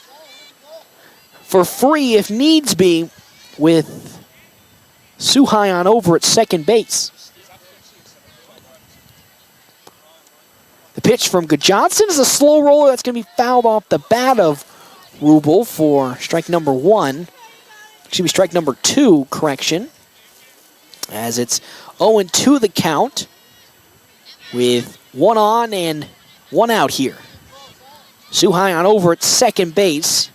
for free if needs be with Suhai on over at second base. The pitch from Goodjohnson is a slow roller that's going to be fouled off the bat of Rubel for strike number 1. Excuse me, strike number 2, correction. As it's 0-2 the count with 1 on and 1 out here. Suhai on over at second base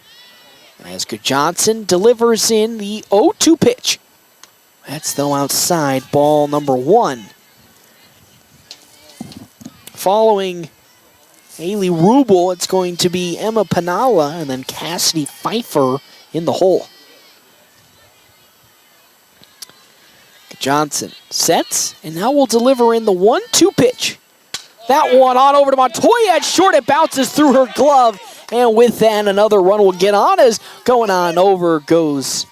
as Goodjohnson delivers in the 0-2 pitch. That's though outside, ball number 1. Following Haley Rubel, it's going to be Emma Panala and then Cassidy Pfeiffer in the hole. Johnson sets, and now will deliver in the 1-2 pitch. That one on over to Montoya at short. It bounces through her glove, and with that, another run will get on as going on over goes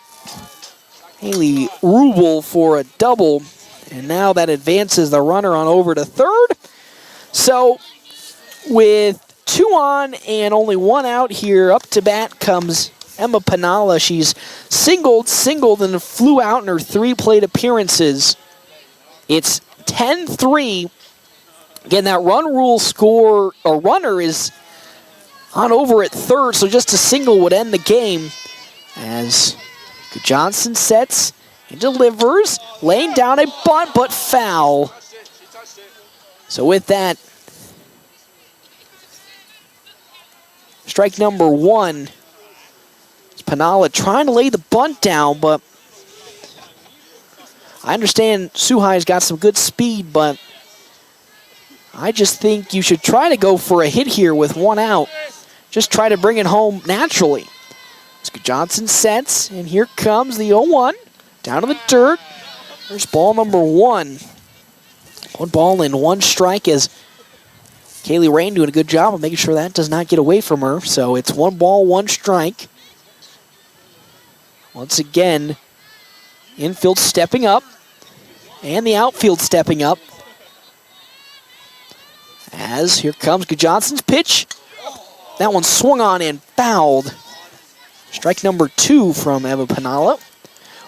Haley Rubel for a double, and now that advances the runner on over to third. So with 2 on and only 1 out here, up to bat comes Emma Panala. She's singled, and flew out in her 3 plate appearances. It's 10-3. Again, that run rule score, or runner, is on over at third, so just a single would end the game as Johnson sets and delivers, laying down a bunt, but foul. So with that, strike number 1. Pinalla trying to lay the bunt down, but I understand Suhai's got some good speed, but I just think you should try to go for a hit here with 1 out. Just try to bring it home naturally. Johnson sets, and here comes the 0-1. Down to the dirt. There's ball number 1. 1 ball and 1 strike as Kaylee Rain doing a good job of making sure that does not get away from her. So it's 1 ball, 1 strike. Once again, infield stepping up, and the outfield stepping up. As here comes Johnson's pitch. That one swung on and fouled. Strike number 2 from Eva Pinalla.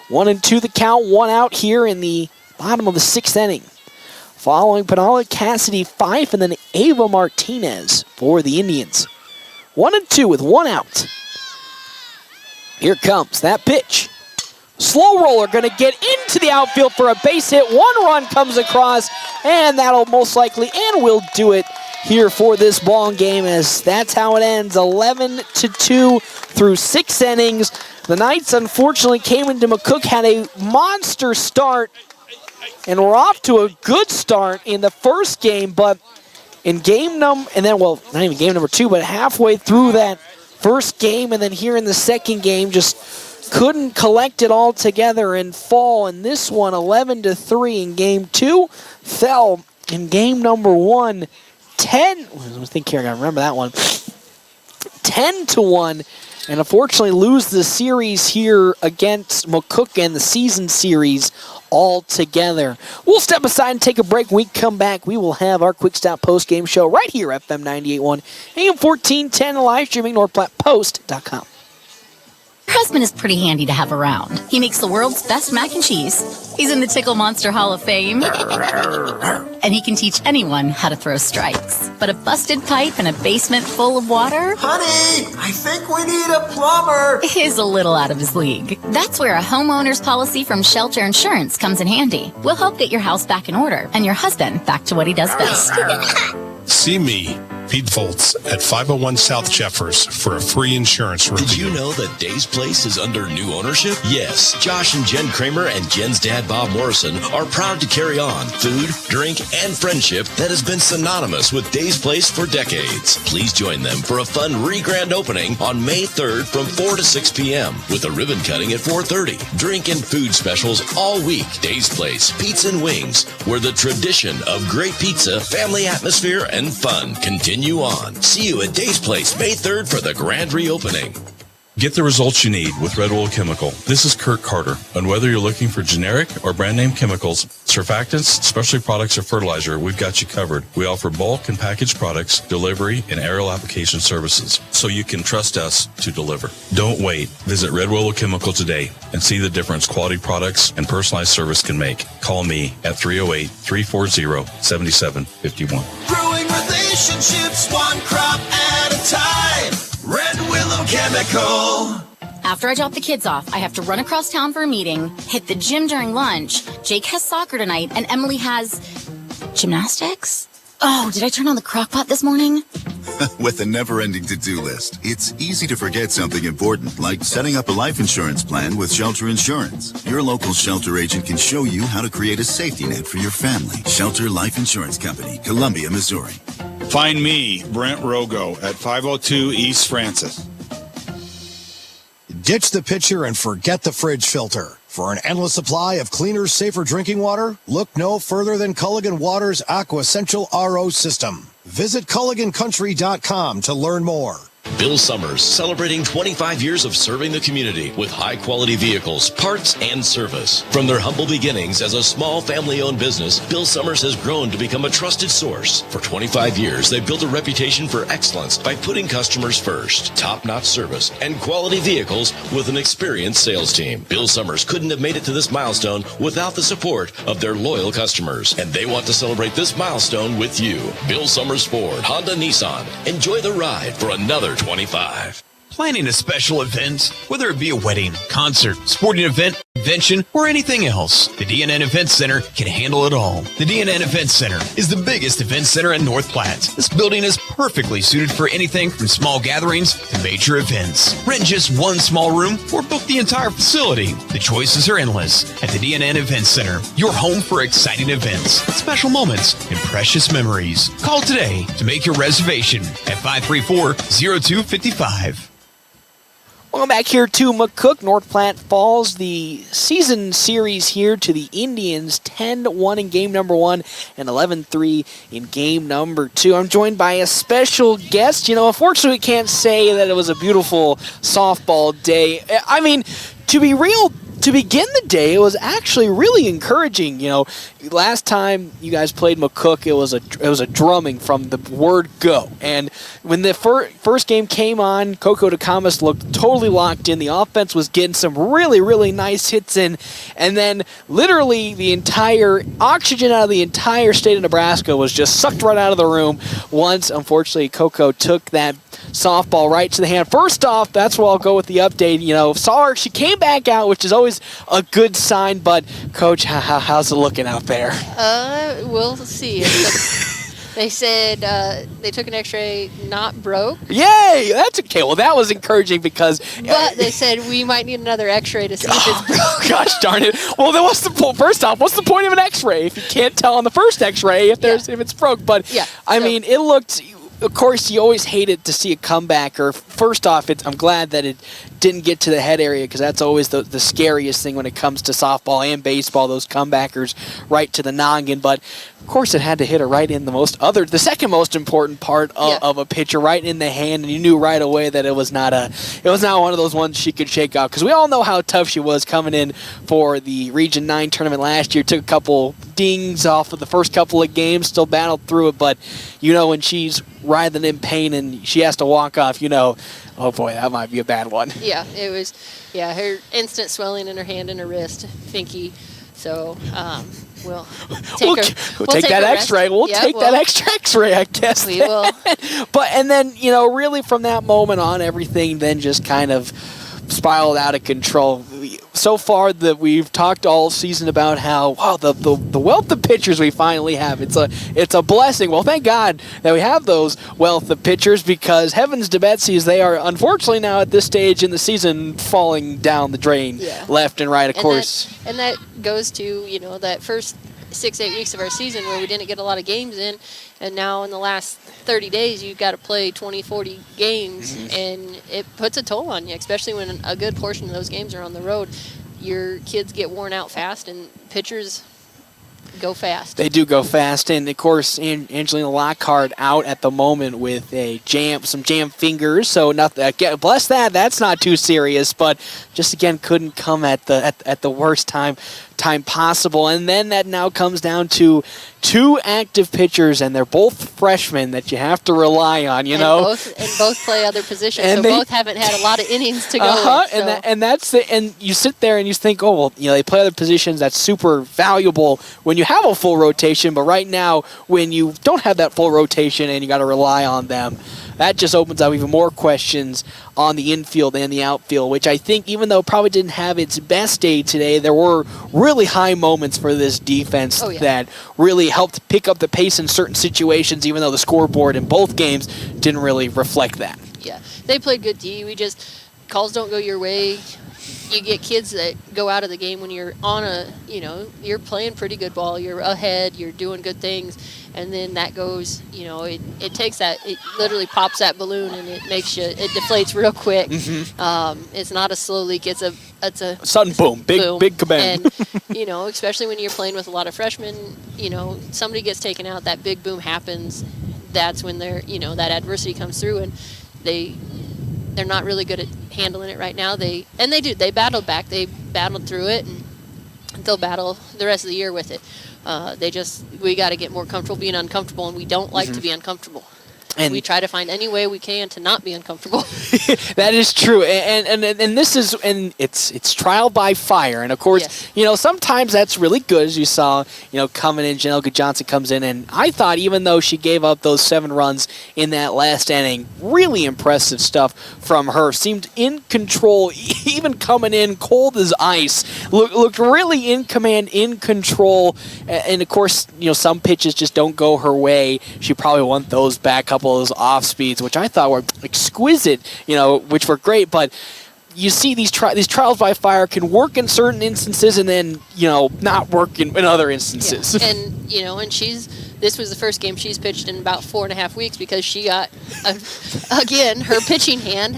1-2 the count, 1 out here in the bottom of the 6th inning. Following Pinalla, Cassidy Fife, and then Ava Martinez for the Indians. 1-2 with 1 out. Here comes that pitch. Slow roller going to get into the outfield for a base hit. 1 run comes across, and that'll most likely and will do it here for this ball game, as that's how it ends. 11-2 through 6 innings. The Knights unfortunately came into McCook, had a monster start, and we're off to a good start in the first game, but in game not even game number 2, but halfway through that first game, and then here in the second game, just couldn't collect it all together and fall. And this one, 11-3 in game 2, fell in game number 1. 10, I think here, I gotta remember that one. 10-1, and unfortunately lose the series here against McCook and the season series altogether. We'll step aside and take a break. When we come back, we will have our Quick Stop post-game show right here at FM 98.1, AM 1410, live streaming NorthPlattePost.com. Your husband is pretty handy to have around. He makes the world's best mac and cheese. He's in the Tickle Monster Hall of Fame. And he can teach anyone how to throw strikes. But a busted pipe and a basement full of water? Honey, I think we need a plumber. Is a little out of his league. That's where a homeowner's policy from Shelter Insurance comes in handy. We'll help get your house back in order and your husband back to what he does best. See me, Pete Foltz, at 501 South Jeffers for a free insurance review. Did you know that Dave's Place is under new ownership? Yes, Josh and Jen Kramer and Jen's dad Bob Morrison are proud to carry on food, drink, and friendship that has been synonymous with Dave's Place for decades. Please join them for a fun re-grand opening on May 3rd from 4 to 6 p.m. with a ribbon cutting at 4:30. Drink and food specials all week. Dave's Place, Pizza and Wings, where the tradition of great pizza, family atmosphere, and fun continue on. See you at Dave's Place May 3rd for the grand reopening. Get the results you need with Red Oil Chemical. This is Kurt Carter. And whether you're looking for generic or brand name chemicals, surfactants, specialty products, or fertilizer, we've got you covered. We offer bulk and packaged products, delivery, and aerial application services, so you can trust us to deliver. Don't wait. Visit Red Oil Chemical today and see the difference quality products and personalized service can make. Call me at 308-340-7751. Growing relationships, one crop at a time. Red Willow Chemical. After I drop the kids off, I have to run across town for a meeting, hit the gym during lunch. Jake has soccer tonight, and Emily has gymnastics? Oh, did I turn on the crock pot this morning? With a never-ending to-do list, it's easy to forget something important, like setting up a life insurance plan with Shelter Insurance. Your local Shelter agent can show you how to create a safety net for your family. Shelter Life Insurance Company, Columbia, Missouri. Find me, Brent Rogo, at 502 East Francis. Ditch the pitcher and forget the fridge filter. For an endless supply of cleaner, safer drinking water, look no further than Culligan Water's Aqua Essential RO system. Visit CulliganCountry.com to learn more. Bill Summers, celebrating 25 years of serving the community with high-quality vehicles, parts, and service. From their humble beginnings as a small family-owned business, Bill Summers has grown to become a trusted source. For 25 years, they've built a reputation for excellence by putting customers first, top-notch service, and quality vehicles with an experienced sales team. Bill Summers couldn't have made it to this milestone without the support of their loyal customers, and they want to celebrate this milestone with you. Bill Summers Ford, Honda, Nissan. Enjoy the ride for another 25. planning a special event, whether it be a wedding, concert, sporting event, convention, or anything else, the DNN Event Center can handle it all. The DNN Event Center is the biggest event center in North Platte. This building is perfectly suited for anything from small gatherings to major events. Rent just one small room or book the entire facility. The choices are endless at the DNN Event Center, your home for exciting events, special moments, and precious memories. Call today to make your reservation at 534-0255. Welcome back here to McCook. North Platte falls the season series here to the Indians, 10-1 in game number 1 and 11-3 in game number 2. I'm joined by a special guest. Unfortunately, we can't say that it was a beautiful softball day. I mean, to be real, to begin the day, it was actually really encouraging. Last time you guys played McCook, it was a drumming from the word go. And when the first game came on, Coco DeCamas looked totally locked in. The offense was getting some really, really nice hits in. And then literally the entire oxygen out of the entire state of Nebraska was just sucked right out of the room once, unfortunately, Coco took that softball right to the hand. First off, that's where I'll go with the update. Saw her, she came back out, which is always a good sign. But Coach, how's it looking out there? We'll see. They said they took an X-ray, not broke. Yay! That's okay. Well, that was encouraging because. But they said we might need another X-ray to see if it's broke. Gosh darn it! Well, then what's the point? First off, what's the point of an X-ray if you can't tell on the first X-ray if it's broke? But yeah, I mean, it looked. Of course, you always hate it to see a comeback. Or first off, I'm glad that it didn't get to the head area because that's always the scariest thing when it comes to softball and baseball. Those comebackers right to the noggin. But of course, it had to hit her right in the second most important part of a pitcher, right in the hand, and you knew right away that it was not one of those ones she could shake out. Because we all know how tough she was coming in for the Region 9 tournament last year. Took a couple dings off of the first couple of games, still battled through it. But when she's writhing in pain and she has to walk off, oh boy, that might be a bad one. Yeah, it was. Yeah, her instant swelling in her hand and her wrist, Finky. So we'll take that X-ray. We'll take that extra X-ray, I guess. We will. But and then really from that moment on, everything then just kind of spiraled out of control. So far that we've talked all season about how the wealth of pitchers we finally have. It's a blessing. Well, thank God that we have those wealth of pitchers because heavens to Betsy's, they are unfortunately now at this stage in the season falling down the drain left and right. Of course, that goes to that first 6-8 weeks of our season where we didn't get a lot of games in, and now in the last 30 days you've got to play 20-40 games, and it puts a toll on you, especially when a good portion of those games are on the road. Your kids get worn out fast, and pitchers go fast. They do go fast, and of course Angelina Lockhart out at the moment with some jammed fingers, so nothing. Bless that, that's not too serious, but just again couldn't come at the worst time possible. And then that now comes down to two active pitchers, and they're both freshmen that you have to rely on, and both play other positions, and so both haven't had a lot of innings to go with. So. And you sit there and you think, they play other positions. That's super valuable when you have a full rotation, but right now when you don't have that full rotation and you got to rely on them, that just opens up even more questions on the infield and the outfield, which I think, even though it probably didn't have its best day today, there were really high moments for this defense that really helped pick up the pace in certain situations, even though the scoreboard in both games didn't really reflect that. Yeah, they played good D. Calls don't go your way. You get kids that go out of the game when you're on you're playing pretty good ball, you're ahead, you're doing good things, and then that goes, it takes that, it literally pops that balloon and it deflates real quick. It's not a slow leak, it's a sudden boom, big kabam. And, especially when you're playing with a lot of freshmen, somebody gets taken out, that big boom happens, that's when that adversity comes through, and they're not really good at handling it right now. They battled back. They battled through it, and they'll battle the rest of the year with it. We got to get more comfortable being uncomfortable, and we don't like to be uncomfortable. And we try to find any way we can to not be uncomfortable. That is true, and this is, and it's trial by fire, and of course, sometimes that's really good, as you saw, coming in. Janelka Johnson comes in, and I thought, even though she gave up those 7 runs in that last inning, really impressive stuff from her. Seemed in control, even coming in cold as ice. Looked really in command, in control, and of course, some pitches just don't go her way. She probably want those back, couple of those off speeds, which I thought were exquisite, which were great, but you see these trials by fire can work in certain instances and then, not work in other instances. Yeah. And, and this was the first game she's pitched in about 4.5 weeks because she got, again, her pitching hand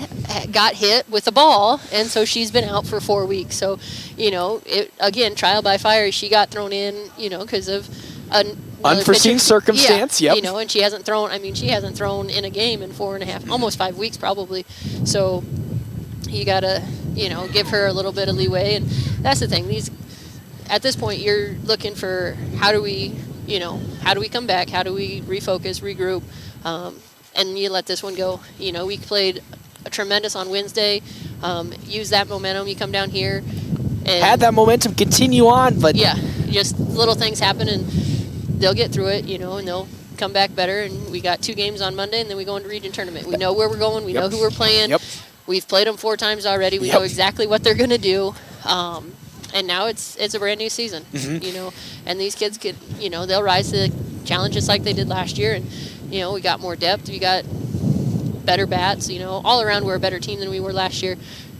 got hit with a ball, and so she's been out for 4 weeks. So, again, trial by fire, she got thrown in, because of unforeseen circumstance. Yeah, yep. And she hasn't thrown in a game in 4.5, almost 5 weeks probably. So you gotta, give her a little bit of leeway, and that's the thing. At this point, you're looking for how do we come back? How do we refocus, regroup, and you let this one go. We played a tremendous on Wednesday. Use that momentum. You come down here and had that momentum continue on, but yeah, just little things happen and they'll get through it, and they'll come back better. And we got 2 games on Monday, and then we go into region tournament. We know where we're going. We know who we're playing. Yep. We've played them 4 times already. We know exactly what they're going to do. And now it's a brand new season, And these kids could, they'll rise to the challenges like they did last year. And, we got more depth. We got better bats. All around we're a better team than we were last year.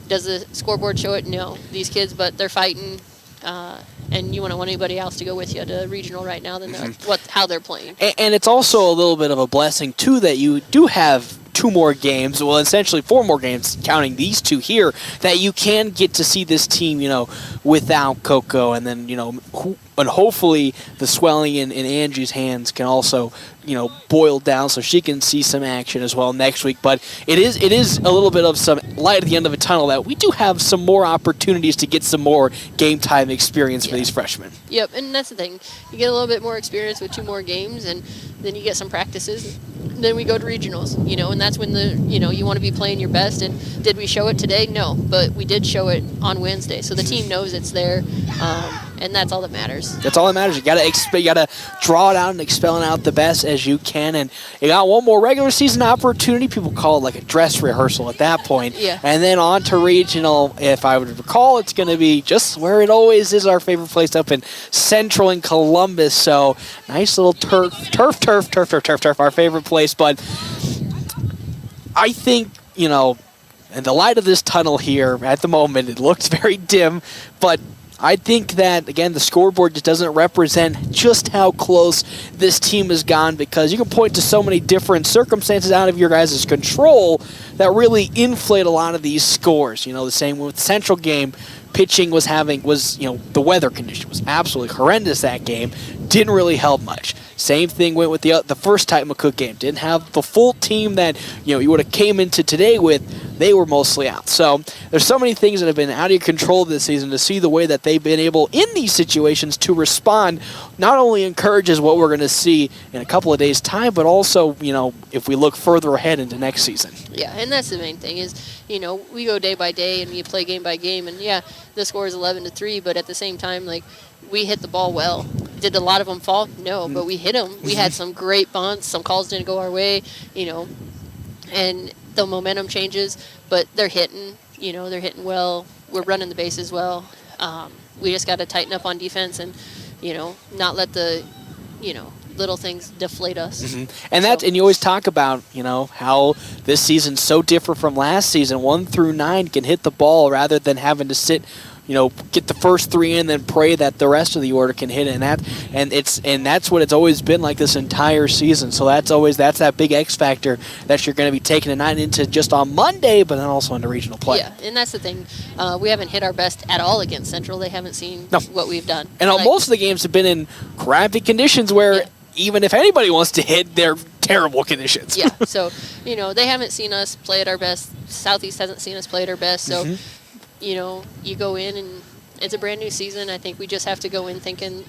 Does the scoreboard show it? No. These kids, but they're fighting. And you wouldn't want anybody else to go with you to regional right now than how they're playing. And it's also a little bit of a blessing, too, that you do have 2 more games, well, essentially 4 more games, counting these 2 here, that you can get to see this team, without Coco, and then, and hopefully the swelling in Angie's hands can also, boil down so she can see some action as well next week. But it is a little bit of some light at the end of a tunnel that we do have some more opportunities to get some more game time experience for these freshmen. Yep, and that's the thing. You get a little bit more experience with 2 more games, and then you get some practices. Then we go to regionals, and that's when you want to be playing your best. And did we show it today? No, but we did show it on Wednesday, so the team knows it's there, and that's all that matters. That's all that matters. You gotta draw it out and expel it out the best as you can. And you got one more regular season opportunity. People call it like a dress rehearsal at that point. Yeah. And then on to regional. If I would recall, it's going to be just where it always is, our favorite place up in Central in Columbus. So nice little turf, our favorite place. But I think, in the light of this tunnel here at the moment, it looks very dim, but I think that, again, the scoreboard just doesn't represent just how close this team has gone, because you can point to so many different circumstances out of your guys' control that really inflate a lot of these scores. The same with the Central game. Pitching was the weather condition was absolutely horrendous that game. Didn't really help much. Same thing went with the first type McCook game. Didn't have the full team that you would have came into today with. They were mostly out. So there's so many things that have been out of your control this season. To see the way that they've been able in these situations to respond not only encourages what we're going to see in a couple of days' time, but also if we look further ahead into next season. Yeah, and that's the main thing is we go day by day and you play game by game, and yeah, the score is 11-3, but at the same time, like, we hit the ball well. Did a lot of them fall? No, but we hit them. We had some great bunts. Some calls didn't go our way, and the momentum changes, but they're hitting, they're hitting well. We're running the bases well. We just got to tighten up on defense and, not let the, little things deflate us. And you always talk about, how this season's so different from last season. 1 through 9 can hit the ball rather than having to sit, get the first 3 in, then pray that the rest of the order can hit it. And that's what it's always been like this entire season. So that's that big X factor that you're going to be taking tonight into just on Monday, but then also into regional play. Yeah, and that's the thing. We haven't hit our best at all against Central. They haven't seen what we've done. And most of the games have been in crappy conditions where even if anybody wants to hit, they're terrible conditions. Yeah, so, they haven't seen us play at our best. Southeast hasn't seen us play at our best. So, you go in and it's a brand new season. I think we just have to go in thinking,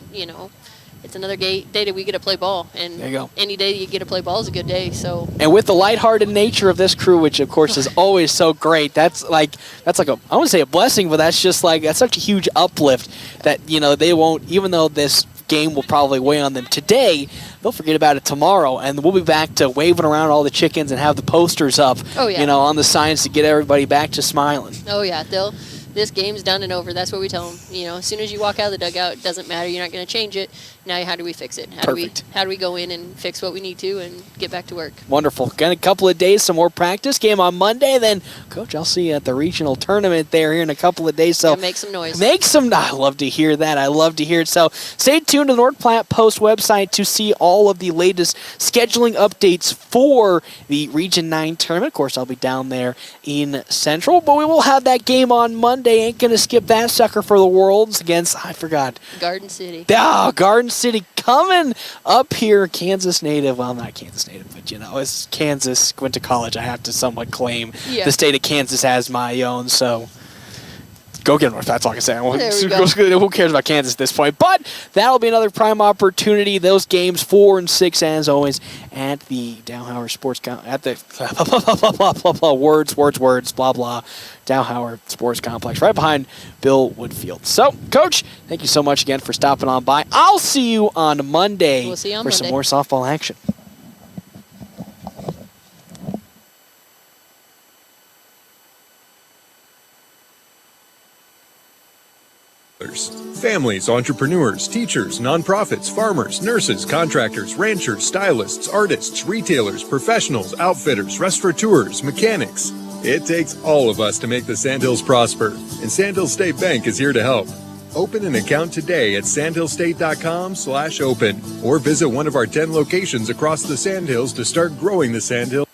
it's another day that we get to play ball. And there you go. Any day you get to play ball is a good day. So. And with the lighthearted nature of this crew, which of course is always so great, that's like I wouldn't say a blessing, but that's such a huge uplift that, they won't, even though this game will probably weigh on them today, they'll forget about it tomorrow, and we'll be back to waving around all the chickens and have the posters up, on the signs to get everybody back to smiling. Oh yeah, this game's done and over. That's what we tell them. As soon as you walk out of the dugout, it doesn't matter. You're not going to change it. Now, how do we fix it? How do we go in and fix what we need to and get back to work? Wonderful. Got a couple of days, some more practice. Game on Monday. Then, Coach, I'll see you at the regional tournament there here in a couple of days. So make some noise. I love to hear that. I love to hear it. So stay tuned to the North Platte Post website to see all of the latest scheduling updates for the Region 9 tournament. Of course, I'll be down there in Central, but we will have that game on Monday. Ain't going to skip that sucker for the Worlds against, I forgot. Garden City. Garden City coming up here. Kansas native. Well, not Kansas native, but it's Kansas. Went to college. I have to somewhat claim the state of Kansas as my own. So go get North. That's all I can say. Who cares about Kansas at this point? But that'll be another prime opportunity. Those games 4 and 6, as always, at the Dowhauer Sports at the words blah blah Dowhauer Sports Complex, right behind Bill Woodfield. So, Coach, thank you so much again for stopping on by. I'll see you on Monday for some more softball action. Families, entrepreneurs, teachers, nonprofits, farmers, nurses, contractors, ranchers, stylists, artists, retailers, professionals, outfitters, restaurateurs, mechanics. It takes all of us to make the Sandhills prosper, and Sandhills State Bank is here to help. Open an account today at sandhillstate.com/open or visit one of our 10 locations across the Sandhills to start growing the Sandhills.